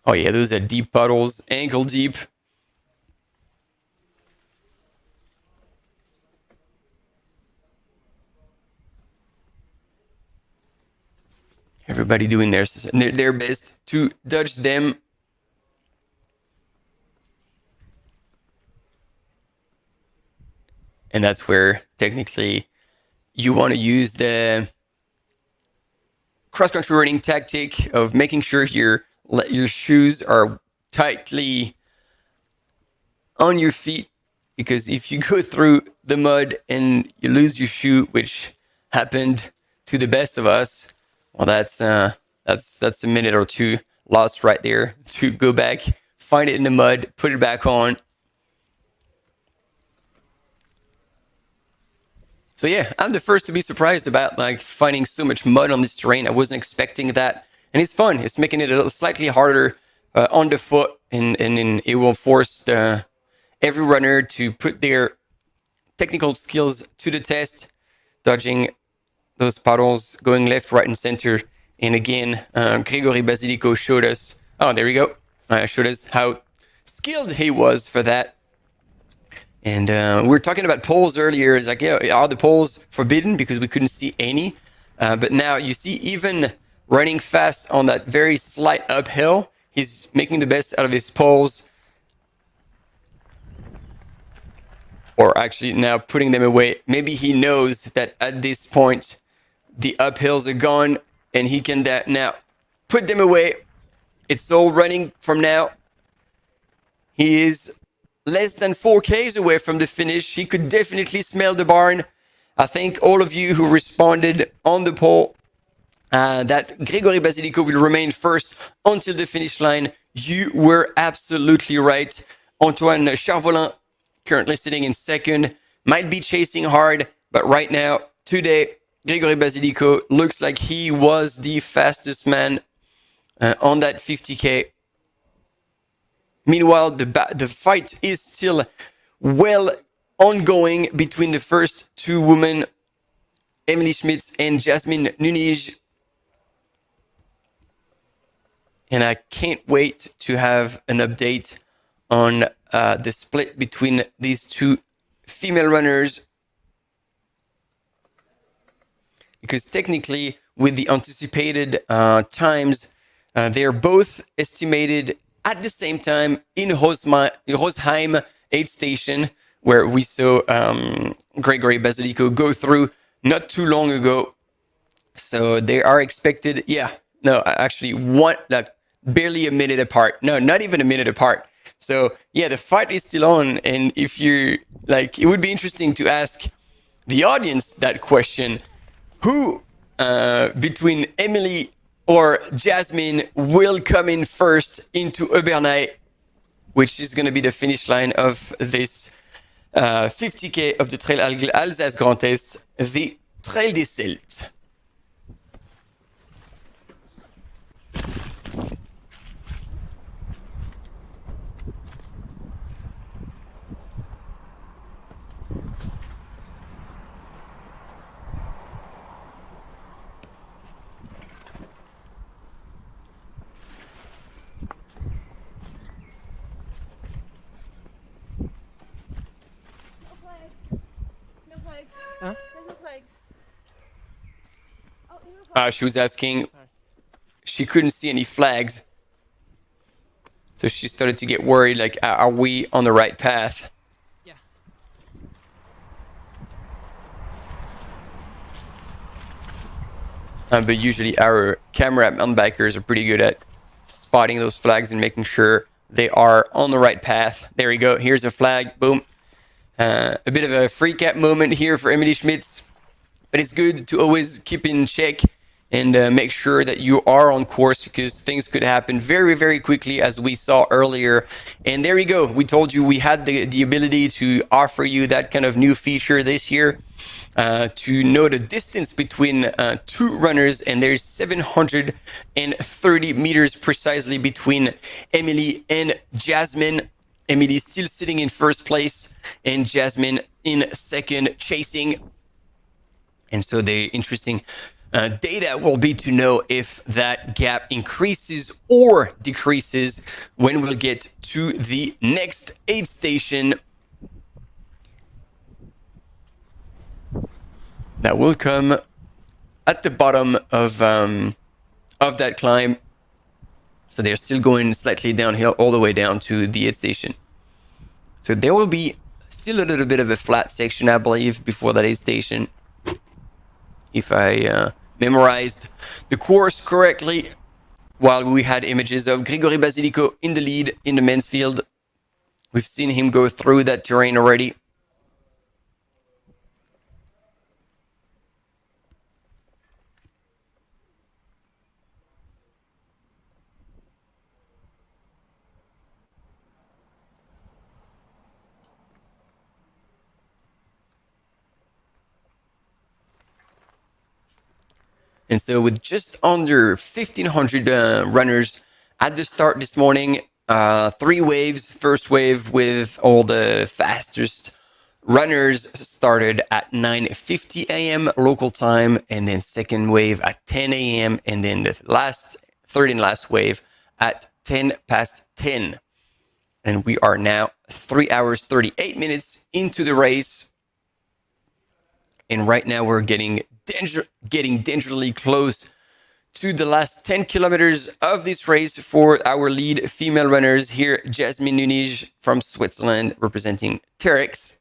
Oh yeah, those are deep puddles, ankle deep. Everybody doing their best to dodge them. And that's where technically you want to use the cross-country running tactic of making sure your shoes are tightly on your feet, because if you go through the mud and you lose your shoe, which happened to the best of us, well, that's That's a minute or two lost right there to go back, find it in the mud, put it back on. So yeah, I'm the first to be surprised about like finding so much mud on this terrain. I wasn't expecting that, and it's fun. It's making it a little slightly harder on the foot, and it will force every runner to put their technical skills to the test, dodging those puddles, going left, right, and center. And again, Gregory Basilico showed us. Oh, there we go. Showed us how skilled he was for that. And we were talking about poles earlier. It's like, yeah, are the poles forbidden because we couldn't see any? But now you see, even running fast on that very slight uphill, he's making the best out of his poles. Or actually now putting them away. Maybe he knows that at this point, the uphills are gone and he can now put them away. It's all running from now. He is less than 4Ks away from the finish. He could definitely smell the barn. I thank all of you who responded on the poll that Gregory Basilico will remain first until the finish line. You were absolutely right. Antoine Charvolin, currently sitting in second, might be chasing hard, but right now, today, Gregory Basilico looks like he was the fastest man on that 50K. Meanwhile, the fight is still well ongoing between the first two women, Emily Schmitz and Jasmine Nunez. And I can't wait to have an update on the split between these two female runners. Because technically, with the anticipated times, they're both estimated at the same time in Rosheim aid station, where we saw Gregory Basilico go through not too long ago. So they are expected, barely a minute apart. No, not even a minute apart. So yeah, the fight is still on. And if you're like, it would be interesting to ask the audience that question: who between Emily or Jasmine will come in first into Obernai, which is going to be the finish line of this 50K of the Trail Alsace Grand Est, the Trail des Celtes. Huh? There's no flags. She was asking, she couldn't see any flags. So she started to get worried, like, are we on the right path? Yeah. But usually our camera mountain bikers are pretty good at spotting those flags and making sure they are on the right path. There we go. Here's a flag. Boom. A bit of a freak out moment here for Emily Schmitz. But it's good to always keep in check and make sure that you are on course, because things could happen very, very quickly, as we saw earlier. And there we go. We told you we had the ability to offer you that kind of new feature this year, to know the distance between two runners. And there's 730 meters precisely between Emily and Jasmine. Emily still sitting in first place and Jasmine in second, chasing. And so the interesting data will be to know if that gap increases or decreases when we'll get to the next aid station. That will come at the bottom of that climb. So they're still going slightly downhill all the way down to the aid station. So there will be still a little bit of a flat section, I believe, before that aid station. If I memorized the course correctly, while we had images of Gregory Basilico in the lead in the men's field. We've seen him go through that terrain already. And so with just under 1,500 runners at the start this morning, 3 waves. First wave with all the fastest runners started at 9:50 a.m. local time, and then second wave at 10 a.m. and then the third and last wave at 10 past 10. And we are now 3 hours 38 minutes into the race. And right now we're getting dangerously close to the last 10 kilometers of this race for our lead female runners here. Jasmine Nunes from Switzerland representing Terex,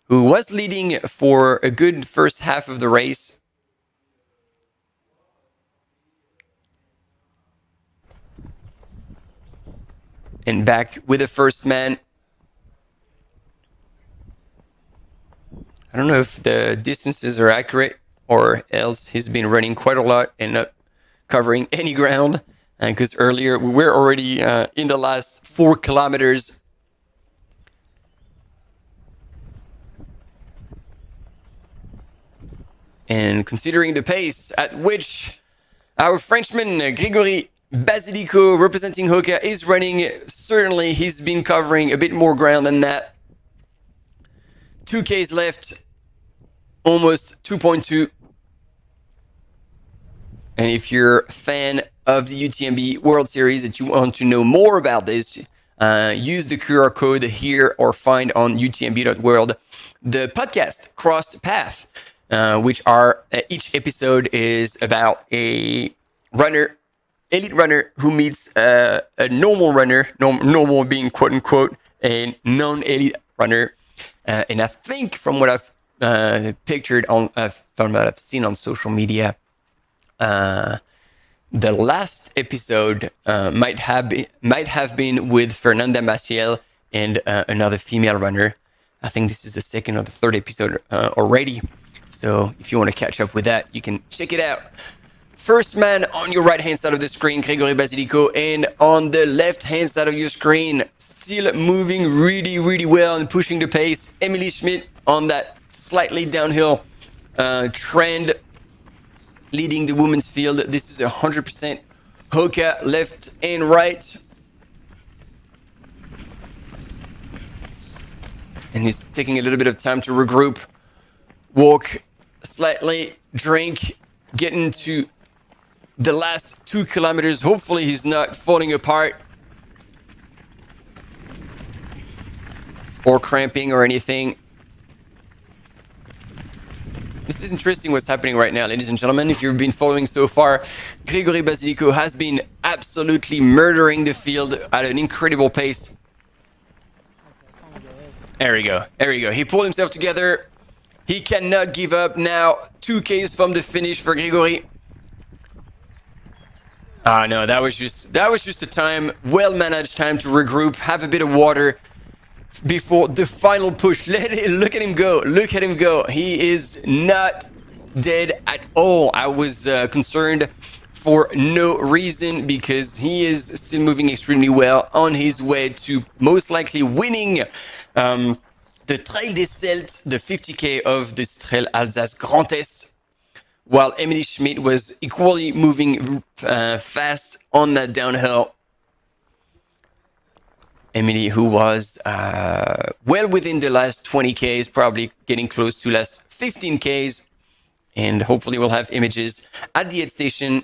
who was leading for a good first half of the race. And back with the first man. I don't know if the distances are accurate or else he's been running quite a lot and not covering any ground. Because earlier we were already in the last 4 kilometers. And considering the pace at which our Frenchman Grégory Basilico representing Hoka is running, certainly he's been covering a bit more ground than that. 2Ks left, almost 2.2. And if you're a fan of the UTMB World Series that you want to know more about this, use the QR code here or find on utmb.world the podcast Crossed Path, which are each episode is about a runner, elite runner who meets a normal runner, normal being quote unquote a non-elite runner. And I think from what I've pictured on, from what I've seen on social media, the last episode might have been with Fernanda Maciel and another female runner. I think this is the second or the third episode already. So if you want to catch up with that, you can check it out. First man on your right-hand side of the screen, Grégory Basilico, and on the left-hand side of your screen, still moving really, really well and pushing the pace, Emily Schmidt on that slightly downhill trend, leading the women's field. This is 100% Hoka left and right. And he's taking a little bit of time to regroup, walk slightly, drink, get into the last 2 kilometers. Hopefully he's not falling apart or cramping or anything. This is interesting what's happening right now, ladies and gentlemen. If you've been following so far, Grégory Basilico has been absolutely murdering the field at an incredible pace. There we go. There we go. He pulled himself together. He cannot give up now. 2Ks from the finish for Grégory. No, that was just a time, well-managed time to regroup, have a bit of water before the final push. Look at him go. Look at him go. He is not dead at all. I was concerned for no reason because he is still moving extremely well on his way to most likely winning the Trail des Celtes, the 50K of this Trail Alsace Grand Est, while Emily Schmidt was equally moving fast on that downhill. Emily, who was well within the last 20Ks, probably getting close to last 15Ks. And hopefully we'll have images at the aid station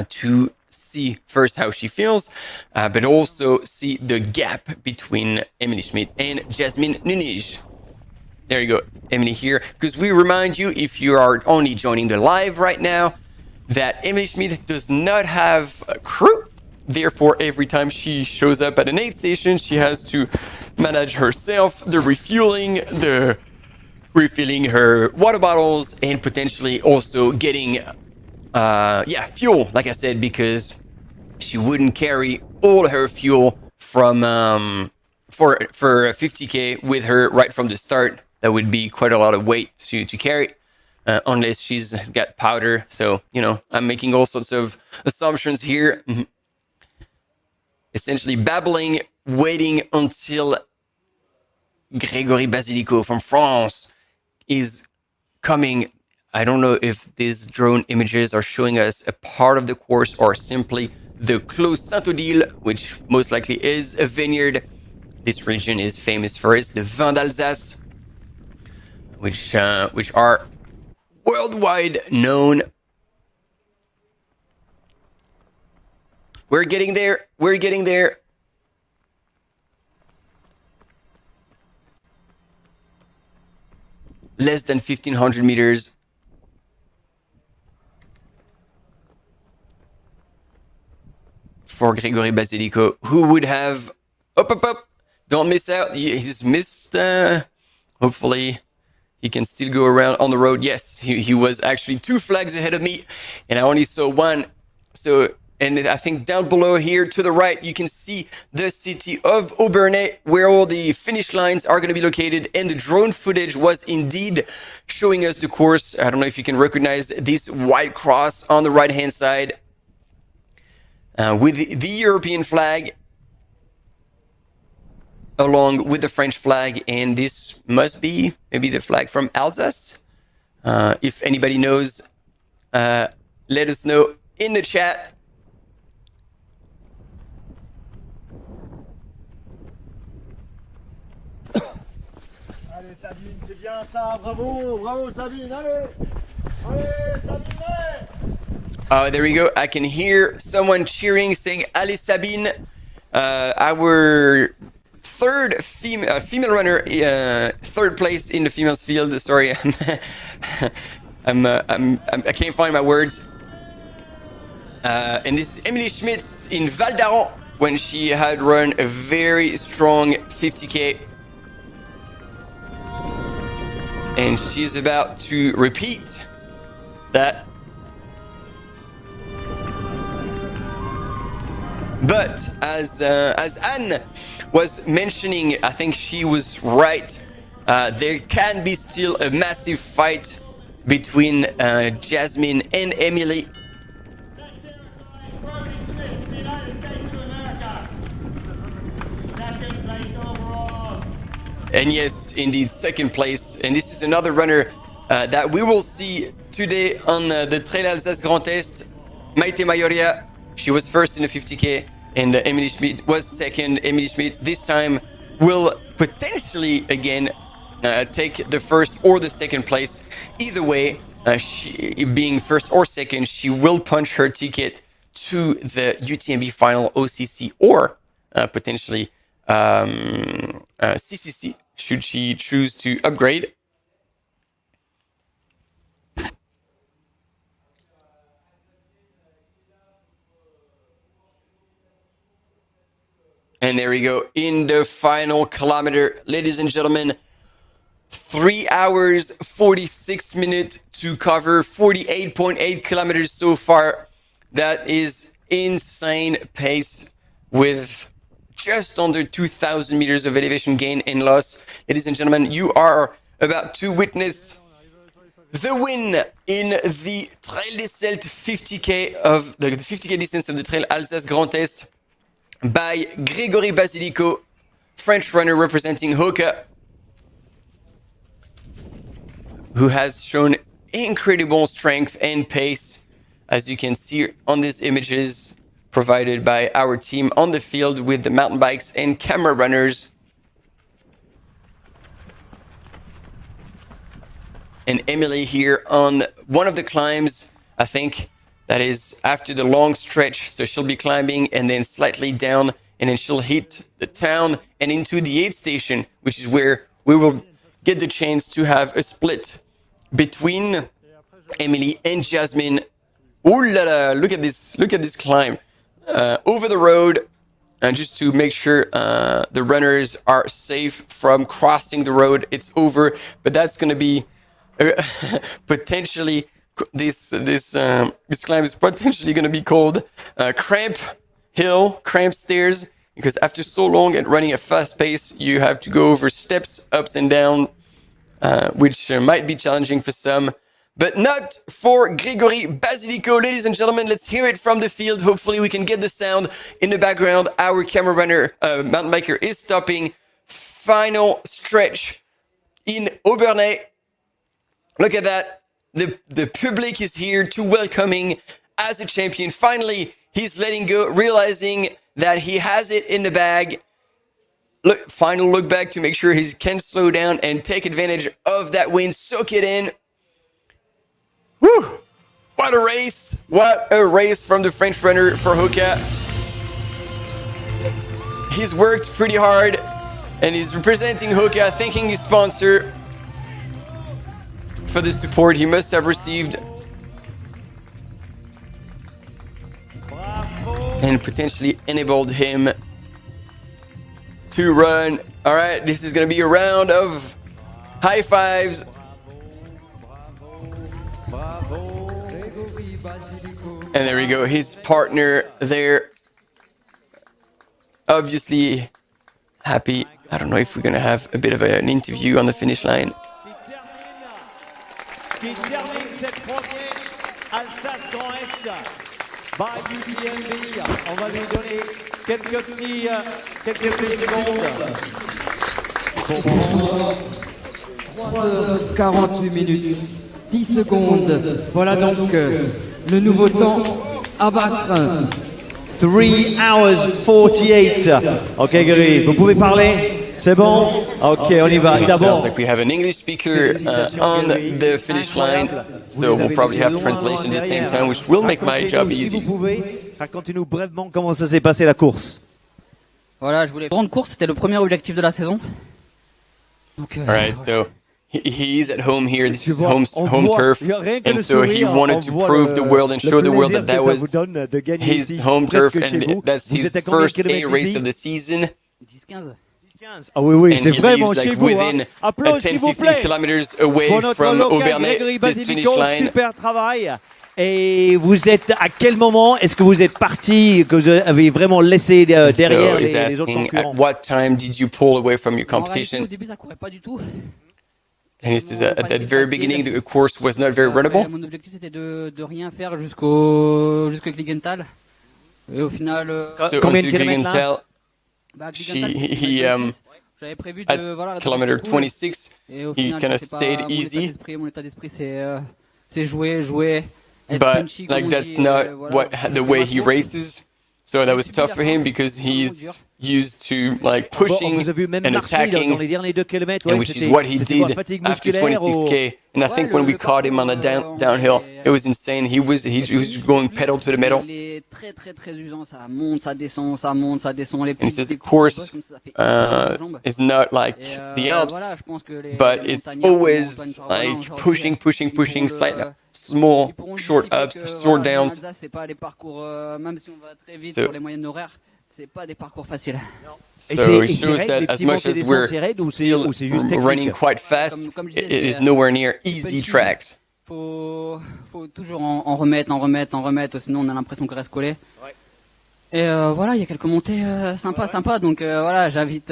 to see first how she feels, but also see the gap between Emily Schmidt and Jasmine Nunes. There you go, Emily here. Because we remind you, if you are only joining the live right now, that Emily Schmidt does not have a crew. Therefore, every time she shows up at an aid station, she has to manage herself, the refueling, the refilling her water bottles, and potentially also getting fuel, like I said, because she wouldn't carry all her fuel from for 50K with her right from the start. That would be quite a lot of weight to carry, unless she's got powder. So, you know, I'm making all sorts of assumptions here. Essentially babbling, waiting until Grégory Basilico from France is coming I don't know if these drone images are showing us a part of the course or simply the Clos Saint-Odile, which most likely is a vineyard. This region is famous for its the vins d'Alsace, which are worldwide known. We're getting there. We're getting there. Less than 1,500 meters. For Gregory Basilico, who would have... Up. Don't miss out. He's missed... hopefully he can still go around on the road. Yes, he was actually 2 flags ahead of me, and I only saw 1. So... And I think down below here to the right, you can see the city of Aubernais, where all the finish lines are going to be located. And the drone footage was indeed showing us the course. I don't know if you can recognize this white cross on the right-hand side with the European flag along with the French flag. And this must be maybe the flag from Alsace. If anybody knows, let us know in the chat. Sabine, c'est bien ça, bravo, bravo Sabine, allez, allez Sabine, allez. Oh, there we go. I can hear someone cheering, saying "Allez Sabine." Our third female runner, third place in the females field. Sorry, I can't find my words. And this is Emily Schmitz in Val d'Aran when she had run a very strong 50K. And she's about to repeat that. But as Anne was mentioning, I think she was right. There can be still a massive fight between Jasmine and Emily. And yes, indeed, second place. And this is another runner that we will see today on the Trail Alsace Grand Est. Maite Mayoria, she was first in the 50K, and Emily Schmidt was second. Emily Schmidt this time will potentially again take the first or the second place. Either way, she being first or second, she will punch her ticket to the UTMB final OCC or potentially CCC should she choose to upgrade. And there we go in the final kilometer, ladies and gentlemen. 3 hours 46 minutes to cover 48.8 kilometers so far. That is insane pace with just under 2,000 meters of elevation gain and loss. Ladies and gentlemen, you are about to witness the win in the Trail des Celtes 50K of the 50K distance of the Trail Alsace Grand Est by Gregory Basilico, French runner representing Hoka, who has shown incredible strength and pace, as you can see on these images provided by our team on the field with the mountain bikes and camera runners. And Emily here on one of the climbs, I think that is after the long stretch. So she'll be climbing and then slightly down, and then she'll hit the town and into the aid station, which is where we will get the chance to have a split between Emily and Jasmine. Ooh la la, look at this climb. Over the road, and just to make sure the runners are safe from crossing the road. It's over, but that's going to be potentially this climb is potentially going to be called cramp hill, cramp stairs, because after so long and running a fast pace, you have to go over steps, ups and down, which might be challenging for some. But not for Gregory Basilico. Ladies and gentlemen, let's hear it from the field. Hopefully we can get the sound in the background. Our camera runner, mountain biker, is stopping. Final stretch in Aubernais. Look at that. the public is here to welcoming as a champion. Finally, he's letting go, realizing that he has it in the bag. Final look back to make sure he can slow down and take advantage of that win. Soak it in. Woo! What a race! What a race from the French runner for Hoka. He's worked pretty hard and he's representing Hoka, thanking his sponsor for the support he must have received and potentially enabled him to run. All right, this is going to be a round of high fives. And there we go, his partner there. Obviously happy. I don't know if we're going to have a bit of an interview on the finish line. Qui termine cette première Alsace Grand Est by UTMB. On va lui donner quelques petites secondes. 3h48 minutes, 10 secondes. Voilà donc le nouveau temps à battre. 3 hours 48. Ok, Gary, vous pouvez parler? C'est bon? Ok, on y va. It D'abord, sounds like we have an English speaker on the finish line, so we'll probably have translation at the same time, which will make my job si vous easy. pouvez, racontez-nous brièvement comment ça s'est passé la course. Voilà, je voulais grande course, c'était le premier objectif de la saison. Donc, All right, so he's at home here. This is vois, on home voit, turf, rien que and le so he sourire, wanted on to voit prove the world and le show the world plaisir that que that ça vous was donne de gagner his ici, home turf, presque chez and vous. that's Vous his êtes à combien de first A kilomètres race d'ici? of the season. 10-15. Ah oui, oui, And c'est he vraiment lives chez like vous. within Hein. Applaudissements, s'il vous 10-15 plaît. kilometers away Pour notre from local, Aubernais, Grégory this finish Basilico, line. super travail. Et vous êtes à quel moment est-ce que vous êtes parti, que vous avez vraiment laissé derrière So he's les autres asking, concurrents? at what time did you pull away from your En réalité, competition? au début, ça courait pas du tout. And he says at that very beginning, the course was not very Après, runnable. mon objectif, c'était de rien faire jusqu'au Kligenthal. Et au final, So Combien de until kilomètres là? Kligenthal, bah, he- Kligenthal, j'avais prévu at de voilà, de kilometer rester cool. 26, Et au he final, kind of c'est pas stayed mon easy. Mon état d'esprit, c'est jouer, être But punchy, comme like on that's dit, not voilà. what the way he races. So that was tough for him because he's used to like Bon, on pushing vous a vu même and marcher dans attacking, les derniers 2 kilomètres. and Ouais, which is c'était what he quoi, did fatigue after musculaire 26k. And I think when we caught him on the downhill, it was insane. He was going pedal to the metal. Il est très usant, ça monte, ça descend, ça monte, ça descend. Les And he petits, says the des petits course bosses comme ça, ça fait mal aux jambes. is not like Et, the Alps, voilà, je pense que les but les it's montagnards, always les montagnes par voilà, like aujourd'hui, pushing, ils slight, pourront small, ils pourront short justifier ups, que, short voilà, en downs. Alsace, c'est pas les parcours, même si on va très vite So- sur les moyennes horaires, c'est pas des parcours faciles. Et So c'est it shows raide, that les as petits much montées as des we're sens, c'est raide ou still c'est juste running technique? quite fast, Comme je it disais, is nowhere near easy petit. tracks. Faut toujours en remettre, sinon on a l'impression qu'on reste collé. Et voilà, il y a quelques montées sympas, donc voilà, j'invite.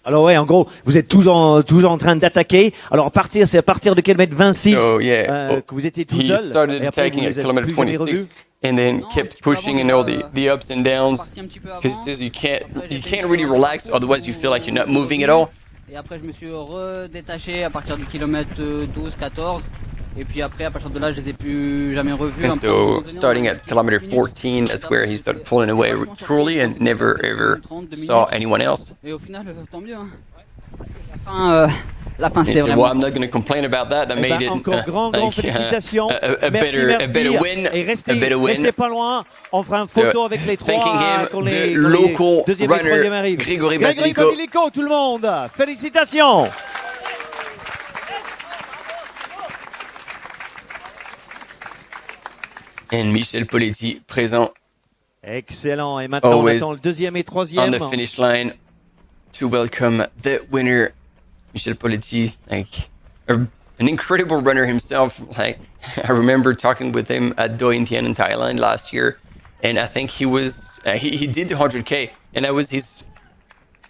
Alors ouais, en gros, vous êtes toujours en train d'attaquer. Alors c'est à partir de kilomètre 26 So yeah, que vous étiez tout he seul. started Et après, attacking vous at les êtes kilometer plus jamais 26 revus. and then Non, un kept petit peu pushing avant, and all the ups and downs Parti un petit peu because avant. he says you can't Après, j'ai really fait relax, un otherwise you feel like you're not moving at all. Et après, je me suis redétaché à partir du kilomètre 12-14. Et puis après, à partir de là, je les ai plus jamais revus. And so starting at kilometer 14, that's where he started pulling away truly and never ever saw anyone else. Et au final, tant mieux. Hein. La fin, And he c'était said, vraiment. well, I'm not going to complain about that. That Eh made ben, it encore grand félicitations. a Merci. better win, Et a better win. restez pas loin. On fera une So, photo avec les trois. thanking him, quand the les local deuxième et troisième runner, arrivent. Grégory Grégory Basilico. Basilico, tout le monde. Félicitations. And Michel Poletti présent Excellent. Et maintenant, on Always attend le deuxième et on troisième. the finish line to welcome the winner, Michel Poletti, like an incredible runner himself. Like I remember talking with him at Doi Intien in Thailand last year, and I think he was he did the 100K, and that was his.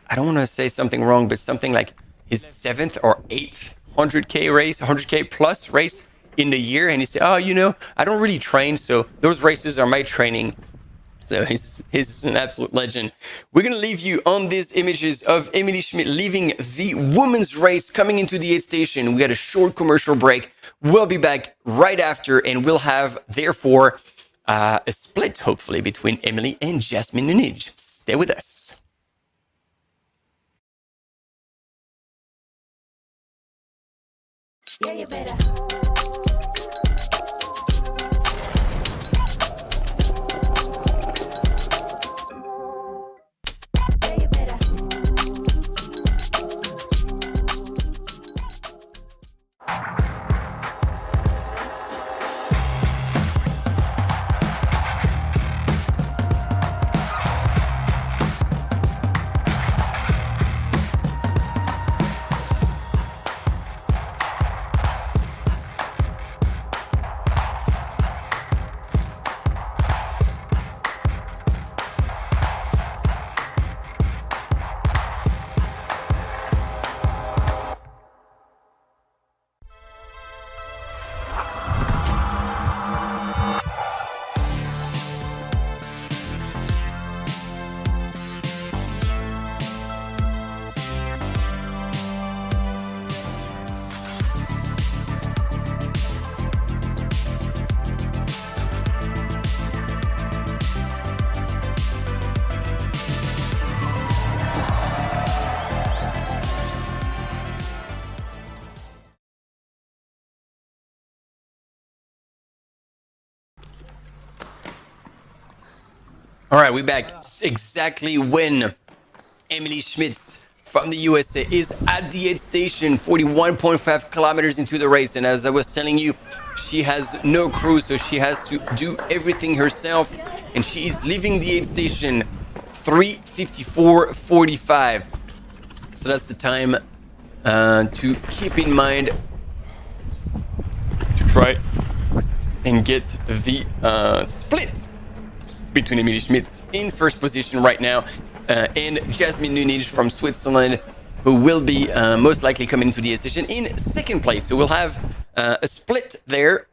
I don't want to say something wrong, but something like his 7th or 8th 100K race, 100K plus race in the year. And he said, oh, you know, I don't really train, so those races are my training. So he's an absolute legend. We're going to leave you on these images of Emilie Schmidt leaving the women's race, coming into the aid station. We got a short commercial break. We'll be back right after, and we'll have, therefore, a split, hopefully, between Emilie and Jasmine Nunij. Stay with us. Yeah, you better. All right, we're back exactly when Emilie Schmidt from the USA is at the aid station, 41.5 kilometers into the race. And as I was telling you, she has no crew, so she has to do everything herself. And she is leaving the aid station 3:54:45. So that's the time to keep in mind to try and get the split between Emilie Schmidt in first position right now and Jasmine Nunij from Switzerland, who will be most likely coming into the session in second place. So we'll have a split there.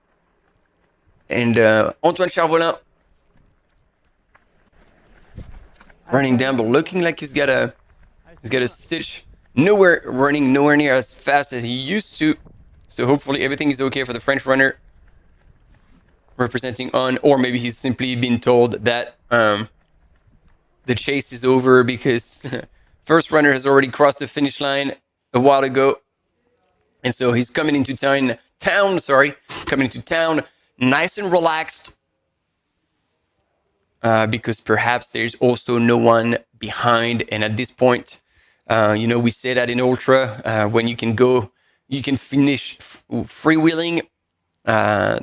And Antoine Charvolin running down, but looking like he's got a stitch. Running nowhere near as fast as he used to. So hopefully everything is okay for the French runner representing on, or maybe he's simply been told that the chase is over because first runner has already crossed the finish line a while ago, and so he's coming into town, nice and relaxed, because perhaps there's also no one behind. And at this point, we say that in ultra, when you can finish freewheeling.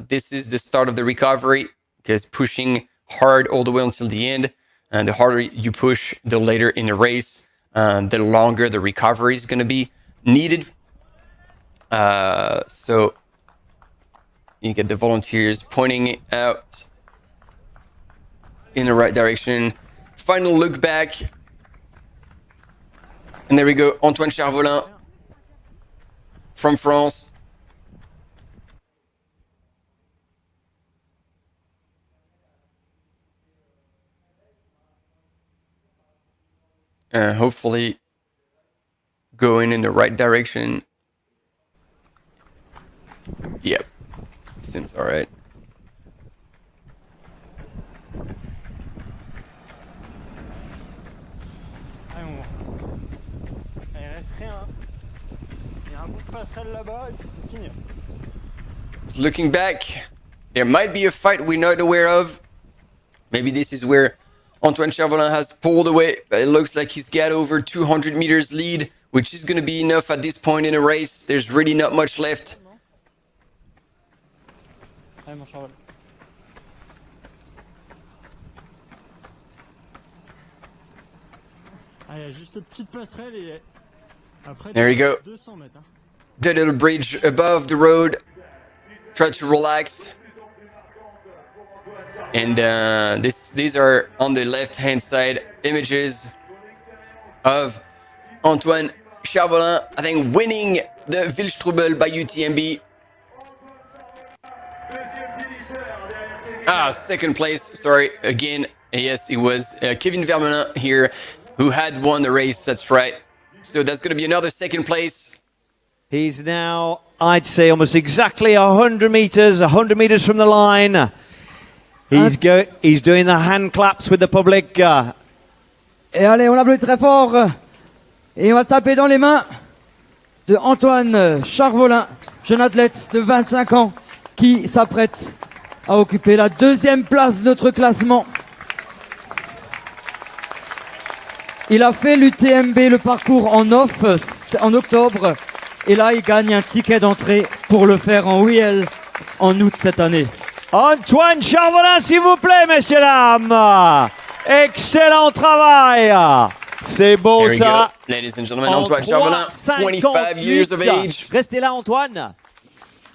This is the start of the recovery, because pushing hard all the way until the end, and the harder you push, the later in the race, the longer the recovery is going to be needed. So you get the volunteers pointing out in the right direction. Final look back. And there we go, Antoine Charvolin from France. Hopefully going in the right direction. Yep, seems all right. Looking back, there might be a fight we're not aware of. Maybe this is where Antoine Charvolin has pulled away, but it looks like he's got over 200 meters lead, which is going to be enough at this point in a race. There's really not much left. There you go. The little bridge above the road. Try to relax. And these are on the left-hand side images of Antoine Charvolin, I think, winning the Wildstrubel by UTMB. Second place, sorry, again, Yes, it was Kevin Vermelin here who had won the race. That's right. So that's going to be another second place. He's now, I'd say, almost exactly 100 meters from the line. He's doing the hand claps with the public. Et allez, on applaudit très fort. Et on va taper dans les mains de Antoine Charvolin, jeune athlète de 25 ans qui s'apprête à occuper la 2e place de notre classement. Il a fait l'UTMB, le parcours en off, en octobre. Et là, il gagne un ticket d'entrée pour le faire en WL en août cette année. Antoine Charvolin, s'il vous plaît, messieurs, dames. Excellent travail. C'est beau There we ça. go. Ladies and gentlemen, Antoine Charvelin, 25 years of age. Restez là, Antoine.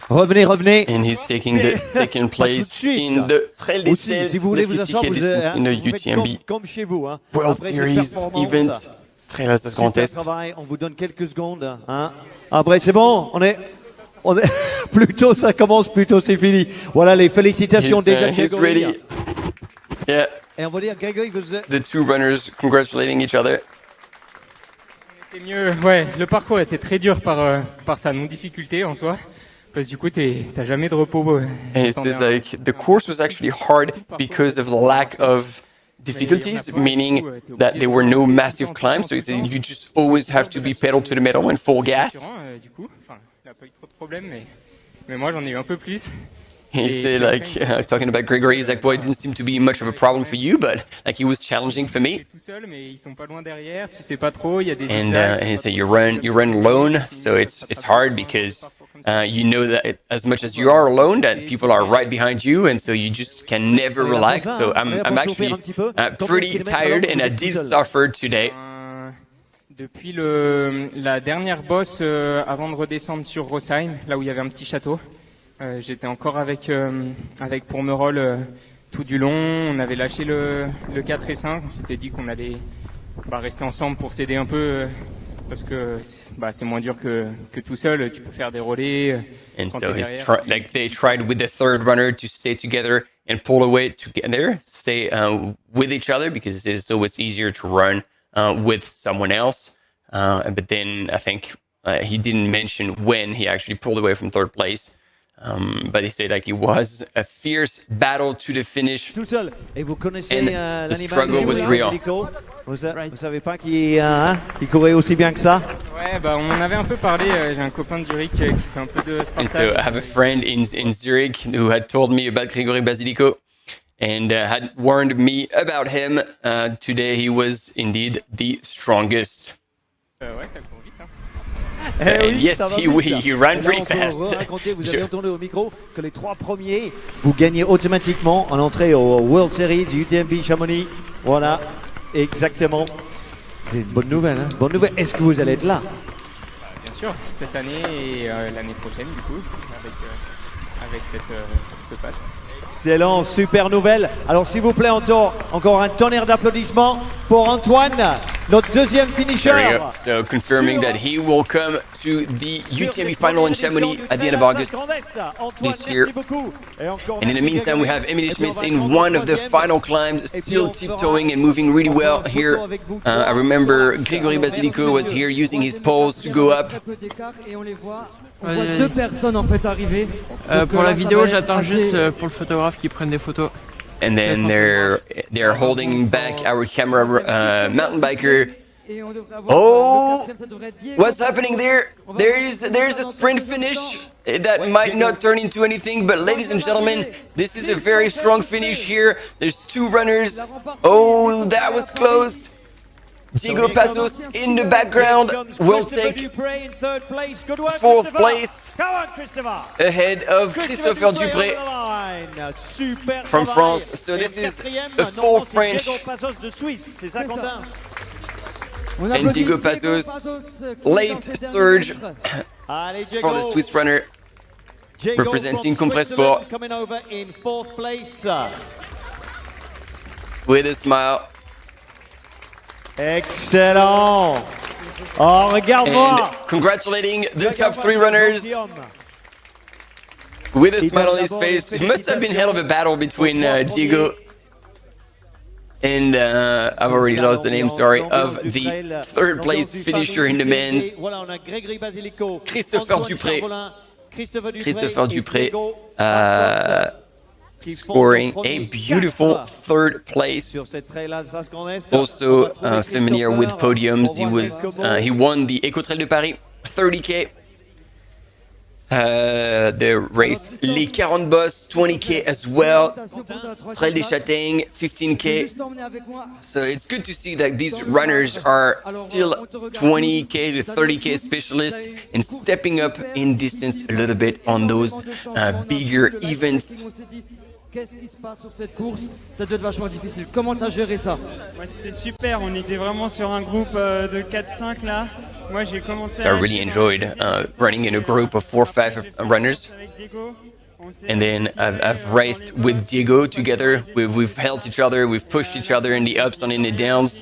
Revenez. And he's taking the second place in the Trail Alsace, si vous voulez the vous 50K asseoir, distance in the UTMB comme chez vous. Hein. World Après Series cette performance, event. Trail Alsace Grand super Est. travail, on vous donne quelques secondes. Hein. Après, c'est bon, on est plutôt, ça commence, plutôt c'est fini. Voilà, les félicitations déjà. He's ready. Yeah. Et on va dire, Grégory, vous The two runners congratulating each other. C'était mieux, ouais, le parcours était très dur par sa non-difficulté en soi. Parce que du coup, t'as jamais de repos. And it says like the course was actually hard because of the lack of difficulties, meaning that there were no massive climbs. So he said you just always have to be pedal to the metal and full gas. Du coup, enfin, il n'a pas eu trop de problèmes, mais moi j'en ai eu un peu plus. He said like talking about Gregory, he's like, boy, it didn't seem to be much of a problem for you, but like it was challenging for me. Tout seul, mais ils sont pas loin derrière. Tu sais pas trop, il y a des And he said you run alone, so it's hard because you know that as much as you are alone, that people are right behind you, and so you just can never relax. So I'm actually pretty tired, and I did suffer today. Depuis la dernière bosse avant de redescendre sur Rosheim, là où il y avait un petit château, j'étais encore avec Pourmerol tout du long. On avait lâché le 4 et 5. On s'était dit qu'on allait rester ensemble pour s'aider un peu. Parce que c'est moins dur que tout seul, tu peux faire des relais. And so they tried with the third runner to stay together and pull away together, stay with each other, because it's always easier to run with someone else. But then I think he didn't mention when he actually pulled away from third place. But he said like it was a fierce battle to the finish. Tout seul. Et vous connaissez And the struggle was real. Vous savez pas qui courait aussi bien que ça? Ouais, on en avait un peu parlé. J'ai un copain de Zurich qui fait un peu de And Spartan. so I have a friend in Zurich who had told me about Grégory Basilico and had warned me about him. Today he was indeed the strongest. Ouais, ça court vite. Hein. And yes, he ran pretty fast. Vous avez entendu au micro que les 3 premiers, vous gagnez automatiquement en entrée au World Series UTMB Chamonix. Voilà, exactement. C'est une bonne nouvelle. Hein, bonne nouvelle. Est-ce que vous allez être là? Bien sûr, cette année et l'année prochaine, du coup, avec ce pass. Excellent, super nouvelle. Alors s'il vous plaît, encore un tonnerre d'applaudissements pour Antoine, notre deuxième finisher. There we go. So confirming that he will come to the UTMB final in Chamonix at the end of August this year. And in the meantime, we have Emily Schmitz in one of the final climbs, still tiptoeing and moving really well here. I remember Grégory Basilico was here using his poles to go up. On voit 2 personnes en fait arriver. Pour la vidéo, j'attends juste pour le photographe qui prenne des photos. And then they're holding back our camera mountain biker. Oh, what's happening there? There's a sprint finish that might not turn into anything, but ladies and gentlemen, this is a very strong finish here. There's 2 runners. Oh, that was close. Diego Passos in the background will take 4th place ahead of Christopher Dupré from France. So this is a full French. And Diego Passos, late surge for the Swiss runner representing Compressport with a smile. Excellent. Oh, regarde-moi. And congratulating the top 3 runners with a smile on his face. It must have been hell of a battle between Diego And I've already lost the name, sorry, of the third place finisher in the men's, Christopher Dupré. Christopher Dupré scoring a beautiful third place. Also familiar with podiums. He won the Eco Trail de Paris 30K. The race Les 40 Bosses 20K as well. Trail des Châtaignes 15K. So it's good to see that these runners are still 20K to 30K specialists and stepping up in distance a little bit on those bigger events. Qu'est-ce qui se passe sur cette course? Ça doit être vachement difficile. Comment t'as géré ça? Ouais, c'était super, on était vraiment sur un groupe de 4-5 là. Moi j'ai commencé So I really enjoyed running in a group of 4 or 5 runners. And then I've raced with Diego together. We've helped each other, we've pushed each other in the ups and in the downs.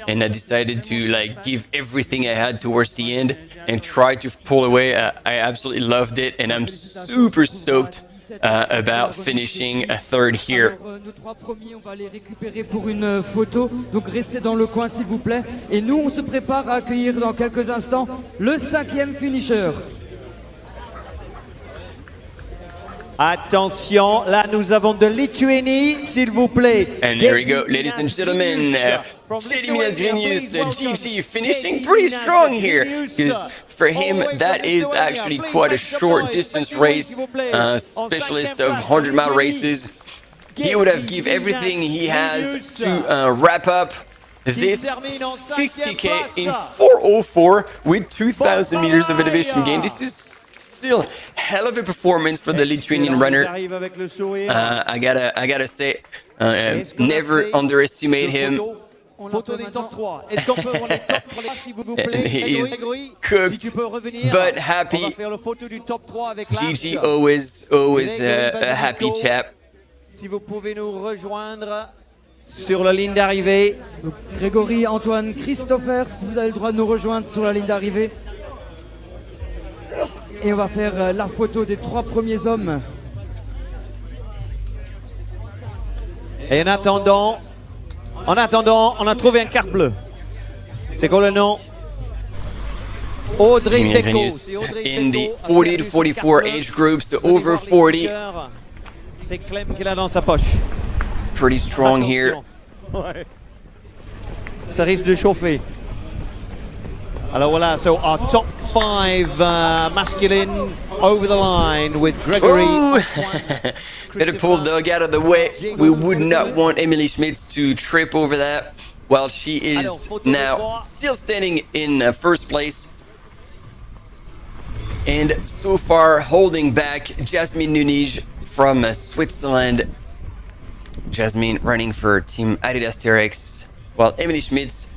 And I decided to like give everything I had towards the end and try to pull away. I absolutely loved it and I'm super stoked about finishing a third here. Nos 3 premiers, on va les récupérer pour une photo. Donc restez dans le coin s'il vous plaît. Et nous, on se prépare à accueillir dans quelques instants le 5e finisher. Attention, là nous avons de Lituanie, s'il vous plaît. And there we go, ladies and gentlemen, Gediminas Grinius, Gigi finishing pretty strong here, because for him that is actually quite a short distance race, specialist of 100-mile races. He would have given everything he has to wrap up this 50K in 4:04 with 2,000 meters of elevation gain. This is still hell of a performance for the Lithuanian runner. I gotta say, never underestimate him. And he is cooked, but happy. Gigi always a happy chap. Si vous pouvez nous rejoindre sur la ligne d'arrivée. Grégory, Antoine, Christopher, si vous avez le droit de nous rejoindre sur la ligne d'arrivée. Et on va faire la photo des 3 premiers hommes. Et en attendant, on a trouvé un carte bleue. C'est quoi le nom? Audrey Pecco. In the 40 to 44 age groups, the over 40. C'est Clem qu'il a dans sa poche. Pretty strong here. Ouais. Ça risque de chauffer. Alors voilà, so our top 5 masculine over the line with Gregory. Better pull Doug out of the way. We would not want Emily Schmitz to trip over that while she is now still standing in first place. And so far holding back Jasmine Nunez from Switzerland. Jasmine running for Team Adidas Terex, while Emily Schmitz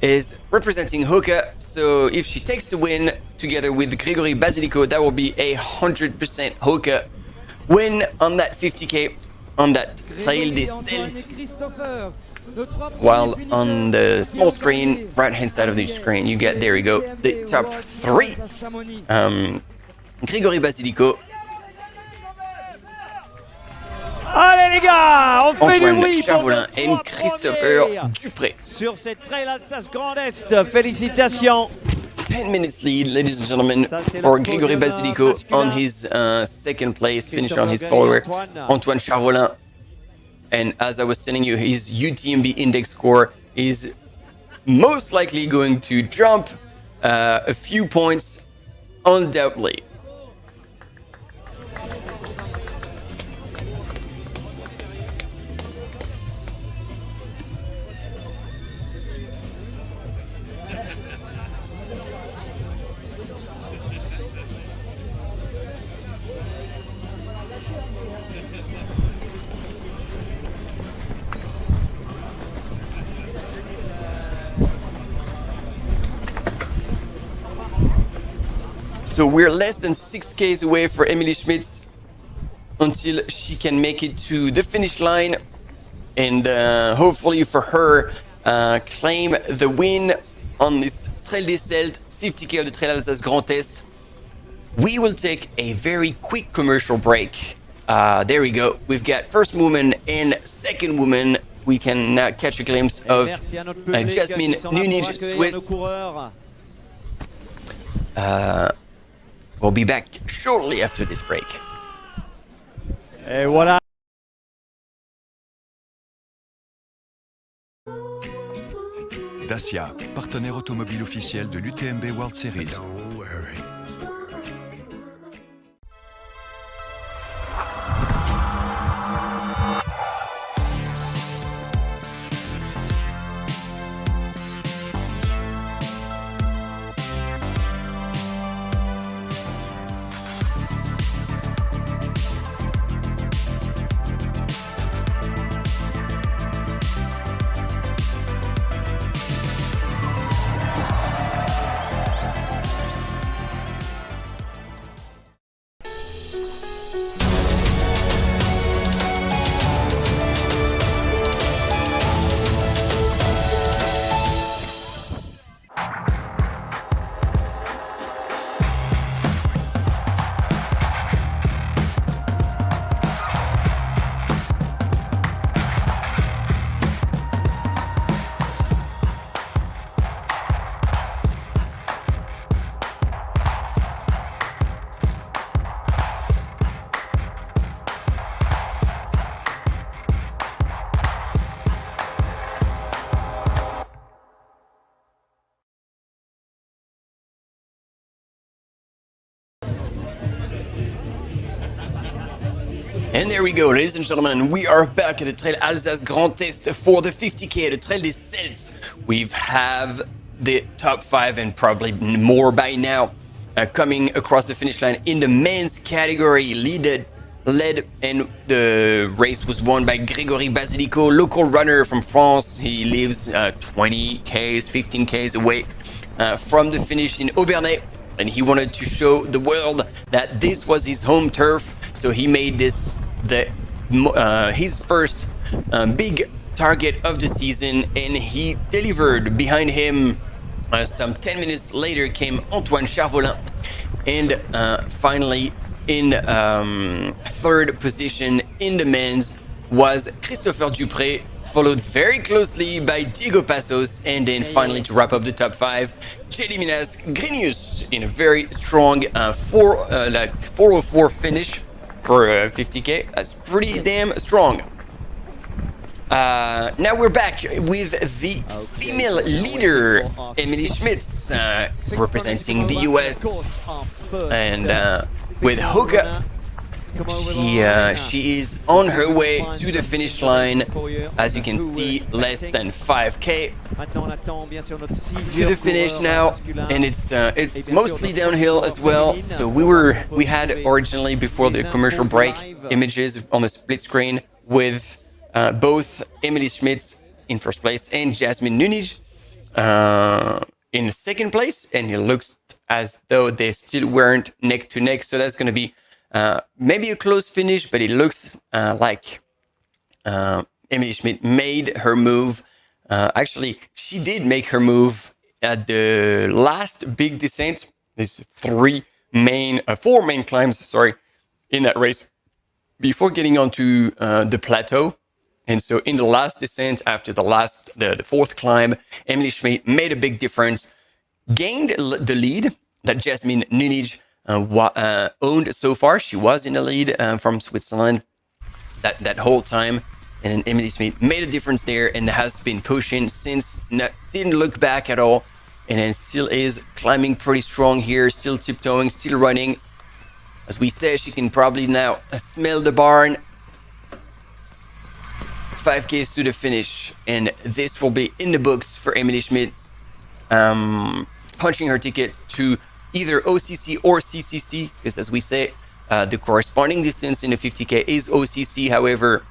is representing Hoka. So if she takes the win together with Gregory Basilico, that will be 100% Hoka win on that 50K on that Trail des Celtes. While on the small screen, right hand side of the screen, you get, there we go, the top 3. Gregory Basilico. Allez les gars, on fait Antoine du oui pour Charvolin et Christopher Dupré. Sur cette Trail Alsace Grand Est, félicitations. 10 minutes lead, ladies and gentlemen, for Gregory Basilico on his second place, finisher on his follower, Antoine Charvolin. And as I was telling you, his UTMB index score is most likely going to jump a few points, undoubtedly. So we're less than 6Ks away for Emily Schmitz until she can make it to the finish line and hopefully for her claim the win on this Trail des Celtes 50K of the Trail Alsace Grand Est. We will take a very quick commercial break. There we go. We've got first woman and second woman we can now catch a glimpse of Jasmine Nunij, Swiss. We'll be back shortly after this break. Et voilà. Dacia, partenaire automobile officiel de l'UTMB World Series. And there we go, ladies and gentlemen, we are back at the Trail Alsace Grand Est for the 50k, the Trail des Celtes. We have the top 5 and probably more by now coming across the finish line in the men's category, led and the race was won by Grégory Basilico, local runner from France. He lives 20k's, 15k's away from the finish in Aubernais, and he wanted to show the world that this was his home turf, so he made this his first big target of the season, and he delivered. Behind him, some 10 minutes later, came Antoine Charvolin, and finally in third position in the men's was Christopher Dupré, followed very closely by Diego Passos, and then finally to wrap up the top 5, Gediminas Grinius in a very strong 404 finish for 50k. That's pretty damn strong. Now we're back with the female leader, Emily Schmitz, representing the US, and with Hoka, she is on her way to the finish line. As you can see, less than 5k to the finish now, and it's mostly downhill as well. So we had originally, before the commercial break, images on the split screen with both Emily Schmitz in first place and Jasmine Nunij in second place, and it looks as though they still weren't neck to neck. So that's going to be maybe a close finish, but it looks like Emily Schmitz made her move. Actually, she did make her move at the last big descent. There's four main climbs, in that race before getting onto the plateau. And so in the last descent, after the fourth climb, Emily Schmitz made a big difference, gained the lead that Jasmine Nunij owned so far. She was in the lead from Switzerland that whole time, and Emily Schmitz made a difference there and has been pushing since, didn't look back at all, and then still is climbing pretty strong here, still tiptoeing, still running. As we say, she can probably now smell the barn. 5Ks to the finish, and this will be in the books for Emily Schmitz, punching her tickets to either OCC or CCC, because as we say, the corresponding distance in the 50k is OCC. However,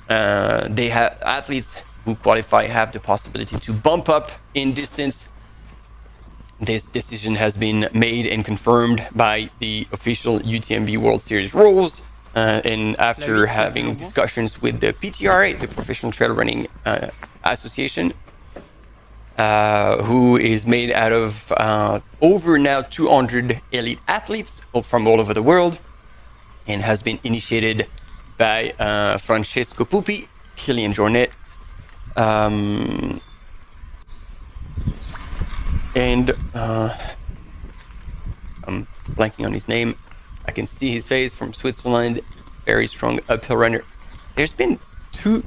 they have athletes who qualify have the possibility to bump up in distance. This decision has been made and confirmed by the official UTMB World Series rules, and after having discussions with the PTRA, the Professional Trail Running Association, who is made out of over now 200 elite athletes from all over the world, and has been initiated by Francesco Pupi, Kilian Jornet, And I'm blanking on his name. I can see his face from Switzerland. Very strong uphill runner. There's been two...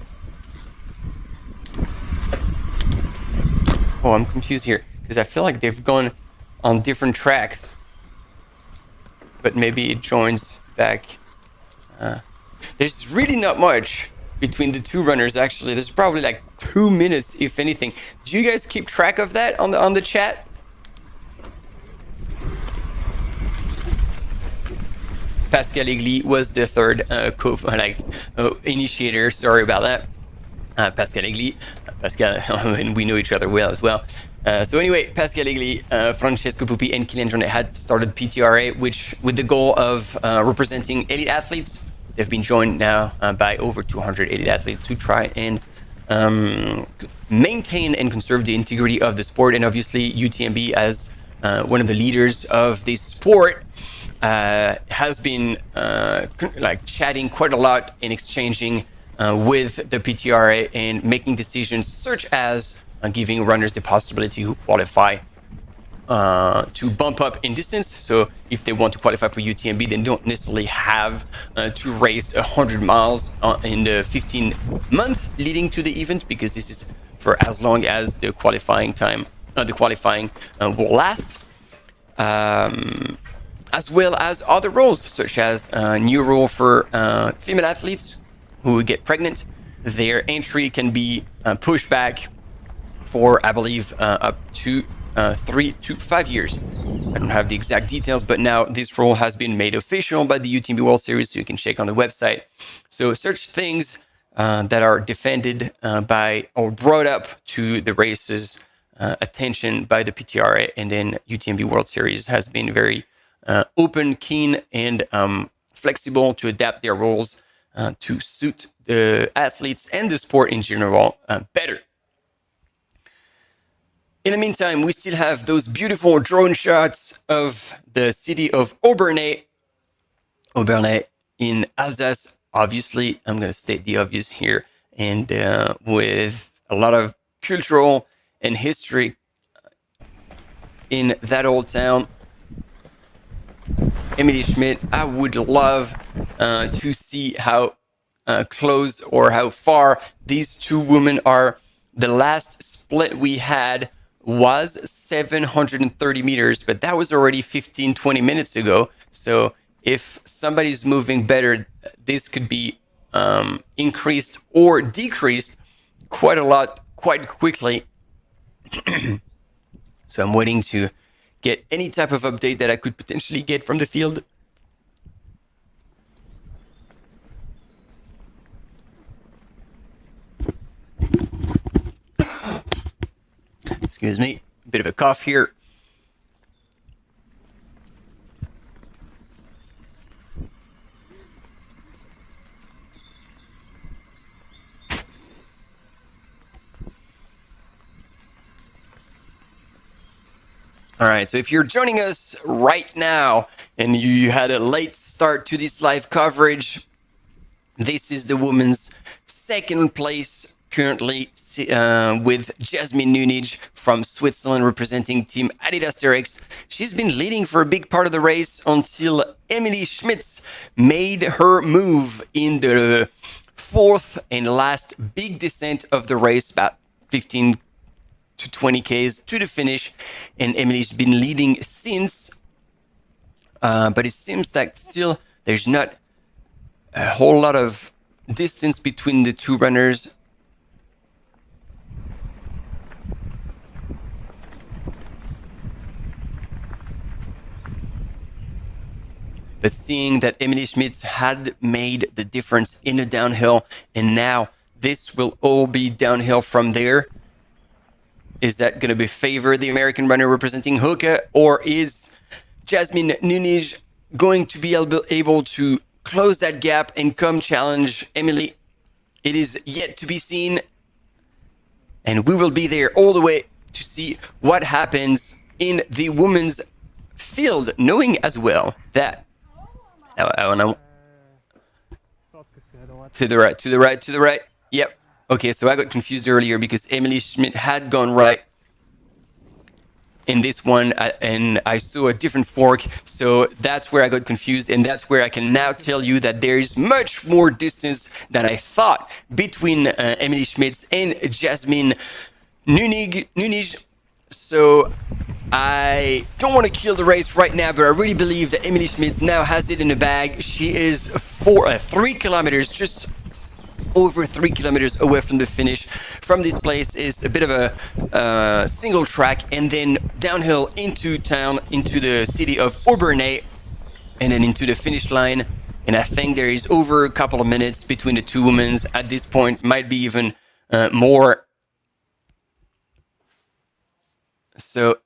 Oh, I'm confused here because I feel like they've gone on different tracks. But maybe it joins back. There's really not much between the two runners, actually. There's probably like 2 minutes, if anything. Do you guys keep track of that on the chat? Pascal Egli was the third initiator. Sorry about that. Pascal Egli. Pascal, and we know each other well as well. So anyway, Pascal Egli, Francesco Pupi, and Kylian Jornet had started PTRA, which with the goal of representing elite athletes. They've been joined now by over 200 elite athletes to try and maintain and conserve the integrity of the sport. And obviously, UTMB, as one of the leaders of this sport, has been chatting quite a lot and exchanging with the PTRA and making decisions such as giving runners the possibility to qualify to bump up in distance. So if they want to qualify for UTMB, they don't necessarily have to race 100 miles in the 15 month leading to the event, because this is for as long as the qualifying time, will last. As well as other rules, such as a new rule for female athletes who get pregnant. Their entry can be pushed back for, I believe, up to 3 to 5 years. I don't have the exact details, but now this rule has been made official by the UTMB World Series, so you can check on the website. So such things that are defended by or brought up to the race's attention by the PTRA, and then UTMB World Series has been very open, keen, and flexible to adapt their rules to suit the athletes and the sport in general better. In the meantime, we still have those beautiful drone shots of the city of Obernai in Alsace. Obviously, I'm going to state the obvious here, and with a lot of cultural and history in that old town. Emily Schmidt, I would love to see how close or how far these two women are. The last split we had was 730 meters, but that was already 15-20 minutes ago. So if somebody's moving better, this could be increased or decreased quite a lot, quite quickly. So I'm waiting to get any type of update that I could potentially get from the field. Excuse me, a bit of a cough here. All right, so if you're joining us right now and you had a late start to this live coverage, this is the women's second place currently with Jasmine Nunij from Switzerland representing Team Adidas Terex. She's been leading for a big part of the race until Emily Schmitz made her move in the fourth and last big descent of the race, about 15 to 20 Ks to the finish, and Emily's been leading since, but it seems like still there's not a whole lot of distance between the two runners. But seeing that Emily Schmitz had made the difference in the downhill, and now this will all be downhill from there, is that going to be favor the American runner representing Hoka, or is Jasmine Nunij going to be able to close that gap and come challenge Emily? It is yet to be seen, and we will be there all the way to see what happens in the women's field, knowing as well that to the right. Yep. Okay, so I got confused earlier because Emily Schmidt had gone right in this one, and I saw a different fork, so that's where I got confused, and that's where I can now tell you that there is much more distance than I thought between Emily Schmidt and Jasmine Nunig. So I don't want to kill the race right now, but I really believe that Emily Schmidt now has it in the bag. She is 3 kilometers, just over 3 kilometers away from the finish. From this place is a bit of a single track, and then downhill into town, into the city of Aubernay, and then into the finish line. And I think there is over a couple of minutes between the two women at this point, might be even more. So,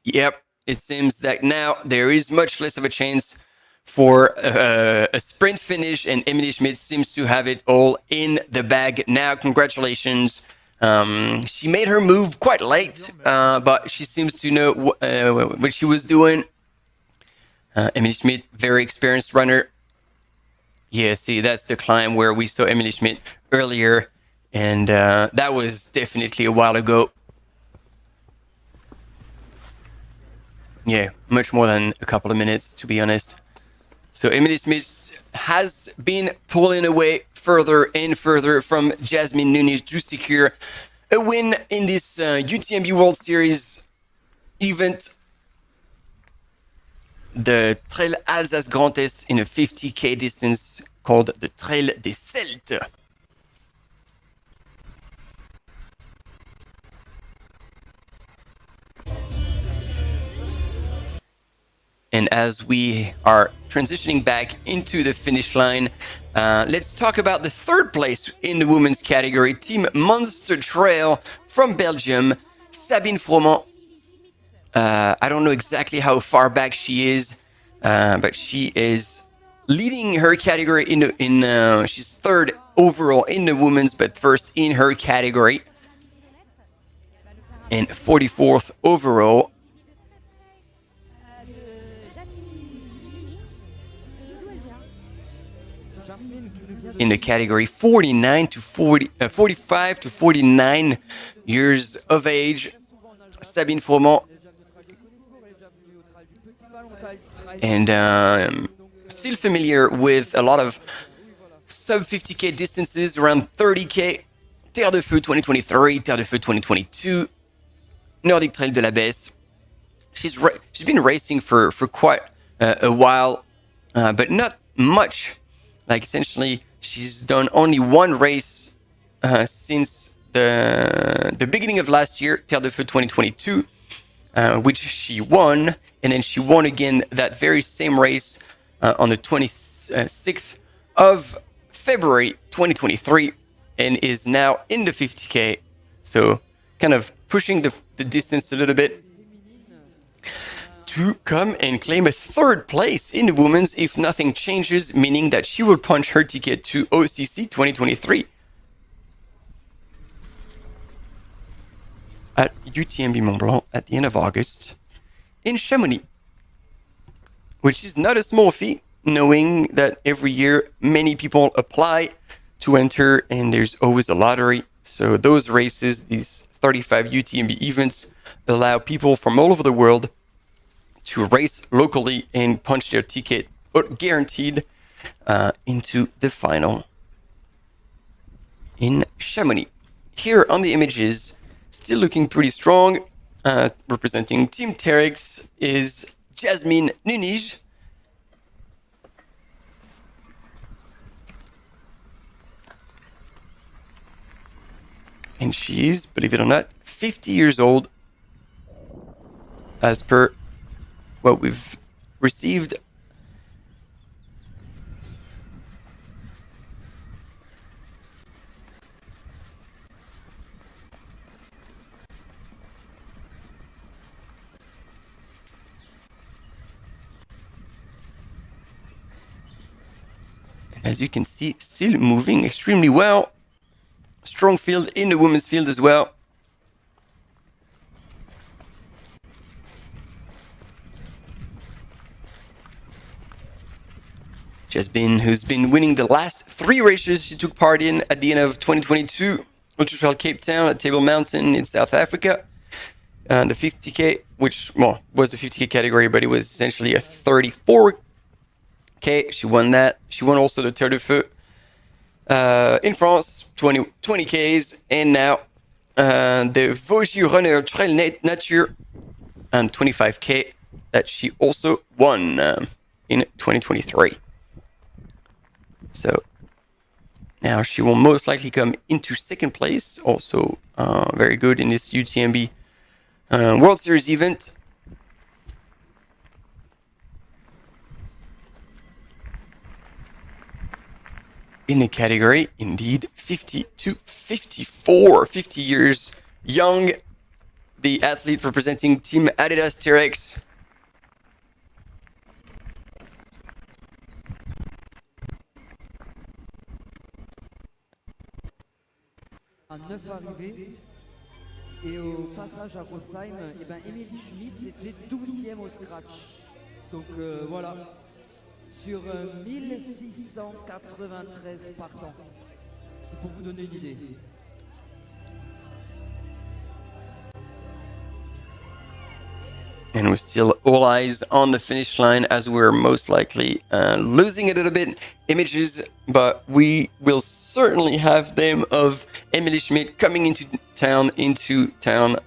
yep, it seems that now there is much less of a chance for a sprint finish, and Emily Schmidt seems to have it all in the bag now. Congratulations. She made her move quite late, but she seems to know what she was doing. Emily Schmidt, very experienced runner. Yeah, see, that's the climb where we saw Emily Schmidt earlier, and that was definitely a while ago. Yeah, much more than a couple of minutes, to be honest. So Emily Smith has been pulling away further and further from Jasmine Nunes to secure a win in this UTMB World Series event. The Trail Alsace Grand Est in a 50k distance called the Trail des Celtes. And as we are transitioning back into the finish line, let's talk about the third place in the women's category, Team Monster Trail from Belgium, Sabine Froment. I don't know exactly how far back she is, but she is leading her category she's third overall in the women's, but first in her category, and 44th overall. In the category 45 to 49 years of age, Sabine Froment. And still familiar with a lot of sub 50k distances, around 30k. Terre de Feu 2023, Terre de Feu 2022, Nordic Trail de la Besse. She's been racing for quite a while, but not much. Like, essentially, she's done only one race since the beginning of last year, Terre de Feu 2022, which she won. And then she won again that very same race on the 26th of February 2023, and is now in the 50k. So kind of pushing the distance a little bit to come and claim a third place in the women's if nothing changes, meaning that she will punch her ticket to OCC 2023 at UTMB Mont Blanc at the end of August in Chamonix, which is not a small feat, knowing that every year many people apply to enter and there's always a lottery. So those races, these 35 UTMB events, allow people from all over the world to race locally and punch their ticket, guaranteed, into the final in Chamonix. Here on the images, still looking pretty strong, representing Team Terex is Jasmine Nunes. And she's, believe it or not, 50 years old, as per what we've received. And as you can see, still moving extremely well. Strong field in the women's field as well. Jasmine, who's been winning the last 3 races she took part in at the end of 2022, Ultra Trail Cape Town at Table Mountain in South Africa. The 50K, which was the 50K category, but it was essentially a 34K. She won that. She won also the Terre de Feu in France, 20Ks, and now the Vosges Runner Trail Nature and 25K that she also won in 2023. So now she will most likely come into second place, also very good in this UTMB World Series event. In the category, indeed, 50 to 54, 50 years young, the athlete representing Team Adidas T-Rex. À 9 arrivées. Et au passage à Rosheim, eh ben, Émilie Schmidt, c'était 12e au scratch. Donc voilà, sur 1693 partants. C'est pour vous donner une idée. And we're still all eyes on the finish line as we're most likely losing a little bit images, but we will certainly have them of Emilie Schmidt coming into town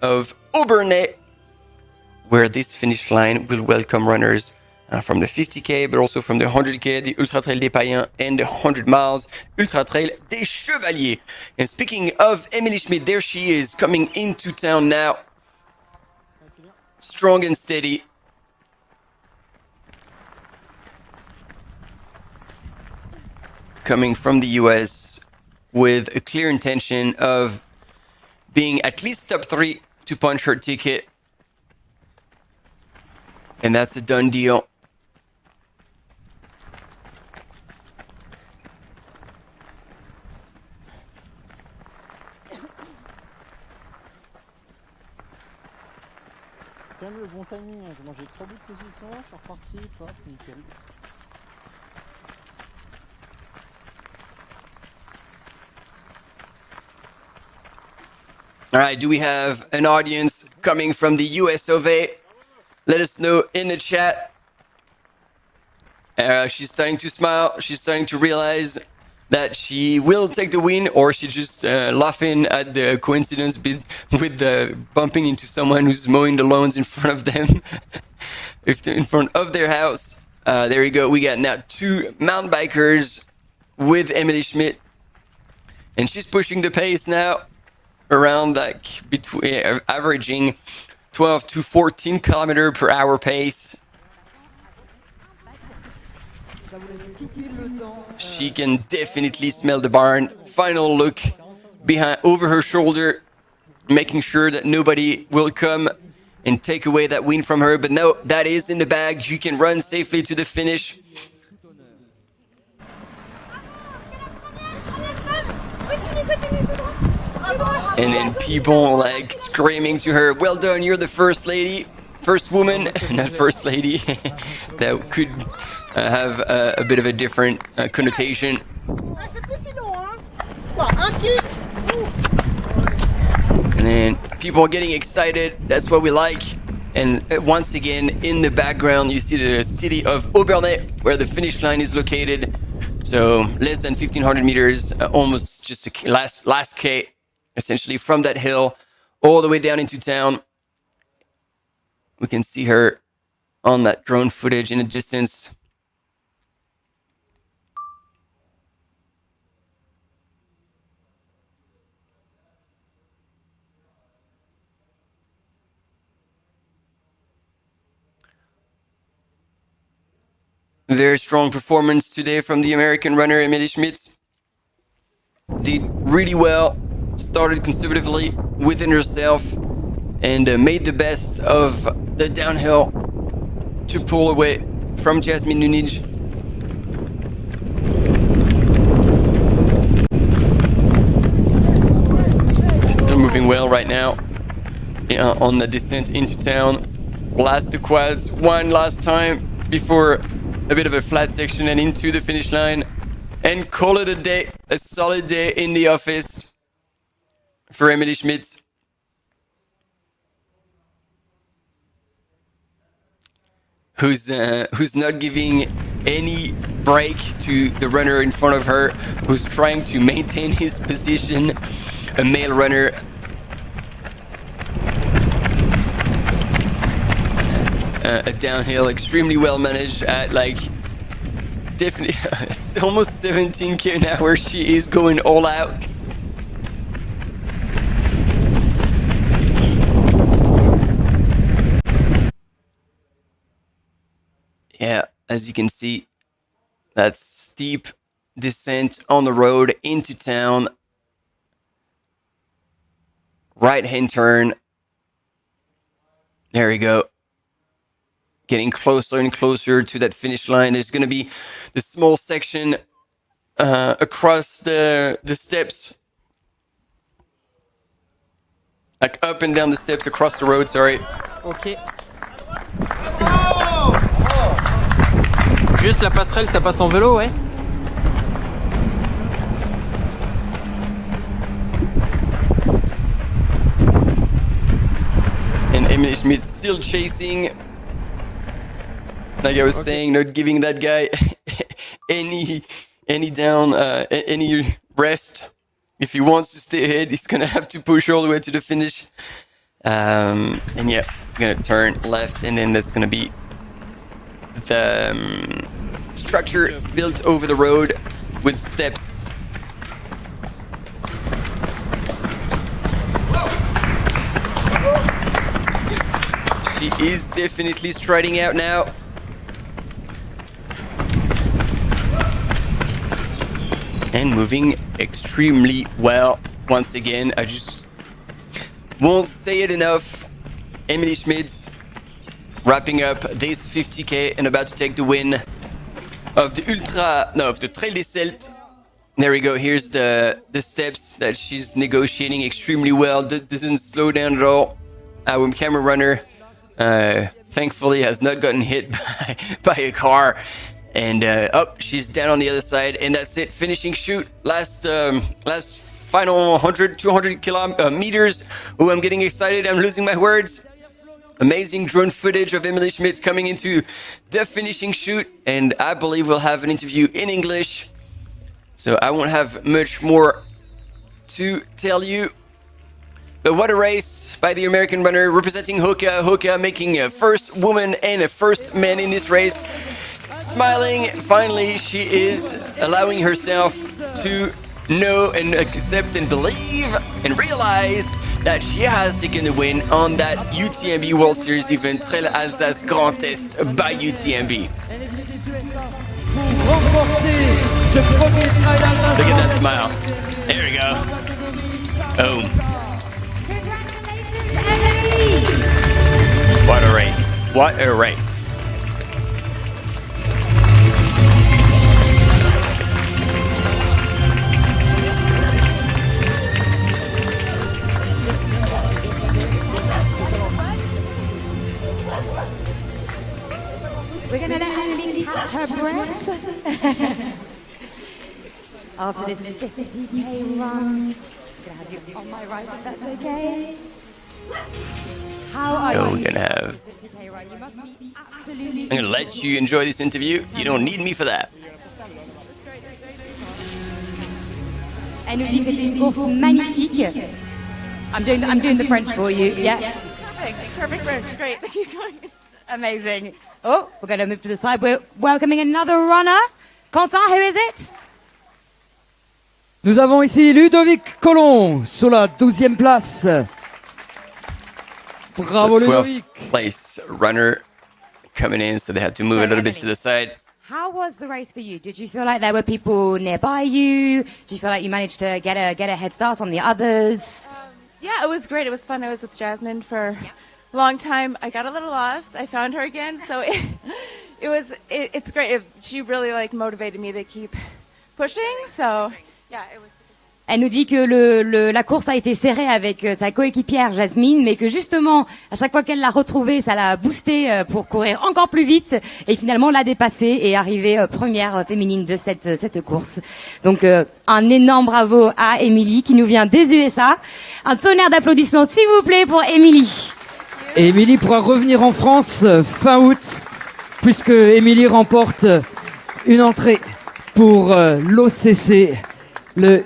of Aubernais, where this finish line will welcome runners from the 50K, but also from the 100K, the Ultra Trail des Païens, and the 100 miles Ultra Trail des Chevaliers. And speaking of Emilie Schmidt, there she is coming into town now. Strong and steady. Coming from the US with a clear intention of being at least top 3 to punch her ticket. And that's a done deal. Quand même le bon timing, j'ai mangé 3 bouts de saucisson, je suis reparti, pop, nickel. All right, do we have an audience coming from the US of A? Let us know in the chat. She's starting to smile. She's starting to realize that she will take the win, or she just laughing at the coincidence with the bumping into someone who's mowing the lawns in front of them, in front of their house. There we go. We got now 2 mountain bikers with Emilie Schmidt, and she's pushing the pace now around between averaging 12 to 14 kilometer per hour pace. She can definitely smell the barn. Final look over her shoulder, making sure that nobody will come and take away that win from her. But no, that is in the bag. You can run safely to the finish. And then people like screaming to her, "Well done, you're the first lady, first woman," not first lady. That could have a bit of a different connotation. And then people are getting excited. That's what we like. And once again, in the background, you see the city of Aubernais, where the finish line is located. So less than 1,500 meters, almost just a last K, essentially from that hill all the way down into town. We can see her on that drone footage in the distance. Very strong performance today from the American runner Emilie Schmidt. Did really well, started conservatively within herself, and made the best of the downhill to pull away from Jasmine Nunij. Still moving well right now on the descent into town. Blast the quads one last time before a bit of a flat section and into the finish line, and call it a day, a solid day in the office. for Emily Schmidt. Who's not giving any break to the runner in front of her, who's trying to maintain his position, a male runner. That's a downhill extremely well managed at like definitely it's almost 17k an hour. She is going all out. Yeah, as you can see, that steep descent on the road into town. Right-hand turn. There we go. Getting closer and closer to that finish line. There's going to be the small section across the steps. Like up and down the steps across the road, sorry. Ok. Juste la passerelle, ça passe en vélo, ouais. And Emily Schmidt still chasing. Like I was saying, not giving that guy any rest. If he wants to stay ahead, he's gonna have to push all the way to the finish. And yeah, gonna turn left, and then that's gonna be the structure built over the road with steps. She is definitely striding out now. And moving extremely well. Once again, I just won't say it enough. Emily Schmidt wrapping up this 50k and about to take the win of the Trail des Celtes. There we go. Here's the steps that she's negotiating extremely well. Doesn't slow down at all. Our camera runner, thankfully, has not gotten hit by a car. And she's down on the other side, and that's it. Finishing shoot. Last final 100, 200 meters. Oh, I'm getting excited. I'm losing my words. Amazing drone footage of Emily Schmidt coming into the finishing shoot, and I believe we'll have an interview in English. So I won't have much more to tell you. But what a race by the American runner representing Hoka. Hoka making a first woman and a first man in this race. Smiling, finally, she is allowing herself to know and accept and believe and realize that she has taken the win on that UTMB World Series event, Trail Alsace Grand Est by UTMB. Look at that smile. There we go. Boom. What a race. What a race. We're going to let Emily catch her breath after this 50k run. I'm going to have you on my right if that's okay. How are you? We're gonna have. 50k run. You must be absolutely. I'm gonna let you enjoy this interview. You don't need me for that. Elle nous dit que c'était une course magnifique. I'm doing the French for you. Yeah. Perfect French. Great. Keep going. Amazing. Oh, we're going to move to the side. We're welcoming another runner. Quentin, who is it? Nous avons ici Ludovic Colomb sur la 12e place. Bravo, So 12th Ludovic. place runner coming in, so they had to move a little bit to the side. How was the race for you? Did you feel like there were people nearby you? Did you feel like you managed to get a head start on the others? Yeah, it was great. It was fun. I was with Jasmine for a long time. I got a little lost. I found her again, so it's great. She really motivated me to keep pushing. So yeah, it was. Elle nous dit que la course a été serrée avec sa coéquipière Jasmine, mais que justement, à chaque fois qu'elle l'a retrouvée, ça l'a boostée pour courir encore plus vite et finalement l'a dépassée et arriver première féminine de cette course. Donc un énorme bravo à Émilie qui nous vient des USA. Un tonnerre d'applaudissements s'il vous plaît pour Émilie. Et Émilie pourra revenir en France fin août, puisque Émilie remporte une entrée pour l'OCC, le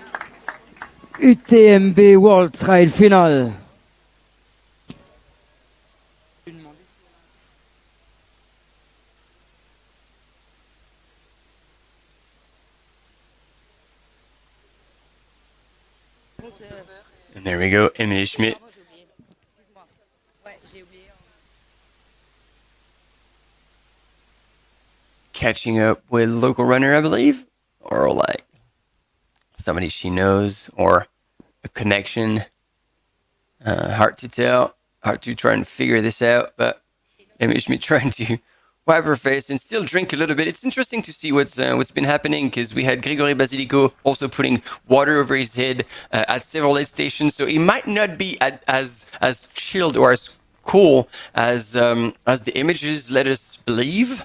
UTMB World Trail Final. And there we go, Emily Schmidt. Catching up with a local runner, I believe, or like somebody she knows, or a connection. Hard to tell, hard to try and figure this out, but Emily Schmidt trying to wipe her face and still drink a little bit. It's interesting to see what's been happening, because we had Grigory Basilico also putting water over his head at several aid stations, so he might not be as chilled or as cool as the images let us believe.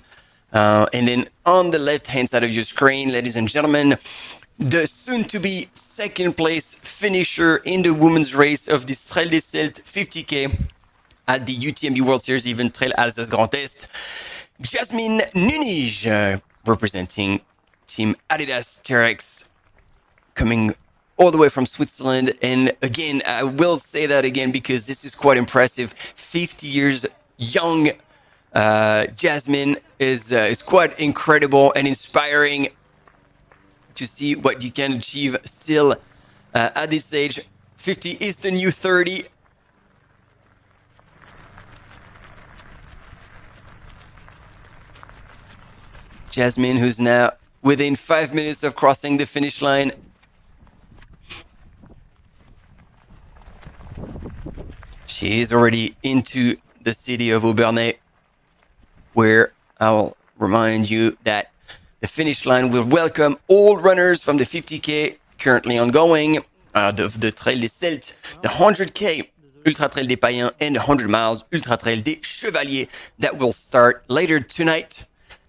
And then on the left-hand side of your screen, ladies and gentlemen, the soon-to-be second-place finisher in the women's race of this Trail des Celtes 50K at the UTMB World Series event Trail Alsace Grand Est. Jasmine Nunes, representing Team Adidas Terex, coming all the way from Switzerland. And again, I will say that again because this is quite impressive. 50 years young Jasmine is quite incredible and inspiring to see what you can achieve still at this age. 50 is the new 30. Jasmine, who's now within 5 minutes of crossing the finish line. She is already into the city of Aubernais, where I'll remind you that the finish line will welcome all runners from the 50K currently ongoing, the Trail des Celtes, the 100K Ultra Trail des Païens, and the 100 miles Ultra Trail des Chevaliers that will start later tonight,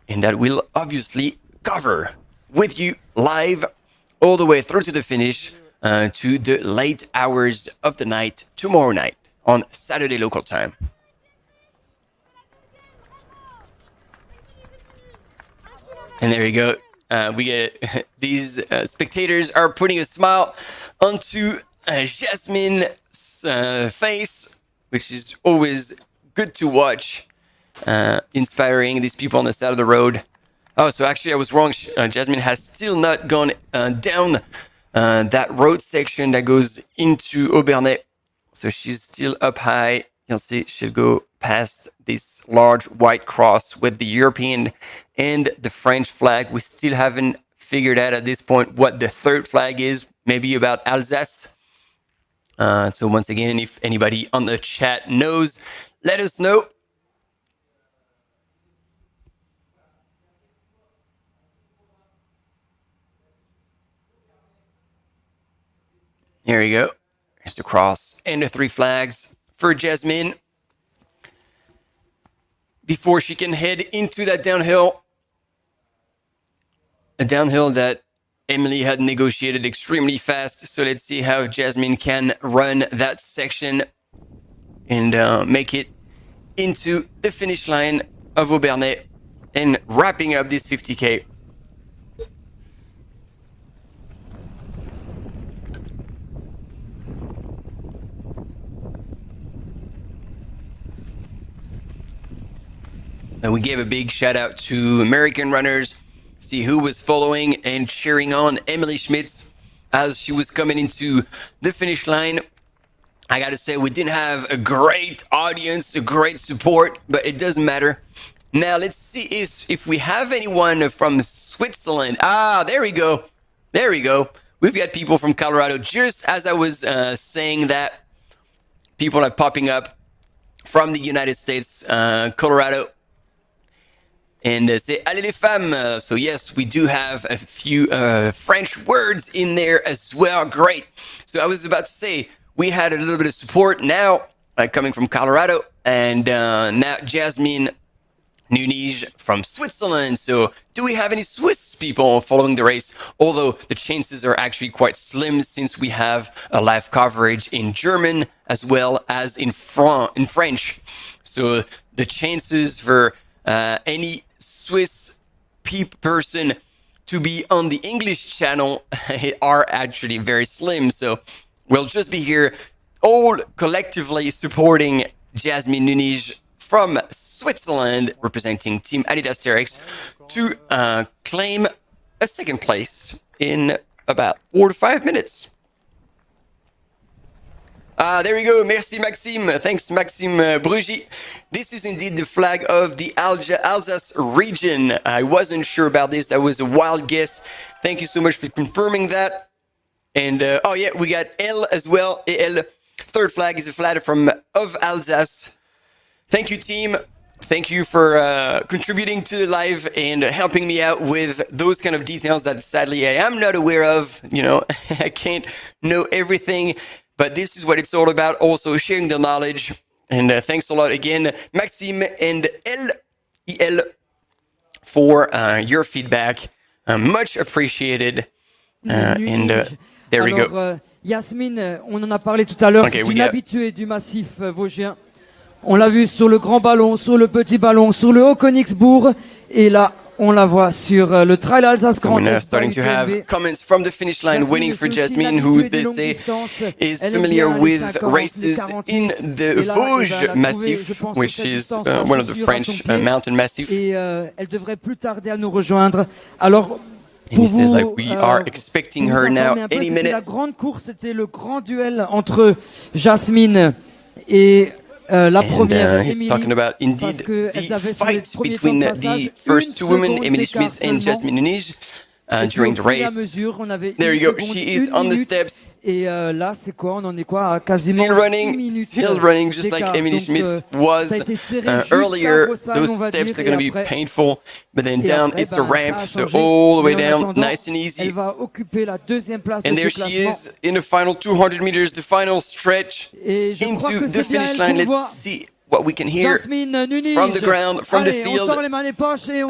and that will obviously cover with you live all the way through to the finish to the late hours of the night tomorrow night on Saturday local time. And there you go. We get these spectators are putting a smile onto Jasmine's face, which is always good to watch. Inspiring, these people on the side of the road. Oh, so actually I was wrong. Jasmine has still not gone down that road section that goes into Aubernais. So she's still up high. You'll see she'll go past this large white cross with the European and the French flag. We still haven't figured out at this point what the third flag is, maybe about Alsace. So once again, if anybody on the chat knows, let us know. There you go. There's the cross and the three flags for Jasmine before she can head into that downhill. A downhill that Emily had negotiated extremely fast. So let's see how Jasmine can run that section and make it into the finish line of Aubernais and wrapping up this 50K. And we gave a big shout out to American runners, see who was following and cheering on Emily Schmitz as she was coming into the finish line. I gotta say, we didn't have a great audience, a great support, but it doesn't matter. Now let's see if we have anyone from Switzerland. Ah, there we go. There we go. We've got people from Colorado. Just as I was saying that, people are popping up from the United States, Colorado. And c'est allez les femmes. So yes, we do have a few French words in there as well. Great. So I was about to say, we had a little bit of support now coming from Colorado, and now Jasmine Nunes from Switzerland. So do we have any Swiss people following the race? Although the chances are actually quite slim, since we have a live coverage in German as well as in French. So the chances for any Swiss person to be on the English channel are actually very slim. So we'll just be here all collectively supporting Jasmine Nunes from Switzerland, representing Team Adidas TRX, to claim a second place in about 4 to 5 minutes. There we go. Merci, Maxime. Thanks, Maxime Brugy. This is indeed the flag of the Alsace region. I wasn't sure about this. That was a wild guess. Thank you so much for confirming that. And, oh yeah, we got L as well. EL. Third flag is a flag of Alsace. Thank you, team. Thank you for contributing to the live and helping me out with those kind of details that sadly I am not aware of. You know, I can't know everything, but this is what it's all about. Also sharing the knowledge. And thanks a lot again, Maxime and EL, for your feedback. Much appreciated. There we go. Yasmine, on en a parlé tout à l'heure. Okay, c'est une habituée du massif vosgien. On l'a vu sur le grand ballon, sur le petit ballon, sur le haut Königsbourg, et là, on la voit sur le Trail Alsace Grand Est. Starting to have comments from the finish line, waiting for Jasmine, who they say is familiar with races in the Vosges Massif, which is one of the French mountain massifs. Et elle devrait plus tarder à nous rejoindre. Alors, and he says, like, we are expecting her now any minute. La grande course, c'était le grand duel entre Jasmine et la première, he's talking about indeed the fight between the first two women, Emily Schmitz and Jasmine Nunes, during the race. There you go, she is on the steps. Et là, c'est quoi? On en est quoi? À quasiment still running, just like Emily Schmitz was earlier. Those steps are going to be painful, but then down it's a ramp, so all the way down, nice and easy. And there she is in the final 200 meters, the final stretch into the finish line. Let's see what we can hear from the ground, from the field,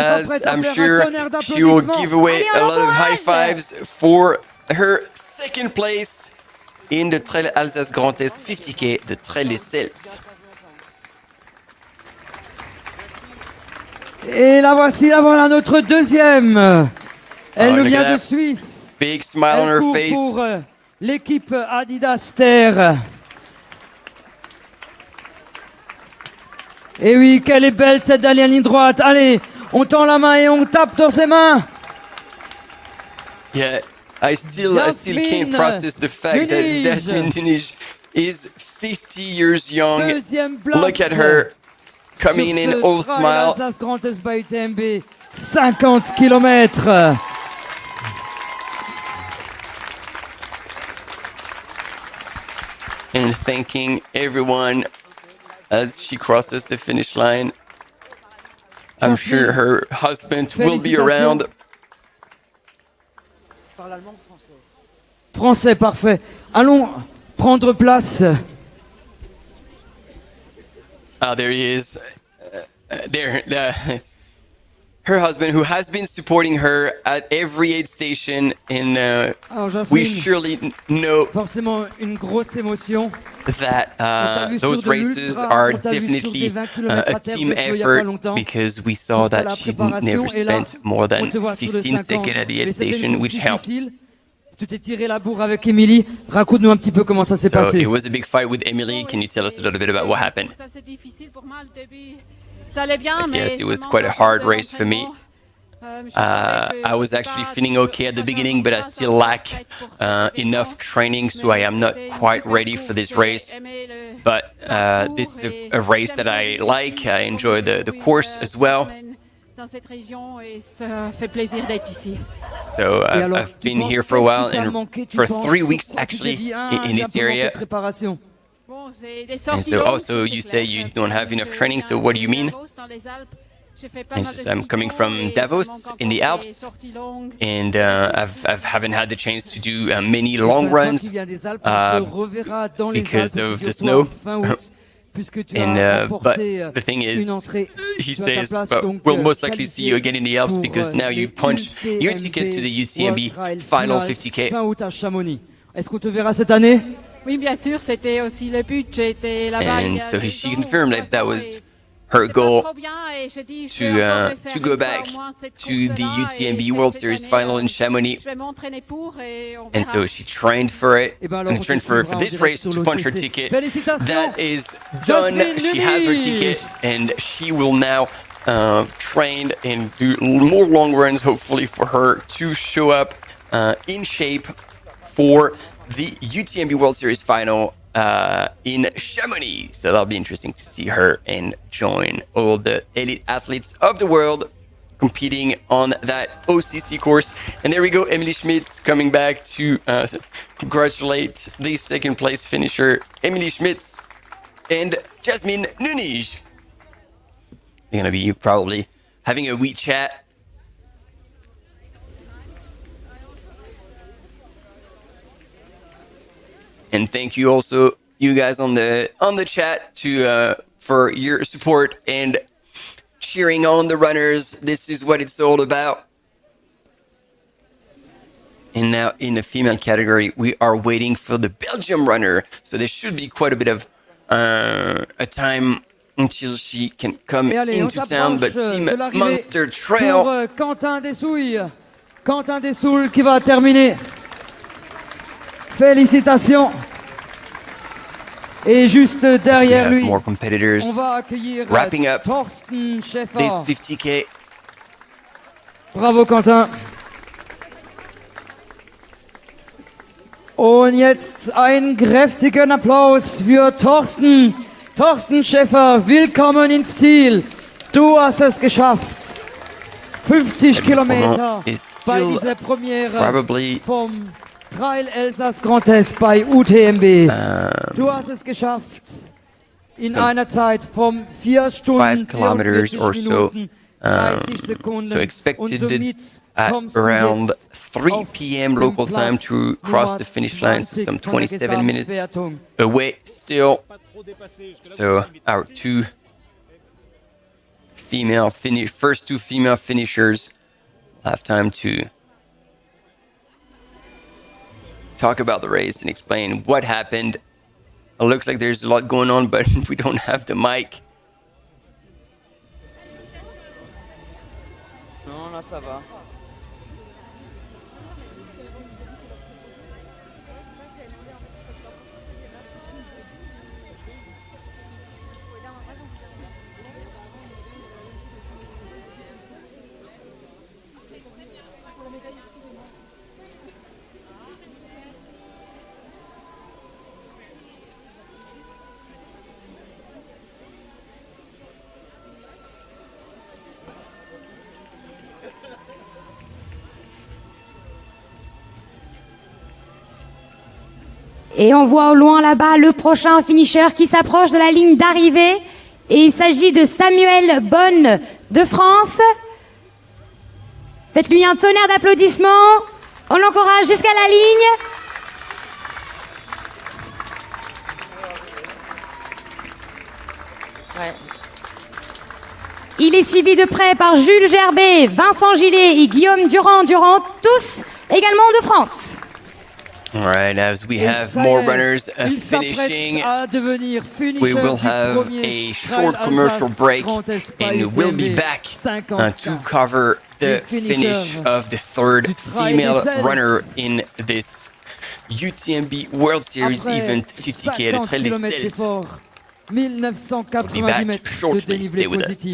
as I'm sure she will give away a lot of high fives for her second place in the Trail Alsace Grand Est 50K, the Trail des Celtes. Et la voici, la voilà, notre deuxième. Elle nous vient de Suisse. Big smile on her face. Pour l'équipe Adidas Terre. Et oui, qu'elle est belle cette dernière ligne droite. Allez, on tend la main et on tape dans ses mains. Yeah, I still can't process the fact that Jasmine Nunes is 50 years young. Look at her coming in all smile. Alsace Grand Est by UTMB, 50 km. And thanking everyone as she crosses the finish line. I'm sure her husband will be around. Français, parfait. Allons prendre place. There he is. Her husband, who has been supporting her at every aid station, and we surely know forcément une grosse émotion. That those races are definitely a team effort, because we saw that she never spent more than 15 seconds at the aid station, which helps. Tu t'es tiré la bourre avec Émilie. Raconte-nous un petit peu comment ça s'est passé. It was a big fight with Emily. Can you tell us a little bit about what happened? Yes, it was quite a hard race for me. I was actually feeling okay at the beginning, but I still lack enough training, so I am not quite ready for this race. But this is a race that I like. I enjoy the course as well. So I've been here for a while, and for 3 weeks actually in this area. And so also you say you don't have enough training, so what do you mean? I'm coming from Davos in the Alps, and I haven't had the chance to do many long runs because of the snow. But the thing is, he says, but we'll most likely see you again in the Alps because now you punch your ticket to the UTMB final 50K. Est-ce qu'on te verra cette année? Oui, bien sûr, c'était aussi le but. J'ai été là-bas. And so she confirmed that that was her goal to go back to the UTMB World Series final in Chamonix. And so she trained for it, and trained for this race to punch her ticket. That is done. She has her ticket, and she will now train and do more long runs, hopefully, for her to show up in shape for the UTMB World Series final in Chamonix. So that'll be interesting to see her and join all the elite athletes of the world competing on that OCC course. And there we go, Emily Schmitz coming back to congratulate the second place finisher, Emily Schmitz and Jasmine Nunes. They're gonna be probably having a wee chat. And thank you also, you guys on the chat, to for your support and cheering on the runners. This is what it's all about. And now in the female category, we are waiting for the Belgium runner. So there should be quite a bit of a time until she can come into town. But Team Monster Trail. Pour Quentin Dessouille. Quentin Dessouille qui va terminer. Félicitations. Et juste derrière lui, more competitors on va accueillir wrapping up Thorsten Schäfer. this 50K. Bravo Quentin. Und jetzt einen kräftigen Applaus für Thorsten. Thorsten Schäfer, willkommen ins Ziel. Du hast es geschafft. 50 Kilometer bei dieser Premiere vom Trail Alsace Grand Est bei UTMB. Du hast es geschafft in einer Zeit von 4 Stunden 44 Minuten 30 Sekunden. So expected at around 3 p.m. local time to cross the finish line, so some 27 minutes away still. So our first two female finishers will have time to talk about the race and explain what happened. It looks like there's a lot going on, but we don't have the mic. Non, là ça va. Et on voit au loin là-bas le prochain finisher qui s'approche de la ligne d'arrivée. Et il s'agit de Samuel Bonne de France. Faites-lui un tonnerre d'applaudissements. On l'encourage jusqu'à la ligne. Ouais. Il est suivi de près par Jules Gerbet, Vincent Gillet et Guillaume Durand, tous également de France. All right, as we have more runners finishing, we will have a short commercial break and we'll be back to cover the finish of the third female runner in this UTMB World Series event 50K at Trail Alsace. We'll be back shortly, stay with us.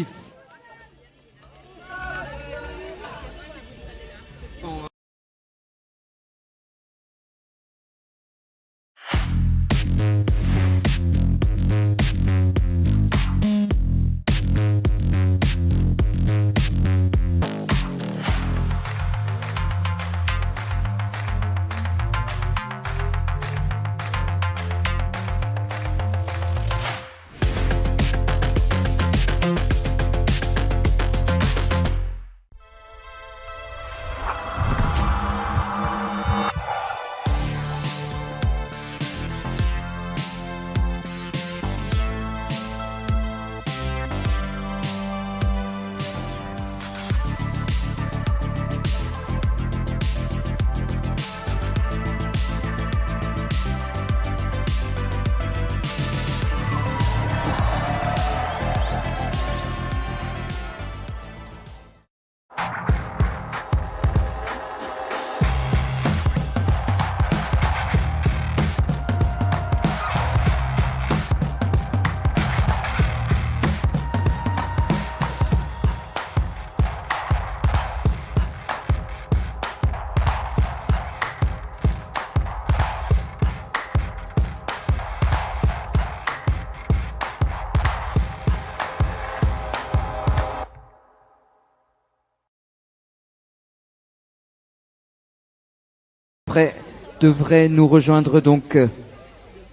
devrait nous rejoindre donc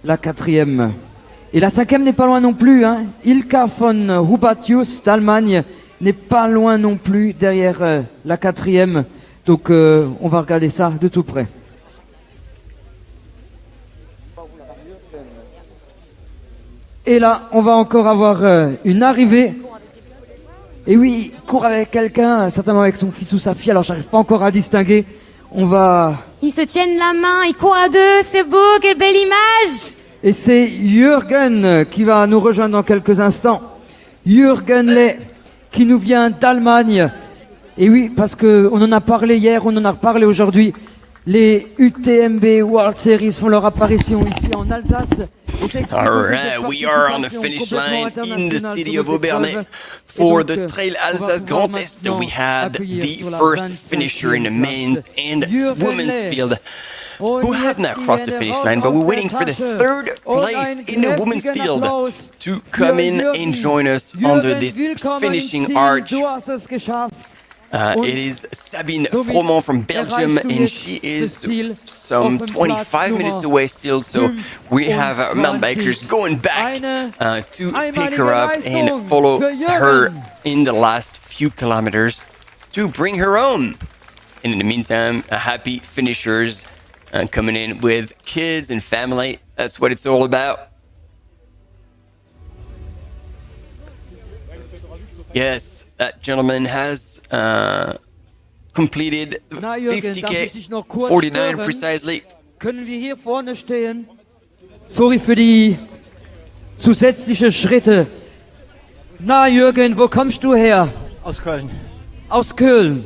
la 4e. Et la 5e n'est pas loin non plus. Hein. Ilka von Hubatius d'Allemagne n'est pas loin non plus derrière la 4e. Donc on va regarder ça de tout près. Et là, on va encore avoir une arrivée. Et oui, il court avec quelqu'un, certainement avec son fils ou sa fille. Alors, j'arrive pas encore à distinguer. On va... Ils se tiennent la main, ils courent à deux, c'est beau, quelle belle image. Et c'est Jürgen qui va nous rejoindre dans quelques instants. Jürgen Ley, qui nous vient d'Allemagne. Et oui, parce que on en a parlé hier, on en a reparlé aujourd'hui. Les UTMB World Series font leur apparition ici en Alsace. All right, we are on the finish line in the city of Obernai for the Trail Alsace Grand Est. We had the first finisher in the men's and women's field who have now crossed the finish line, but we're waiting for the third place in the women's field to come in and join us under this finishing arch. It is Sabine Froment from Belgium, and she is some 25 minutes away still, so we have our mountain bikers going back to pick her up and follow her in the last few kilometers to bring her home. And in the meantime, happy finishers coming in with kids and family. That's what it's all about. Yes. That gentleman has completed 50k, 49 precisely. Können wir hier vorne stehen? Sorry für die zusätzliche Schritte. Na Jürgen, wo kommst du her? Aus Köln. Aus Köln.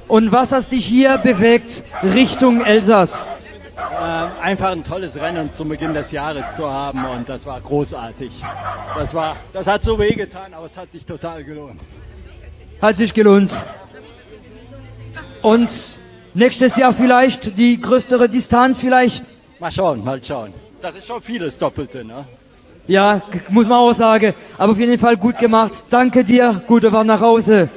Und was hast dich hier bewegt Richtung Elsass? Einfach ein tolles Rennen zum Beginn des Jahres zu haben und das war großartig. Das hat so wehgetan, aber es hat sich total gelohnt. Hat sich gelohnt. Und nächstes Jahr vielleicht die größere Distanz vielleicht? Mal schauen, mal schauen. Das ist schon vieles Doppelte, ne? Ja, muss man auch sagen. Aber auf jeden Fall gut gemacht. Danke dir. Gute Fahrt nach Hause.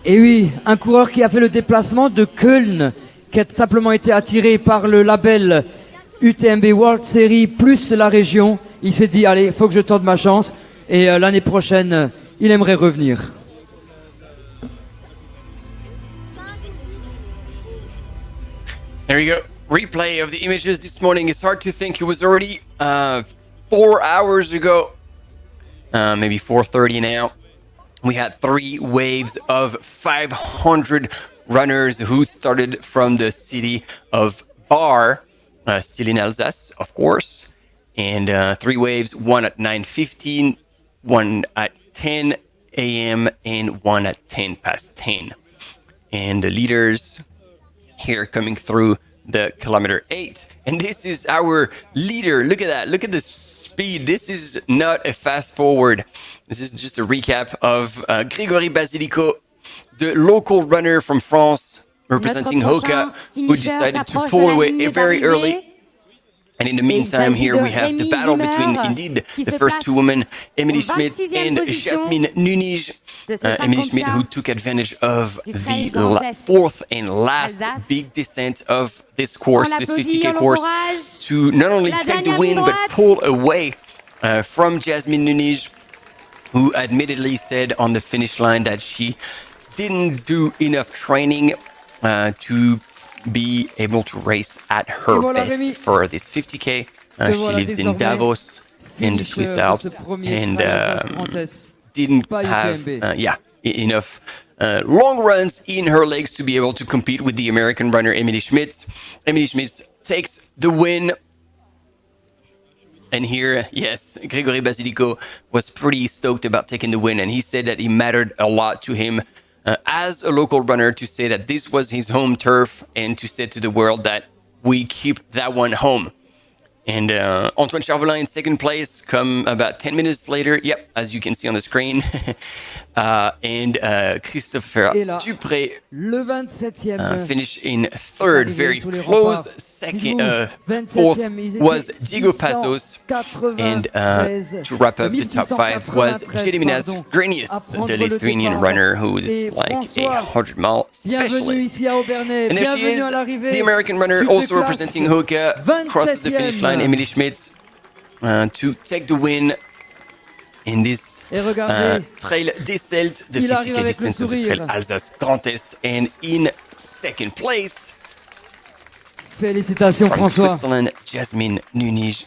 Et oui, un coureur qui a fait le déplacement de Köln, qui a simplement été attiré par le label UTMB World Series plus la région. Il s'est dit, allez, faut que je tente ma chance. Et l'année prochaine, il aimerait revenir. There you go. Replay of the images this morning. It's hard to think it was already 4 hours ago. Maybe 4:30 now. We had 3 waves of 500 runners who started from the city of Bar, still in Alsace, of course. And 3 waves, one at 9:15, one at 10 a.m. and one at 10 past 10. And the leaders here coming through the kilometer 8. And this is our leader. Look at that. Look at the speed. This is not a fast forward. This is just a recap of Grégory Basilico, the local runner from France representing Hoka, who decided to pull away very early. And in the meantime, here we have the battle between, indeed, the first 2 women, Emilie Schmidt and Jasmine Nunes. Emilie Schmidt, who took advantage of the fourth and last big descent of this course, this 50k course, to not only take the win, but pull away from Jasmine Nunes, who admittedly said on the finish line that she didn't do enough training to be able to race at her best for this 50k. She lives in Davos in the Swiss Alps and didn't have enough long runs in her legs to be able to compete with the American runner Emilie Schmidt. Emilie Schmidt takes the win. And here, yes, Grégory Basilico was pretty stoked about taking the win, and he said that it mattered a lot to him as a local runner to say that this was his home turf and to say to the world that we keep that one home. And Antoine Charvelin in second place, come about 10 minutes later. Yep, as you can see on the screen. And Christopher Dupré le 27e finished in third, very close. Second, fourth was Diego Passos. And to wrap up the top five was Gediminas Grenius, the Lithuanian runner who is like a 100-mile specialist. And there she is, the American runner also representing Hoka, crosses the finish line. Emily Schmitz to take the win in this Trail Alsace, the 50k distance of the Trail Alsace Grand Est, and in second place. Félicitations, from François. Switzerland, Jasmine Nunij,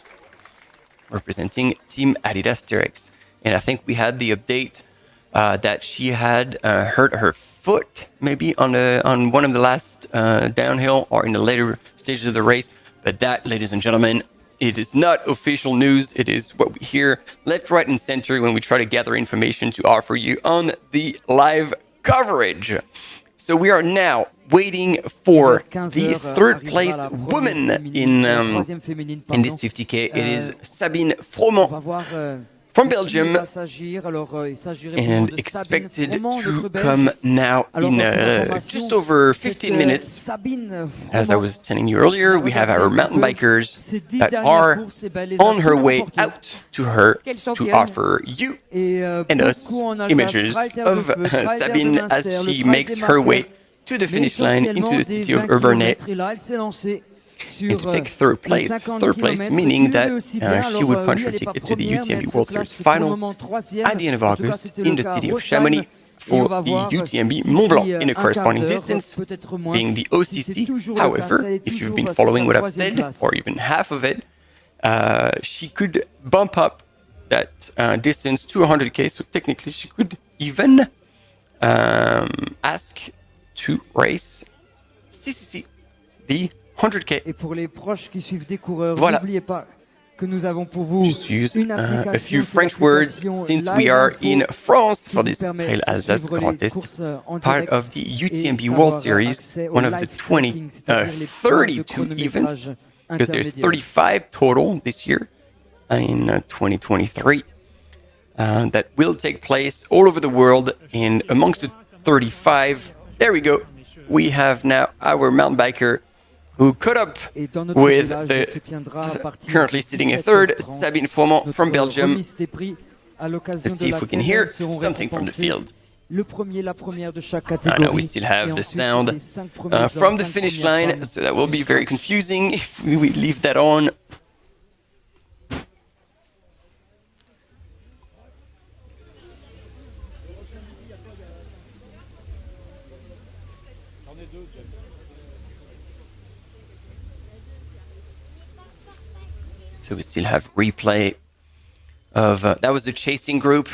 representing Team Adidas Terex. And I think we had the update that she had hurt her foot, maybe on one of the last downhill or in the later stages of the race. But that, ladies and gentlemen, it is not official news. It is what we hear left, right, and center when we try to gather information to offer you on the live coverage. So we are now waiting for the third place woman in this 50K. It is Sabine Froment from Belgium, and expected to come now in just over 15 minutes. As I was telling you earlier, we have our mountain bikers that are on her way out to her to offer you and us images of Sabine as she makes her way to the finish line into the city of Epernay. And to take third place meaning that she would punch her ticket to the UTMB World Series final at the end of August in the city of Chamonix for the UTMB Mont Blanc in a corresponding distance, being the OCC. However, if you've been following what I've said, or even half of it, she could bump up that distance to 100k, so technically she could even ask to race CCC, the 100k. Et pour les proches qui suivent des coureurs, voilà. N'oubliez pas que nous avons pour vous une application. A few French words since we are in France for this Trail Alsace Grand Est, part of the UTMB World Series, one of the 32 events, because there's 35 total this year in 2023 that will take place all over the world. And amongst the 35, there we go, we have now our mountain biker who caught up with the currently sitting in third, Sabine Froment from Belgium. Let's see if we can hear something from the field. La première de chaque No, catégorie. we still have the sound from the finish line, so that will be very confusing if we leave that on. So we still have replay of that was the chasing group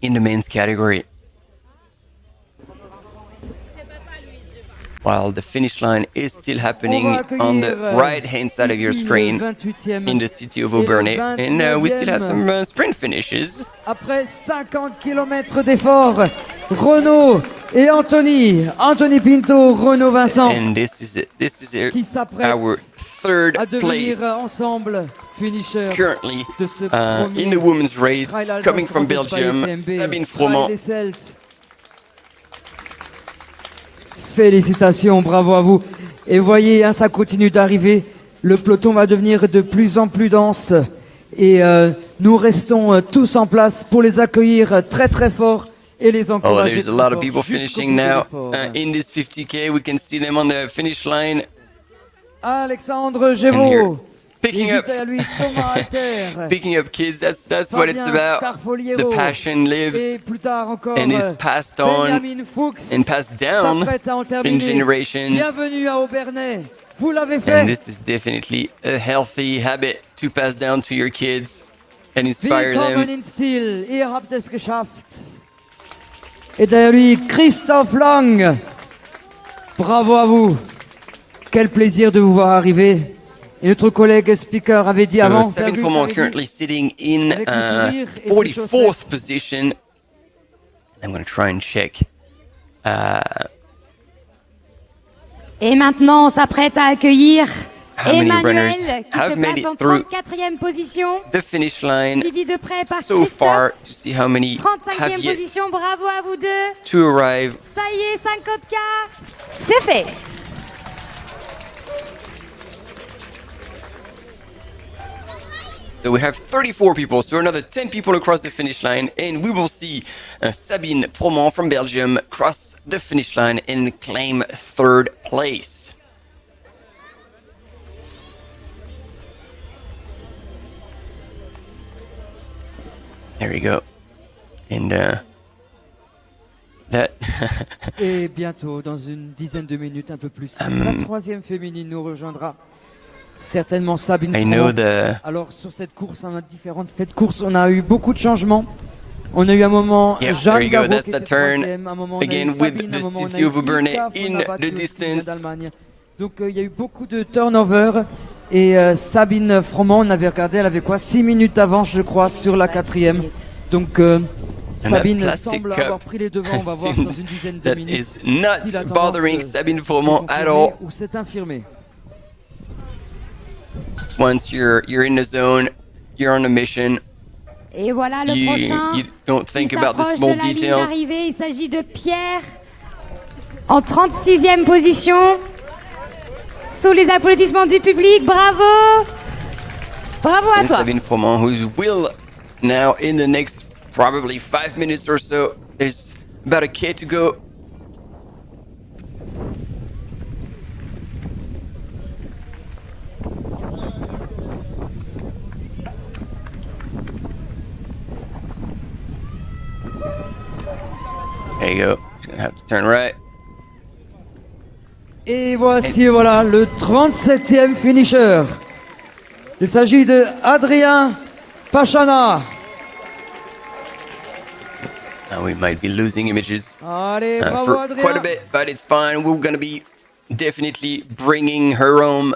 in the men's category, while the finish line is still happening on the right hand side of your screen in the city of Epernay, and we still have some sprint finishes. Après 50 km d'efforts, Renaud et Anthony Pinto, Renaud Vincent, And this is our third à place devenir ensemble finisseur currently de ce in the women's race, coming from Belgium, Sabine Froment. Félicitations, bravo à vous. Et voyez, hein, ça continue d'arriver. Le peloton va devenir de plus en plus dense. Et nous restons tous en place pour les accueillir très très fort et les Oh, encourager. there's a lot of people finishing now in this 50k. We can see them on the finish line. Alexandre And Gévaux. here, picking Et up, juste derrière lui, Thomas Alter. picking up kids. That's what it's Fabien about. Scarfoliero. The passion Et lives plus tard encore, and is passed on Benjamin Fuchs and passed down s'apprête à en in terminer. generations. Bienvenue à Aubernais. Vous l'avez fait. And this is definitely a healthy habit to pass down to your kids and inspire Willkommen them. in Stil, ihr habt es geschafft. Et derrière lui, Christophe Lang. Bravo à vous. Quel plaisir de vous voir arriver. Et notre collègue speaker avait dit So avant. Sabine Fergus Froment avait dit, currently sitting in avec le sourire et ses 44th chaussettes. position. I'm going to try and check. Et maintenant, on s'apprête à accueillir how many runners Emmanuel qui have se made place en it through 34e position, the finish line suivi de près par so Christophe. far to see how many 35e have yet position, bravo à vous deux. to arrive. Ça y est, 50K, c'est fait. So we have 34 people, so another 10 people across the finish line, and we will see Sabine Froment from Belgium cross the finish line and claim third place. There you go. And that... Et bientôt, dans une dizaine de minutes, un peu plus, la troisième féminine nous rejoindra. Certainement Sabine I know Froment. Alors sur cette course, on a différentes fêtes de course, on a eu beaucoup de changements. On a eu un moment Yeah, there Jeanne you go. Darbo That's qui the était turn. troisième, un moment on a eu Again with Sabine, un the moment on a city eu of Obernai Ilka in Fondabat the aussi, distance. d'Allemagne. Donc il y a eu beaucoup de turnover. Et Sabine Froment, on avait regardé, elle avait quoi 6 minutes d'avance je crois sur la quatrième. Donc Sabine semble avoir pris les devants, on va voir dans une dizaine de that minutes. is not si la tendance, bothering Sabine Froment at all. Ou c'est infirmé. Once you're in the zone, you're on a mission. Et voilà le prochain. You don't think qui about the s'approche small de la ligne details. d'arrivée. Il s'agit de Pierre en 36e position. Sous les applaudissements du public, bravo. Bravo à And toi. Sabine Froment, who will now in the next probably 5 minutes or so. There's about a K to go. There you go. Just gonna have to turn right. Et voici voilà le 37e finisher. Il s'agit de Adrien Pachana. Now we might be losing images Allez, bravo for Adrien. quite a bit, but it's fine. We're gonna be definitely bringing her home,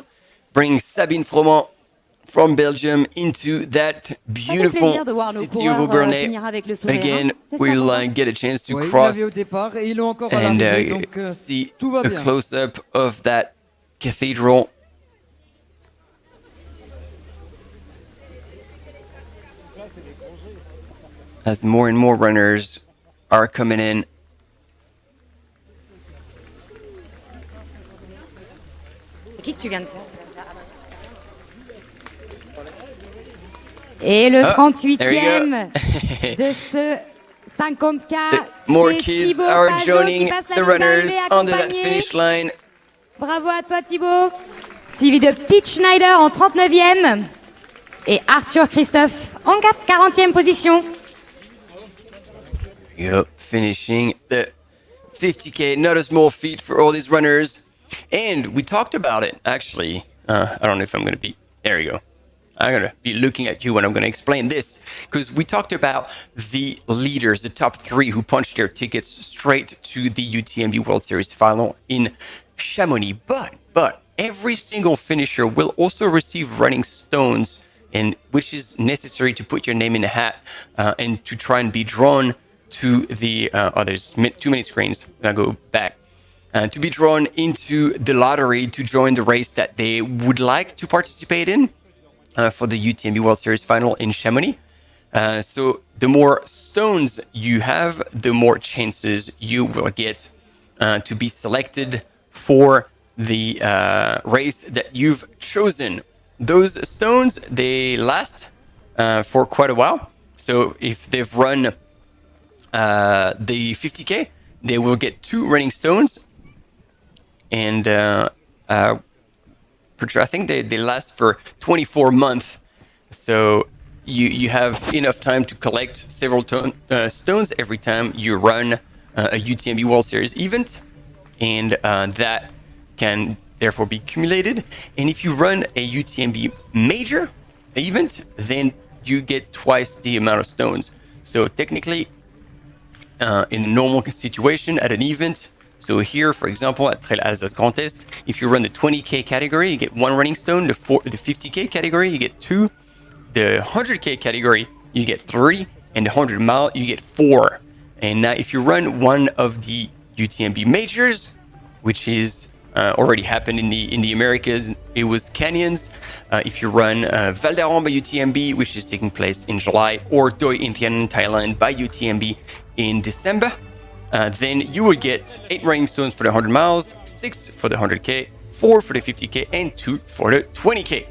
bring Sabine Froment from Belgium into that beautiful plaisir de voir nos city of coureurs, Obernai. finir avec le sourire, Again, hein. N'est-ce pas, we'll Quentin? get a chance to Oui, il cross l'avait au départ et ils l'ont encore à and l'arrivée, donc see tout va a bien. close-up of that cathedral. As more and more runners are coming in. Qui que tu viens de faire? Et le Oh, 38e de ce 50K, More c'est kids Thibaut are Pajot qui joining passe la the ligne runners d'arrivée under that accompagné. finish line. Bravo à toi Thibaut. Suivi de Pete Schneider en 39e et Arthur Christophe en 40e position. Yep, finishing the 50K, not a small feat for all these runners. And we talked about it, actually. I don't know if I'm going to be... There you go. I'm going to be looking at you when I'm going to explain this. Because we talked about the leaders, the top three who punched their tickets straight to the UTMB World Series final in Chamonix. But every single finisher will also receive running stones, and which is necessary to put your name in the hat and to try and be drawn to the... there's too many screens. I'll go back. To be drawn into the lottery to join the race that they would like to participate in for the UTMB World Series final in Chamonix. So the more stones you have, the more chances you will get to be selected for the race that you've chosen. Those stones, they last for quite a while. So if they've run the 50K, they will get 2 running stones. And I think they last for 24 months. So you have enough time to collect several stones every time you run a UTMB World Series event. And that can therefore be accumulated. And if you run a UTMB major event, then you get twice the amount of stones. So technically, in a normal situation at an event, so here, for example, at Trail Alsace Grand Est, if you run the 20K category, you get 1 running stone. The 50K category, you get 2. The 100K category, you get 3. And the 100 mile, you get 4. And now if you run one of the UTMB majors, which is already happened in the Americas. It was canyons. If you run Val d'Aran by UTMB, which is taking place in July, or Doi Inthian in Thailand by UTMB in December, then you will get 8 running stones for the 100 miles, 6 for the 100K, 4 for the 50K, and 2 for the 20K.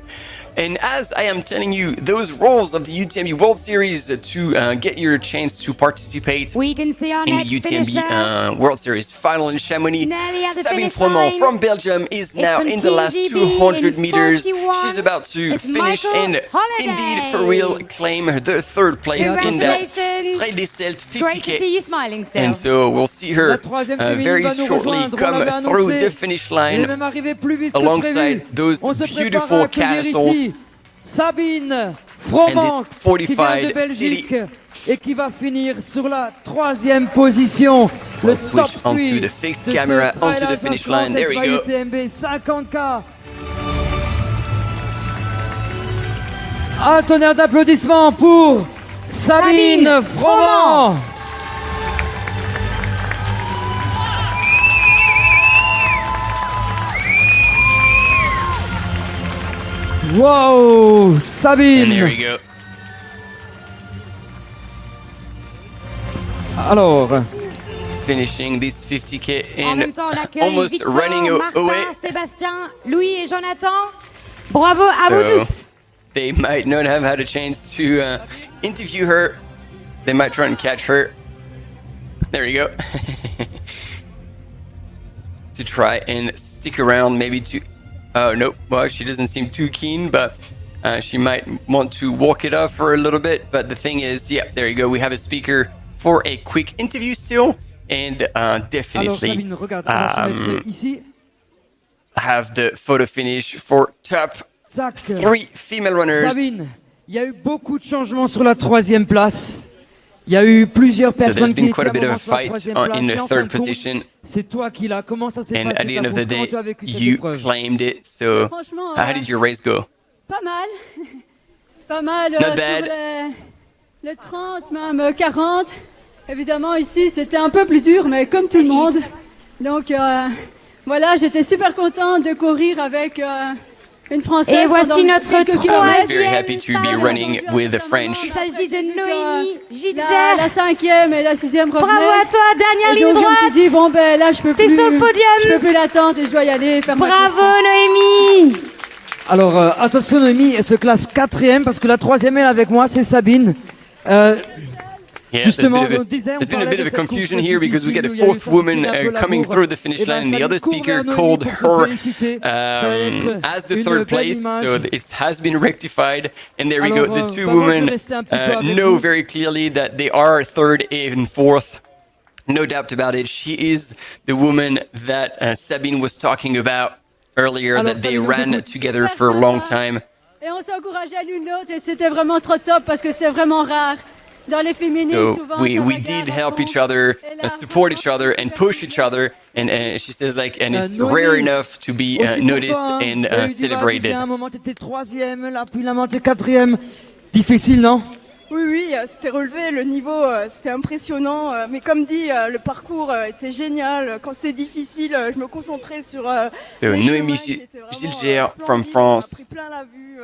And as I am telling you, those roles of the UTMB World Series to get your chance to participate we can see our in the UTMB World Series final in Chamonix, Sabine Froment from Belgium is now in the last 200 meters. She's about to finish and indeed, for real, claim the third place in that Trail Alsace 50K. Great to see you smiling still. And so we'll see her very shortly come through the finish line alongside those beautiful castles. Sabine Froment qui vient de Belgique et qui va finir sur la 3e position. Le top 3 onto the fixed camera onto the finish line. There we go. UTMB 50K. Un tonnerre d'applaudissements pour Sabine Froment. Wow, Sabine. And there we go. Alors, finishing this 50K en même and temps, on accueille almost Victor, running Martin, away. Sébastien, Louis et Jonathan. Bravo à vous tous. They might not have had a chance to interview her. They might try and catch her. There you go. To try and stick around, maybe to. Oh, nope. Well, she doesn't seem too keen, but she might want to walk it off for a little bit. But the thing is, yeah, there you go. We have a speaker for a quick interview still, and definitely have the photo finish for top 3 female runners. Sabine, il y a eu beaucoup de changements sur la 3e place. Il y a eu plusieurs personnes qui étaient à un moment sur la 3e place. In the Et en fin third de compte, position. c'est toi qui l'as. Comment ça s'est And passé at the end ta of the course? Comment day, tu as vécu cette you épreuve? claimed it. So, Franchement, how did your race go? Pas mal. Pas mal Not sur bad. les 30, même 40. Évidemment, ici, c'était un peu plus dur, mais comme tout le monde. Donc, voilà, j'étais super contente de courir avec une Française. Et voici notre Very happy to be running with a French. Il s'agit de Noémie Gilger. La 5e et la 6e revenaient. Bravo à toi, dernière Et ligne donc, droite. je me suis dit, bon, ben là, je peux T'es plus. sur le podium. Je peux plus l'attendre et je dois y aller faire ma Bravo, course. Noémie. Alors, attention, Noémie, elle se classe 4e parce que la 3e, elle est avec moi, c'est Sabine. Yeah, Justement, there's been a bit of a confusion here because we get a fourth woman coming through the finish line, and the other speaker called her as the third place, so it has been rectified. And there we go. The two women know very clearly that they are third and fourth. No doubt about it. She is the woman that Sabine was talking about earlier, that they ran together for a long time. Et on s'est encouragé l'une l'autre et c'était vraiment trop top parce que c'est vraiment rare. Dans les féminines, So souvent, we did help each other, support each other, and push each other. And she says and it's rare enough to be noticed and celebrated. À un moment, tu étais 3e, là, puis là, tu es 4e. Difficile, non? Oui, c'était relevé, le niveau, c'était impressionnant. Mais comme dit, le parcours était génial. Quand c'est difficile, je me concentrais sur So Noémie Gilger from France. pris plein la vue.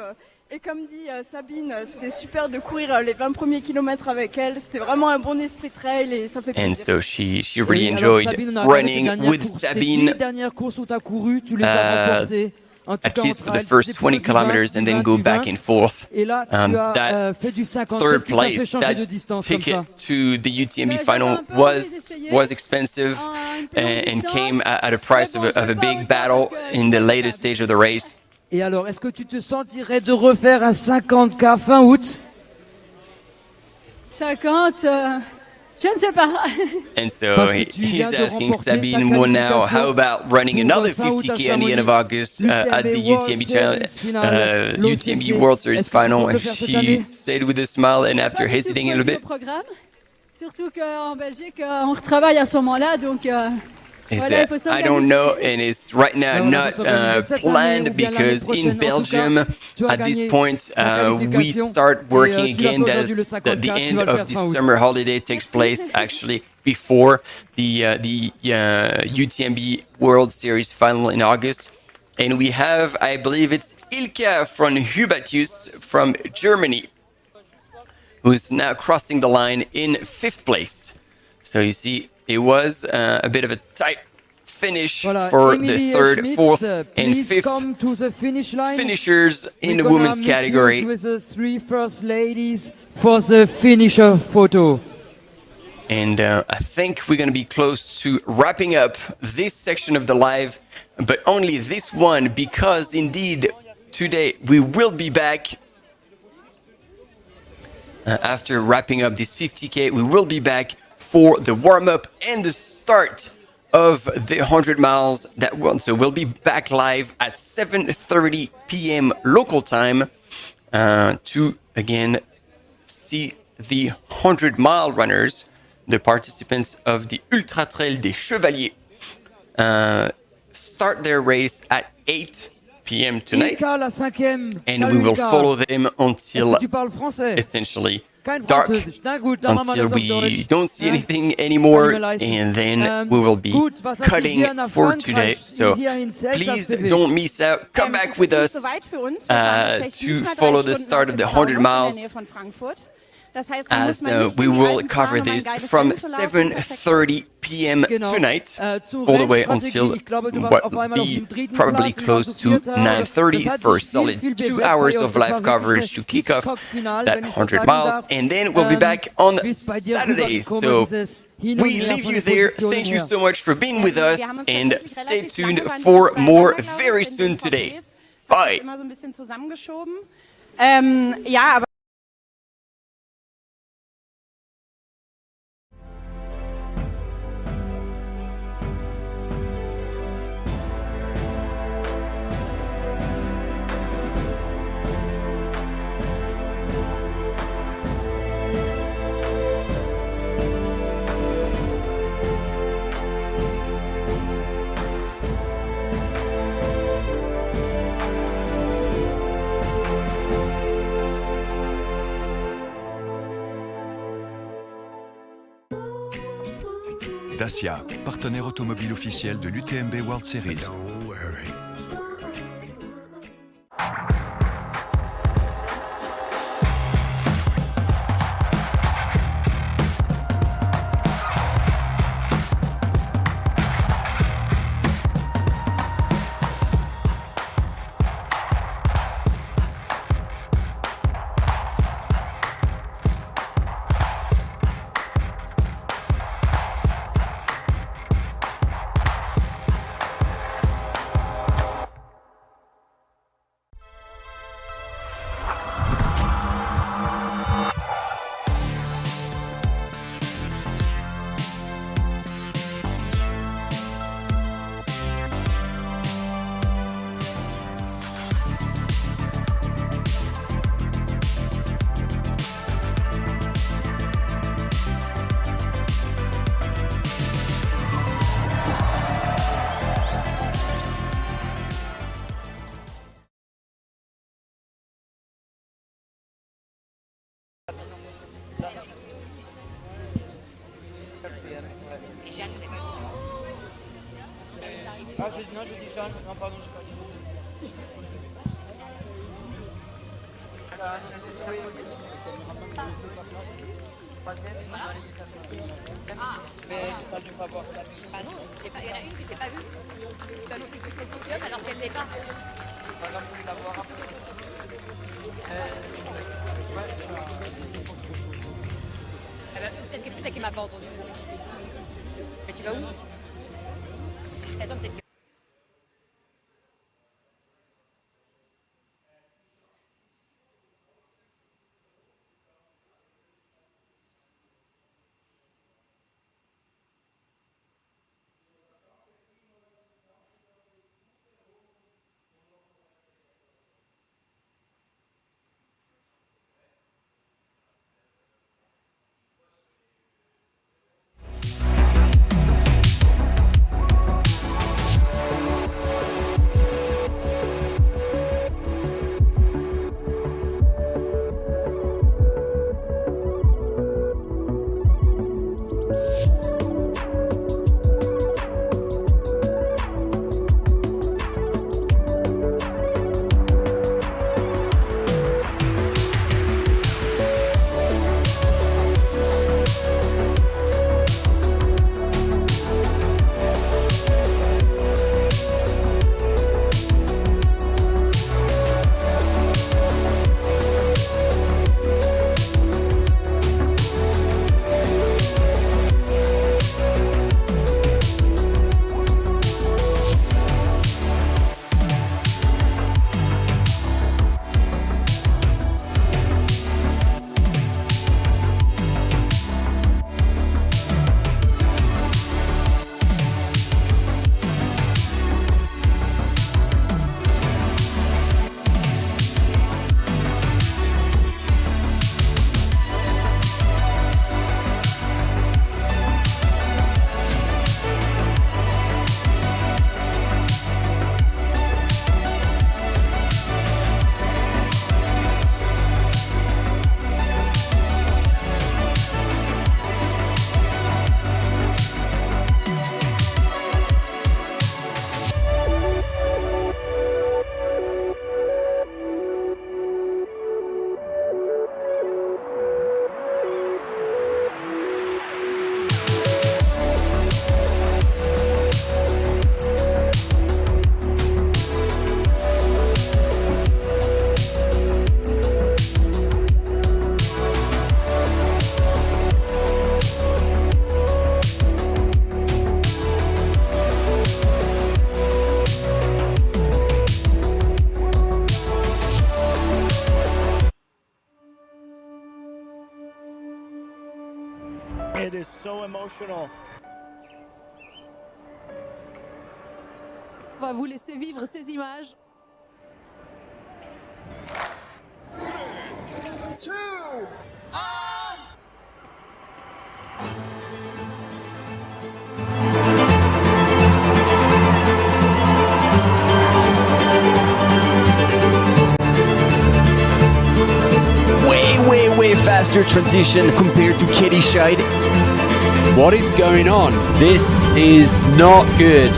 Et comme dit Sabine, c'était super de courir les 20 premiers kilomètres avec elle. C'était vraiment un bon esprit trail et ça fait plaisir. And so she really enjoyed running with Sabine. Les dernières courses où tu as couru, tu les as remportées. At least for the first 20 kilometers and then go back and forth. That third place, that ticket to the UTMB final was expensive and came at a price of a big battle in the later stage of the race. Et alors, est-ce que tu te sentirais de refaire un 50K fin août? 50, je ne sais pas. And so he's asking Sabine now, how about running another 50K at the end of August at the UTMB World Series final? And she said with a smile and after hesitating a little bit. Surtout qu'en Belgique, on retravaille à ce moment-là, donc... is Voilà, il that faut I don't s'organiser. know, and it's right now Voilà, not faut s'organiser cette année ou planned bien l'année because prochaine. in En tout cas, Belgium, tu as at this gagné point, ta we qualification. start Et, working tu l'as fait again. aujourd'hui, le The 54, tu end vas le of faire this fin août. summer holiday takes place actually before the UTMB World Series final in August. And we have, I believe it's Ilka from Hubatius from Germany, who's now crossing the line in 5th place. So you see, it was a bit of a tight finish Voilà, for Emily the 3rd, Schmitz, 4th, and please 5th come to the finish line. finishers in the We're gonna women's meet you category. with the 3 first ladies for the finisher photo. And I think we're going to be close to wrapping up this section of the live, but only this one, because indeed today we will be back after wrapping up this 50K. We will be back for the warm-up and the start of the 100 miles that one. So we'll be back live at 7:30 p.m. local time to again see the 100-mile runners, the participants of the Ultra Trail des Chevaliers, start their race at 8 p.m. tonight, Ilka, la 5e. and Salut, we will Ilka. follow them Est-ce until que tu parles français? essentially Kein dark, Französisch. Na gut, dann machen wir until das auf we Deutsch. don't see Ja? anything anymore, Kann ich mir leisten. and then we will be Gut, was hat dich cutting hier nach for Frankreich today. So hierhin selbst please bewegt? don't miss out. Come back with us so weit für uns. Wir fahren tatsächlich to nicht mal 3 follow the Stunden start aus of dem the 100 Taunus in miles, der Nähe von Frankfurt. Das heißt, man muss as man nicht we in die will Alpen cover fahren, um ein this geiles from Rennen zu laufen. 7:30 p.m. Genau. tonight, Zur all the way Rennstrategie. until Ich glaube, du warst what auf will einmal auf be dem dritten probably Platz, close im to Vierter. 9:30 Das hat for a sich solid viel 2 bewegt hours bei of euch. live Das war coverage wirklich to ein kick off Hitzkopf-Final, that wenn ich so 100 sagen miles, darf. and then we'll be back on wie es bei dir Saturday. rübergekommen, So dieses Hin und we Her leave von you den there. Positionen Thank you her. so much for being with us, Wir haben uns and tatsächlich stay relativ tuned lange, waren for die more beieinander, glaube very ich, in soon den today. VPs. Bye. Immer so ein bisschen zusammengeschoben. Ja, aber Dacia, partenaire automobile officiel de l'UTMB World Series. Ah, non, j'ai dit Jeanne. Non, pardon, j'ai pas dit. Mais t'as dû pas voir ça. Bah non, il y en a une que j'ai pas vue. Tu as annoncé que c'était le podium alors qu'elle l'est pas. Pas grave, je vais la voir après. Peut-être qu'elle m'a pas entendu. Mais tu vas où? Attends, peut-être que... It is so emotional. On va vous laisser vivre ces images. 2, Way faster transition compared to Katie Scheid. What is going on? This is not good.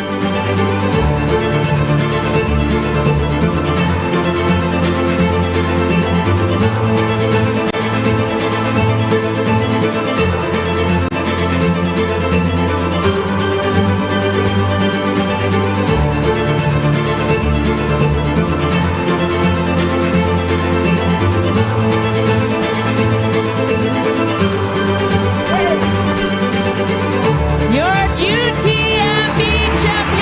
Your UTMB champion.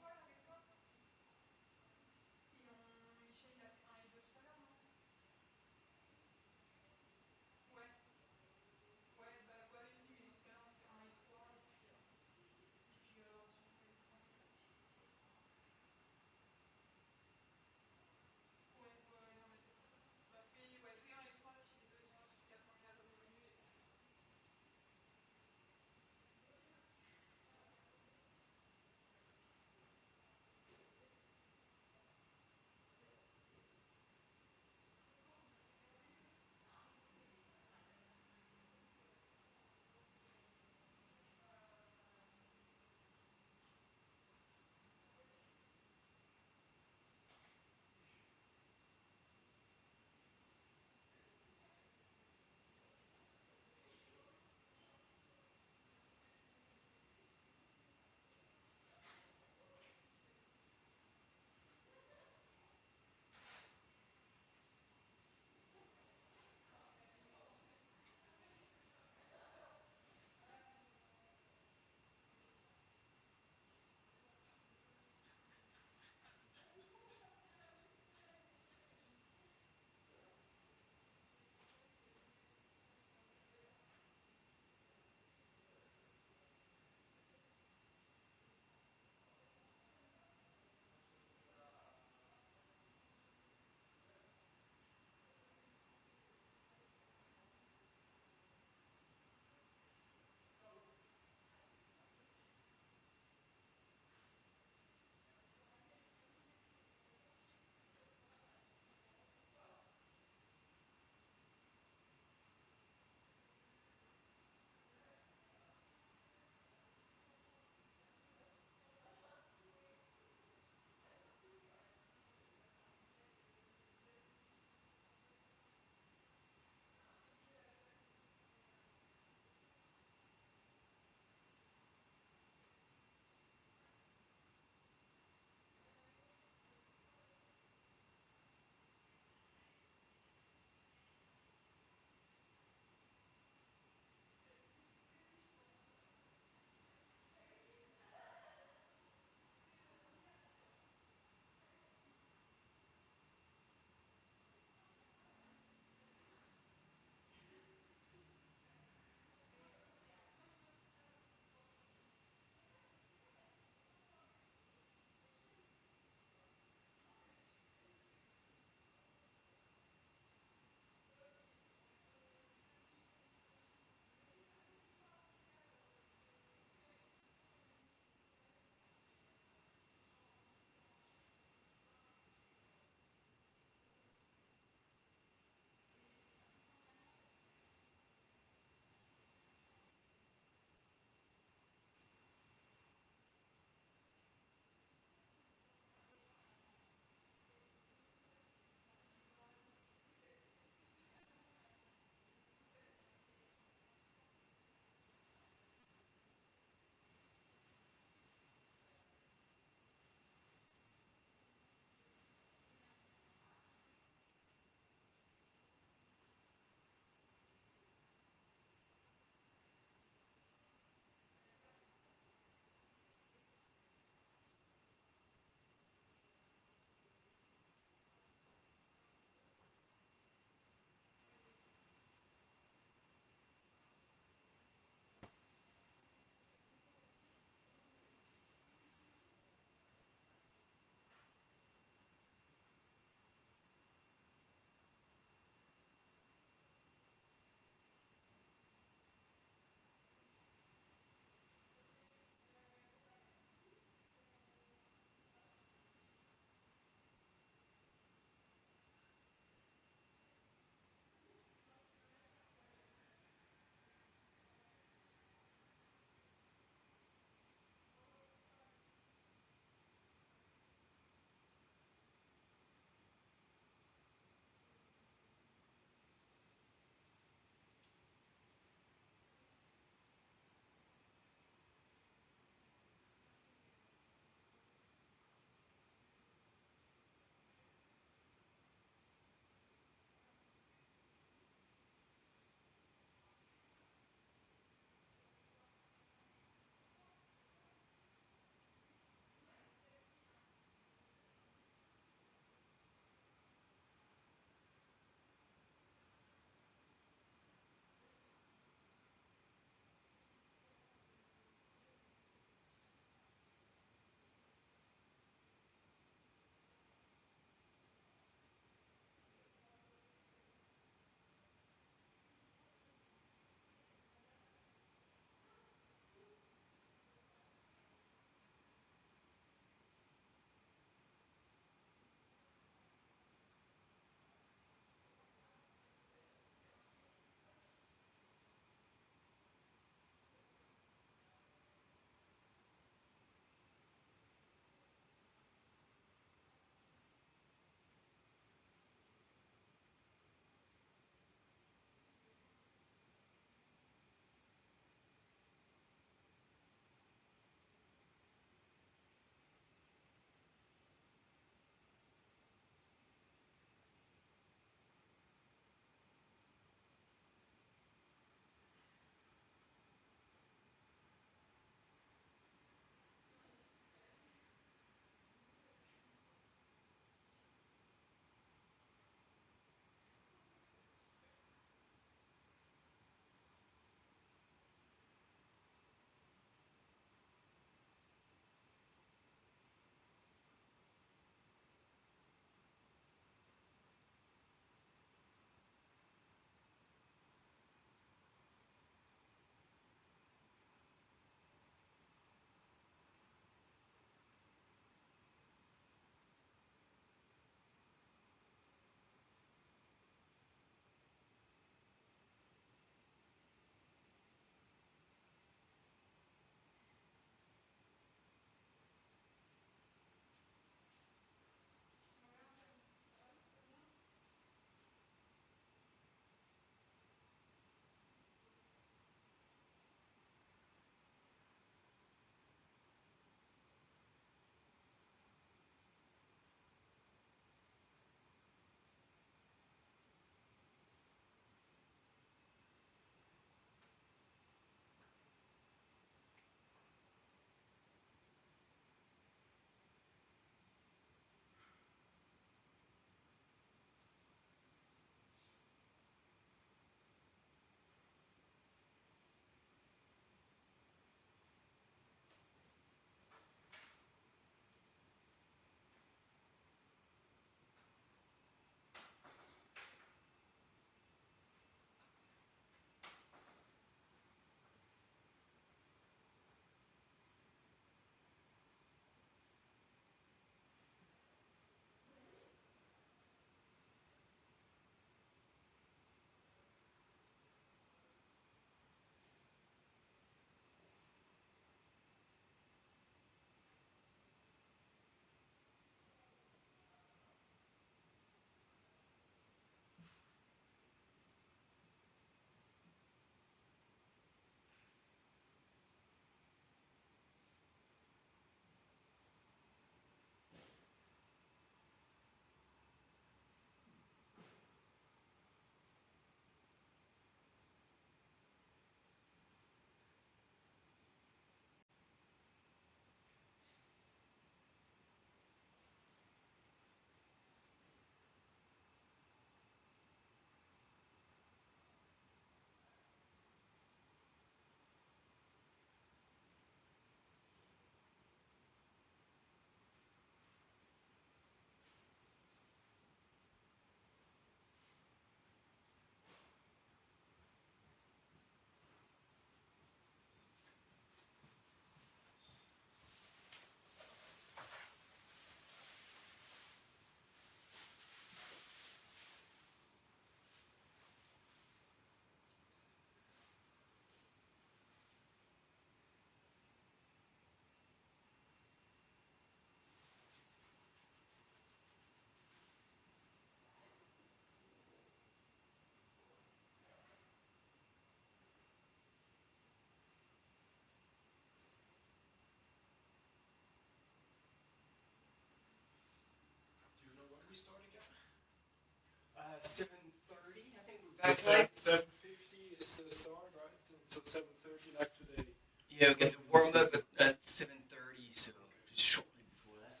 7:30, I think we're So back live. 7:50 is the start, right? And so 7:30 like today. Yeah, we get the warm up at 7:30, so just shortly before that.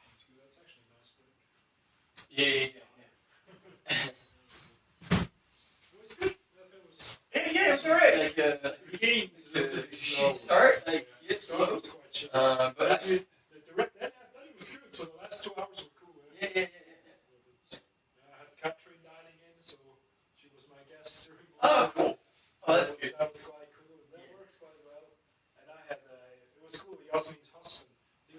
That's good. That's actually a nice break. Yeah. It was good. It was. Yeah, it's alright. Like The beginning was a bit slow. Start like The start was quite chill. but then it was good. So the last 2 hours were cool. Yeah. I had Catherine dialing in, so she was my guest during. Oh, cool. Oh, that's good. That was quite cool. That worked quite well. And I had it was cool. Yasmin's husband. He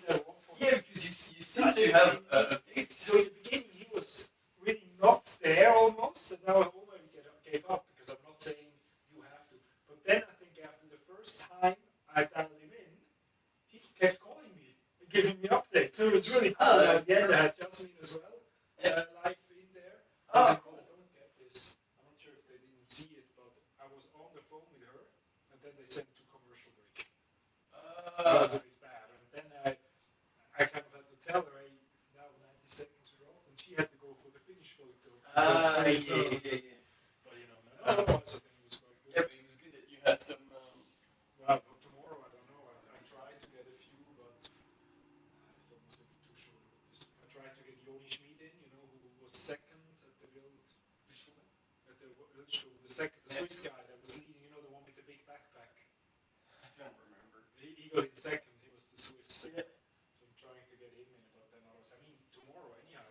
at one point. Yeah, because you seem to have updates. So in the beginning he was really not there almost, and now I already gave up because I'm not saying you have to. But then I think after the first time I dialed him in, he kept calling me and giving me updates. So it was really cool. Oh, At the end I had Jasmine as well, live in there. Oh, cool. I don't get this. I'm not sure if they didn't see it, but I was on the phone with her, and then they sent to commercial break. That was a bit bad. And then I kind of had to tell her, hey, now 90 seconds we're off, and she had to go for the finish photo. Yeah. But you know, otherwise I think it was quite good. Yeah, but it was good that you had some. Well, for tomorrow, I don't know. I tried to get a few, but it's almost a bit too short. I tried to get Yoni Schmid in, who was second at the the Swiss guy that was leading, the one with the big backpack. I don't remember. He got in second. He was the Swiss. Yeah. So I'm trying to get him in, but then others. I mean, tomorrow anyhow,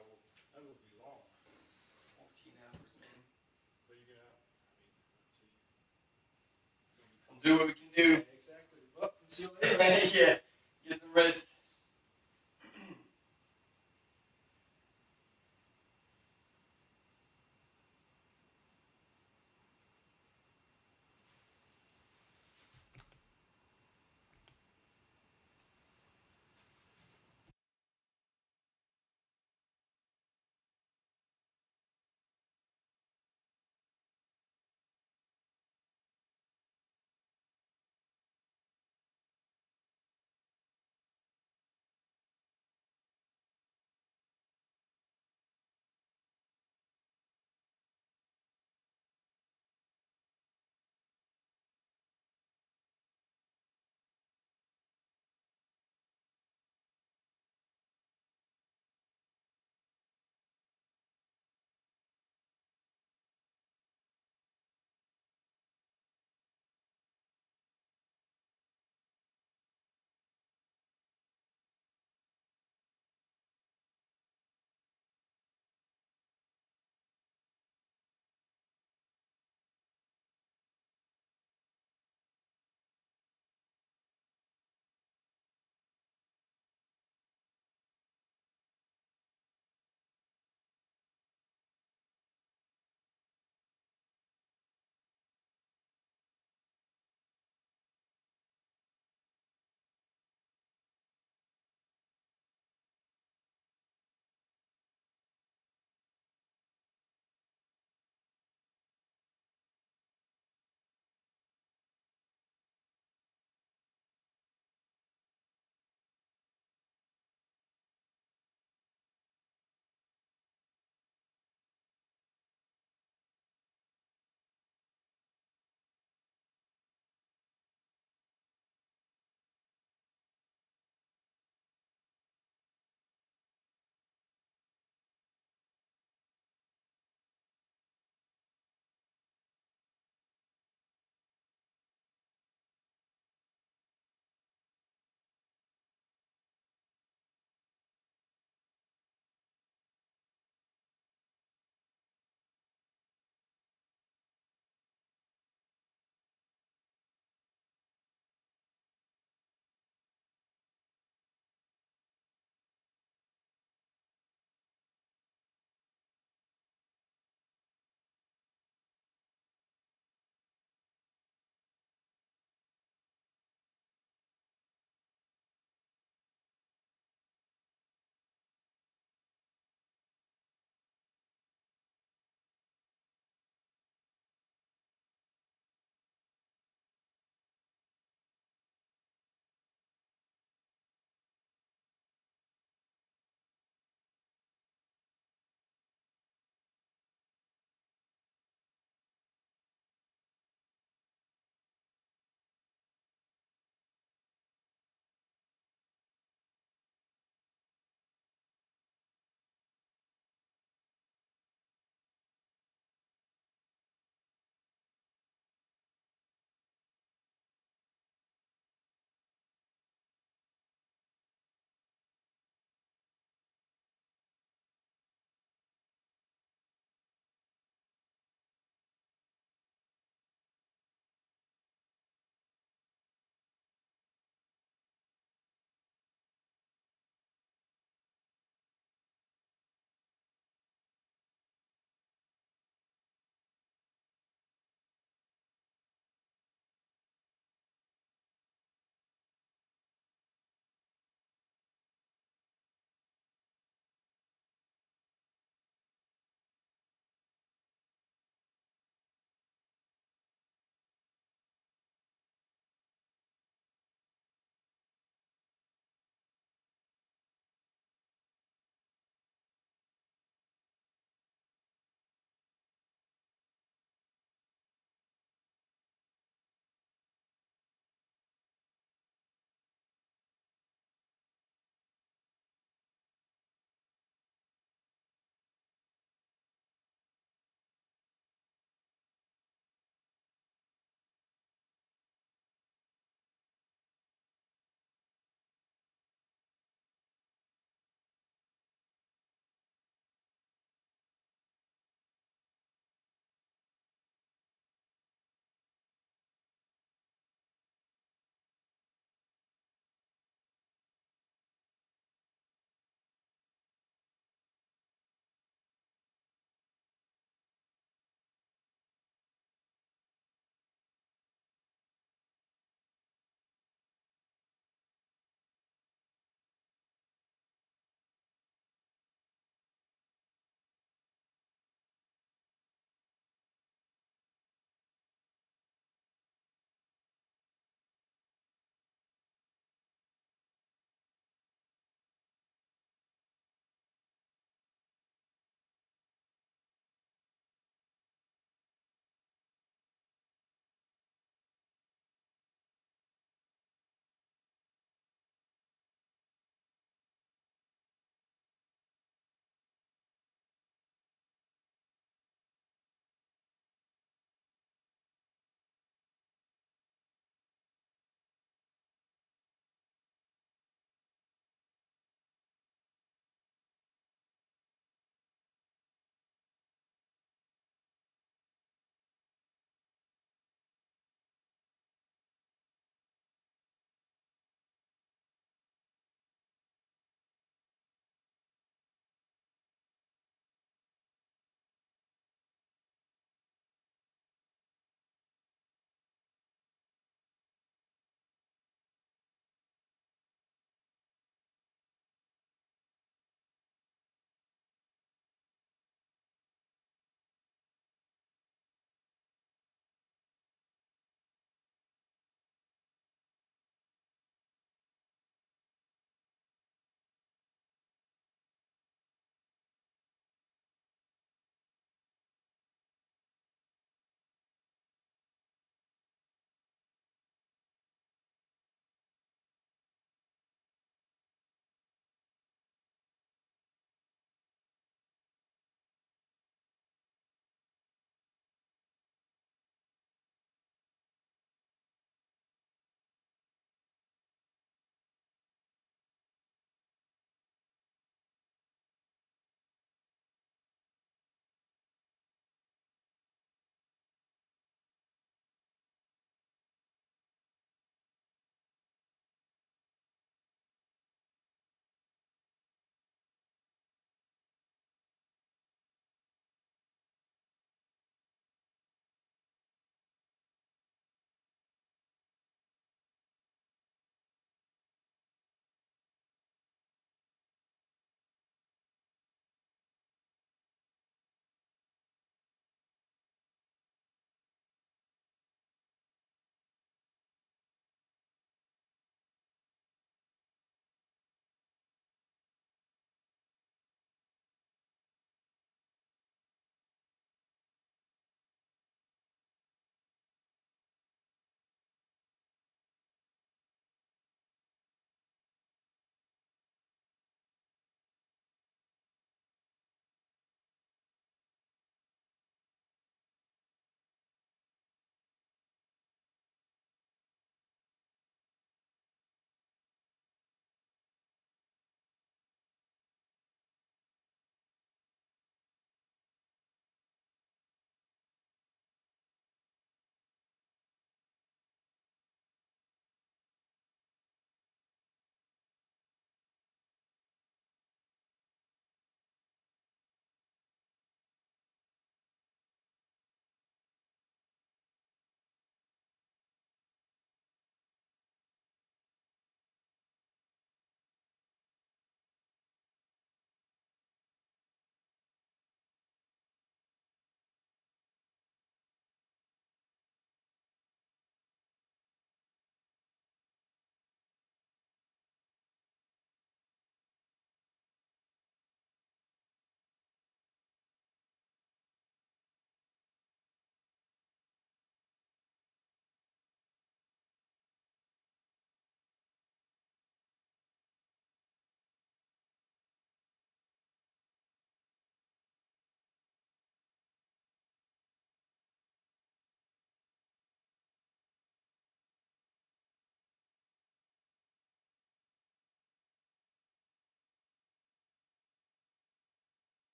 that will be long. 14 hours, man. So you're gonna. I mean, let's see. We'll do what we can do. Yeah, exactly. Well, see you later. Yeah.